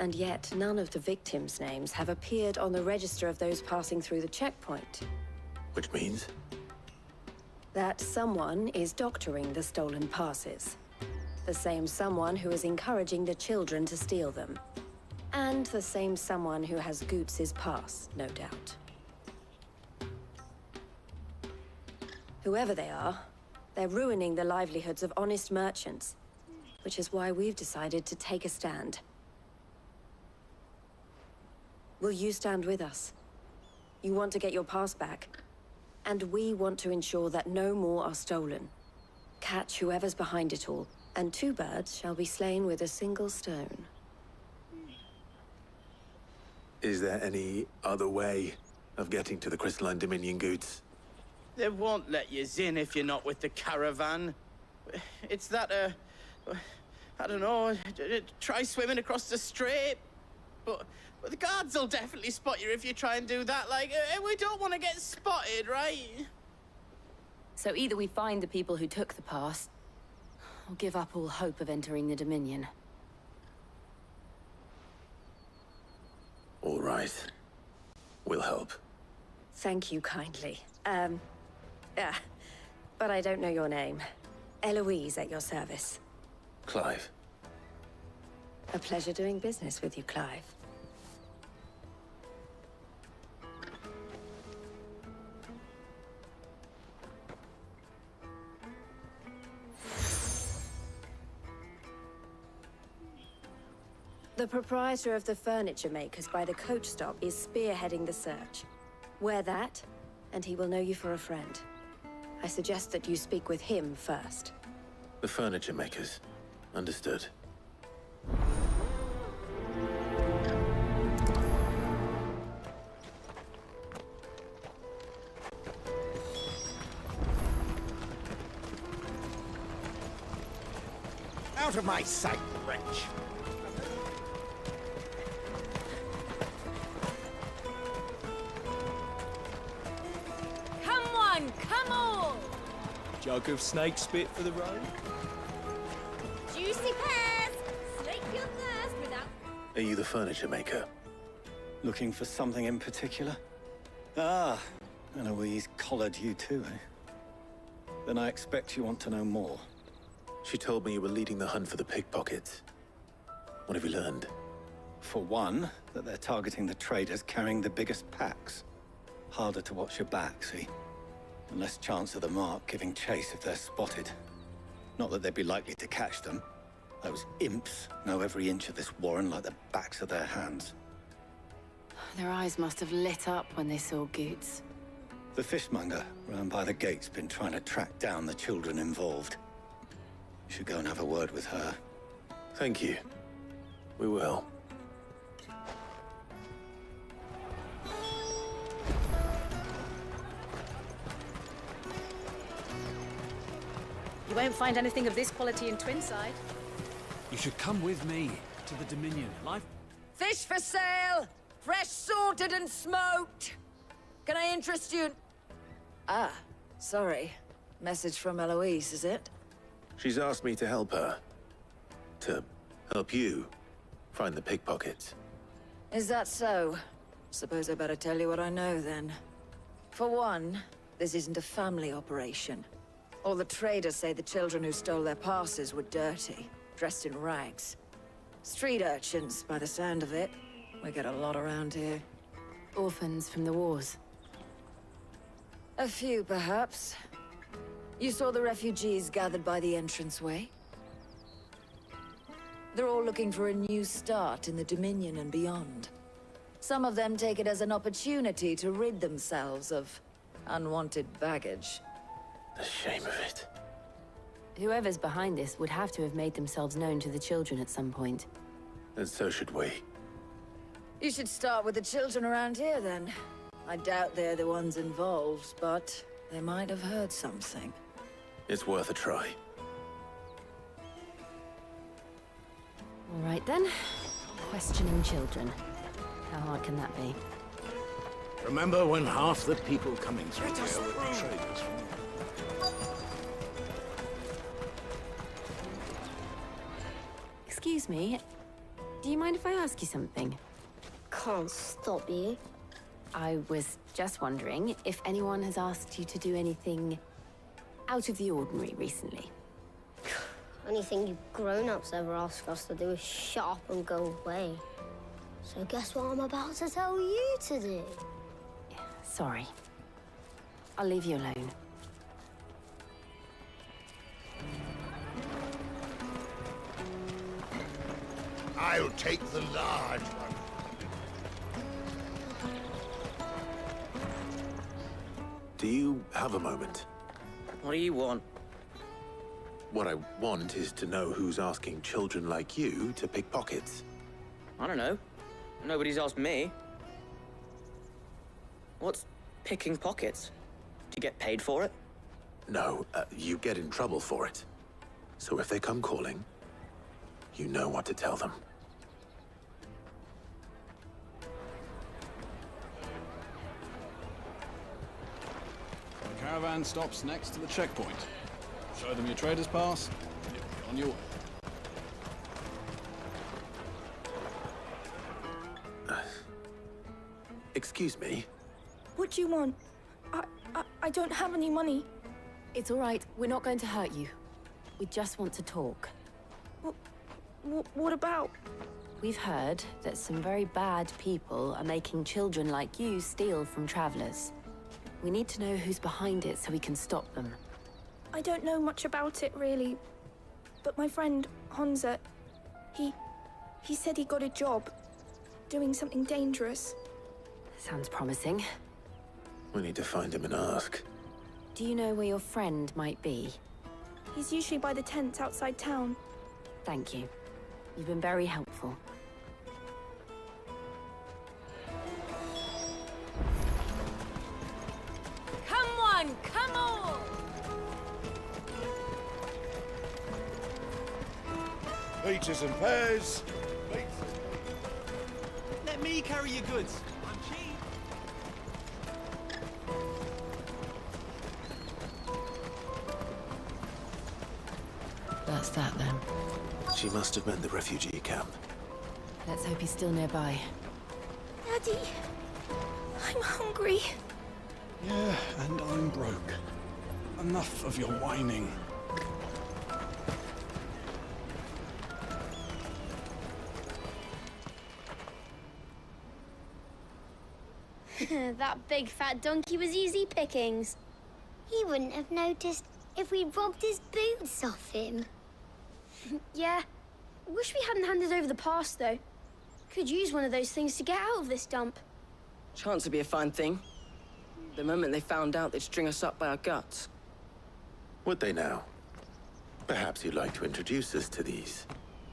and yet none of the victims' names have appeared on the register of those passing through the checkpoint. Which means? That someone is doctoring the stolen passes. The same someone who is encouraging the children to steal them. And the same someone who has Goots's pass, no doubt. Whoever they are, they're ruining the livelihoods of honest merchants, which is why we've decided to take a stand. Will you stand with us? You want to get your pass back, and we want to ensure that no more are stolen. Catch whoever's behind it all, and two birds shall be slain with a single stone. Is there any other way of getting to the Crystalline Dominion, Goots? They won't let you in if you're not with the caravan. It's that, I don't know, try swimming across the strait. But the guards will definitely spot you if you try and do that. Like, we don't want to get spotted, right? So either we find the people who took the pass, or give up all hope of entering the Dominion. All right. We'll help. Thank you kindly. But I don't know your name. Eloise at your service. Clive. A pleasure doing business with you, Clive. The proprietor of the furniture makers by the coach stop is spearheading the search. Wear that, and he will know you for a friend. I suggest that you speak with him first. The furniture makers. Understood. Out of my sight, wretch! Come on, come on! Jug of snake spit for the road? Juicy pears! Slake your thirst without... Are you the furniture maker? Looking for something in particular? Ah, Eloise collared you too, eh? Then I expect you want to know more. She told me you were leading the hunt for the pickpockets. What have you learned? For one, that they're targeting the traders carrying the biggest packs. Harder to watch your back, see? And less chance of the mark giving chase if they're spotted. Not that they'd be likely to catch them. Those imps know every inch of this warren like the backs of their hands. Their eyes must have lit up when they saw Goots. The fishmonger round by the gate's been trying to track down the children involved. You should go and have a word with her. Thank you. We will. You won't find anything of this quality in Twinside. You should come with me to the Dominion. Fish for sale! Fresh sorted and smoked! Can I interest you? Ah, sorry. Message from Eloise, is it? She's asked me to help her. To help you find the pickpockets. Is that so? Suppose I better tell you what I know, then. For one, this isn't a family operation. All the traders say the children who stole their passes were dirty, dressed in rags. Street urchins, by the sound of it. We get a lot around here. Orphans from the wars. A few, perhaps. You saw the refugees gathered by the entranceway? They're all looking for a new start in the Dominion and beyond. Some of them take it as an opportunity to rid themselves of unwanted baggage. The shame of it. Whoever's behind this would have to have made themselves known to the children at some point. And so should we. You should start with the children around here, then. I doubt they're the ones involved, but they might have heard something. It's worth a try. All right then. Questioning children. How hard can that be? Remember when half the people coming through here were traders from... Excuse me. Do you mind if I ask you something? Can't stop you. I was just wondering if anyone has asked you to do anything out of the ordinary recently. Anything you grown-ups ever ask us to do is shut up and go away. So guess what I'm about to tell you to do? Sorry. I'll leave you alone. I'll take the large one. Do you have a moment? What do you want? What I want is to know who's asking children like you to pick pockets. I don't know. Nobody's asked me. What's picking pockets? Do you get paid for it? No, you get in trouble for it. So if they come calling, you know what to tell them. The caravan stops next to the checkpoint. Show them your trader's pass, and you'll be on your way. Excuse me? What do you want? I don't have any money. It's all right. We're not going to hurt you. We just want to talk. What about? We've heard that some very bad people are making children like you steal from travelers. We need to know who's behind it so we can stop them. I don't know much about it, really. But my friend, Honza, He said he got a job. Doing something dangerous. Sounds promising. We need to find him and ask. Do you know where your friend might be? He's usually by the tents outside town. Thank you. You've been very helpful. Come on, come on! Peaches and pears. Let me carry your goods. I'm cheap. That's that then. She must have meant the refugee camp. Let's hope he's still nearby. Daddy, I'm hungry. Yeah, and I'm broke. Enough of your whining. That big fat donkey was easy pickings. He wouldn't have noticed if we'd robbed his boots off him. Yeah. Wish we hadn't handed over the pass, though. Could use one of those things to get out of this dump. Chance would be a fine thing. The moment they found out, they'd string us up by our guts. Would they now? Perhaps you'd like to introduce us to these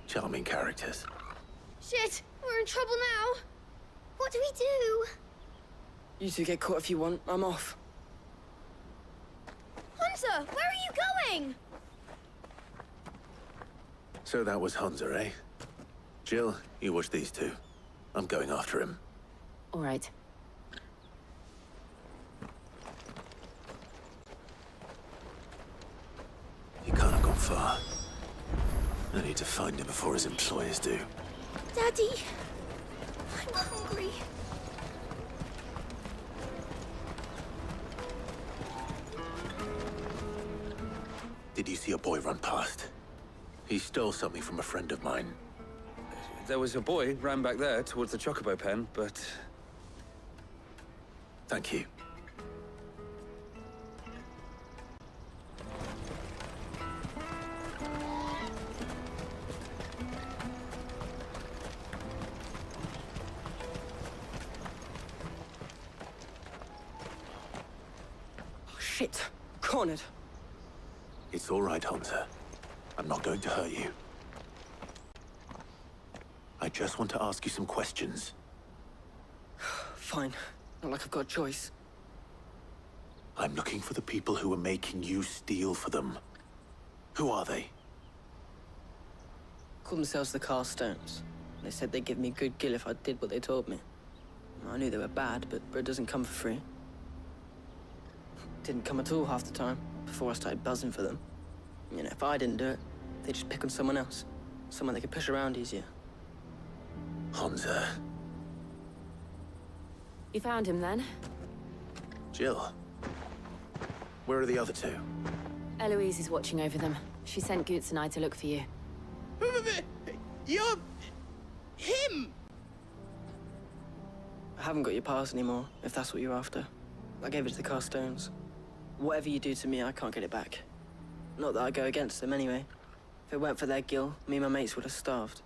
charming characters. Shit, we're in trouble now. What do we do? You two get caught if you want. I'm off. Hunter, where are you going? So that was Hunter, eh? Jill, you watch these two. I'm going after him. All right. He can't have gone far. I need to find him before his employers do. Daddy, I'm hungry. Did you see a boy run past? He stole something from a friend of mine. There was a boy ran back there towards the chocobo pen, but... Thank you. Oh, shit. Cornered. It's all right, Hunter. I'm not going to hurt you. I just want to ask you some questions. Fine. Not like I've got a choice. I'm looking for the people who are making you steal for them. Who are they? Call themselves the Carstones. They said they'd give me good gill if I did what they told me. I knew they were bad, but bread doesn't come for free. Didn't come at all half the time, before I started buzzing for them. You know, if I didn't do it, they'd just pick on someone else. Someone they could push around easier. Hunter. You found him then? Jill. Where are the other two? Eloise is watching over them. She sent Goots and I to look for you. You're... him! I haven't got your pass anymore, if that's what you're after. I gave it to the Carstones. Whatever you do to me, I can't get it back. Not that I go against them anyway. If it weren't for their gill, me and my mates would have starved.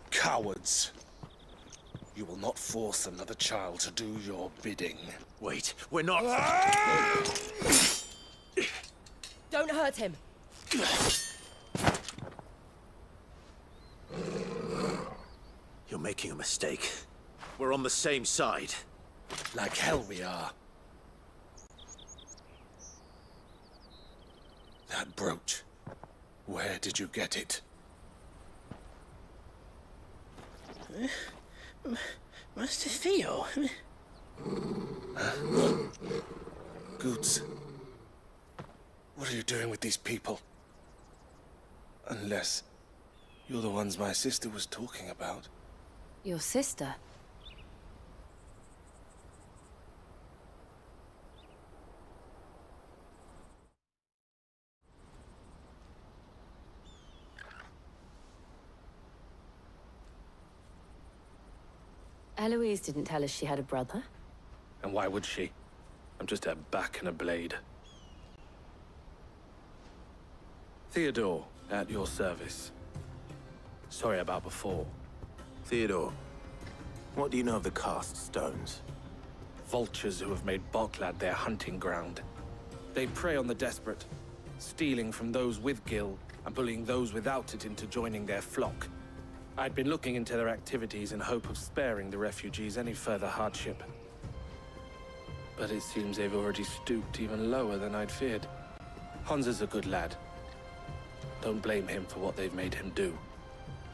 Cowards. You will not force another child to do your bidding. Wait, we're not... Don't hurt him. You're making a mistake. We're on the same side. Like hell we are. That brooch. Where did you get it? Master Theo? Goots. What are you doing with these people? Unless you're the ones my sister was talking about. Your sister? Eloise didn't tell us she had a brother. And why would she? I'm just a back and a blade. Theodore, at your service. Sorry about before. Theodore, what do you know of the cast stones? Vultures who have made Boklad their hunting ground. They prey on the desperate, stealing from those with gil and bullying those without it into joining their flock. I'd been looking into their activities in hope of sparing the refugees any further hardship. But it seems they've already stooped even lower than I'd feared. Hans is a good lad. Don't blame him for what they've made him do.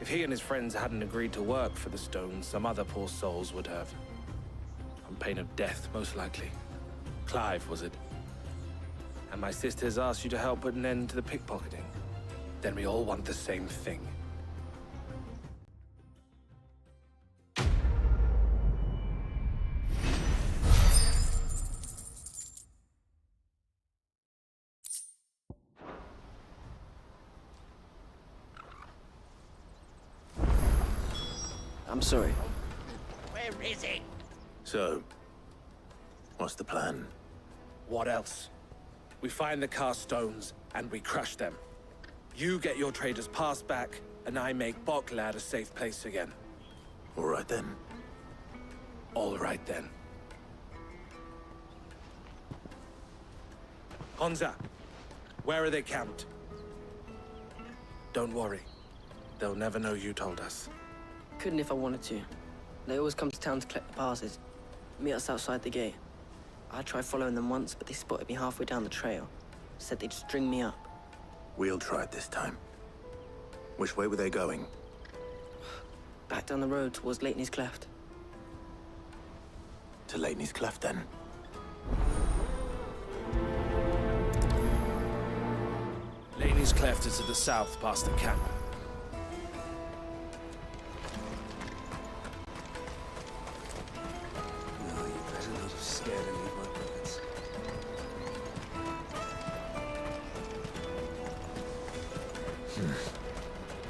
If he and his friends hadn't agreed to work for the stones, some other poor souls would have. On pain of death, most likely. Clive, was it? And my sisters asked you to help put an end to the pickpocketing. Then we all want the same thing. I'm sorry. Where is it? So, what's the plan? What else? We find the cast stones, and we crush them. You get your trader's pass back, and I make Boklad a safe place again. All right then. All right then. Honza, where are they camped? Don't worry. They'll never know you told us. Couldn't if I wanted to. They always come to town to collect the passes. Meet us outside the gate. I tried following them once, but they spotted me halfway down the trail. Said they'd string me up. We'll try it this time. Which way were they going? Back down the road towards Leitney's Cleft. To Leitney's Cleft, then. Leitney's Cleft is to the south, past the camp. No, you better not have scared any of my brothers.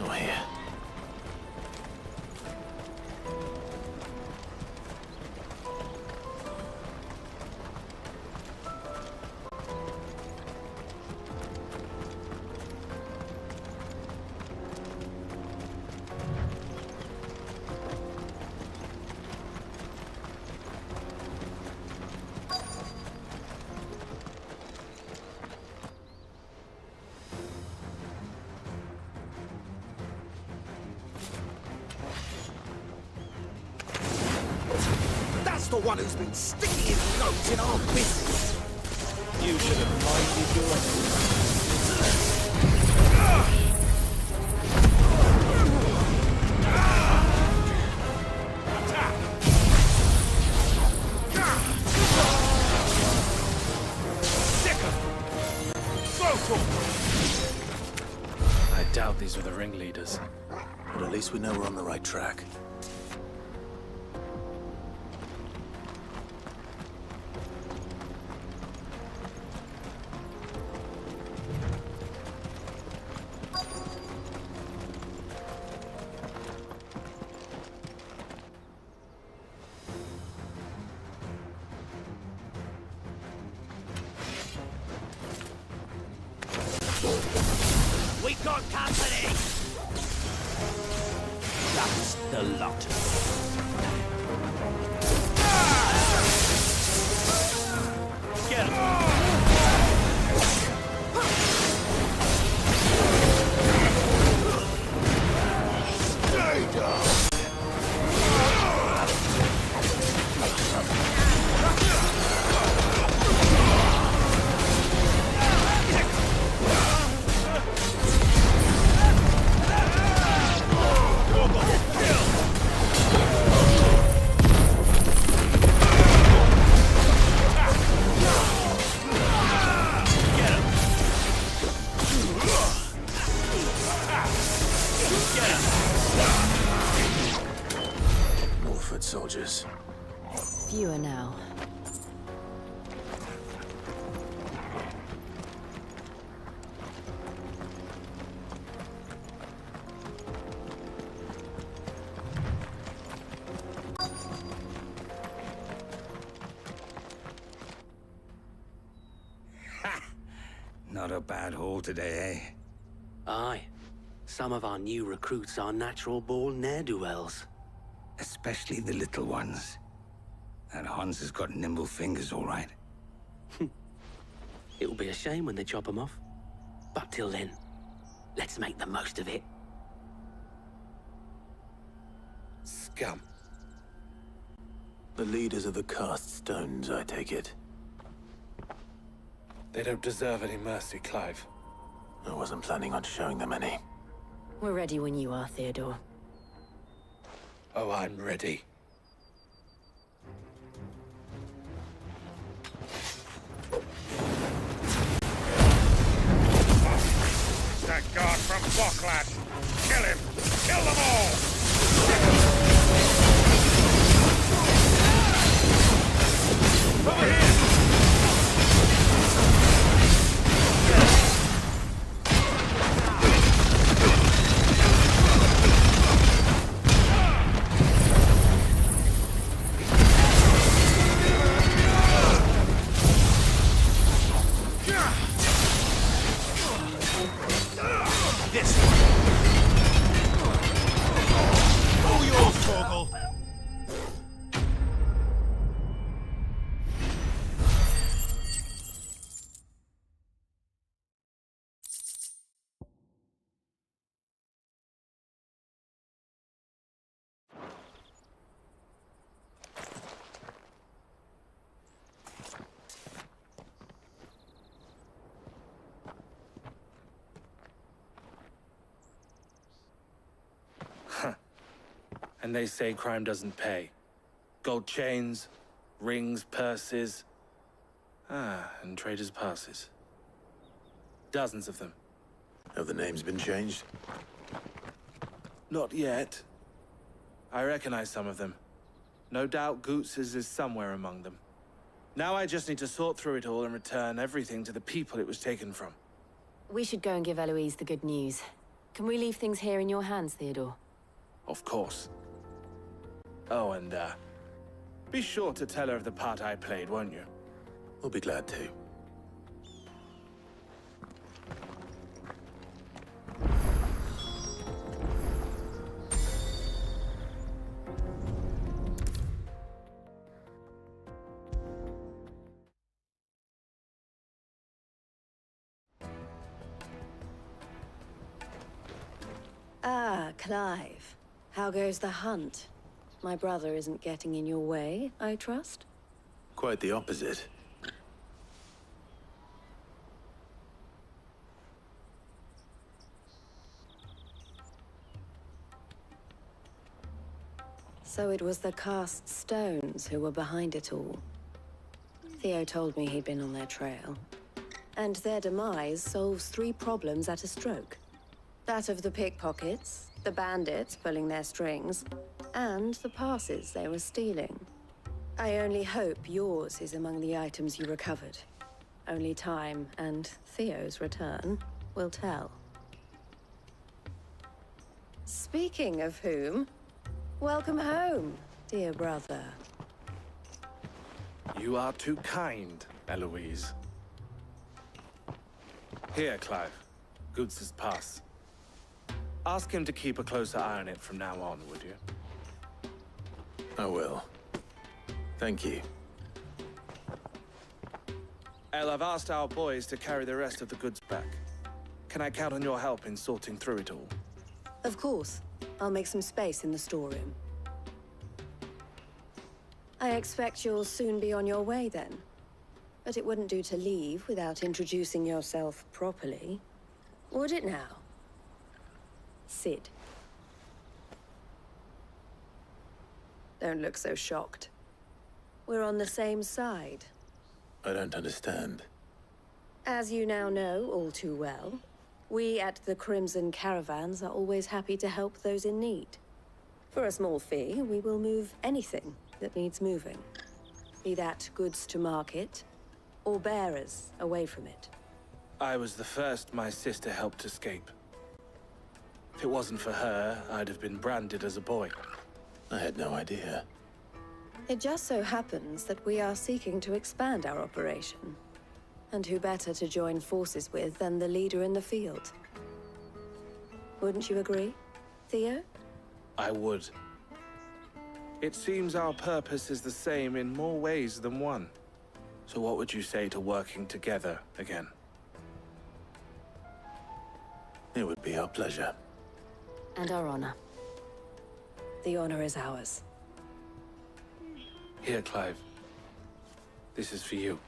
Not here. That's the one who's been sticking his nose in our business. You should have minded your own. I doubt these were the ringleaders. But at least we know we're on the right track. We got company! That's the lot. Get him! Stay down! Soldiers. Fewer now. a bad haul today, eh? Aye. Some of our new recruits are natural-born ne'er-do-wells. Especially the little ones. That Hans has got nimble fingers, all right. It'll be a shame when they chop them off. But till then, let's make the most of it. Scum. The leaders of the cast stones, I take it. They don't deserve any mercy, Clive. I wasn't planning on showing them any. We're ready when you are, Theodore. Oh, I'm ready. That guard from Bocklad! Kill him! Kill them all! Over here! And they say crime doesn't pay. Gold chains, rings, purses. And traders' passes. Dozens of them. Have the names been changed? Not yet. I recognize some of them. No doubt Goots's is somewhere among them. Now I just need to sort through it all and return everything to the people it was taken from. We should go and give Eloise the good news. Can we leave things here in your hands, Theodore? Of course. Oh, and, be sure to tell her of the part I played, won't you? We'll be glad to. Ah, Clive. How goes the hunt? My brother isn't getting in your way, I trust? Quite the opposite. So it was the cast stones who were behind it all. Theo told me he'd been on their trail. And their demise solves 3 problems at a stroke. That of the pickpockets, the bandits pulling their strings, and the passes they were stealing. I only hope yours is among the items you recovered. Only time and Theo's return will tell. Speaking of whom, welcome home, dear brother. You are too kind, Eloise. Here, Clive. Goots's pass. Ask him to keep a closer eye on it from now on, would you? I will. Thank you. El, I've asked our boys to carry the rest of the goods back. Can I count on your help in sorting through it all? Of course. I'll make some space in the storeroom. I expect you'll soon be on your way then. But it wouldn't do to leave without introducing yourself properly. Would it now? Sid. Don't look so shocked. We're on the same side. I don't understand. As you now know all too well, we at the Crimson Caravans are always happy to help those in need. For a small fee, we will move anything that needs moving. Be that goods to market, or bearers away from it. I was the first my sister helped escape. If it wasn't for her, I'd have been branded as a boy. I had no idea. It just so happens that we are seeking to expand our operation. And who better to join forces with than the leader in the field? Wouldn't you agree, Theo? I would. It seems our purpose is the same in more ways than one. So what would you say to working together again? It would be our pleasure. And our honor. The honor is ours. Here, Clive. This is for you.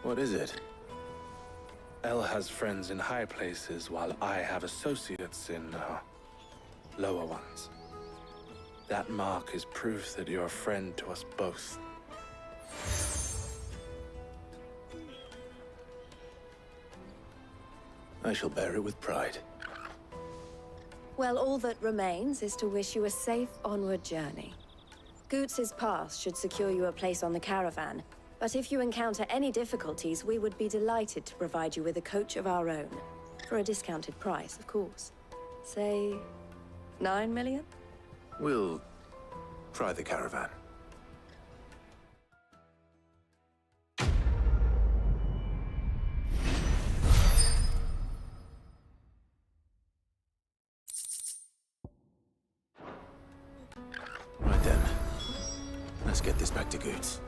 What is it? Elle has friends in high places, while I have associates in, lower ones. That mark is proof that you're a friend to us both. I shall bear it with pride. Well, all that remains is to wish you a safe onward journey. Goots's pass should secure you a place on the caravan, but if you encounter any difficulties, we would be delighted to provide you with a coach of our own. For a discounted price, of course. Say, 9 million? We'll try the caravan. Right then. Let's get this back to Goots.